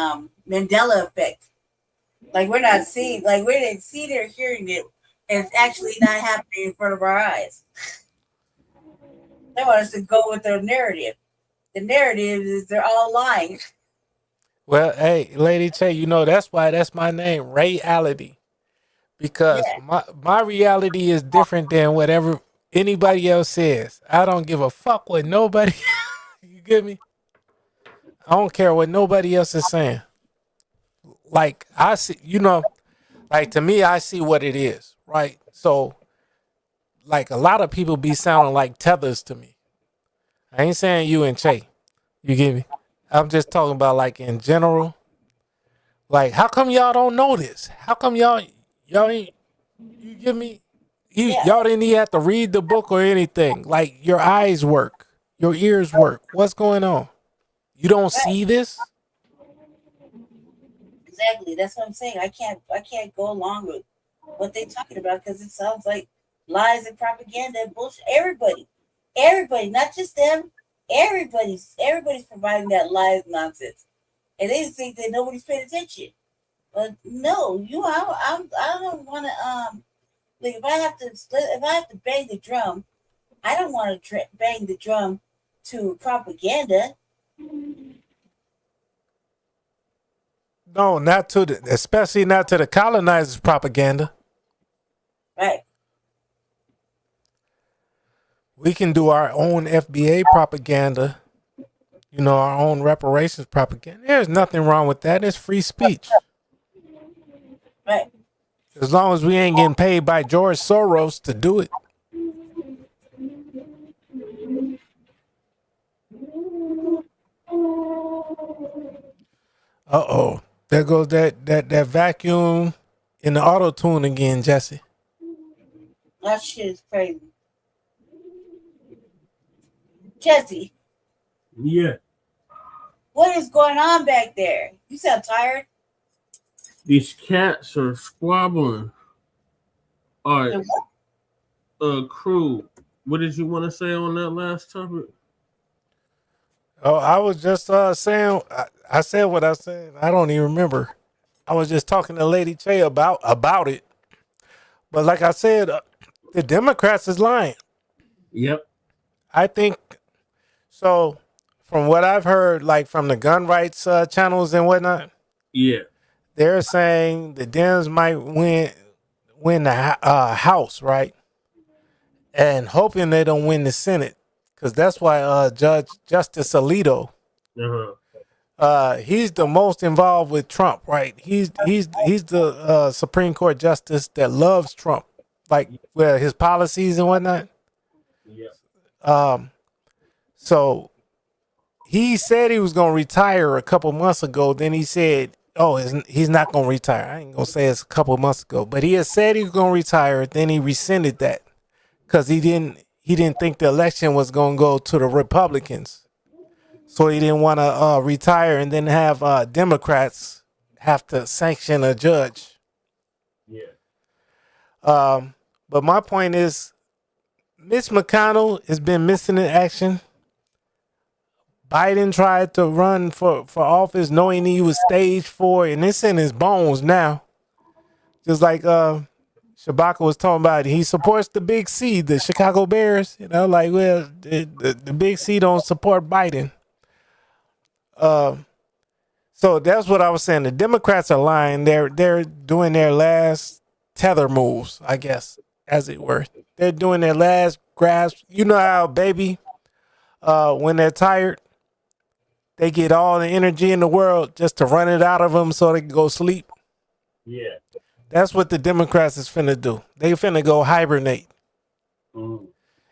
Mandela effect. Like we didn't see it or hearing it, and it's actually not happening in front of our eyes. They want us to go with their narrative. the narrative is they're all lying. Well, hey, Lady Che, you know that's why that's my name, reality. Because my reality is different than whatever anybody else says. I don't give a fuck what nobody you get me? I don't care what nobody else is saying. Like I see, like to me, I see what it is, right? So, like a lot of people be sounding like tethers to me. I ain't saying you and Che. You get me? I'm just talking about like in general. Like, how come y'all don't know this? How come y'all ain't? You get me? Y'all didn't even have to read the book or anything. Like your eyes work, your ears work. What's going on? You don't see this? Exactly. That's what I'm saying. I can't go along with what they're talking about because it sounds like lies and propaganda and bullshit. Everybody, not just them. Everybody's providing that lies nonsense, and they think that nobody's paying attention. But no, I don't want to like if I have to bang the drum, I don't want to bang the drum to propaganda. No, especially not to the colonizers' propaganda. Right. We can do our own FBA propaganda, our own reparations propaganda. There's nothing wrong with that. It's free speech. Right. As long as we ain't getting paid by George Soros to do it. Uh-oh. There goes that vacuum in the auto-tune again, Jesse. That shit is crazy. Jesse. Yeah. What is going on back there? You sound tired. These cats are squabbling. All right. Crew, what did you want to say on that last topic? Oh, I was just saying, I said what I said. I don't even remember. I was just talking to Lady Che about it. But like I said, the Democrats is lying. Yep. I think so. From what I've heard, like from the gun rights channels and whatnot, they're saying the Dems might win the House, right? And hoping they don't win the Senate, because that's why Justice Alito, he's the most involved with Trump, right? He's the Supreme Court justice that loves Trump, like his policies and whatnot. So he said he was going to retire a couple months ago. Then he said, he's not going to retire. I ain't going to say it's a couple months ago, but he had said he was going to retire. Then he rescinded that because he didn't think the election was going to go to the Republicans. So he didn't want to retire and then have Democrats have to sanction a judge. But my point is, Mitch McConnell has been missing in action. Biden tried to run for office knowing he was stage 4, and it's in his bones now. Just like Shabaka was talking about, he supports the Big C, the Chicago Bears. The Big C don't support Biden. So that's what I was saying. The Democrats are lying. They're doing their last tether moves, I guess, as it were. They're doing their last grasp. You know how, baby, when they're tired, they get all the energy in the world just to run it out of them so they can go sleep. Yeah. That's what the Democrats is finna do. They finna go hibernate. And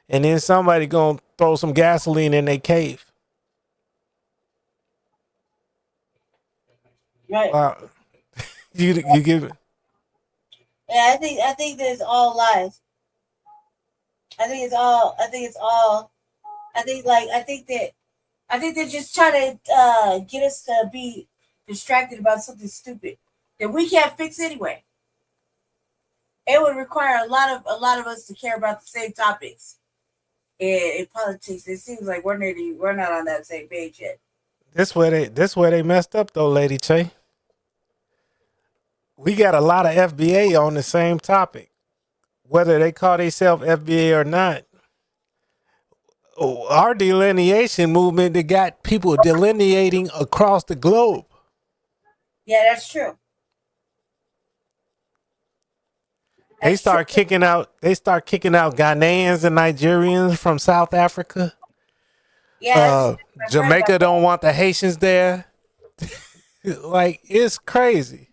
then somebody gonna throw some gasoline in their cave. Right. You give it. Yeah, I think there's all lies. I think they're just trying to get us to be distracted about something stupid that we can't fix anyway. It would require a lot of us to care about the same topics. In politics, it seems like we're not on that same page yet. This where they messed up though, Lady Che. We got a lot of FBA on the same topic, whether they call themselves FBA or not. our delineation movement that got people delineating across the globe. Yeah, that's true. They start kicking out Ghanaians and Nigerians from South Africa. Yeah, Jamaica don't want the Haitians there. Like, it's crazy.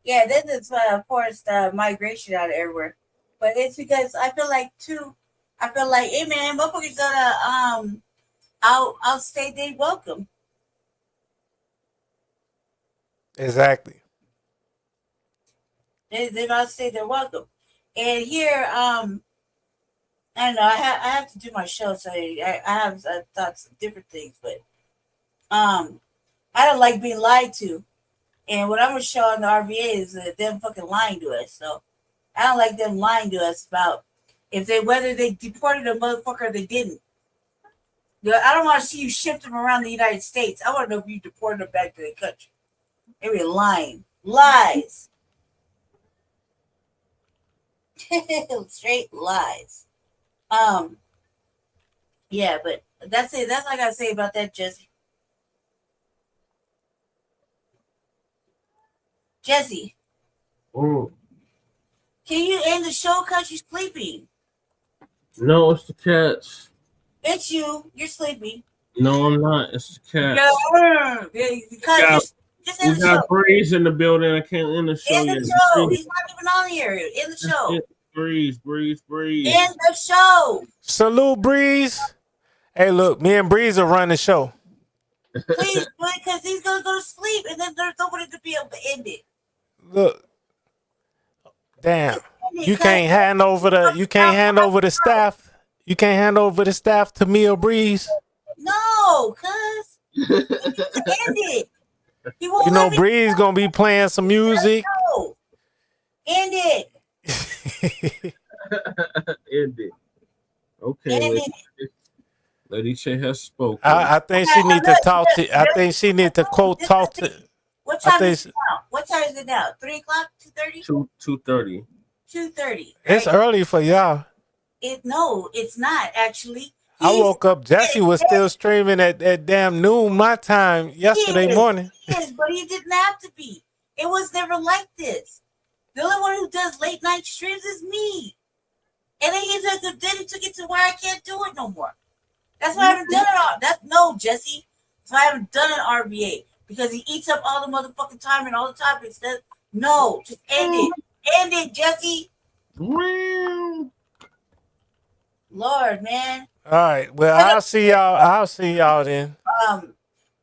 Yeah, then it's forced migration out of everywhere. But it's because I feel like, hey man, motherfuckers gonna outstay they welcome. Exactly. They outstay their welcome. And here, I don't know, I have to do my show, so I have thoughts of different things, but I don't like being lied to. And what I'm gonna show on the RVA is them fucking lying to us. So I don't like them lying to us about whether they deported a motherfucker or they didn't. I don't want to see you shift them around the United States. I want to know if you deported them back to their country. They were lying. Lies. Straight lies. Yeah, but that's it. That's all I gotta say about that, Jesse. Jesse, Oh, can you end the show because you're sleeping? no, it's the cats. It's you. You're sleepy. No, I'm not. It's the cats. Yeah, because just end We the got show. Breeze in the building. I can't end the show End yet. the show. He's not even on here. End the show. Breeze. End the show. Salute, Breeze. Hey, look, me and Breeze will run the show. Please do it because he's gonna go to sleep and then there's nobody to be able to end it. Look, damn, you can't hand over the staff. You can't hand over the staff to me or Breeze. No, cuz he needs to end it. He won't You know, let me Breeze gonna be playing some music. go. End it. End it. Okay, End Lady Che has spoken. I think she need to talk to. I think she need to talk to. What time is it now? What time is it now? 3 o'clock? 2:30? 2:30. 2:30. It's early for y'all. No, it's not actually. I woke up. Jesse was still streaming at damn noon my time yesterday morning. Yes, but he didn't have to be. It was never like this. The only one who does late night streams is me. And then he took it to where I can't do it no more. That's why I haven't done it all. Jesse. That's why I haven't done an RVA. Because he eats up all the motherfucking time and all the topics. No, just end it. End it, Jesse. Lord, man. All right. Well, I'll see y'all then.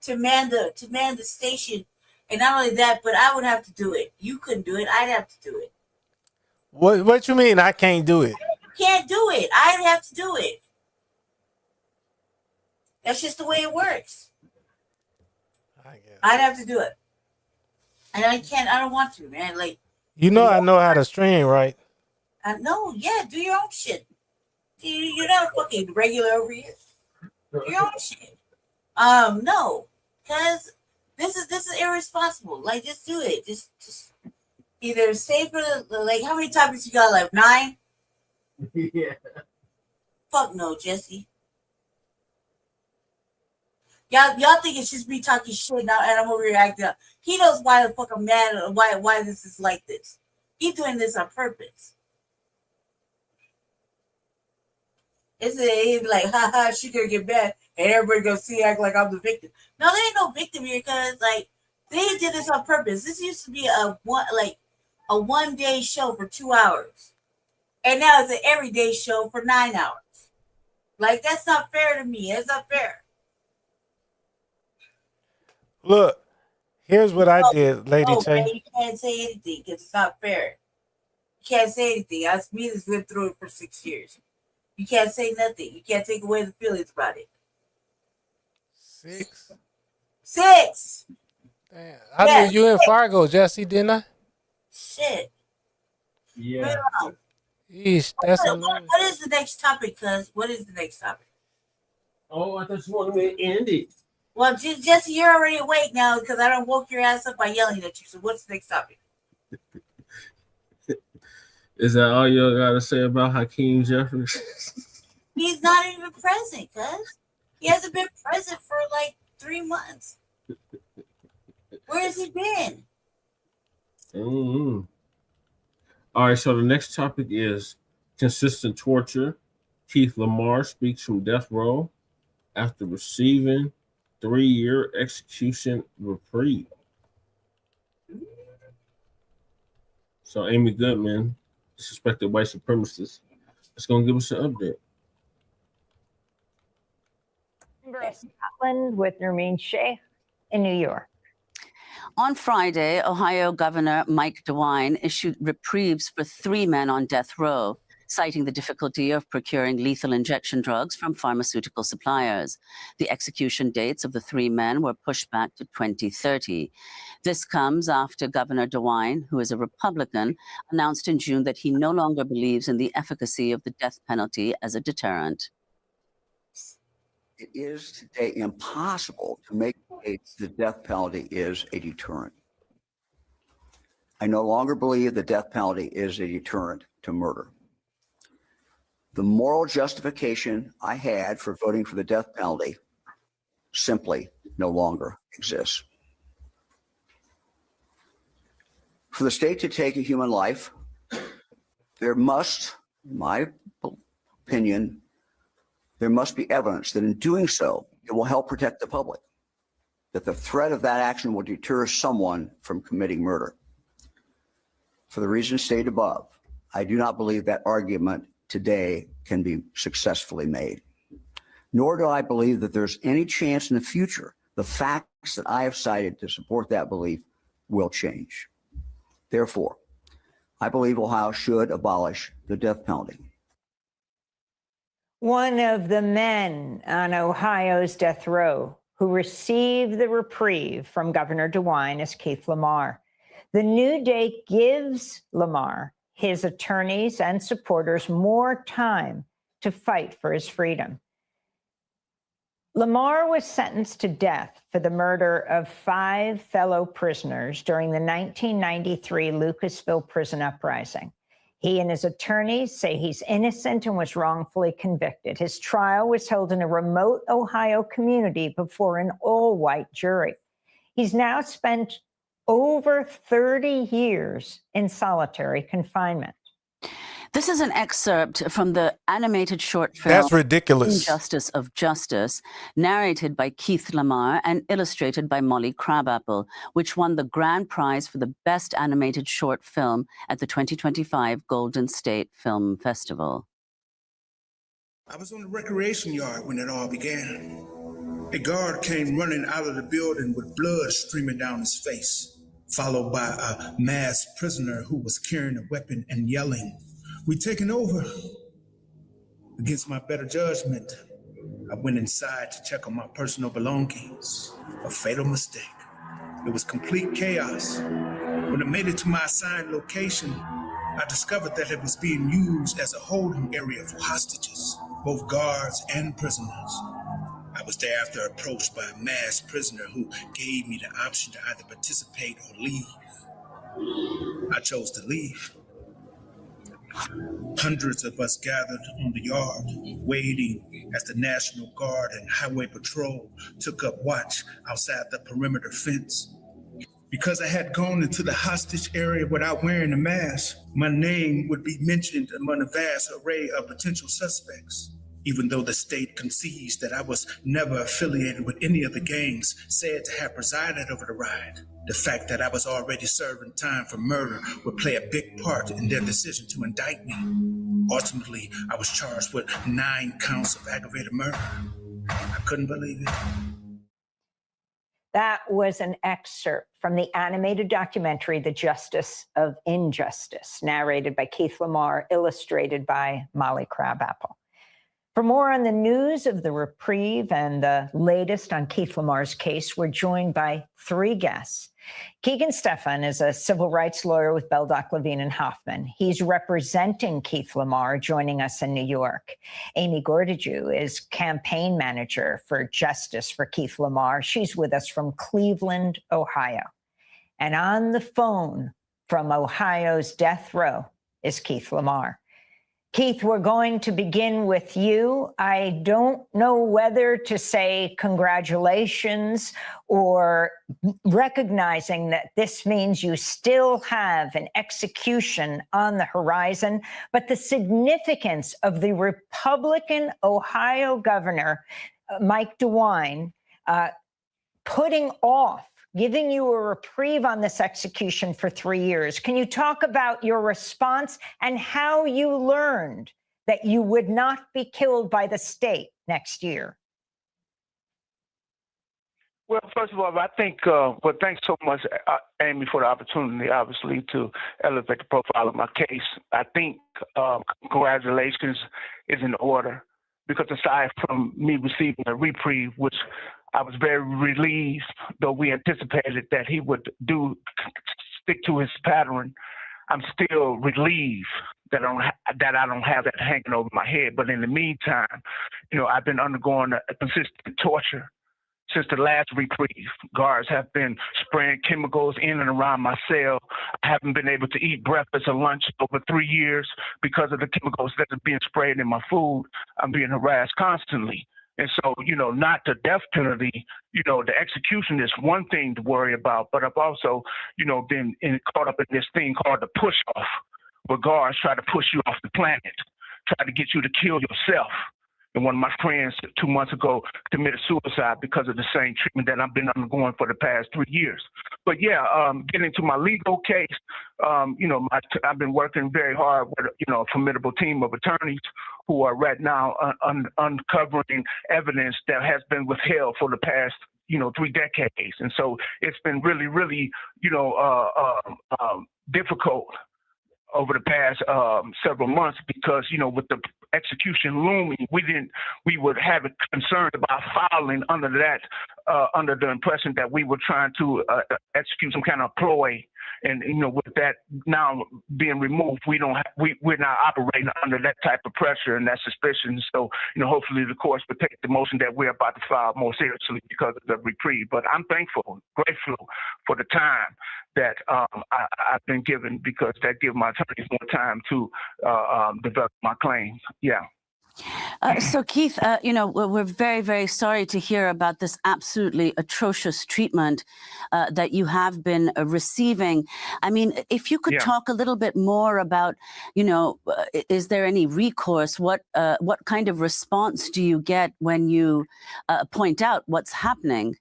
To man the station, and not only that, but I would have to do it. You couldn't do it. I'd have to do it. What you mean I can't do it? You can't do it. I'd have to do it. That's just the way it works. I'd have to do it. And I don't want to, man. Like, You know I know how to stream, right? no, yeah, do your own shit. You're not a fucking regular over here. Do your own shit. No, because this is irresponsible. Like, just do it. Just either stay for the how many topics you got? Like 9? Yeah. Fuck no, Jesse. Y'all think it's just me talking shit now and I'm overreacting. He knows why the fuck I'm mad and why this is like this. He's doing this on purpose. He's like, haha, she gonna get mad and everybody gonna act like I'm the victim. No, there ain't no victim here because like they did this on purpose. This used to be a 1 day show for 2 hours. And now it's an everyday show for 9 hours. Like, that's not fair to me. That's not fair. Look, here's what I did, Lady Che. You can't say anything because it's not fair. You can't say anything. Me that's lived through it for 6 years. You can't say nothing. You can't take away the feelings about it. 6? 6. Damn. I knew you in Fargo, Jesse, didn't I? Shit. Yeah. Yeesh, that's what is the next topic, cuz? What is the next topic? Oh, I thought you wanted me to end it. Well, Jesse, you're already awake now because I don't woke your ass up by yelling at you. So what's the next topic? Is that all you got to say about Hakeem Jeffries? He's not even present, cuz. He hasn't been present for like 3 months. Where has he been? Mm-hmm. All right, so the next topic is consistent torture. Keith LaMar speaks from death row after receiving 3-year execution reprieve. So Amy Goodman, suspected white supremacist, is going to give us an update. Scotland with Nermeen Sheikh in New York. On Friday, Ohio Governor Mike DeWine issued reprieves for 3 men on death row, citing the difficulty of procuring lethal injection drugs from pharmaceutical suppliers. The execution dates of the 3 men were pushed back to 2030. This comes after Governor DeWine, who is a Republican, announced in June that he no longer believes in the efficacy of the death penalty as a deterrent. It is today impossible to make the case the death penalty is a deterrent. I no longer believe the death penalty is a deterrent to murder. The moral justification I had for voting for the death penalty simply no longer exists. For the state to take a human life, there must, in my opinion, there must be evidence that in doing so, it will help protect the public, that the threat of that action will deter someone from committing murder. For the reasons stated above, I do not believe that argument today can be successfully made. Nor do I believe that there's any chance in the future the facts that I have cited to support that belief will change. Therefore, I believe Ohio should abolish the death penalty. One of the men on Ohio's death row who received the reprieve from Governor DeWine is Keith LaMar. The new date gives LaMar, his attorneys and supporters more time to fight for his freedom. LaMar was sentenced to death for the murder of 5 fellow prisoners during the 1993 Lucasville prison uprising. He and his attorneys say he's innocent and was wrongfully convicted. His trial was held in a remote Ohio community before an all-white jury. He's now spent over 30 years in solitary confinement. This is an excerpt from the animated short film That's ridiculous. Injustice of Justice, narrated by Keith LaMar and illustrated by Molly Crabapple, which won the grand prize for the best animated short film at the 2025 Golden State Film Festival. I was on the recreation yard when it all began. A guard came running out of the building with blood streaming down his face, followed by a masked prisoner who was carrying a weapon and yelling, "We taking over." Against my better judgment, I went inside to check on my personal belongings. A fatal mistake. It was complete chaos. When I made it to my assigned location, I discovered that it was being used as a holding area for hostages, both guards and prisoners. I was thereafter approached by a masked prisoner who gave me the option to either participate or leave. I chose to leave. Hundreds of us gathered on the yard, waiting as the National Guard and Highway Patrol took up watch outside the perimeter fence. Because I had gone into the hostage area without wearing a mask, my name would be mentioned among a vast array of potential suspects. Even though the state concedes that I was never affiliated with any of the gangs said to have presided over the riot, the fact that I was already serving time for murder would play a big part in their decision to indict me. Ultimately, I was charged with 9 counts of aggravated murder. I couldn't believe it. That was an excerpt from the animated documentary, The Justice of Injustice, narrated by Keith LaMar, illustrated by Molly Crabapple. For more on the news of the reprieve and the latest on Keith LaMar's case, we're joined by 3 guests. Keegan Stephan is a civil rights lawyer with Beldock, Levine & Hoffman. He's representing Keith LaMar, joining us in New York. Amy Gordiju is campaign manager for Justice for Keith LaMar. She's with us from Cleveland, Ohio. And on the phone from Ohio's death row is Keith LaMar. Keith, we're going to begin with you. I don't know whether to say congratulations or recognizing that this means you still have an execution on the horizon, but the significance of the Republican Ohio governor, Mike DeWine, putting off giving you a reprieve on this execution for 3 years. Can you talk about your response and how you learned that you would not be killed by the state next year? Well, first of all, I think, thanks so much, Amy, for the opportunity, obviously, to elevate the profile of my case. I think congratulations is in order because aside from me receiving a reprieve, which I was very relieved, though we anticipated that he would stick to his pattern. I'm still relieved that I don't have that hanging over my head. But in the meantime, I've been undergoing a consistent torture since the last reprieve. Guards have been spraying chemicals in and around my cell. I haven't been able to eat breakfast or lunch over 3 years because of the chemicals that are being sprayed in my food. I'm being harassed constantly. And so, not the death penalty, the execution is one thing to worry about, but I've also, been caught up in this thing called the push off, where guards try to push you off the planet, try to get you to kill yourself. And one of my friends 2 months ago committed suicide because of the same treatment that I've been undergoing for the past 3 years. But yeah, getting to my legal case, I've been working very hard with, a formidable team of attorneys who are right now uncovering evidence that has been withheld for the past, 3 decades. And so it's been really, really, difficult over the past several months because, with the execution looming, we would have a concern about filing under the impression that we were trying to execute some kind of ploy. And, with that now being removed, we're not operating under that type of pressure and that suspicion. So, hopefully the courts will take the motion that we're about to file more seriously because of the reprieve. But I'm thankful, grateful for the time that I've been given because that gives my attorneys more time to develop my claims. Yeah. So Keith, we're very, very sorry to hear about this absolutely atrocious treatment that you have been receiving. I mean, if you could talk a little bit more about, is there any recourse? What kind of response do you get when you point out what's happening?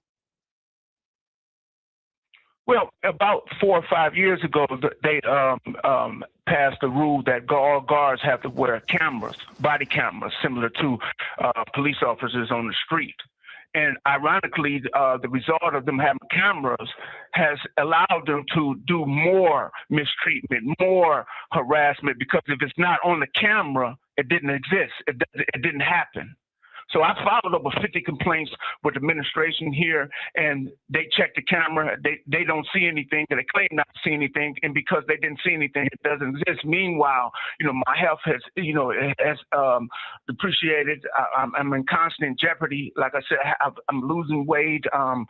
Well, about 4 or 5 years ago, they passed a rule that all guards have to wear cameras, body cameras, similar to police officers on the street. And ironically, the result of them having cameras has allowed them to do more mistreatment, more harassment, because if it's not on the camera, it didn't exist. It didn't happen. So I filed over 50 complaints with the administration here, and they check the camera. They don't see anything. They claim not to see anything, and because they didn't see anything, it doesn't exist. Meanwhile, my health has, depreciated. I'm in constant jeopardy. Like I said, I'm losing weight. I'm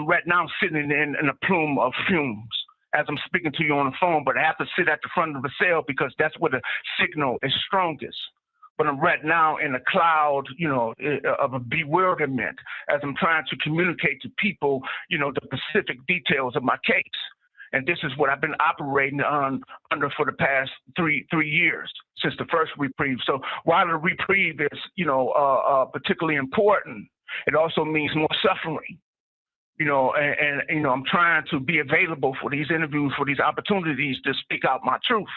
right now sitting in a plume of fumes as I'm speaking to you on the phone, but I have to sit at the front of the cell because that's where the signal is strongest. But I'm right now in a cloud, of a bewilderment as I'm trying to communicate to people, the specific details of my case. And this is what I've been operating under for the past three years since the first reprieve. So while the reprieve is, particularly important, it also means more suffering. And I'm trying to be available for these interviews, for these opportunities to speak out my truth.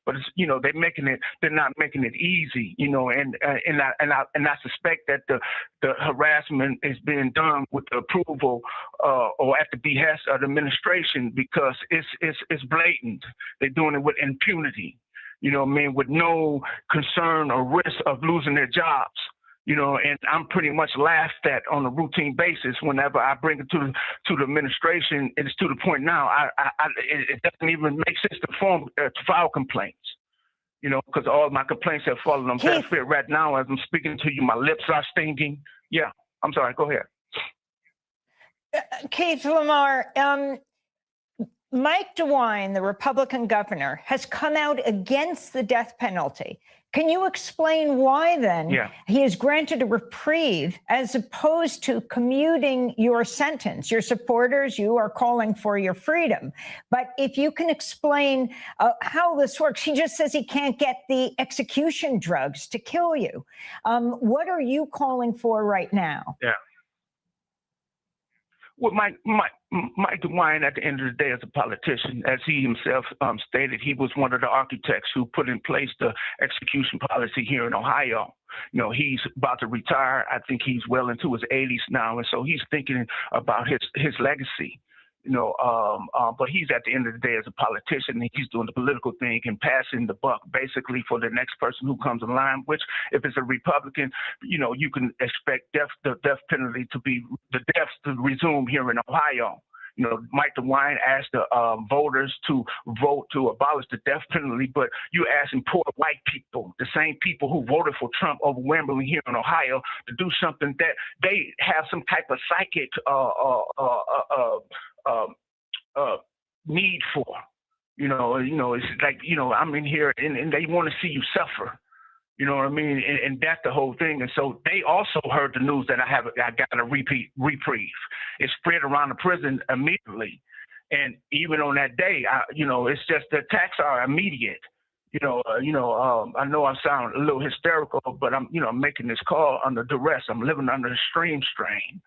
But it's, they're not making it easy, and I suspect that the harassment is being done with the approval or at the behest of the administration because it's blatant. They're doing it with impunity, with no concern or risk of losing their jobs. And I'm pretty much laughed at on a routine basis whenever I bring it to the administration. It's to the point now, it doesn't even make sense to file complaints, because all of my complaints have fallen on deaf ear. Right now, as I'm speaking to you, my lips are stinging. Yeah, I'm sorry, go ahead. Keith LaMar, Mike DeWine, the Republican governor, has come out against the death penalty. Can you explain why then he is granted a reprieve as opposed to commuting your sentence? Your supporters, you are calling for your freedom. But if you can explain how this works, he just says he can't get the execution drugs to kill you. What are you calling for right now? Yeah. Well, Mike DeWine, at the end of the day, is a politician. As he himself stated, he was one of the architects who put in place the execution policy here in Ohio. You know, he's about to retire. I think he's well into his 80s now, and so he's thinking about his legacy. You know, but he's at the end of the day as a politician, and he's doing the political thing and passing the buck basically for the next person who comes in line, which if it's a Republican, you know, you can expect the death penalty to be, the deaths to resume here in Ohio. You know, Mike DeWine asked the voters to vote to abolish the death penalty, but you asking poor white people, the same people who voted for Trump overwhelmingly here in Ohio, to do something that they have some type of psychic need for. You know, it's like, you know, I'm in here and they want to see you suffer. You know what I mean? And that's the whole thing. And so they also heard the news that I got a reprieve. It spread around the prison immediately. And even on that day, you know, it's just the attacks are immediate. I know I sound a little hysterical, but I'm making this call under duress. I'm living under the extreme strain.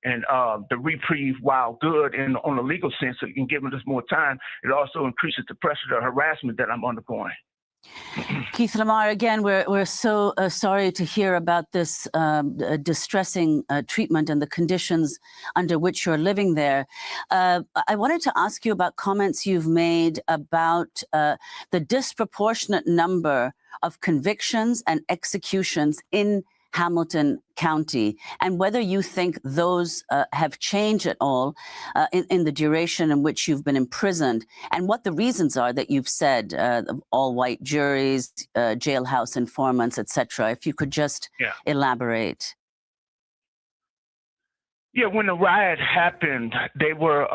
And the reprieve, while good on the legal sense, and giving us more time, it also increases the pressure, the harassment that I'm undergoing. Keith LaMar, again, we're so sorry to hear about this distressing treatment and the conditions under which you're living there. I wanted to ask you about comments you've made about the disproportionate number of convictions and executions in Hamilton County, and whether you think those have changed at all in the duration in which you've been imprisoned, and what the reasons are that you've said, all white juries, jailhouse informants, etc. If you could just elaborate. Yeah, when the riot happened, they were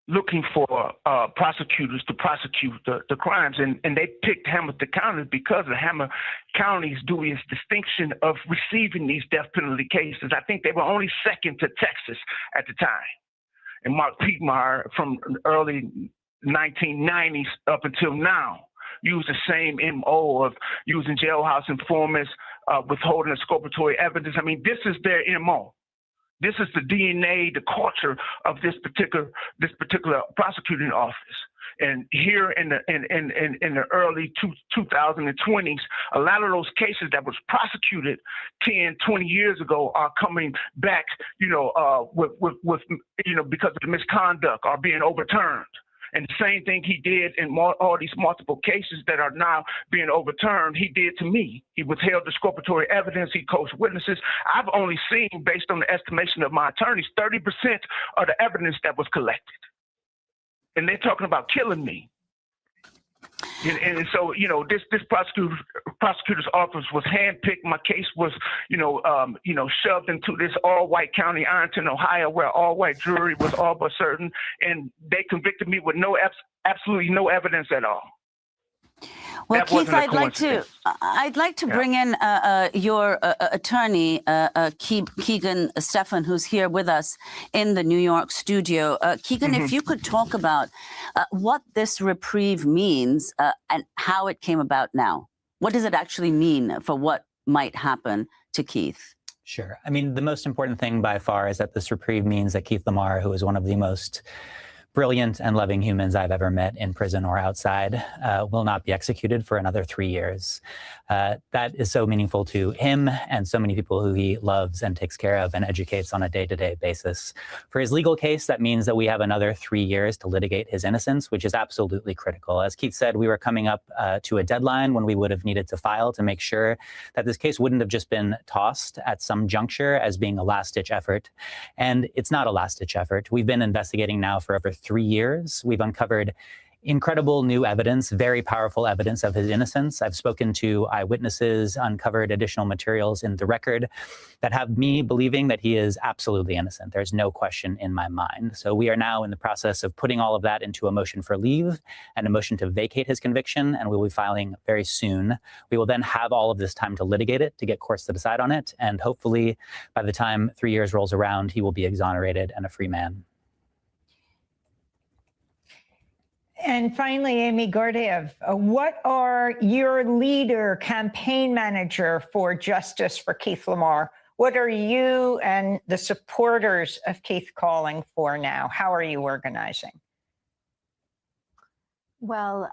looking for prosecutors to prosecute the crimes. And they picked Hamilton County because of Hamilton County's dubious distinction of receiving these death penalty cases. I think they were only second to Texas at the time. And Mark Piedmont from the early 1990s up until now used the same MO of using jailhouse informants, withholding exculpatory evidence. I mean, this is their MO. This is the DNA, the culture of this particular prosecuting office. And here in the early 2020s, a lot of those cases that was prosecuted 10, 20 years ago are coming back, with because of the misconduct, are being overturned. And the same thing he did in all these multiple cases that are now being overturned, he did to me. He withheld exculpatory evidence. He coached witnesses. I've only seen, based on the estimation of my attorneys, 30% of the evidence that was collected. And they're talking about killing me. And so, this prosecutor's office was handpicked. My case was, shoved into this all-white county, Ironton, Ohio, where all-white jury was all but certain, and they convicted me with absolutely no evidence at all. Well, That Keith, wasn't a I'd like to bring in your attorney, Keegan Stephan, who's here with us in the New York studio. Keegan, if you could talk about what this reprieve means and how it came about now. What does it actually mean for what might happen to Keith? Sure. I mean, the most important thing by far is that this reprieve means that Keith LaMar, who is one of the most brilliant and loving humans I've ever met in prison or outside, will not be executed for another 3 years. That is so meaningful to him and so many people who he loves and takes care of and educates on a day-to-day basis. For his legal case, that means that we have another 3 years to litigate his innocence, which is absolutely critical. As Keith said, we were coming up to a deadline when we would have needed to file to make sure that this case wouldn't have just been tossed at some juncture as being a last-ditch effort. And it's not a last-ditch effort. We've been investigating now for over 3 years. We've uncovered incredible new evidence, very powerful evidence of his innocence. I've spoken to eyewitnesses, uncovered additional materials in the record that have me believing that he is absolutely innocent. There's no question in my mind. So we are now in the process of putting all of that into a motion for leave and a motion to vacate his conviction, and we will be filing very soon. We will then have all of this time to litigate it, to get courts to decide on it, and hopefully by the time 3 years rolls around, he will be exonerated and a free man. And finally, Amy Gordiev, what are your leader, campaign manager for justice for Keith LaMar? What are you and the supporters of Keith calling for now? How are you organizing? Well,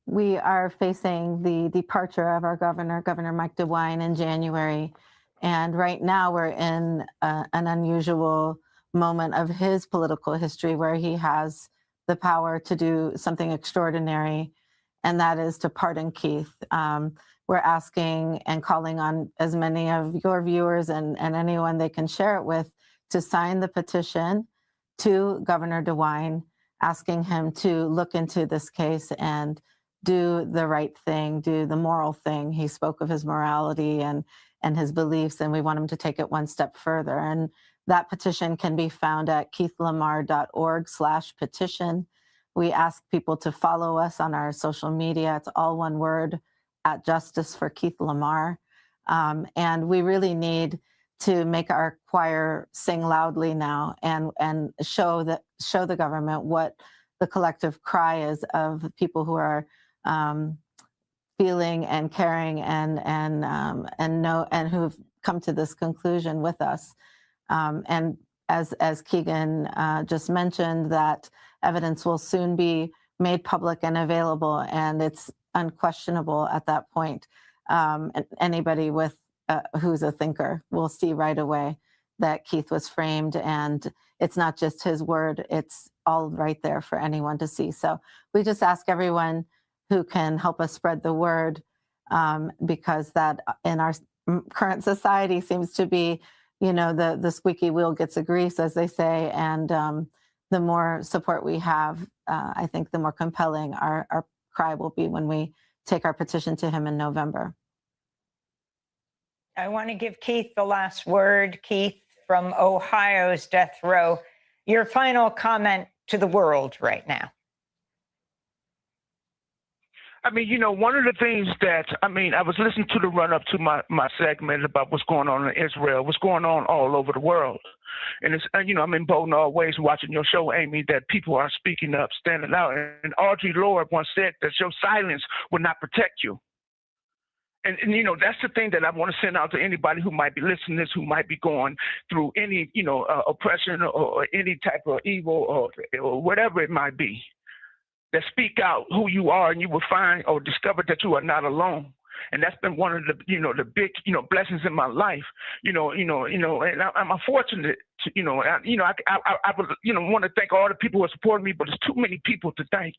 we are facing the departure of our Governor Mike DeWine, in January. And right now we're in an unusual moment of his political history where he has the power to do something extraordinary, and that is to pardon Keith. We're asking and calling on as many of your viewers and anyone they can share it with to sign the petition to Governor DeWine, asking him to look into this case and do the right thing, do the moral thing. He spoke of his morality and his beliefs, and we want him to take it one step further. And that petition can be found at keithlamar.org/petition. We ask people to follow us on our social media. It's all one word, at Justice for Keith LaMar. And we really need to make our choir sing loudly now and show the government what the collective cry is of people who are feeling and caring and who've come to this conclusion with us. And as Keegan just mentioned, that evidence will soon be made public and available, and it's unquestionable at that point. And anybody with who's a thinker will see right away that Keith was framed, and it's not just his word, it's all right there for anyone to see. So we just ask everyone who can help us spread the word, because that in our current society seems to be, the squeaky wheel gets the grease, as they say, and the more support we have, I think the more compelling our cry will be when we take our petition to him in November. I want to give Keith the last word. Keith, from Ohio's death row, your final comment to the world right now. I mean, one of the things that, I was listening to the run-up to my segment about what's going on in Israel, what's going on all over the world. And it's, I'm emboldened always watching your show, Amy, that people are speaking up, standing out. And Audre Lorde once said that your silence will not protect you. And that's the thing that I want to send out to anybody who might be listening to this, who might be going through any, oppression or any type of evil or whatever it might be. That speak out who you are, and you will find or discover that you are not alone. And that's been one of the, the big, blessings in my life, and I'm fortunate to, I want to thank all the people who are supporting me, but there's too many people to thank,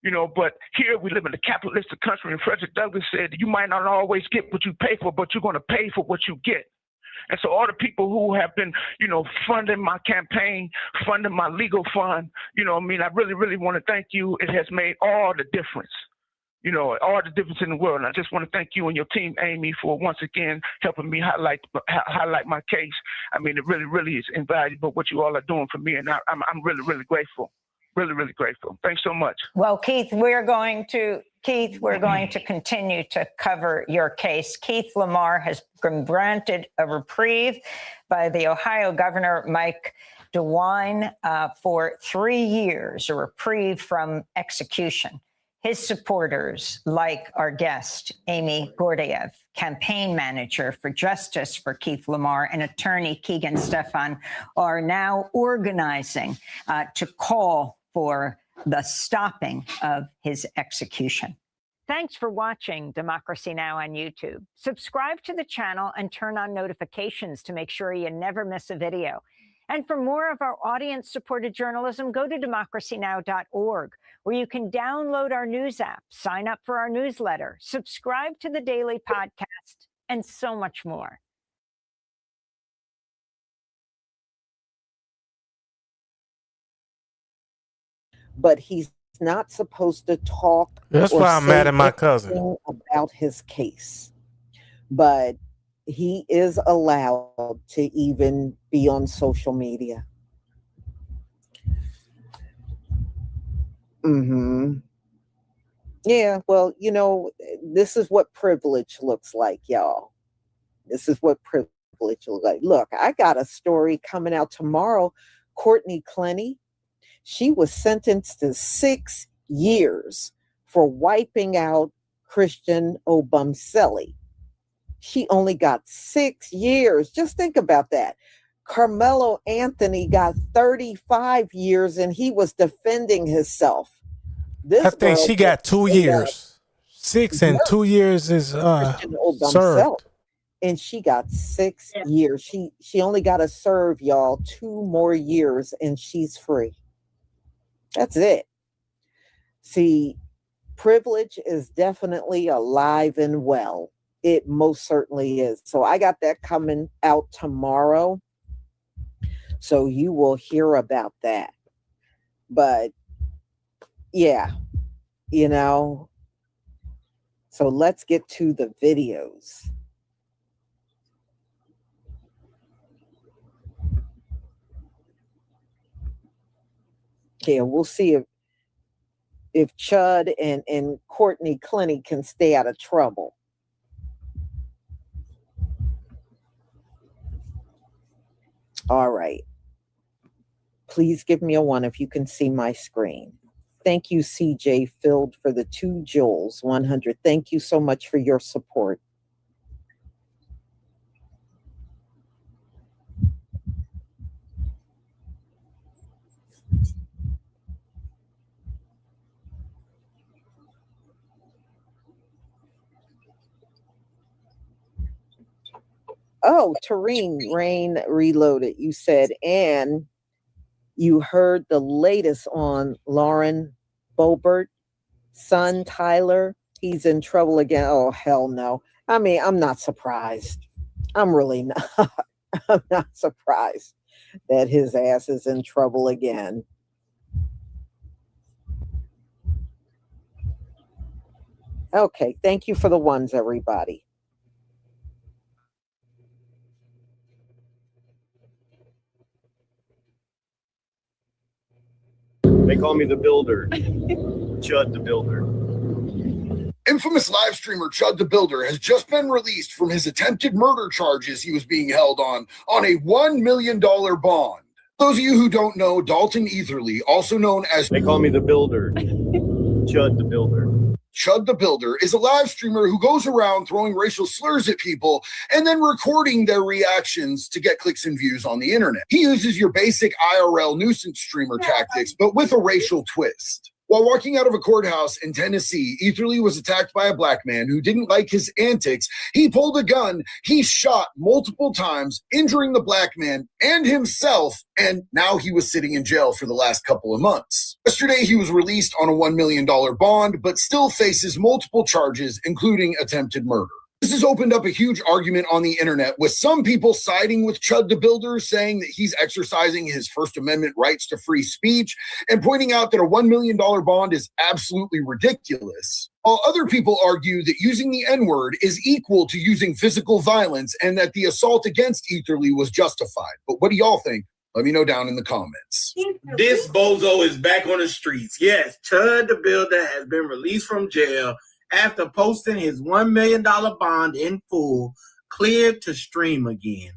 but here we live in a capitalistic country, and Frederick Douglass said, you might not always get what you pay for, but you're going to pay for what you get. And so all the people who have been, funding my campaign, funding my legal fund, I really, really want to thank you. It has made all the difference, all the difference in the world. And I just want to thank you and your team, Amy, for once again helping me highlight my case. It really, really is invaluable what you all are doing for me. And I'm really, really grateful. Really, really grateful. Thanks so much. Well, Keith, we're going to continue to cover your case. Keith LaMar has been granted a reprieve by the Ohio Governor Mike DeWine for 3 years, a reprieve from execution. His supporters, like our guest, Amy Gordiev, campaign manager for justice for Keith LaMar, and attorney Keegan Stefan, are now organizing to call for the stopping of his execution. Thanks for watching Democracy Now! On YouTube. Subscribe to the channel and turn on notifications to make sure you never miss a video. And for more of our audience-supported journalism, go to democracynow.org, where you can download our news app, sign up for our newsletter, subscribe to the daily podcast, and so much more. But he's not supposed to talk. That's or why I'm say mad at my cousin. anything about his case, but he is allowed to even be on social media. Yeah, well, you know, this is what privilege looks like, y'all. This is what privilege looks like. Look, I got a story coming out tomorrow. Courtney Clenny, she was sentenced to 6 years for wiping out Christian Obumseli. She only got 6 years. Just think about that. Carmelo Anthony got 35 years and he was defending himself. I think she got 2 years. 6 and 2 years is served. And she got 6 years. She only got to serve, y'all, 2 more years and she's free. That's it. See, privilege is definitely alive and well. It most certainly is. So I got that coming out tomorrow. So you will hear about that. But yeah, you know, so let's get to the videos. Yeah, we'll see if Chud and Courtney Clenny can stay out of trouble. All right. Please give me a 1 if you can see my screen. Thank you, CJ Filled, for the 2 joules, 100. Thank you so much for your support. Oh, Tareen, Rain Reloaded. You said, and you heard the latest on Lauren Boebert, son Tyler. He's in trouble again. Oh, hell no. I mean, I'm not surprised. I'm really not. I'm not surprised that his ass is in trouble again. Okay, thank you for the ones, everybody. They call me the Builder. Chud the Builder. Infamous live streamer Chud the Builder has just been released from his attempted murder charges he was being held on a $1 million bond. Those of you who don't know, Dalton Eatherly, also known as... They call me the Builder. Chud the Builder. Chud the Builder is a live streamer who goes around throwing racial slurs at people and then recording their reactions to get clicks and views on the internet. He uses your basic IRL nuisance streamer tactics, but with a racial twist. While walking out of a courthouse in Tennessee, Eatherly was attacked by a black man who didn't like his antics. He pulled a gun, he shot multiple times, injuring the black man and himself, and now he was sitting in jail for the last couple of months. Yesterday, he was released on a $1 million bond, but still faces multiple charges, including attempted murder. This has opened up a huge argument on the internet, with some people siding with Chud the Builder, saying that he's exercising his First Amendment rights to free speech, and pointing out that a $1 million bond is absolutely ridiculous. While other people argue that using the N-word is equal to using physical violence and that the assault against Eatherly was justified. But what do y'all think? Let me know down in the comments. This bozo is back on the streets. Yes, Chud the Builder has been released from jail after posting his $1 million bond in full, cleared to stream again.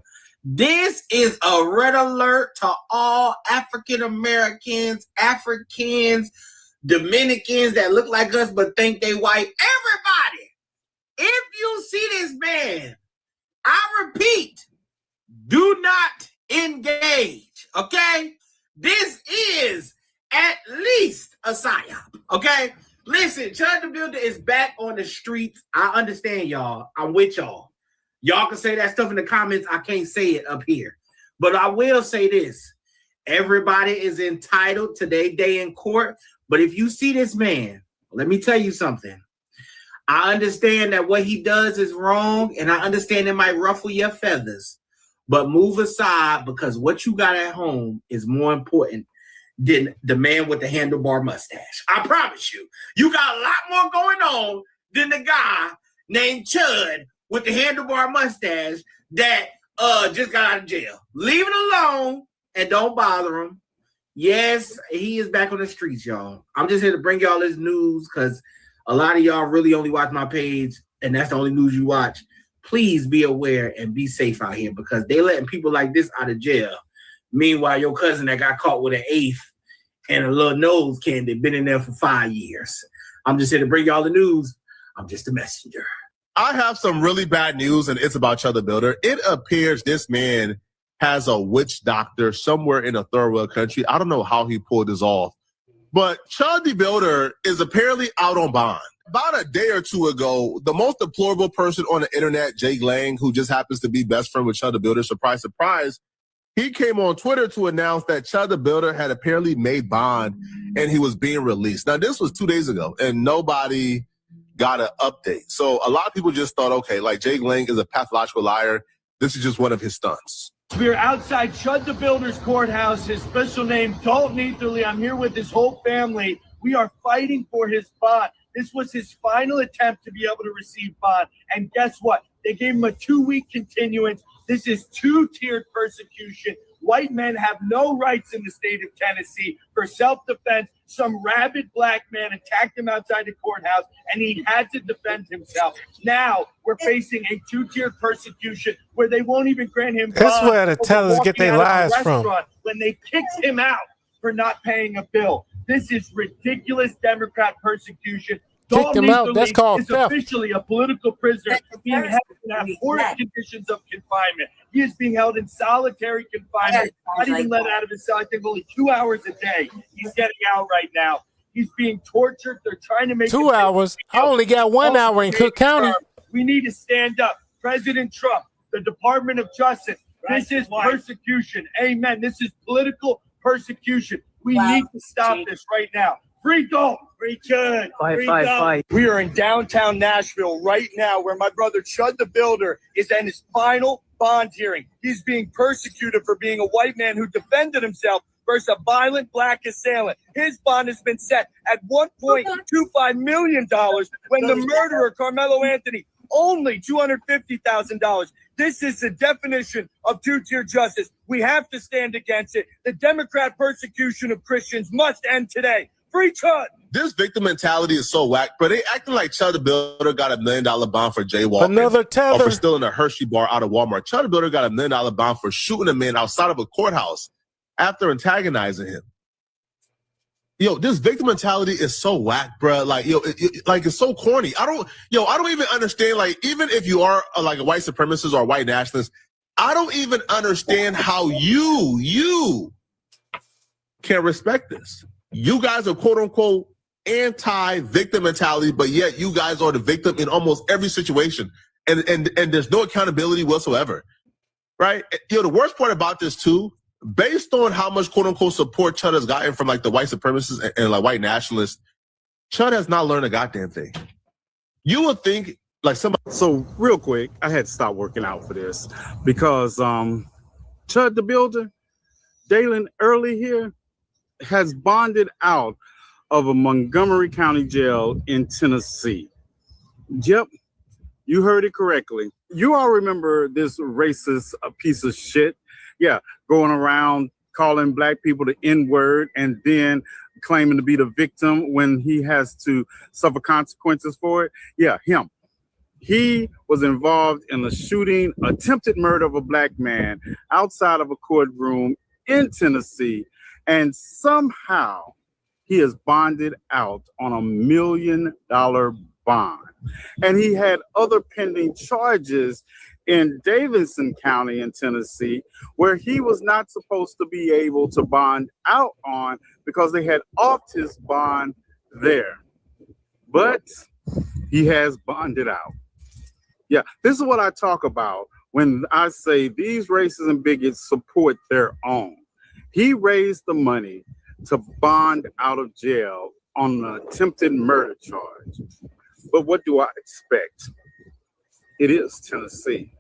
This is a red alert to all African Americans, Africans, Dominicans that look like us but think they white. Everybody, if you see this man, I repeat, do not engage, okay? This is at least a psyop, okay? Listen, Chud the Builder is back on the streets. I understand y'all. I'm with y'all. Y'all can say that stuff in the comments. I can't say it up here. But I will say this. Everybody is entitled to their day in court. But if you see this man, let me tell you something. I understand that what he does is wrong, and I understand it might ruffle your feathers. But move aside, because what you got at home is more important than the man with the handlebar mustache. I promise you. You got a lot more going on than the guy named Chud with the handlebar mustache that just got out of jail. Leave it alone and don't bother him. Yes, he is back on the streets, y'all. I'm just here to bring y'all this news because a lot of y'all really only watch my page, and that's the only news you watch. Please be aware and be safe out here because they letting people like this out of jail. Meanwhile, your cousin that got caught with an eighth and a little nose candy been in there for 5 years. I'm just here to bring y'all the news. I'm just a messenger. I have some really bad news, and it's about Chud the Builder. It appears this man has a witch doctor somewhere in a third world country. I don't know how he pulled this off, but Chud the Builder is apparently out on bond. About a day or two ago, the most deplorable person on the internet, Jake Lang, who just happens to be best friend with Chud the Builder, surprise, surprise, he came on Twitter to announce that Chud the Builder had apparently made bond and he was being released. Now, this was 2 days ago, and nobody got an update. So a lot of people just thought, okay, like Jake Lang is a pathological liar. This is just one of his stunts. We are outside Chud the Builder's courthouse. His official name, Dalton Eatherly. I'm here with his whole family. We are fighting for his bond. This was his final attempt to be able to receive bond. And guess what? They gave him a 2-week continuance. This is two-tiered persecution. White men have no rights in the state of Tennessee for self-defense. Some rabid black man attacked him outside the courthouse, and he had to defend himself. Now we're facing a two-tiered persecution where they won't even grant him bond. That's where the tellers get their lies from. When they kicked him out for not paying a bill. This is ridiculous Democrat persecution. Kicked him out. That's called theft. Officially a political prisoner being held in abhorrent conditions of confinement. He is being held in solitary confinement, not even let out of his cell. I think only 2 hours a day. He's getting out right now. He's being tortured. They're trying to make 2 hours. I only got 1 hour in Cook County. We need to stand up. President Trump, the Department of Justice. This is persecution. Amen. This is political persecution. We need to stop this right now. Free Dalton. Free Chud. Fight. We are in downtown Nashville right now where my brother Chud the Builder is in his final bond hearing. He's being persecuted for being a white man who defended himself versus a violent black assailant. His bond has been set at $1.25 million when the murderer, Carmelo Anthony, only $250,000. This is the definition of two-tier justice. We have to stand against it. The Democrat persecution of Christians must end today. Free Chud. This victim mentality is so whack, but they acting like Chud the Builder got $1 million bond for jaywalking. Another tether. Or for stealing a Hershey bar out of Walmart. Chud the Builder got $1 million bond for shooting a man outside of a courthouse after antagonizing him. Yo, this victim mentality is so whack, bro. Like, yo, it's so corny. I don't even understand. Like, even if you are like a white supremacist or a white nationalist, I don't even understand how you can respect this. You guys are quote unquote anti-victim mentality, but yet you guys are the victim in almost every situation, and there's no accountability whatsoever, right? The worst part about this too, based on how much quote unquote support Chud has gotten from like the white supremacists and like white nationalists, Chud has not learned a goddamn thing. You would think like somebody. So real quick, I had to stop working out for this because Chud the Builder, Dalen Early here, has bonded out of a Montgomery County jail in Tennessee. Yep, you heard it correctly. You all remember this racist piece of shit? Yeah, going around calling black people the N-word and then claiming to be the victim when he has to suffer consequences for it. Yeah, him. He was involved in a shooting, attempted murder of a black man outside of a courtroom in Tennessee. And somehow he is bonded out on $1 million bond. And he had other pending charges in Davidson County in Tennessee, where he was not supposed to be able to bond out on because they had offed his bond there. But he has bonded out. Yeah, this is what I talk about when I say these racists and bigots support their own. He raised the money to bond out of jail on an attempted murder charge. But what do I expect? It is Tennessee.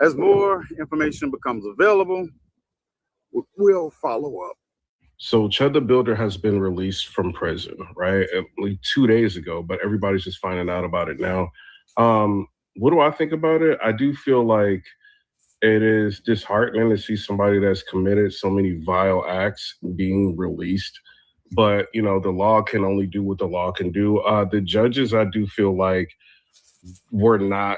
As more information becomes available, we'll follow up. So Chud the Builder has been released from prison, right? Like 2 days ago, but everybody's just finding out about it now. What do I think about it? I do feel like it is disheartening to see somebody that's committed so many vile acts being released. But, you know, the law can only do what the law can do. The judges, I do feel like, were not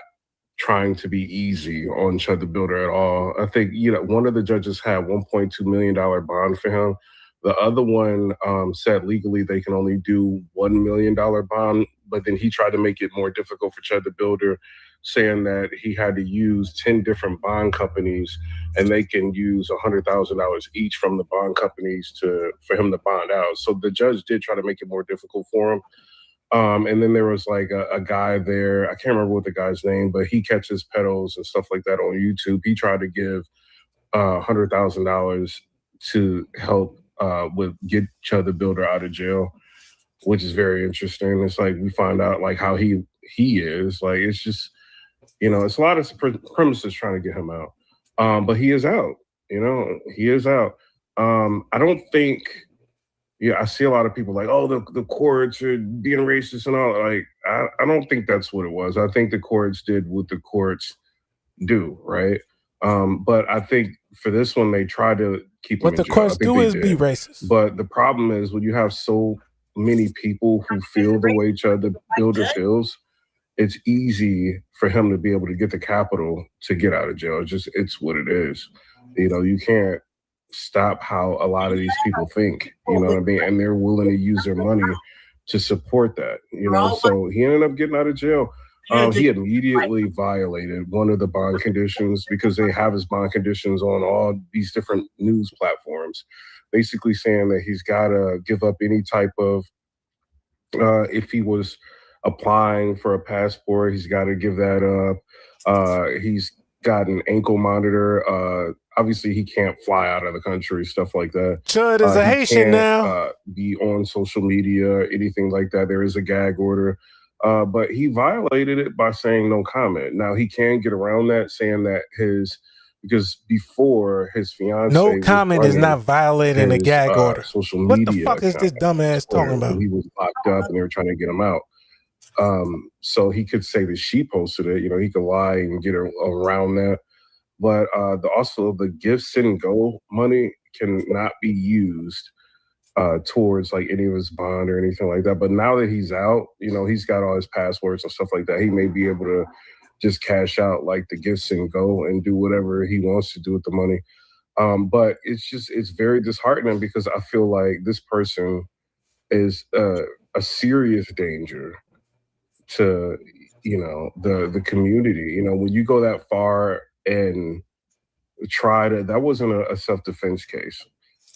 trying to be easy on Chud the Builder at all. I think, you know, one of the judges had $1.2 million bond for him. The other one said legally they can only do $1 million bond, but then he tried to make it more difficult for Chud the Builder, saying that he had to use 10 different bond companies and they can use $100,000 each from the bond companies for him to bond out. So the judge did try to make it more difficult for him. And then there was like a guy there, I can't remember what the guy's name, but he catches pedals and stuff like that on YouTube. He tried to give $100,000 to help get Chud the Builder out of jail, which is very interesting. It's like we find out like how he is. Like it's just, you know, it's a lot of supremacists trying to get him out. But he is out, you know, he is out. I don't think, yeah, I see a lot of people like, oh, the courts are being racist and all. Like, I don't think that's what it was. I think the courts did what the courts do, right? But I think for this one, they try to keep him in jail. What the courts do is be racist. But the problem is when you have so many people who feel the way Chud the Builder feels, it's easy for him to be able to get the capital to get out of jail. It's what it is. You know, you can't stop how a lot of these people think, you know what I mean? And they're willing to use their money to support that, you know? So he ended up getting out of jail. He immediately violated one of the bond conditions because they have his bond conditions on all these different news platforms, basically saying that he's got to give up any type of, if he was applying for a passport, he's got to give that up. He's got an ankle monitor. Obviously, he can't fly out of the country, stuff like that. Chud is a Haitian now. Be on social media, anything like that. There is a gag order. But he violated it by saying no comment. Now, he can get around that, saying that because before his fiance, no comment is not violating a gag order. Social media. What the fuck is this dumbass talking about? He was locked up and they were trying to get him out. So he could say that she posted it. You know, he could lie and get around that. But also the give, sit, and go money cannot be used towards like any of his bond or anything like that. But now that he's out, you know, he's got all his passwords and stuff like that. He may be able to just cash out like the gifts and go and do whatever he wants to do with the money. But it's very disheartening because I feel like this person is a serious danger to, you know, the community. You know, when you go that far and that wasn't a self-defense case.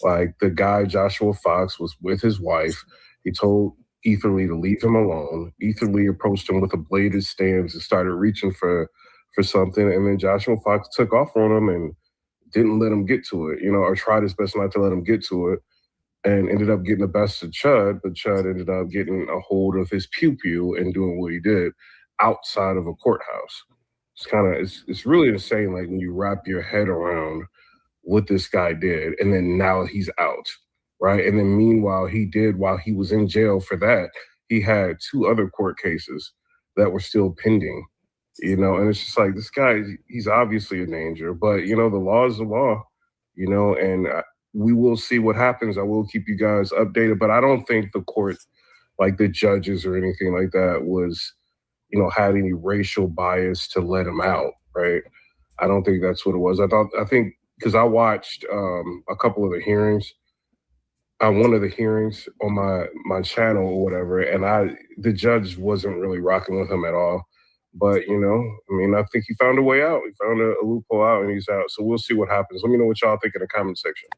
Like the guy, Joshua Fox, was with his wife. He told Eatherly to leave him alone. Eatherly approached him with a bladed stance and started reaching for something. And then Joshua Fox took off on him and didn't let him get to it, you know, or tried his best not to let him get to it, and ended up getting the best of Chud, but Chud ended up getting a hold of his pew-pew and doing what he did outside of a courthouse. It's really insane, like when you wrap your head around what this guy did, and then now he's out, right? And then meanwhile, while he was in jail for that, he had 2 other court cases that were still pending, you know? And it's just like, this guy, he's obviously a danger, but, you know, the law is the law, you know, and we will see what happens. I will keep you guys updated, but I don't think the court, like the judges or anything like that, was, you know, had any racial bias to let him out, right? I don't think that's what it was. I think because I watched a couple of the hearings, one of the hearings on my channel or whatever, and the judge wasn't really rocking with him at all. But, you know, I mean, I think he found a way out. He found a loophole out and he's out. So we'll see what happens. Let me know what y'all think in the comment section.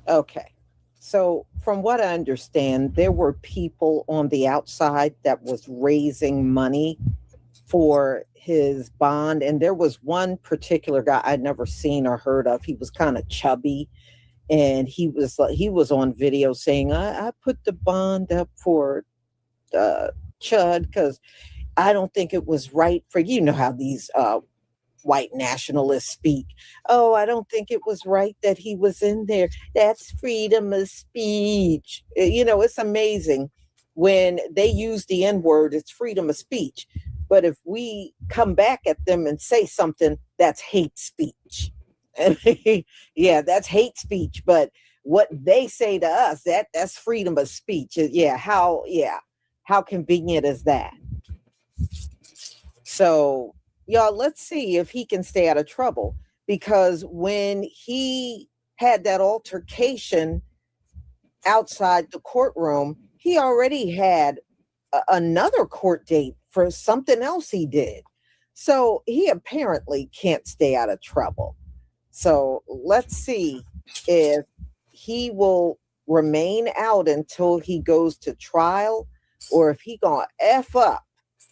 Okay. So from what I understand, there were people on the outside that was raising money for his bond. And there was one particular guy I'd never seen or heard of. He was kind of chubby. And he was on video saying, I put the bond up for Chud because I don't think it was right for, you know how these white nationalists speak. Oh, I don't think it was right that he was in there. That's freedom of speech. You know, it's amazing when they use the N-word, it's freedom of speech. But if we come back at them and say something, that's hate speech. Yeah, that's hate speech. But what they say to us, that's freedom of speech. How convenient is that? So, y'all, let's see if he can stay out of trouble, because when he had that altercation outside the courtroom, he already had another court date for something else he did. So he apparently can't stay out of trouble. So let's see if he will remain out until he goes to trial, or if he gonna F up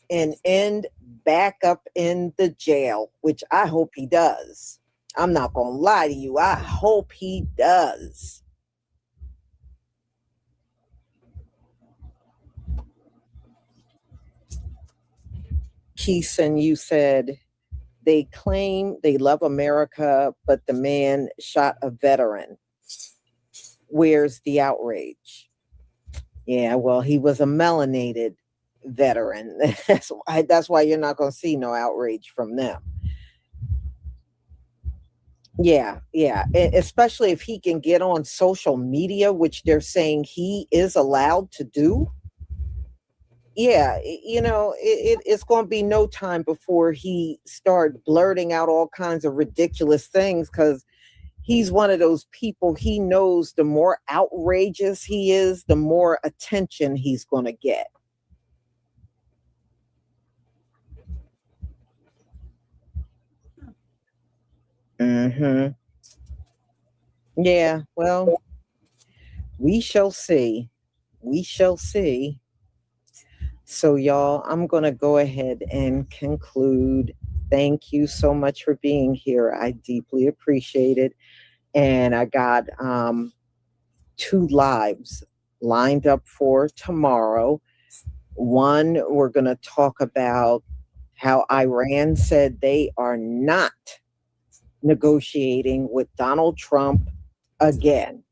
and end back up in the jail, which I hope he does. I'm not gonna lie to you. I hope he does. Keeson, you said they claim they love America, but the man shot a veteran. Where's the outrage? Yeah, well, he was a melanated veteran. That's why you're not going to see no outrage from them. Yeah, especially if he can get on social media, which they're saying he is allowed to do. Yeah, you know, it's going to be no time before he start blurting out all kinds of ridiculous things, because he's one of those people, he knows the more outrageous he is, the more attention he's going to get. Mm-hmm. Yeah, well, we shall see. We shall see. So, y'all, I'm going to go ahead and conclude. Thank you so much for being here. I deeply appreciate it. And I got 2 lives lined up for tomorrow. One, we're going to talk about how Iran said they are not negotiating with Donald Trump again.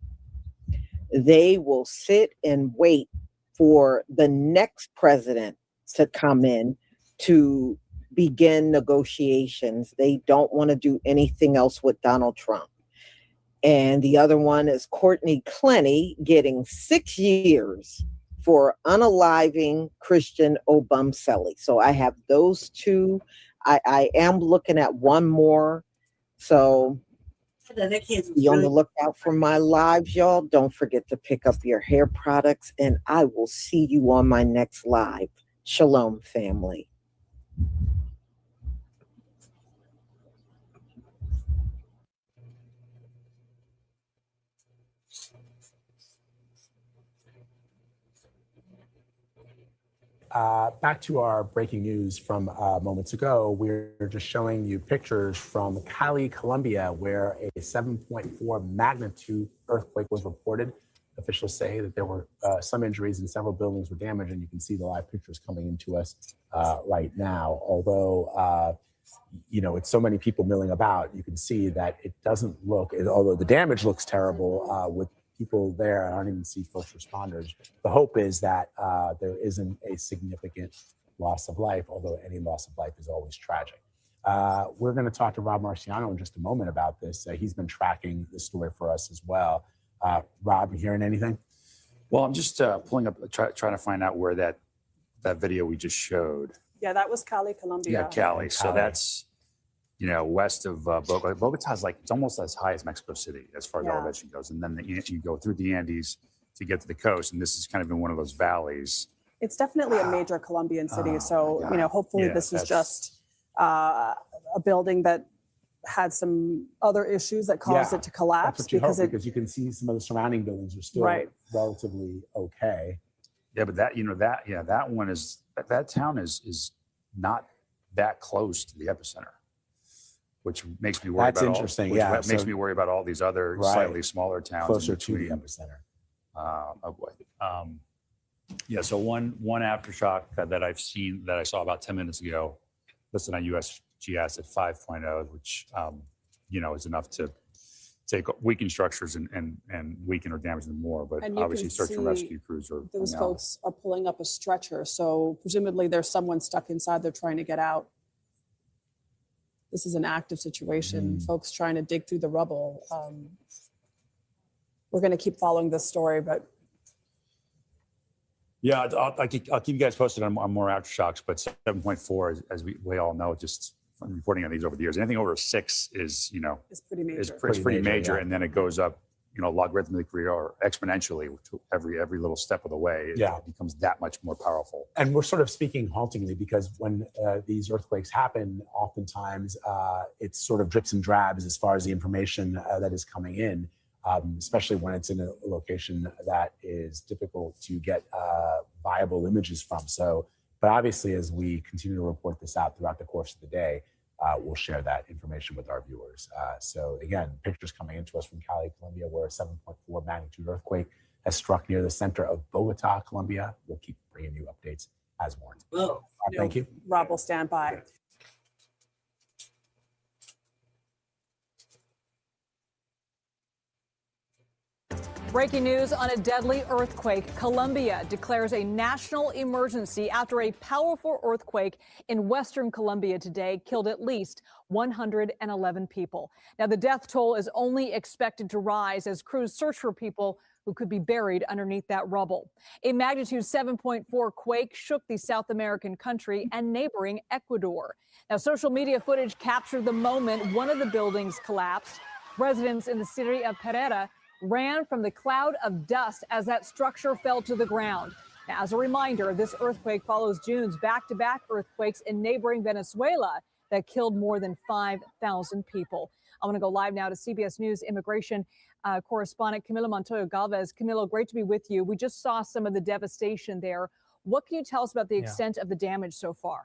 They will sit and wait for the next president to come in to begin negotiations. They don't want to do anything else with Donald Trump. And the other one is Courtney Clenny getting 6 years for unaliving Christian Obumseli. So I have those 2. I am looking at one more. So be on the lookout for my lives, y'all. Don't forget to pick up your hair products, and I will see you on my next live. Shalom, family. Back to our breaking news from moments ago, we're just showing you pictures from Cali, Colombia, where a 7.4 magnitude earthquake was reported. Officials say that there were some injuries and several buildings were damaged, and you can see the live pictures coming into us right now. Although, you know, it's so many people milling about, you can see that it doesn't look, although the damage looks terrible with people there. I don't even see first responders. The hope is that there isn't a significant loss of life, although any loss of life is always tragic. We're going to talk to Rob Marciano in just a moment about this. He's been tracking this story for us as well. Rob, you hearing anything? Well, I'm just pulling up, trying to find out where that video we just showed. Yeah, that was Cali, Colombia. Yeah, Cali. So that's, you know, west of Bogota. Bogota's like, it's almost as high as Mexico City as far as elevation goes. And then you go through the Andes to get to the coast. And this is kind of in one of those valleys. It's definitely a major Colombian city. So, you know, hopefully this is just a building that had some other issues that caused it to collapse. That's what you hope, because you can see some of the surrounding buildings are still relatively okay. Yeah, but that, you know, that one is, that town is not that close to the epicenter, which makes me worry about interesting. Makes me worry about all these other slightly smaller towns closer to the epicenter. Oh boy. Yeah, so one aftershock that I've seen, that I saw about 10 minutes ago, listed on USGS at 5.0, which is enough to take weakened structures and weaken or damage them more. But And you obviously, can search and see rescue crews are those now. folks are pulling up a stretcher, so presumably there's someone stuck inside. They're trying to get out. This is an active situation. Folks trying to dig through the rubble. We're going to keep following this story, but Yeah, I'll keep you guys posted on more aftershocks, but 7.4, as we all know, just from reporting on these over the years, anything over 6 is, it's pretty major. is pretty major, yeah. and then it goes up, logarithmically or exponentially to every little step of the way. It becomes that much more powerful. And we're sort of speaking haltingly because when these earthquakes happen, oftentimes it's sort of drips and drabs as far as the information that is coming in, especially when it's in a location that is difficult to get viable images from. So, but obviously, as we continue to report this out throughout the course of the day, we'll share that information with our viewers. So again, pictures coming into us from Cali, Colombia, where a 7.4 magnitude earthquake has struck near the center of Bogota, Colombia. We'll keep bringing you updates as warranted. Thank you. Rob will stand by. Breaking news on a deadly earthquake. Colombia declares a national emergency after a powerful earthquake in western Colombia today killed at least 111 people. Now, the death toll is only expected to rise as crews search for people who could be buried underneath that rubble. A magnitude 7.4 quake shook the South American country and neighboring Ecuador. Now, social media footage captured the moment one of the buildings collapsed. Residents in the city of Pereira ran from the cloud of dust as that structure fell to the ground. Now, as a reminder, this earthquake follows June's back-to-back earthquakes in neighboring Venezuela that killed more than 5,000 people. I want to go live now to CBS News immigration correspondent Camilo Montoya Galvez. Camilo, great to be with you. We just saw some of the devastation there. What can you tell us about the extent of the damage so far?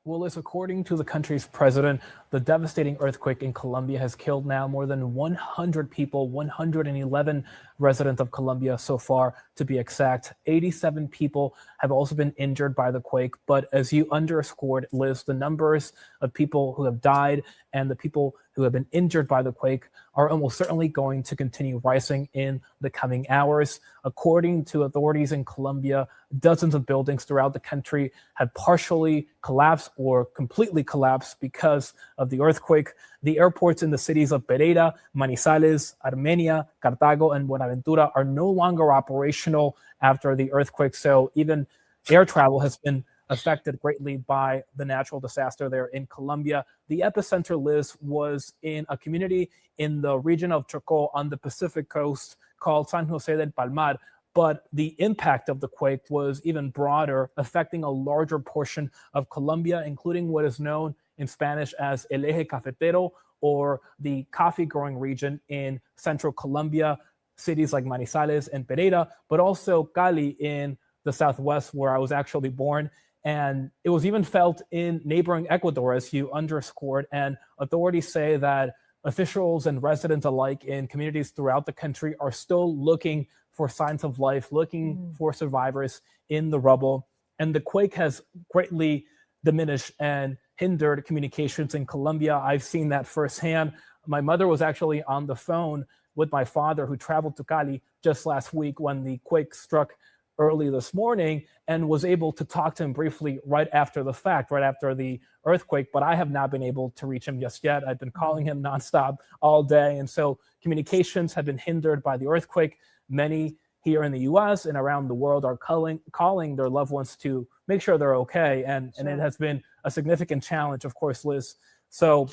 Well, Liz, according to the country's president, the devastating earthquake in Colombia has killed now more than 100 people, 111 residents of Colombia so far, to be exact. 87 people have also been injured by the quake. But as you underscored, Liz, the numbers of people who have died and the people who have been injured by the quake are almost certainly going to continue rising in the coming hours. According to authorities in Colombia, dozens of buildings throughout the country have partially collapsed or completely collapsed because of the earthquake. The airports in the cities of Pereira, Manizales, Armenia, Cartago, and Buenaventura are no longer operational after the earthquake. So even air travel has been affected greatly by the natural disaster there in Colombia. The epicenter, Liz, was in a community in the region of Tracc on the Pacific coast called San Jose del Palmar. But the impact of the quake was even broader, affecting a larger portion of Colombia, including what is known in Spanish as El Eje Cafetero, or the coffee growing region in central Colombia, cities like Manizales and Pereira, but also Cali in the southwest, where I was actually born. And it was even felt in neighboring Ecuador, as you underscored. And authorities say that officials and residents alike in communities throughout the country are still looking for signs of life, looking for survivors in the rubble. And the quake has greatly diminished and hindered communications in Colombia. I've seen that firsthand. My mother was actually on the phone with my father, who traveled to Cali just last week when the quake struck early this morning, and was able to talk to him briefly right after the fact, right after the earthquake. But I have not been able to reach him just yet. I've been calling him nonstop all day. And so communications have been hindered by the earthquake. Many here in the US and around the world are calling their loved ones to make sure they're okay. And it has been a significant challenge, of course, Liz. So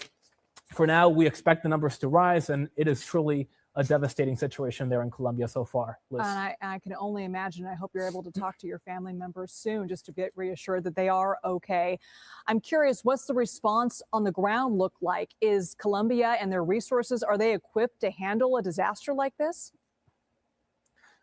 for now, we expect the numbers to rise, and it is truly a devastating situation there in Colombia so far, Liz. And I can only imagine. I hope you're able to talk to your family members soon just to get reassured that they are okay. I'm curious, what's the response on the ground look like? Is Colombia and their resources, are they equipped to handle a disaster like this?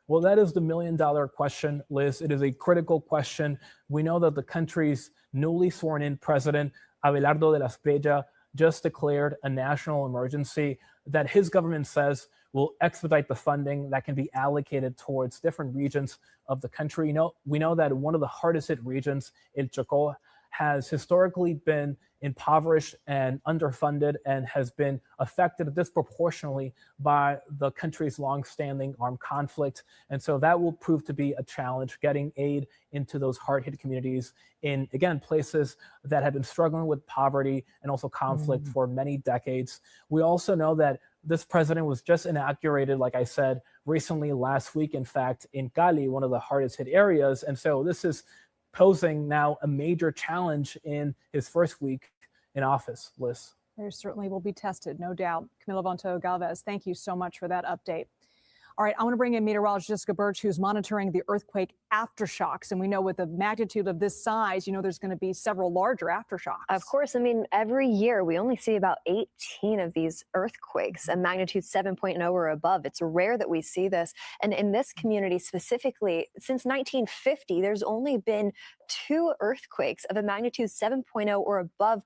Well, that is the million-dollar question, Liz. It is a critical question. We know that the country's newly sworn-in president, Abelardo de la Espriella, just declared a national emergency. that his government says will expedite the funding that can be allocated towards different regions of the country. We know that one of the hardest hit regions, El Chocó, has historically been impoverished and underfunded and has been affected disproportionately by the country's longstanding armed conflict. And so that will prove to be a challenge, getting aid into those hard-hit communities in, again, places that have been struggling with poverty and also conflict for many decades. We also know that this president was just inaugurated, like I said, recently last week, in fact, in Cali, one of the hardest hit areas. And so this is posing now a major challenge in his first week in office, Liz. There certainly will be tested, no doubt. Camila Vonto Galvez, thank you so much for that update. All right, I want to bring in meteorologist Jessica Birch, who's monitoring the earthquake aftershocks. And we know with a magnitude of this size, there's going to be several larger aftershocks. Of course. I mean, every year we only see about 18 of these earthquakes, a magnitude 7.0 or above. It's rare that we see this. And in this community specifically, since 1950, there's only been 2 earthquakes of a magnitude 7.0 or above.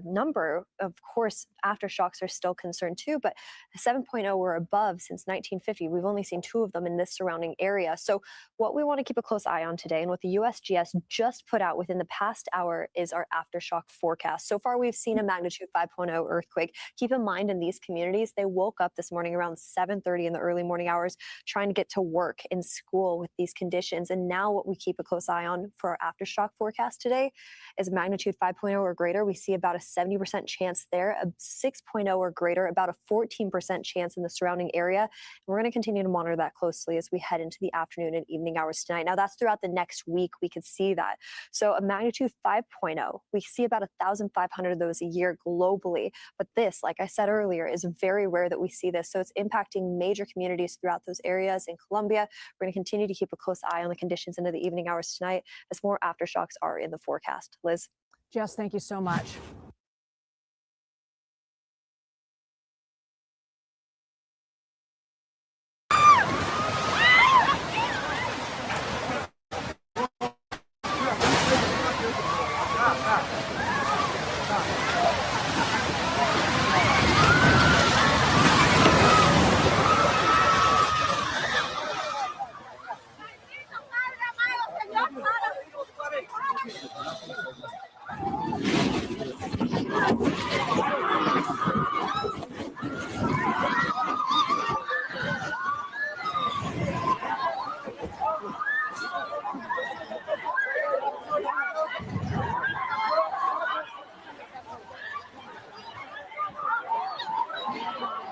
Number, of course, aftershocks are still concerned too, but 7.0 or above since 1950, we've only seen 2 of them in this surrounding area. So what we want to keep a close eye on today, and what the USGS just put out within the past hour, is our aftershock forecast. So far, we've seen a magnitude 5.0 earthquake. Keep in mind, in these communities, they woke up this morning around 7:30 in the early morning hours, trying to get to work and school with these conditions. And now what we keep a close eye on for our aftershock forecast today is magnitude 5.0 or greater. We see about a 70% chance there, a 6.0 or greater, about a 14% chance in the surrounding area. And we're going to continue to monitor that closely as we head into the afternoon and evening hours tonight. Now, that's throughout the next week. We could see that. So a magnitude 5.0, we see about 1,500 of those a year globally. But this, like I said earlier, is very rare that we see this. So it's impacting major communities throughout those areas in Colombia. We're going to continue to keep a close eye on the conditions into the evening hours tonight as more aftershocks are in the forecast. Liz? Jess, thank you so much.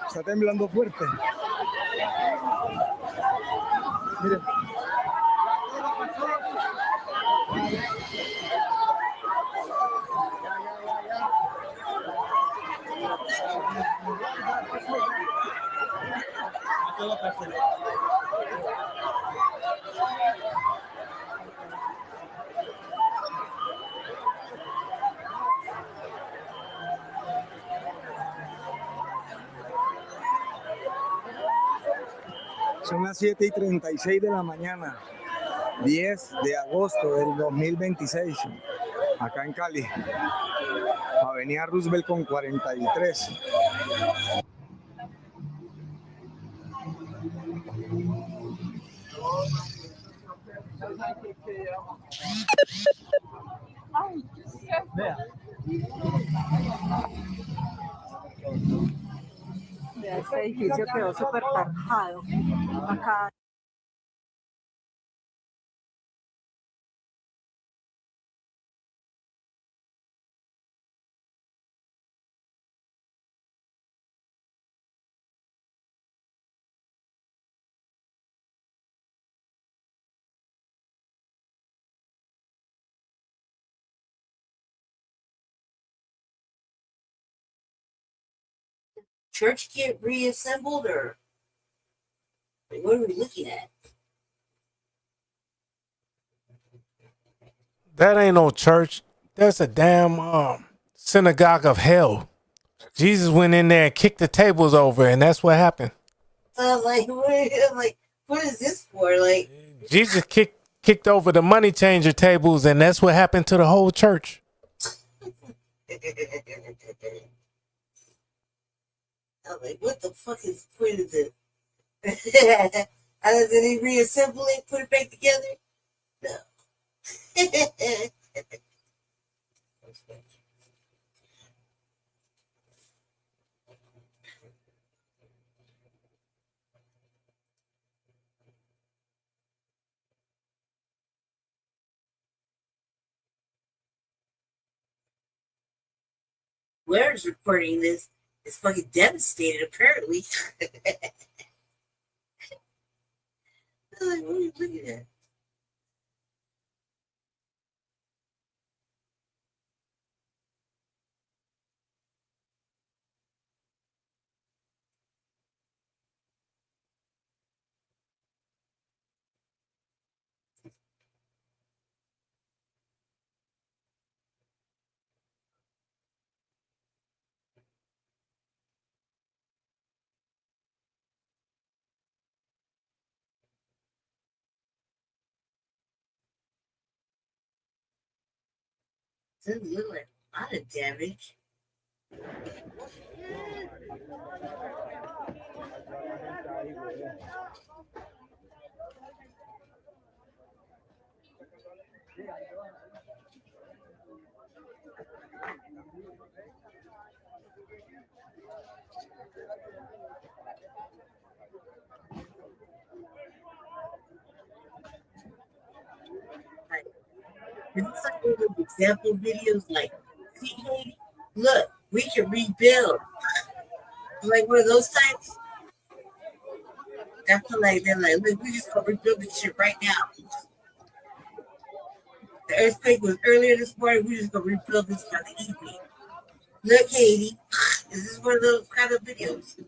Está temblando fuerte. Miren. Son las 7:36 de la mañana, 10 de agosto del 2026, acá en Cali, Avenida Roosevelt con 43. Ese edificio quedó súper tarjado. Acá. Church get reassembled, or what are we looking at? That ain't no church. That's a damn synagogue of hell. Jesus went in there and kicked the tables over, and that's what happened. What is this for? Like, Jesus kicked over the money changer tables, and that's what happened to the whole church. I'm like, what the fuck is the point of this? Did he reassemble it, put it back together? No. Whoever's recording this is fucking devastated, apparently. I'm like, what are you looking at? Doesn't look like a lot of damage. It's like one of those example videos, like, see, Katie, look, we can rebuild. Like one of those types. I feel like they're like, look, we just gonna rebuild this shit right now. The earthquake was earlier this morning. We just gonna rebuild this by the evening. Look, Katie, is this one of those kind of videos?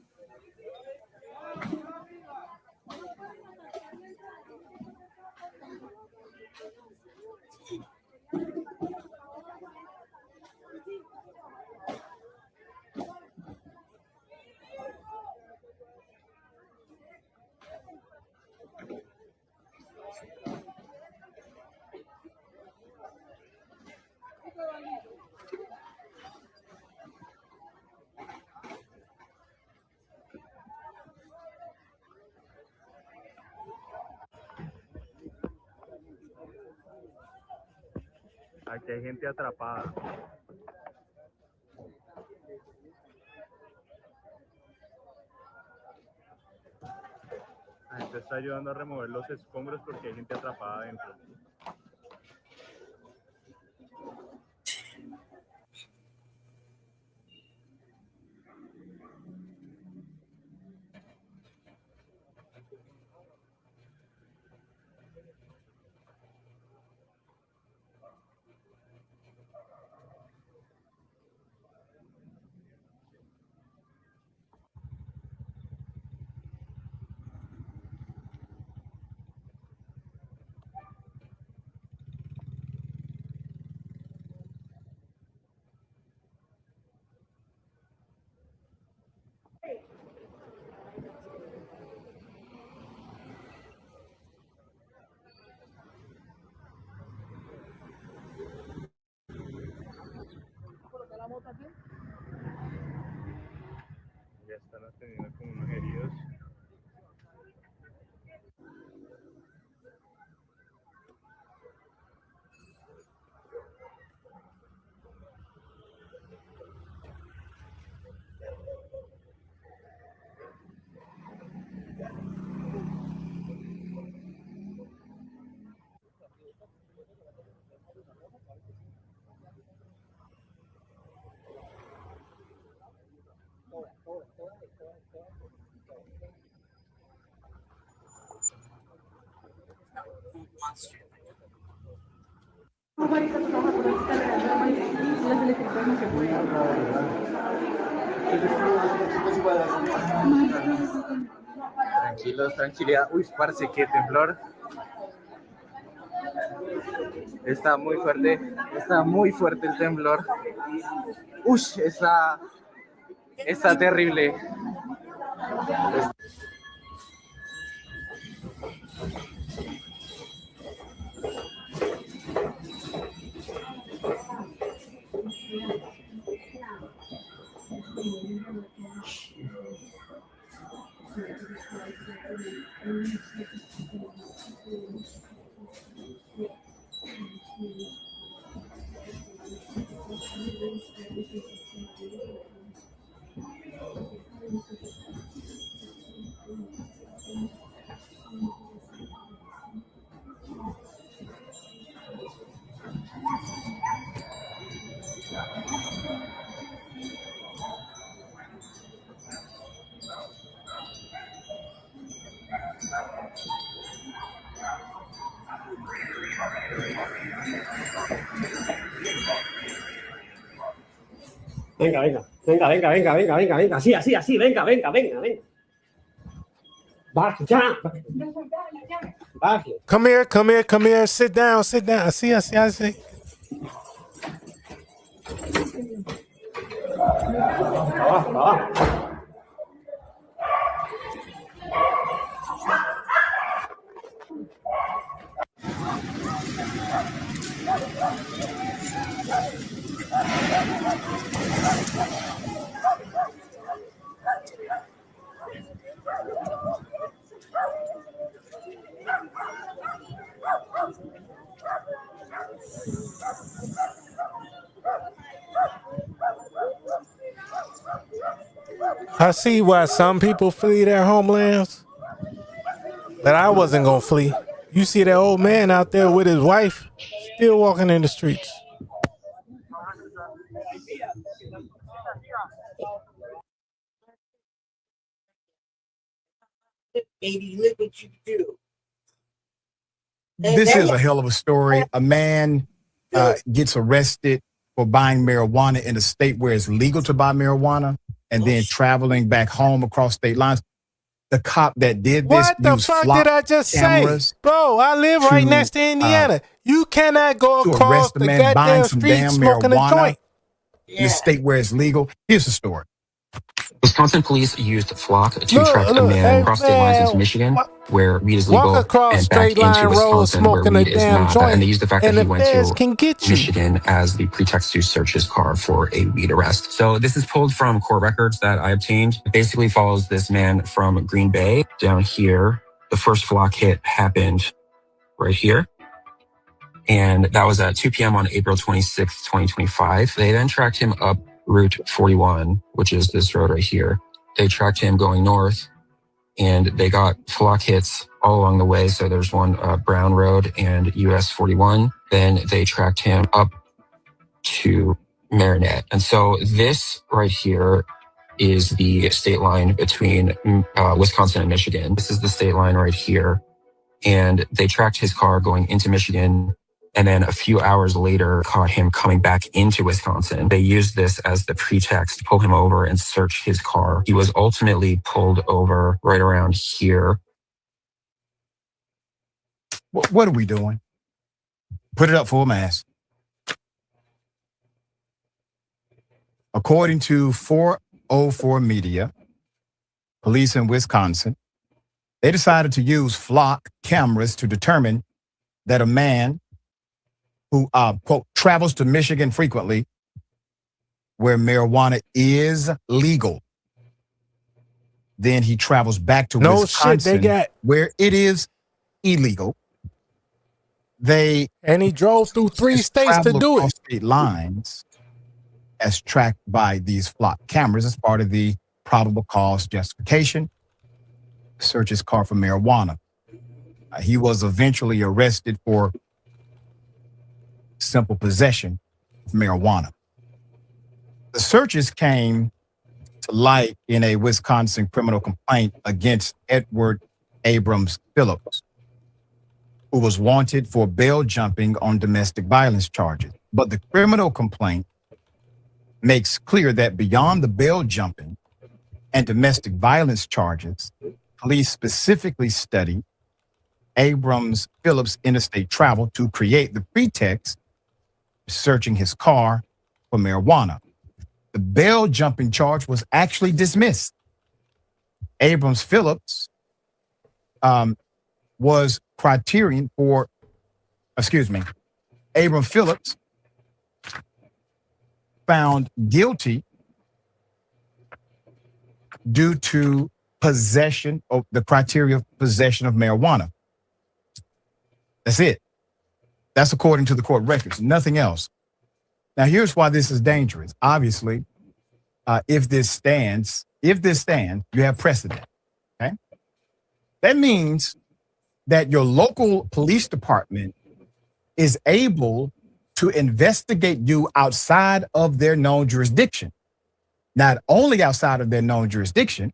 Aquí hay gente atrapada. La gente está ayudando a remover los escombros porque hay gente atrapada adentro. Ya están atendiendo como unos heridos. Tranquilos, tranquilidad. Uy, parce, qué temblor. Está muy fuerte el temblor. Uy, está terrible. Venga, venga, venga, venga, venga, venga, venga, venga, así, así, así, venga, venga, venga, venga. Baje, ya. Baje. Come here, come here, come here. Sit down, sit down. I see, I see, I see. I see why some people flee their homelands, but I wasn't gonna flee. You see that old man out there with his wife, still walking in the streets. Baby, look what you do. This is a hell of a story. A man gets arrested for buying marijuana in a state where it's legal to buy marijuana and then traveling back home across state lines. The cop that did this What the fuck did I just say? Bro, I live right next to Indiana. You cannot go across the goddamn street smoking a joint. In a state where it's legal. Here's the story. Wisconsin police used Flocc to track a man across state lines into Michigan, where weed is legal, and back into Wisconsin, where weed is not. And they used the fact that he went to Michigan as the pretext to search his car for a weed arrest. So this is pulled from court records that I obtained. It basically follows this man from Green Bay down here. The first Flocc hit happened right here. And that was at 2 p.m. on April 26th, 2025. They then tracked him up Route 41, which is this road right here. They tracked him going north, and they got Flocc hits all along the way. So there's one Brown Road and US 41. Then they tracked him up to Marinette. And so this right here is the state line between Wisconsin and Michigan. This is the state line right here. And they tracked his car going into Michigan. And then a few hours later, caught him coming back into Wisconsin. They used this as the pretext to pull him over and search his car. He was ultimately pulled over right around here. What are we doing? Put it up full mass. According to 404 Media, police in Wisconsin, they decided to use Flocc cameras to determine that a man who, quote, travels to Michigan frequently, where marijuana is legal. Then he travels back to Wisconsin, where it is illegal. And he drove through 3 states to do it. State lines, as tracked by these Flocc cameras, as part of the probable cause justification. Search his car for marijuana. He was eventually arrested for simple possession of marijuana. The searches came to light in a Wisconsin criminal complaint against Edward Abrams Phillips, who was wanted for bail jumping on domestic violence charges. But the criminal complaint makes clear that beyond the bail jumping and domestic violence charges, police specifically studied Abrams Phillips' interstate travel to create the pretext searching his car for marijuana. The bail jumping charge was actually dismissed. Abrams Phillips was criterion for, Abrams Phillips found guilty due to possession of the criteria of possession of marijuana. That's it. That's according to the court records, nothing else. Now, here's why this is dangerous. Obviously, if this stands, you have precedent, okay? That means that your local police department is able to investigate you outside of their known jurisdiction. Not only outside of their known jurisdiction,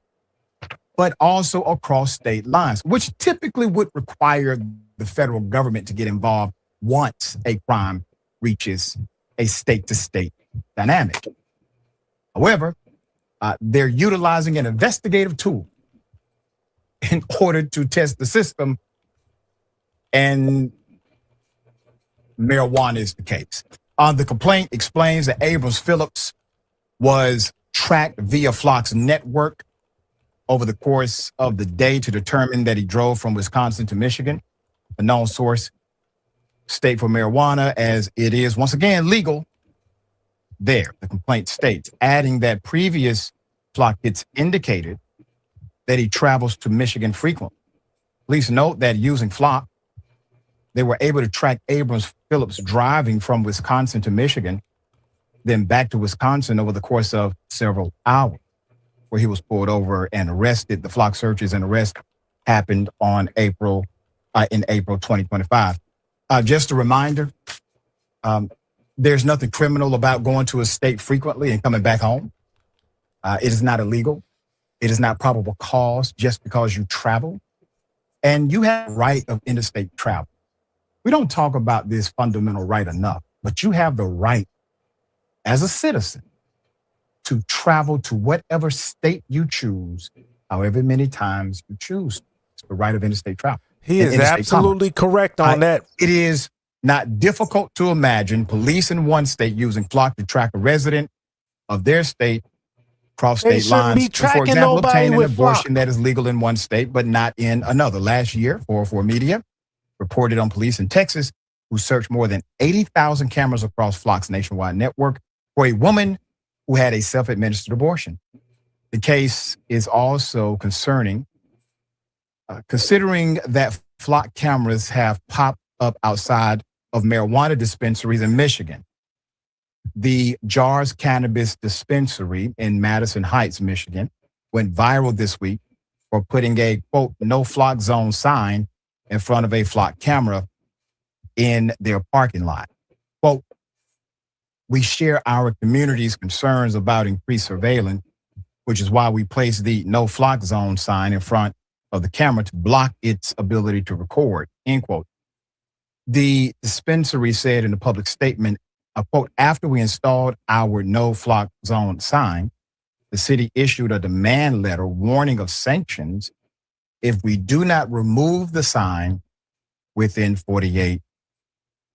but also across state lines, which typically would require the federal government to get involved once a crime reaches a state-to-state dynamic. However, they're utilizing an investigative tool in order to test the system, and marijuana is the case. The complaint explains that Abrams Phillips was tracked via Flocc's network over the course of the day to determine that he drove from Wisconsin to Michigan, a known source state for marijuana, as it is once again legal there, the complaint states, adding that previous Flocc hits indicated that he travels to Michigan frequently. Police note that using Flocc, they were able to track Abrams Phillips driving from Wisconsin to Michigan, then back to Wisconsin over the course of several hours, where he was pulled over and arrested. The Flocc searches and arrest happened in April 2025. Just a reminder, there's nothing criminal about going to a state frequently and coming back home. It is not illegal. It is not probable cause just because you travel. And you have the right of interstate travel. We don't talk about this fundamental right enough, but you have the right as a citizen to travel to whatever state you choose, however many times you choose. It's the right of interstate travel. He is absolutely correct on that. It is not difficult to imagine police in one state using Flocc to track a resident of their state across state lines. For example, obtain an abortion that is legal in one state but not in another. Last year, 404 Media reported on police in Texas who searched more than 80,000 cameras across Flocc's nationwide network for a woman who had a self-administered abortion. The case is also concerning, considering that Flocc cameras have popped up outside of marijuana dispensaries in Michigan. The Jars Cannabis Dispensary in Madison Heights, Michigan, went viral this week for putting a, quote, no Flocc zone sign in front of a Flocc camera in their parking lot. Quote, we share our community's concerns about increased surveillance, which is why we place the no Flocc zone sign in front of the camera to block its ability to record, end quote. The dispensary said in a public statement, quote, after we installed our no Flocc zone sign, the city issued a demand letter warning of sanctions if we do not remove the sign within 48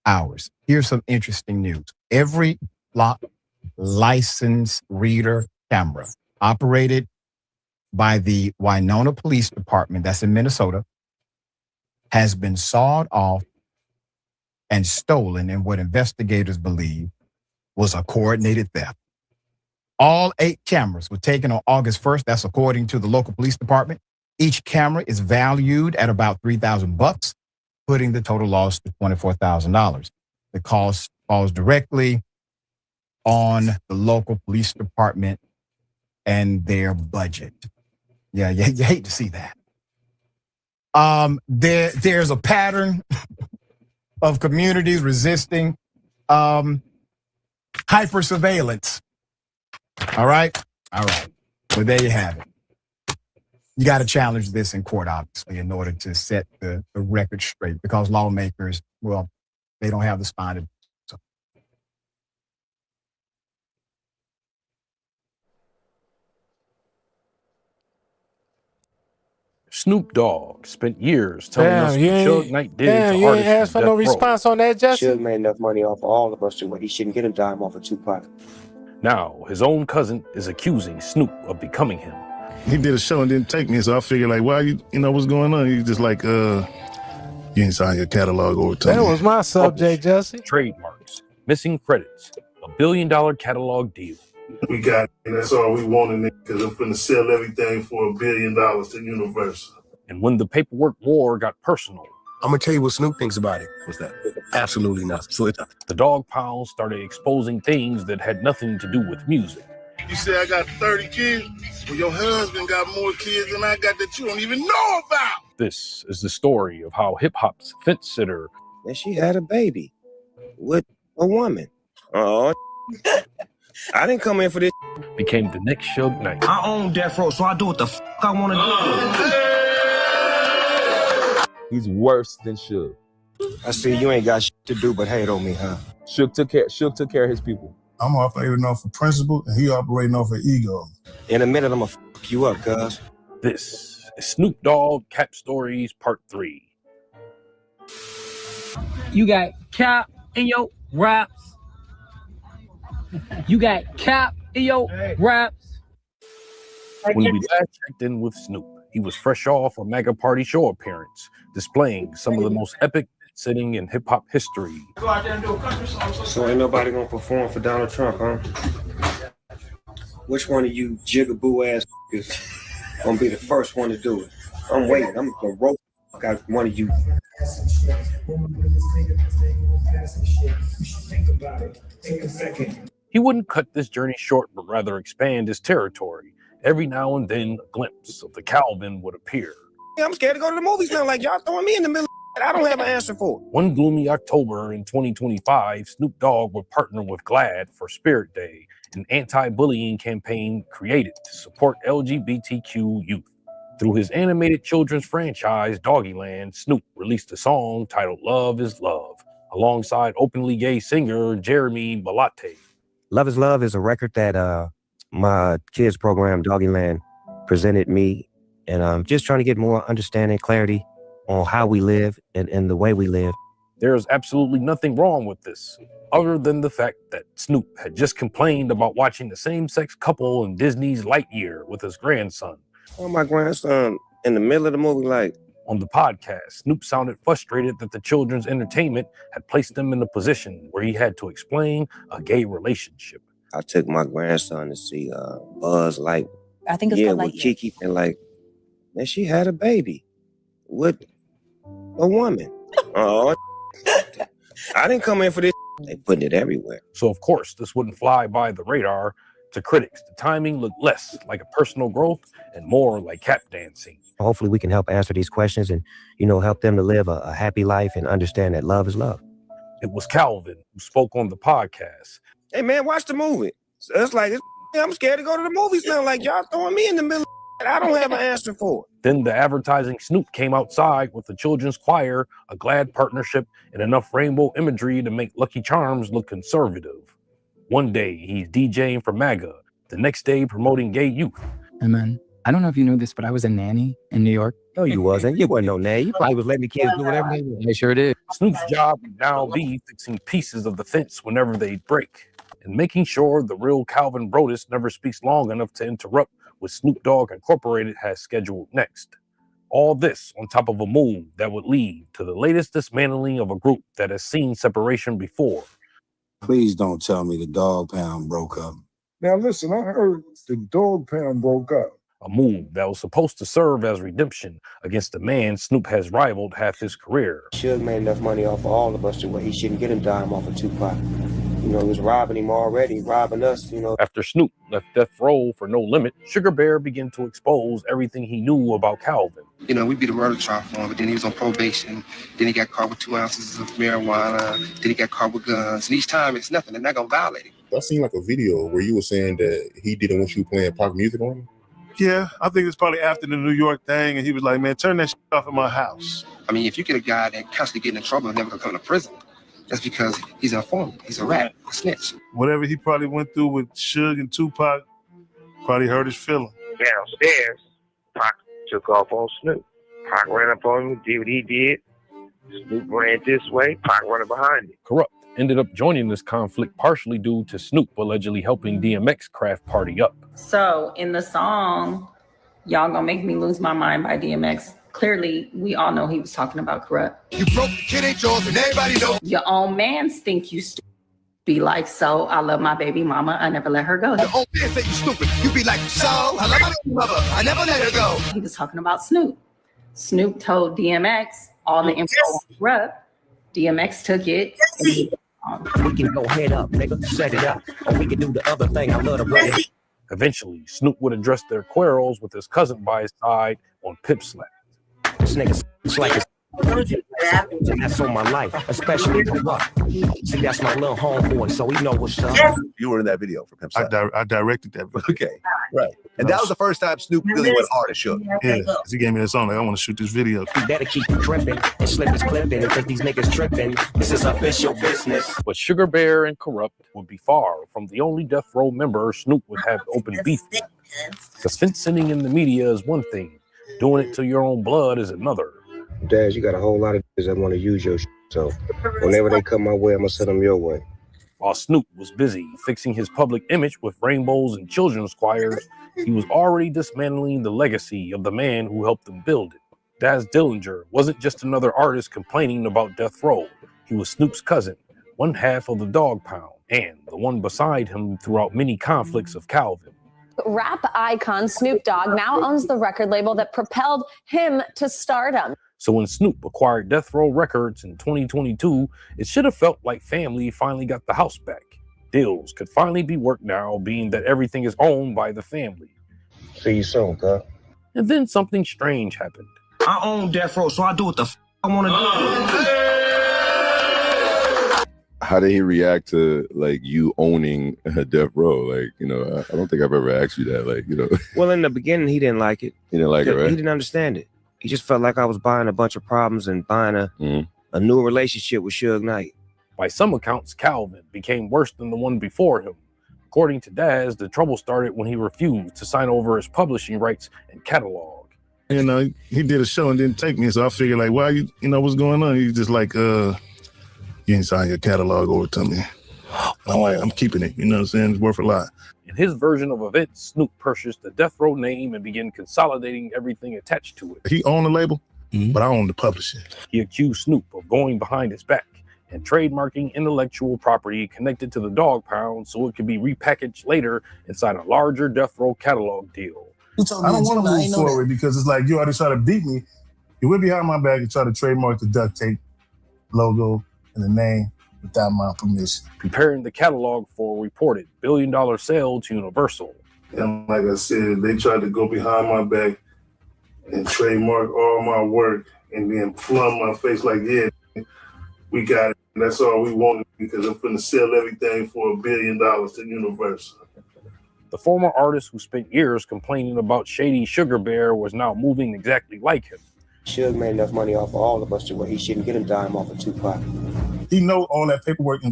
hours. Here's some interesting news. Every Flocc license reader camera operated by the Winona Police Department, that's in Minnesota, has been sawed off and stolen in what investigators believe was a coordinated theft. All 8 cameras were taken on August 1st. That's according to the local police department. Each camera is valued at about $3,000, putting the total loss to $24,000. The cost falls directly on the local police department and their budget. Yeah, you hate to see that. There's a pattern of communities resisting hyper surveillance. All right. Well, there you have it. You got to challenge this in court, obviously, in order to set the record straight, because lawmakers, well, they don't have the spine to. So. Snoop Dogg spent years telling us what Suge Knight did to artists. You ain't asked for no response on that, Jesse? Suge made enough money off of all of us to where he shouldn't get a dime off of Tupac. Now, his own cousin is accusing Snoop of becoming him. He did a show and didn't take me, so I figured, like, why you know what's going on? He's just like, you ain't signed your catalog over to me. That was my subject, Jesse. Trademarks, missing credits, $1 billion catalog deal. We got it, and that's all we wanted, because I'm finna sell everything for $1 billion to Universal. And when the paperwork war got personal, I'm gonna tell you what Snoop thinks about it. What's that? Absolutely nothing. So the dog pile started exposing things that had nothing to do with music. You say I got 30 kids? Well, your husband got more kids than I got that you don't even know about. This is the story of how hip-hop's fence sitter... And she had a baby with a woman. Oh, I didn't come in for this. Became the next Suge Knight. I own Death Row, so I do what the I want to do. He's worse than Suge. I see you ain't got shit to do but hate on me, huh? Shook took care of his people. I'm operating off of principle, and he operating off of ego. In a minute, I'm gonna fuck you up, cuz. This is Snoop Dogg Cap Stories Part 3. You got cap in your raps. You got cap in your raps. When we last checked in with Snoop, he was fresh off a MAGA party show appearance, displaying some of the most epic sitting in hip-hop history. So ain't nobody gonna perform for Donald Trump, huh? Which one of you jigaboo ass is gonna be the first one to do it? I'm waiting. I'm gonna roast out one of you. He wouldn't cut this journey short, but rather expand his territory. Every now and then, a glimpse of the Calvin would appear. I'm scared to go to the movies now. Like, y'all throwing me in the middle of I don't have an answer for it. One gloomy October in 2025, Snoop Dogg would partner with GLAAD for Spirit Day, an anti-bullying campaign created to support LGBTQ youth. Through his animated children's franchise, Doggyland, Snoop released a song titled Love is Love, alongside openly gay singer Jeremy Balate. Love is Love is a record that my kids program, Doggyland, presented me. And I'm just trying to get more understanding, clarity on how we live and the way we live. There's absolutely nothing wrong with this, other than the fact that Snoop had just complained about watching the same-sex couple in Disney's Lightyear with his grandson. Oh, my grandson in the middle of the movie, like. On the podcast, Snoop sounded frustrated that the children's entertainment had placed him in a position where he had to explain a gay relationship. I took my grandson to see Buzz Lightyear. I think it's called with Lightyear. Kiki, and like, man, she had a baby with a woman. Oh, I didn't come in for this. They putting it everywhere. So of course, this wouldn't fly by the radar. To critics, the timing looked less like a personal growth and more like tap dancing. Hopefully we can help answer these questions and, help them to live a happy life and understand that love is love. It was Calvin who spoke on the podcast. Hey, man, watch the movie. So it's like, I'm scared to go to the movies now. Like, y'all throwing me in the middle of I don't have an answer for it. Then the advertising Snoop came outside with the children's choir, a GLAAD partnership, and enough rainbow imagery to make Lucky Charms look conservative. One day, he's DJing for MAGA. The next day, promoting gay youth. And then, I don't know if you know this, but I was a nanny in New York. No, you wasn't. You wasn't no nanny. You probably was letting the kids do whatever they wanted. I sure did. Snoop's job would now be fixing pieces of the fence whenever they break, and making sure the real Calvin Brodus never speaks long enough to interrupt what Snoop Dogg Incorporated has scheduled next. All this on top of a move that would lead to the latest dismantling of a group that has seen separation before. Please don't tell me the Dog Pound broke up. Now listen, I heard the Dog Pound broke up. A move that was supposed to serve as redemption against the man Snoop has rivaled half his career. Suge made enough money off of all of us to where he shouldn't get a dime off of Tupac. He was robbing him already, robbing us, After Snoop left Death Row for No Limit, Sugar Bear began to expose everything he knew about Calvin. We beat a murder trial for him, but then he was on probation. Then he got caught with 2 ounces of marijuana. Then he got caught with guns. And each time it's nothing. They're not going to violate him. I seen like a video where you were saying that he didn't want you playing pop music on him. Yeah, I think it's probably after the New York thing, and he was like, man, turn that shit off at my house. I mean, if you get a guy that constantly getting in trouble and never going to come to prison, that's because he's an informant. He's a rat, a snitch. Whatever he probably went through with Suge and Tupac probably hurt his feelings. Downstairs, Pac took off on Snoop. Pac ran up on him, did what he did. Snoop ran this way, Pac running behind him. Corrupt ended up joining this conflict partially due to Snoop allegedly helping DMX craft Party Up. So in the song, Y'all Gonna Make Me Lose My Mind by DMX, clearly we all know he was talking about Corrupt. You broke the kid ain't yours and everybody knows. Your own mans think you stupid. Be like, so I love my baby mama, I never let her go. Your own man say you stupid. You be like, so I love my baby mother, I never let her go. He was talking about Snoop. Snoop told DMX all the info on Corrupt. DMX took it. We can go head up, nigga, set it up. Or we can do the other thing, I love to run it. Eventually, Snoop would address their quarrels with his cousin by his side on Pip Slap. This nigga's like And that's on my life, especially for what? See, that's my little homeboy, so he know what's up. You were in that video for Pimp I directed that video. Okay, right. And that was the first time Snoop really went hard at Suge. Yeah, he gave me that song, like, I want to shoot this video. He better keep tripping and slip his clipping because these niggas tripping. This is official business. But Sugar Bear and Corrupt would be far from the only death row member Snoop would have open beef with. Because fence-sitting in the media is one thing, doing it to your own blood is another. Daz, you got a whole lot of niggas that want to use your shit, so whenever they come my way, I'm gonna send them your way. While Snoop was busy fixing his public image with rainbows and children's choirs, he was already dismantling the legacy of the man who helped him build it. Daz Dillinger wasn't just another artist complaining about death row. He was Snoop's cousin, one half of the Dogg Pound, and the one beside him throughout many conflicts of Calvin. Rap icon Snoop Dogg now owns the record label that propelled him to stardom. So when Snoop acquired Death Row Records in 2022, it should have felt like family finally got the house back. Deals could finally be worked now, being that everything is owned by the family. See you soon, cuz. And then something strange happened. I own Death Row, so I do what the f I want to do. How did he react to like you owning Death Row? Like, you know, I don't think I've ever asked you that. Like, you know. Well, in the beginning, he didn't like it. He didn't like it, right? He didn't understand it. He just felt like I was buying a bunch of problems and buying a new relationship with Suge Knight. By some accounts, Calvin became worse than the one before him. According to Daz, the trouble started when he refused to sign over his publishing rights and catalog. You know, he did a show and didn't take me, so I figured, like, why you know, what's going on? He's just like, you ain't sign your catalog over to me. I'm like, I'm keeping it, you know what I'm saying? It's worth a lot. In his version of events, Snoop purchased the Death Row name and began consolidating everything attached to it. He owned the label, but I own the publishing. He accused Snoop of going behind his back and trademarking intellectual property connected to the Dogg Pound so it could be repackaged later inside a larger Death Row catalog deal. I don't want to move forward because it's like you already try to beat me. You went behind my back and try to trademark the duct tape logo and the name without my permission. Preparing the catalog for a reported billion-dollar sale to Universal. And like I said, they tried to go behind my back and trademark all my work and then plumb my face like, yeah, we got it. And that's all we wanted because I'm finna sell everything for $1 billion to Universal. The former artist who spent years complaining about shady Sugar Bear was now moving exactly like him. Suge made enough money off of all of us to where he shouldn't get a dime off of Tupac. He know all that paperwork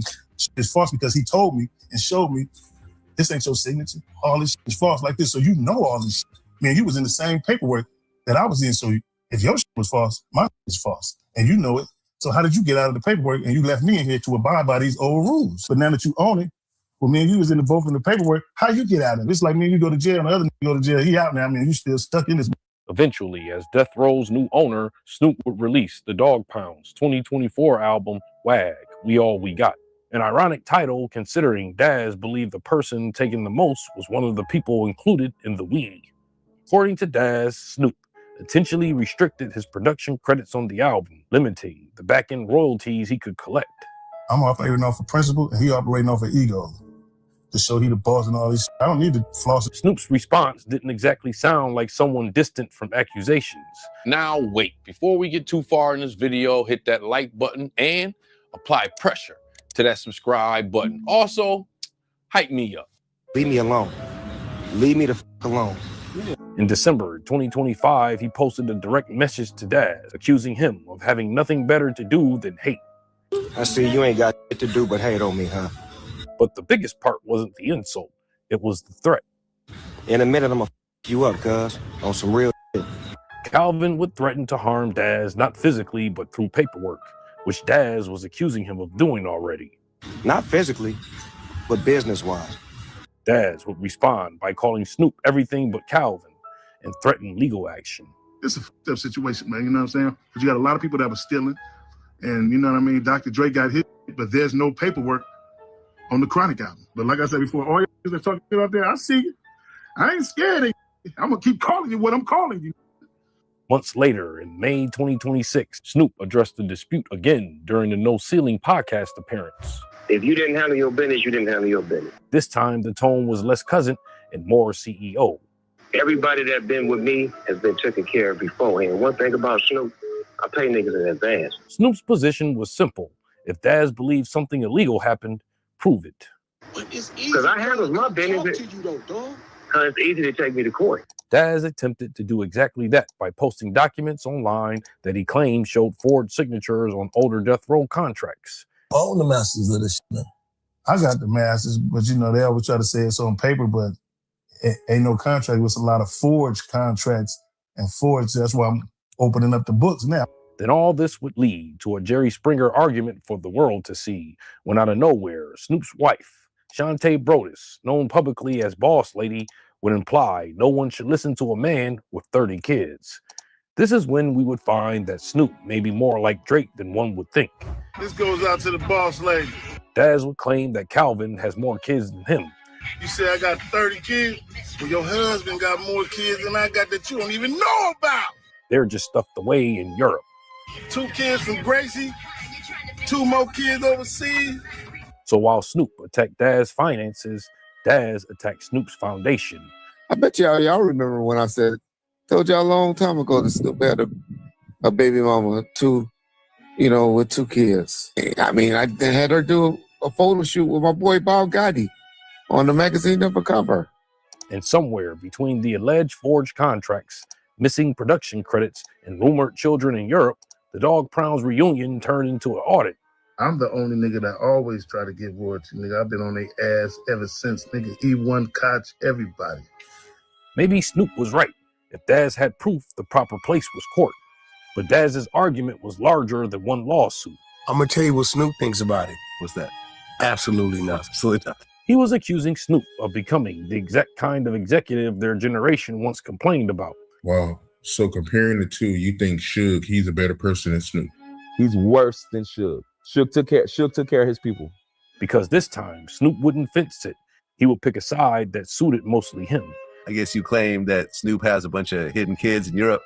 is false because he told me and showed me this ain't your signature. All this is false like this. So you know all this shit. Man, you was in the same paperwork that I was in. So if your shit was false, my shit is false. And you know it. So how did you get out of the paperwork and you left me in here to abide by these old rules? But now that you own it, well, man, you was in both in the paperwork. How you get out of it? It's like, man, you go to jail and the other nigga go to jail. He out now, man. You still stuck in this. Eventually, as Death Row's new owner, Snoop would release the Dogg Pound's 2024 album, WAG, We All We Got. An ironic title considering Daz believed the person taking the most was one of the people included in the we. According to Daz, Snoop intentionally restricted his production credits on the album, limiting the back-end royalties he could collect. I'm operating off of principle and he operating off of ego. To show he the boss and all this. I don't need to floss it. Snoop's response didn't exactly sound like someone distant from accusations. Now wait, before we get too far in this video, hit that like button and apply pressure to that subscribe button. Also, hype me up. Leave me alone. Leave me the f alone. In December 2025, he posted a direct message to Daz, accusing him of having nothing better to do than hate. I see you ain't got shit to do but hate on me, huh? But the biggest part wasn't the insult, it was the threat. In a minute, I'm gonna f you up, cuz, on some real shit. Calvin would threaten to harm Daz, not physically, but through paperwork, which Daz was accusing him of doing already. Not physically, but business-wise. Daz would respond by calling Snoop everything but Calvin and threaten legal action. It's a fucked up situation, man, you know what I'm saying? Because you got a lot of people that were stealing, and you know what I mean? Dr. Dre got hit, but there's no paperwork on the Chronic album. But like I said before, all y'all that talking out there, I see you. I ain't scared of you. I'm going to keep calling you what I'm calling you. Months later, in May 2026, Snoop addressed the dispute again during the No Ceiling podcast appearance. If you didn't handle your business, you didn't handle your business. This time, the tone was less cousin and more CEO. Everybody that been with me has been taken care of beforehand. One thing about Snoop, I pay niggas in advance. Snoop's position was simple. If Daz believed something illegal happened, prove it. Because I handle my business. Because it's easy to take me to court. Daz attempted to do exactly that by posting documents online that he claimed showed forged signatures on older death row contracts. I own the masters of this shit. I got the masters, but you know, they always try to say it's on paper, but it ain't no contract. It's a lot of forged contracts and forged. That's why I'm opening up the books now. Then all this would lead to a Jerry Springer argument for the world to see when out of nowhere, Snoop's wife, Shantae Brodus, known publicly as Boss Lady, would imply no one should listen to a man with 30 kids. This is when we would find that Snoop may be more like Drake than one would think. This goes out to the boss lady. Daz would claim that Calvin has more kids than him. You say I got 30 kids? Well, your husband got more kids than I got that you don't even know about. They're just stuffed away in Europe. 2 kids from Gracie, 2 more kids overseas. So while Snoop attacked Daz's finances, Daz attacked Snoop's foundation. I bet y'all remember when I told y'all a long time ago that Snoop had a baby mama, with 2 kids. I mean, I had her do a photo shoot with my boy Bob Gotti on the magazine cover cover. And somewhere between the alleged forged contracts, missing production credits, and rumored children in Europe, the Dogg Pound's reunion turned into an audit. I'm the only nigga that always try to get royalty, nigga. I've been on their ass ever since, nigga. E1, Koch, everybody. Maybe Snoop was right. If Daz had proof, the proper place was court. But Daz's argument was larger than one lawsuit. I'm gonna tell you what Snoop thinks about it. What's that? Absolutely nothing. Absolutely nothing. He was accusing Snoop of becoming the exact kind of executive their generation once complained about. Wow. So comparing the two, you think Suge, he's a better person than Snoop? He's worse than Suge. Suge took care of his people. Because this time, Snoop wouldn't fence it. He would pick a side that suited mostly him. I guess you claim that Snoop has a bunch of hidden kids in Europe.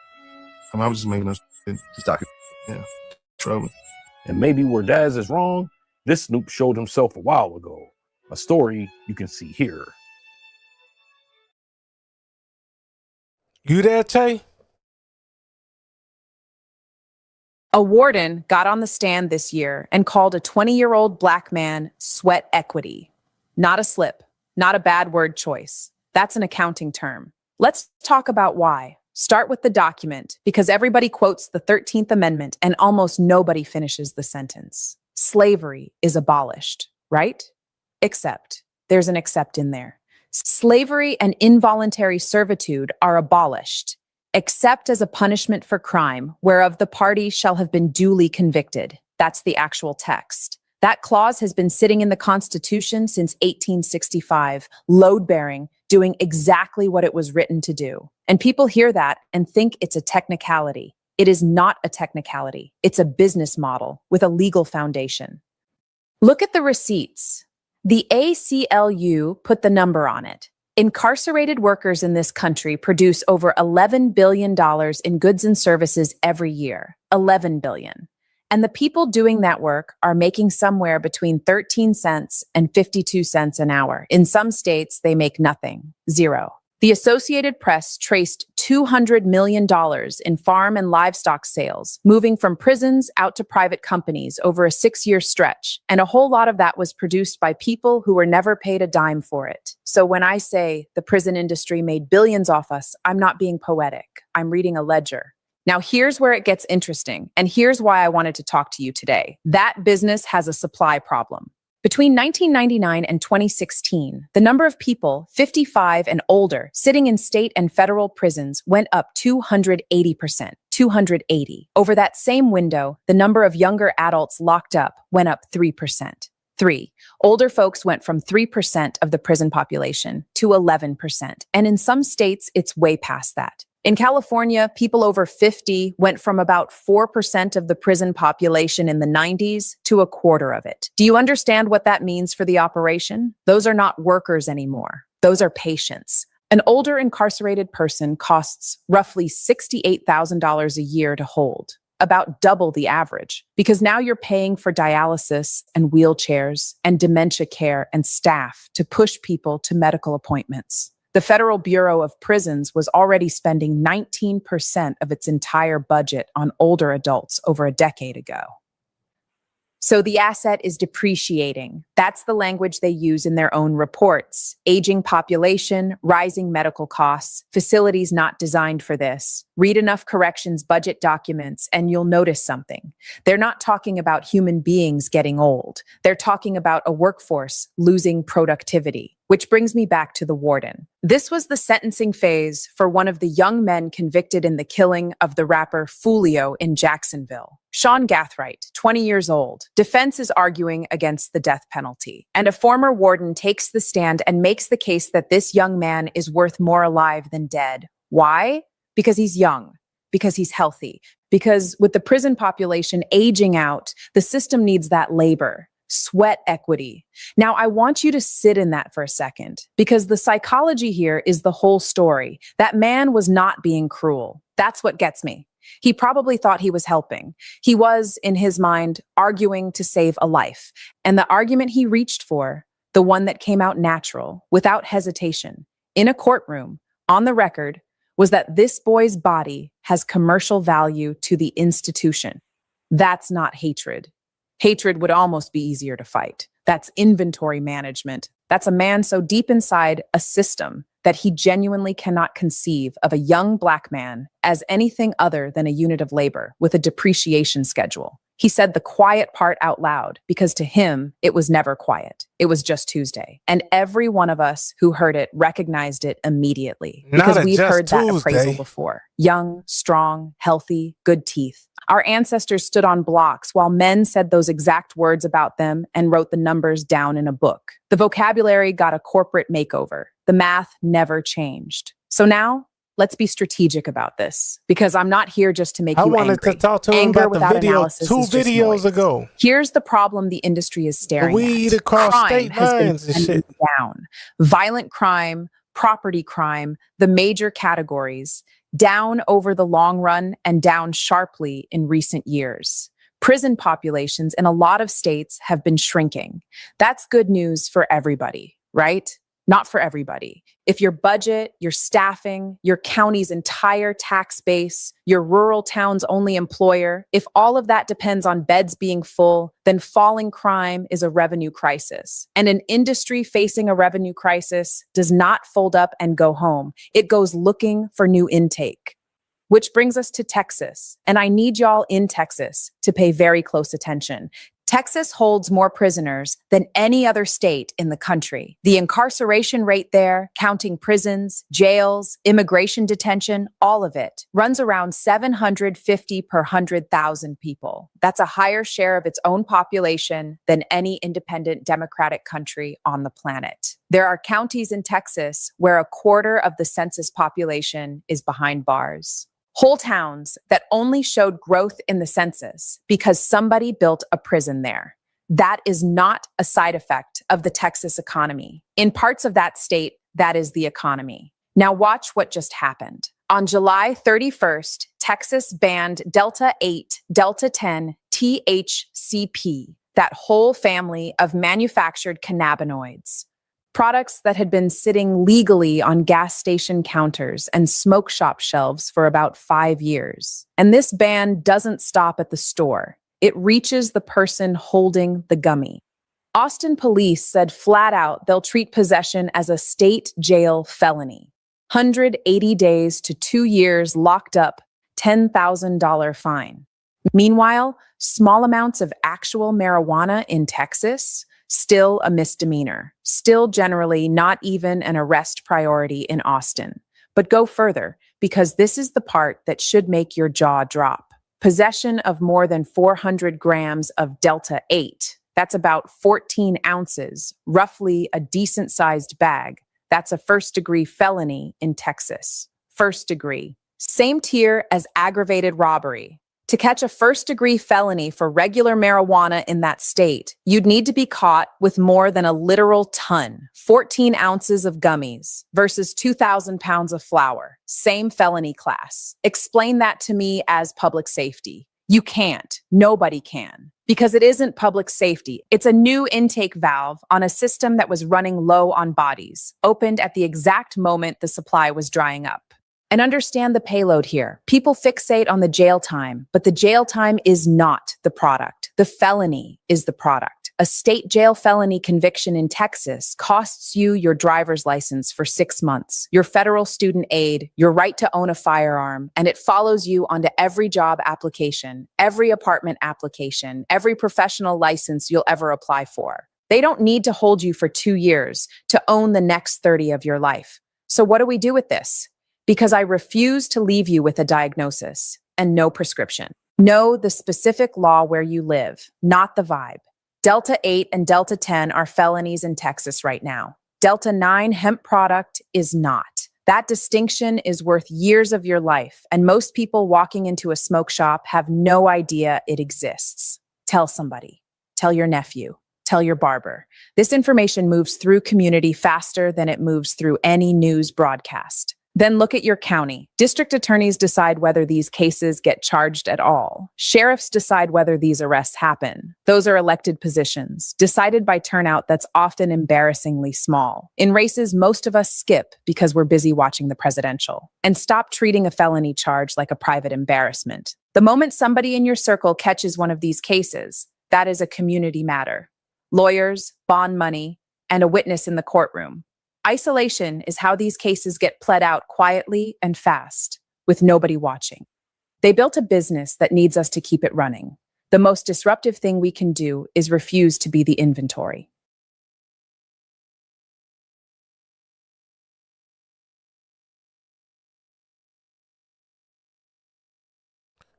I'm just making us just talking. Yeah, trouble. And maybe where Daz is wrong, this Snoop showed himself a while ago. A story you can see here. You there, Tay? A warden got on the stand this year and called a 20-year-old black man sweat equity. Not a slip, not a bad word choice. That's an accounting term. Let's talk about why. Start with the document, because everybody quotes the 13th Amendment and almost nobody finishes the sentence. Slavery is abolished, right? Except, there's an except in there. Slavery and involuntary servitude are abolished, except as a punishment for crime, whereof the party shall have been duly convicted. That's the actual text. That clause has been sitting in the Constitution since 1865, load-bearing, doing exactly what it was written to do. And people hear that and think it's a technicality. It is not a technicality. It's a business model with a legal foundation. Look at the receipts. The ACLU put the number on it. Incarcerated workers in this country produce over $11 billion in goods and services every year. $11 billion. And the people doing that work are making somewhere between 13 cents and 52 cents an hour. In some states, they make nothing, zero. The Associated Press traced $200 million in farm and livestock sales, moving from prisons out to private companies over a 6-year stretch. And a whole lot of that was produced by people who were never paid a dime for it. So when I say the prison industry made billions off us, I'm not being poetic. I'm reading a ledger. Now, here's where it gets interesting, and here's why I wanted to talk to you today. That business has a supply problem. Between 1999 and 2016, the number of people 55 and older sitting in state and federal prisons went up 280%. 280. Over that same window, the number of younger adults locked up went up 3%. 3. Older folks went from 3% of the prison population to 11%. And in some states, it's way past that. In California, people over 50 went from about 4% of the prison population in the 90s to a quarter of it. Do you understand what that means for the operation? Those are not workers anymore. Those are patients. An older incarcerated person costs roughly $68,000 a year to hold, about double the average, because now you're paying for dialysis and wheelchairs and dementia care and staff to push people to medical appointments. The Federal Bureau of Prisons was already spending 19% of its entire budget on older adults over a decade ago. So the asset is depreciating. That's the language they use in their own reports. Aging population, rising medical costs, facilities not designed for this. Read enough corrections budget documents and you'll notice something. They're not talking about human beings getting old. They're talking about a workforce losing productivity. Which brings me back to the warden. This was the sentencing phase for one of the young men convicted in the killing of the rapper Foolio in Jacksonville. Sean Gathright, 20 years old. Defense is arguing against the death penalty. And a former warden takes the stand and makes the case that this young man is worth more alive than dead. Why? Because he's young. Because he's healthy. Because with the prison population aging out, the system needs that labor. Sweat equity. Now, I want you to sit in that for a second, because the psychology here is the whole story. That man was not being cruel. That's what gets me. He probably thought he was helping. He was, in his mind, arguing to save a life. And the argument he reached for, the one that came out natural, without hesitation, in a courtroom, on the record, was that this boy's body has commercial value to the institution. That's not hatred. Hatred would almost be easier to fight. That's inventory management. That's a man so deep inside a system that he genuinely cannot conceive of a young Black man as anything other than a unit of labor with a depreciation schedule. He said the quiet part out loud because to him, it was never quiet. It was just Tuesday. And every one of us who heard it recognized it immediately because we've heard that appraisal before. Young, strong, healthy, good teeth. Our ancestors stood on blocks while men said those exact words about them and wrote the numbers down in a book. The vocabulary got a corporate makeover. The math never changed. So now, let's be strategic about this, because I'm not here just to make you angry. I wanted to talk to him about the video 2 videos ago. Here's the problem the industry is staring Weed at. across Crime state has been lines and trending shit. down. Violent crime, property crime, the major categories, down over the long run and down sharply in recent years. Prison populations in a lot of states have been shrinking. That's good news for everybody, right? Not for everybody. If your budget, your staffing, your county's entire tax base, your rural town's only employer, if all of that depends on beds being full, then falling crime is a revenue crisis. And an industry facing a revenue crisis does not fold up and go home. It goes looking for new intake. Which brings us to Texas. And I need y'all in Texas to pay very close attention. Texas holds more prisoners than any other state in the country. The incarceration rate there, counting prisons, jails, immigration detention, all of it, runs around 750 per 100,000 people. That's a higher share of its own population than any independent democratic country on the planet. There are counties in Texas where a quarter of the census population is behind bars. Whole towns that only showed growth in the census because somebody built a prison there. That is not a side effect of the Texas economy. In parts of that state, that is the economy. Now watch what just happened. On July 31st, Texas banned Delta 8, Delta 10, THCP, that whole family of manufactured cannabinoids. Products that had been sitting legally on gas station counters and smoke shop shelves for about 5 years. And this ban doesn't stop at the store. It reaches the person holding the gummy. Austin police said flat out they'll treat possession as a state jail felony. 180 days to 2 years locked up, $10,000 fine. Meanwhile, small amounts of actual marijuana in Texas, still a misdemeanor, still generally not even an arrest priority in Austin. But go further, because this is the part that should make your jaw drop. Possession of more than 400 grams of Delta 8, that's about 14 ounces, roughly a decent-sized bag. That's a first-degree felony in Texas. First degree. Same tier as aggravated robbery. To catch a first-degree felony for regular marijuana in that state, you'd need to be caught with more than a literal ton, 14 ounces of gummies versus 2,000 pounds of flour. Same felony class. Explain that to me as public safety. You can't. Nobody can. Because it isn't public safety. It's a new intake valve on a system that was running low on bodies, opened at the exact moment the supply was drying up. And understand the payload here. People fixate on the jail time, but the jail time is not the product. The felony is the product. A state jail felony conviction in Texas costs you your driver's license for 6 months, your federal student aid, your right to own a firearm, and it follows you onto every job application, every apartment application, every professional license you'll ever apply for. They don't need to hold you for 2 years to own the next 30 of your life. So what do we do with this? Because I refuse to leave you with a diagnosis and no prescription. Know the specific law where you live, not the vibe. Delta 8 and Delta 10 are felonies in Texas right now. Delta 9 hemp product is not. That distinction is worth years of your life, and most people walking into a smoke shop have no idea it exists. Tell somebody. Tell your nephew. Tell your barber. This information moves through community faster than it moves through any news broadcast. Then look at your county. District attorneys decide whether these cases get charged at all. Sheriffs decide whether these arrests happen. Those are elected positions, decided by turnout that's often embarrassingly small. In races, most of us skip because we're busy watching the presidential. And stop treating a felony charge like a private embarrassment. The moment somebody in your circle catches one of these cases, that is a community matter. Lawyers, bond money, and a witness in the courtroom. Isolation is how these cases get pled out quietly and fast, with nobody watching. They built a business that needs us to keep it running. The most disruptive thing we can do is refuse to be the inventory.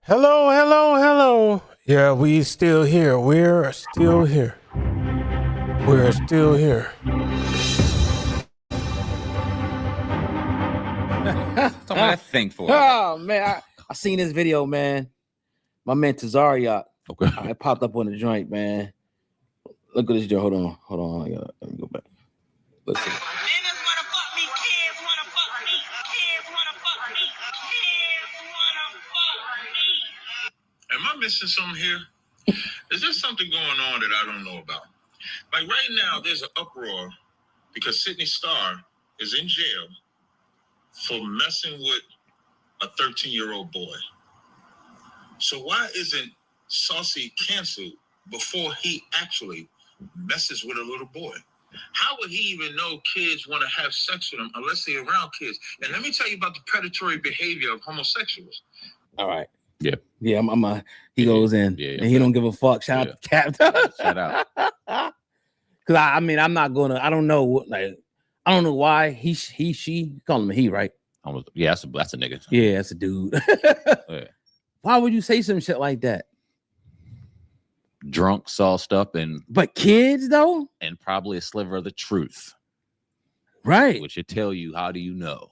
Hello, hello, hello. Yeah, we still here. We're still here. We're still here. Some of that thing for Oh man, I seen this video, man. My man Tazariak. Okay. I popped up on the joint, man. Look at this joint. Hold on. Let me go back. Listen. Am I missing something here? Is there something going on that I don't know about? Like right now, there's an uproar because Sydney Starr is in jail for messing with a 13-year-old boy. So why isn't Saucy canceled before he actually messes with a little boy? How would he even know kids want to have sex with him unless they're around kids? And let me tell you about the predatory behavior of homosexuals. All right. Yeah. Yeah, he goes in and he don't give a fuck. Shout out to Captain. Shout out. Cause I mean, I'm not gonna, I don't know why she call him a he, right? Yeah, that's a nigga. Yeah, that's a dude. Yeah. Why would you say some shit like that? Drunk, sauced up, but kids though, and probably a sliver of the truth, right? Which should tell you, how do you know?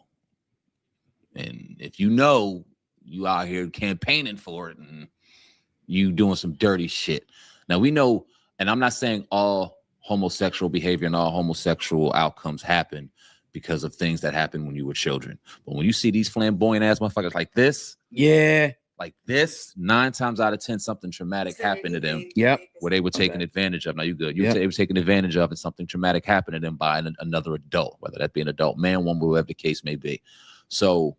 And if you know, you out here campaigning for it, and you doing some dirty shit. Now we know, and I'm not saying all homosexual behavior and all homosexual outcomes happen because of things that happened when you were children. But when you see these flamboyant ass motherfuckers like this, like this, 9 times out of 10, something traumatic happened to them. Yep. Where they were taken advantage of. Now you good. They were taken advantage of, and something traumatic happened to them by another adult, whether that be an adult man, woman, whatever the case may be. So,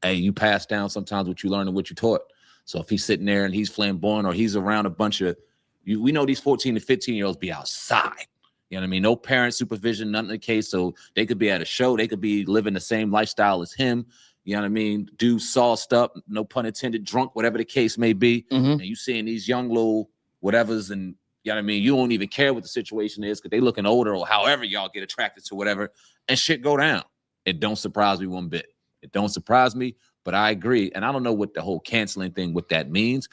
and you pass down sometimes what you learned and what you taught. So if he's sitting there and he's flamboyant, or he's around a bunch of, we know these 14 to 15-year-olds be outside. You know what I mean? No parent supervision, nothing in the case. So they could be at a show. They could be living the same lifestyle as him. You know what I mean? Dude sauced up, no pun intended, drunk, whatever the case may be. And you seeing these young little whatevers, and you know what I mean? You don't even care what the situation is because they looking older, or however y'all get attracted to whatever, and shit go down. It don't surprise me one bit. It don't surprise me, but I agree. And I don't know what the whole canceling thing, what that means,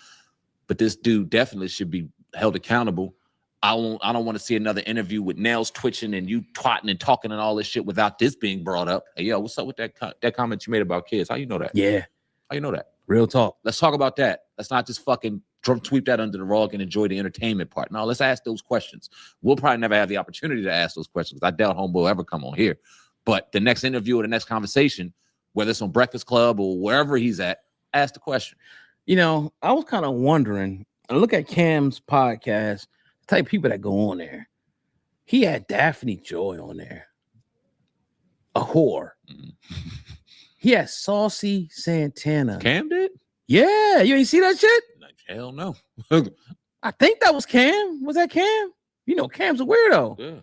but this dude definitely should be held accountable. I don't want to see another interview with nails twitching and you twatting and talking and all this shit without this being brought up. Hey, yo, what's up with that comment you made about kids? How you know that? Yeah. How you know that? Real talk. Let's talk about that. Let's not just fucking sweep that under the rug and enjoy the entertainment part. No, let's ask those questions. We'll probably never have the opportunity to ask those questions. I doubt Homeboy will ever come on here. But the next interview or the next conversation, whether it's on Breakfast Club or wherever he's at, ask the question. You know, I was kind of wondering, and look at Cam's podcast, the type of people that go on there. He had Daphne Joy on there, a whore. He had Saucy Santana. Cam did? Yeah, you ain't see that shit? Hell no. I think that was Cam. Was that Cam? You know, Cam's a weirdo. Yeah.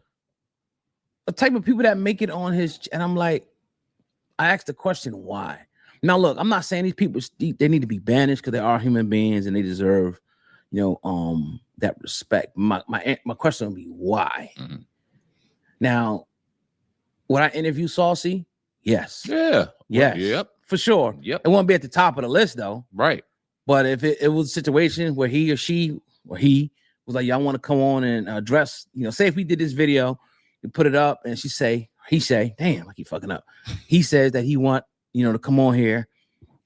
The type of people that make it on his, and I'm like, I asked the question, why? Now, look, I'm not saying these people, they need to be banished because they are human beings and they deserve, that respect. My question would be why? Mm-hmm. Now, would I interview Saucy? Yes. Yeah. Yes. Yep. For sure. Yep. It won't be at the top of the list though. Right. But if it was a situation where he or she or he was like, y'all want to come on and address, say if we did this video and put it up and he say, damn, I keep fucking up. He says that he want, to come on here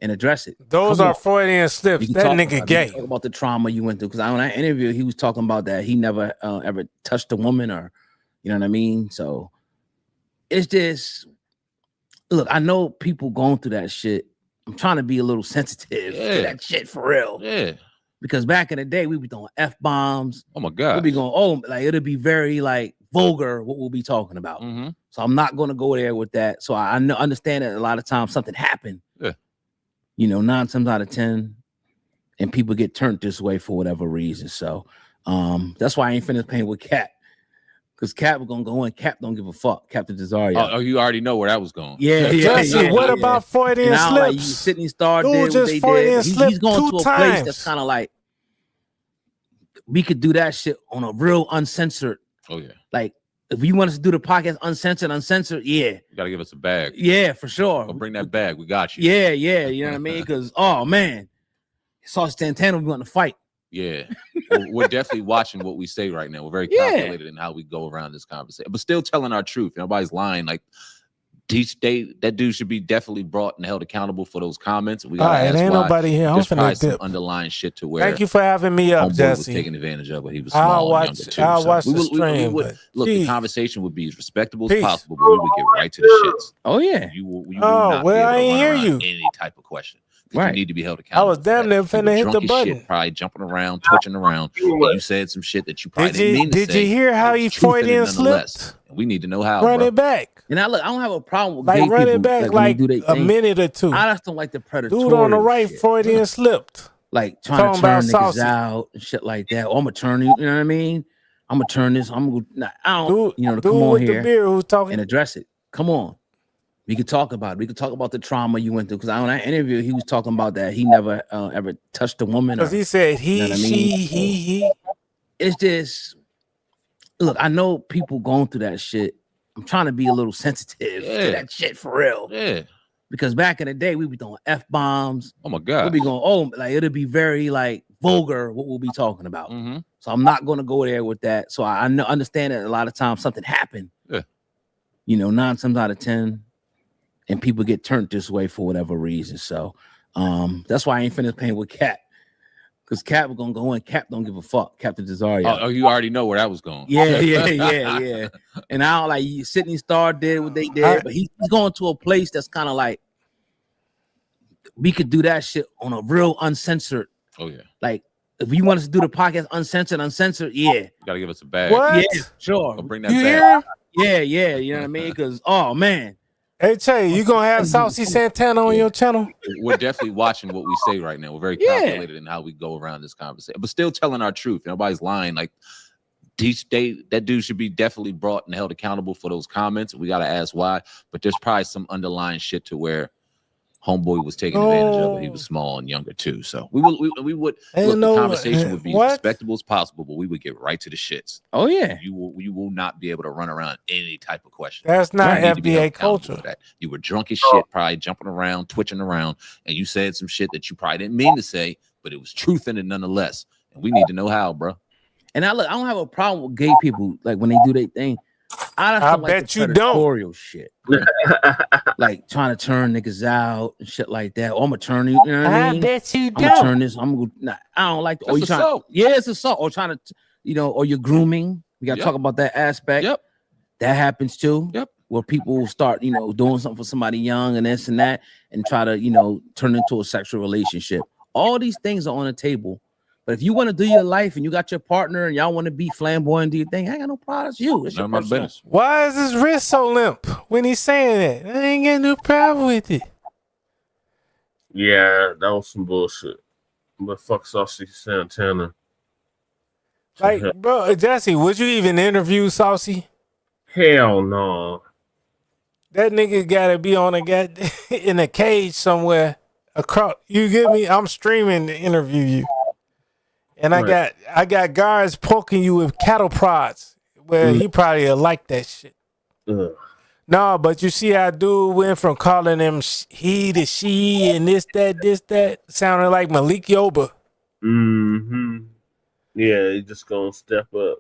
and address it. Those are Freudian slips. That nigga gay. Talk about the trauma you went through. Because on that interview, he was talking about that he never ever touched a woman or, you know what I mean? So it's just, look, I know people going through that shit. I'm trying to be a little sensitive to that shit for real. Yeah. Because back in the day, we be doing F-bombs. Oh my God. We'll be going, it'll be very vulgar what we'll be talking about. Mm-hmm. So I'm not going to go there with that. So I understand that a lot of times something happened. Yeah. 9 times out of 10, and people get turned this way for whatever reason. So that's why I ain't finished playing with Cap. Because Cap was gonna go in. Cap don't give a fuck. Captain Cesario. Oh, you already know where that was going. Yeah. What about Freudian slips? Like Sydney Star Dude, did what just they Freudian did. slip He's going to a 2 place times. that's kind of like we could do that shit on a real uncensored. Oh yeah. Like if you want us to do the podcast uncensored, yeah. You gotta give us a bag. Yeah, for sure. I'll bring that bag. We got you. Yeah. You know what I mean? Because Sauce Santana, we want to fight. Yeah, we're definitely watching what we say right now. We're very calculated in how we go around this conversation, but still telling our truth. Nobody's lying. Like that dude should be definitely brought and held accountable for those comments. We gotta ask ain't why. nobody here. I'm There's probably finna some dip. underlying shit to where. Thank you for having me up, Homeboy Jesse. was taking advantage of it. He was small and younger too. I'll watch we the would- stream. look, but the geez. conversation would be as respectable Peace. as possible, but we would get right to the shits. Oh yeah. You will Oh, not well, be able I to ain't run hear around you. any type of question. Right. You need to be held I accountable. was damn near finna hit the Drunk as button. shit, probably jumping around, twitching around, and you said some shit that you probably didn't mean to Did say. you hear how but he it's truth in it Freudian nonetheless. slipped? And we need to know how. Run bro. it back. And I don't have a problem with Like gay run people, it back when like they do their a thing. minute or two. I just don't like the predatory. Dude on the right shit. Freudian slipped. Like trying Talking to turn about niggas Saucy. out and shit like that. Or I'm gonna turn you. You know what I mean? I'm gonna turn this. I'm gonna. Nah, I don't. Dude to come on with here the beard who's talking. and address it. Come on. We could talk about it. We could talk about the trauma you went through. Because on that interview, he was talking about that he never ever touched a woman. Because he said he, you know what I she, mean? he. It's just, look, I know people going through that shit. I'm trying to be a little sensitive to that shit for real. Yeah. Because back in the day, we be doing F-bombs. Oh my God. We'll be going, it'll be very vulgar what we'll be talking about. Mm-hmm. So I'm not going to go there with that. So I understand that a lot of times something happened. Yeah. 9 times out of 10, and people get turned this way for whatever reason. So that's why I ain't finished playing with Cap. Because Cap was gonna go in. Cap don't give a fuck. Captain Cesario. Oh, you already know where that was going. Yeah. And I don't like Sydney Star did what they did, but he's going to a place that's kind of like we could do that shit on a real uncensored. Oh yeah. Like if you want us to do the podcast uncensored, yeah. You gotta give us a bag. What? Yeah, sure. I'll bring that You bag. hear? Yeah. You know what I mean? Because man. Hey Che, you gonna have Saucy Santana on your channel? We're definitely watching what we say right now. We're very calculated in how we go around this conversation, but still telling our truth. Nobody's lying. Like that dude should be definitely brought and held accountable for those comments. We got to ask why, but there's probably some underlying shit to where homeboy was taking advantage of it. He was small and younger too. So we would look, the conversation would be as respectable as possible, but we would get right to the shits. Oh yeah. You will not be able to run around any type of question. That's not You need to be held FBA accountable culture. for that. You were drunk as shit, probably jumping around, twitching around, and you said some shit that you probably didn't mean to say, but it was truth in it nonetheless. And we need to know how, bro. And I don't have a problem with gay people like when they do their thing. I don't like bet the you don't. predatorial shit. Like trying to turn niggas out and shit like that. Or I'm gonna turn you, you know what I mean? bet you I'm gonna turn this. I'm gonna I don't like That's assault. it's assault. Or trying to, or you're grooming. We gotta talk about that aspect. Yep. That happens too. Yep. Where people start, doing something for somebody young and this and that, and try to, turn into a sexual relationship. All these things are on the table, But if you want to do your life and you got your partner and y'all want to be flamboyant and do your thing, I ain't got no problem. It's you. It's your personal. Why is his wrist so limp when he's saying that? I ain't got no problem with it. Yeah, that was some bullshit. But fuck Saucy Santana. Like, bro, Jesse, would you even interview Saucy? Hell no. That nigga gotta be on in a cage somewhere across. You get me? I'm streaming to interview you, and Right. I got guards poking you with cattle prods. Well, he probably will like that shit. Ugh. No, but you see how dude went from calling him he to she and this that sounded like Malik Yoba. Mm-hmm. Yeah, he just gonna step up.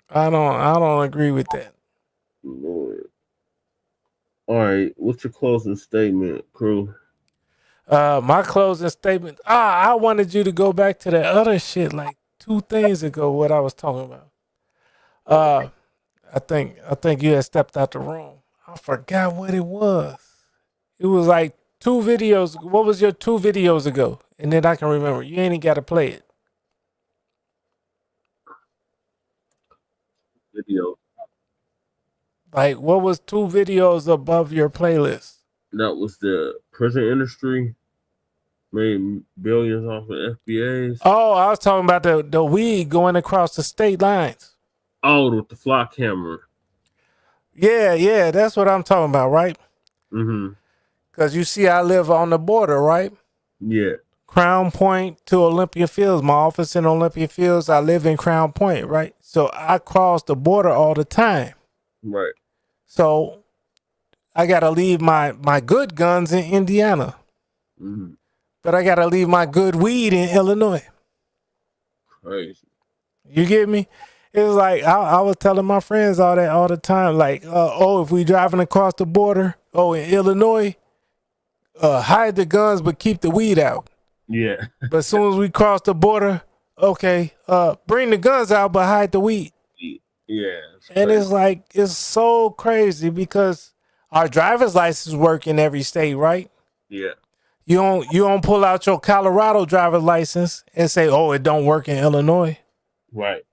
I don't agree with that. Lord. All right, what's your closing statement, crew? My closing statement. I wanted you to go back to that other shit like 2 things ago. What I was talking about. I think you had stepped out the room. I forgot what it was. It was like 2 videos. What was your 2 videos ago? And then I can remember. You ain't got to play it. Video. Like, what was 2 videos above your playlist? That was the prison industry made billions off of FBAs. Oh, I was talking about the weed going across the state lines. Oh, with the Flocc hammer. Yeah, that's what I'm talking about, right? Mm-hmm. Because you see, I live on the border, right? Yeah. Crown Point to Olympia Fields. My office in Olympia Fields. I live in Crown Point, right? So I cross the border all the time. Right. So I gotta leave my good guns in Indiana, but I gotta leave my good weed in Illinois. Crazy. You get me? It was like I was telling my friends all that all the time. Like, if we driving across the border, in Illinois, hide the guns but keep the weed out. Yeah. But as soon as we cross the border, okay, bring the guns out but hide the weed. Yeah. And it's like, it's so crazy because our driver's license work in every state, right? Yeah. You don't pull out your Colorado driver's license and say, it don't work in Illinois. Right.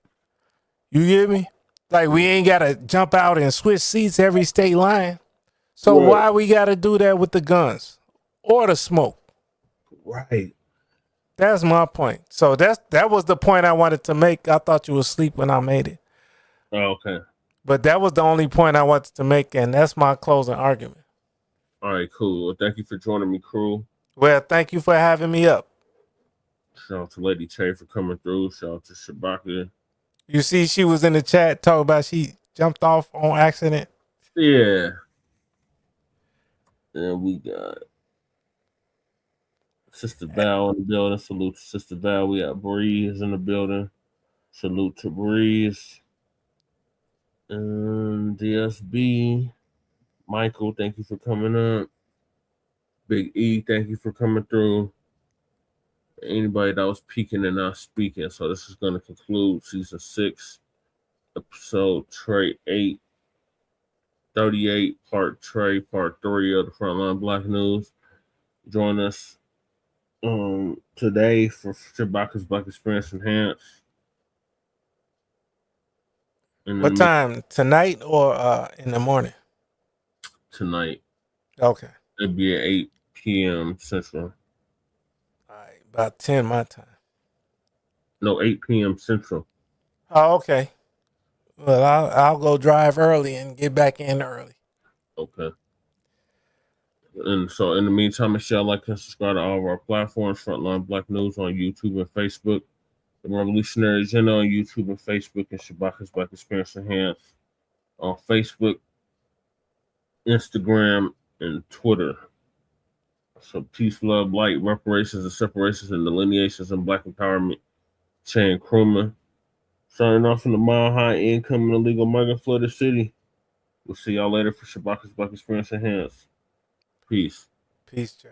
You get me? Like, we ain't got to jump out and switch seats every state line. So why we got to do that with the guns or the smoke? Right. That's my point. So that was the point I wanted to make. I thought you were asleep when I made it. Oh, okay. But that was the only point I wanted to make, and that's my closing argument. All right, cool. Well, thank you for joining me, crew. Well, thank you for having me up. Shout out to Lady Che for coming through. Shout out to Shabaka. You see, she was in the chat talking about she jumped off on accident. Yeah. And we got Sister Val in the building. Salute to Sister Val. We got Breeze in the building. Salute to Breeze. And DSB. Michael, thank you for coming up. Big E, thank you for coming through. Anybody that was peeking and not speaking. So this is going to conclude season 6, episode 8, 38, part 3 of the Front Line Blacc News. Join us today for Shabaka's Black Experience Enhanced. What time? Tonight or in the morning? Tonight. Okay. It'll be at 8 p.m. Central. All right, about 10 my time. No, 8 p.m. Central. Oh, okay. Well, I'll go drive early and get back in early. Okay. And so in the meantime, make sure y'all like and subscribe to all of our platforms, Frontline Blacc News on YouTube and Facebook, The Revolutionary Agenda on YouTube and Facebook, and Shabaka's Black Experience Enhanced on Facebook, Instagram, and Twitter. So peace, love, light, reparations, and separations, and delineations and Black empowerment. Chan Krumah. Signing off from the Mile High Income and Illegal Migrant Flooded City. We'll see y'all later for Shabaka's Black Experience Enhanced. Peace. Peace, Jay.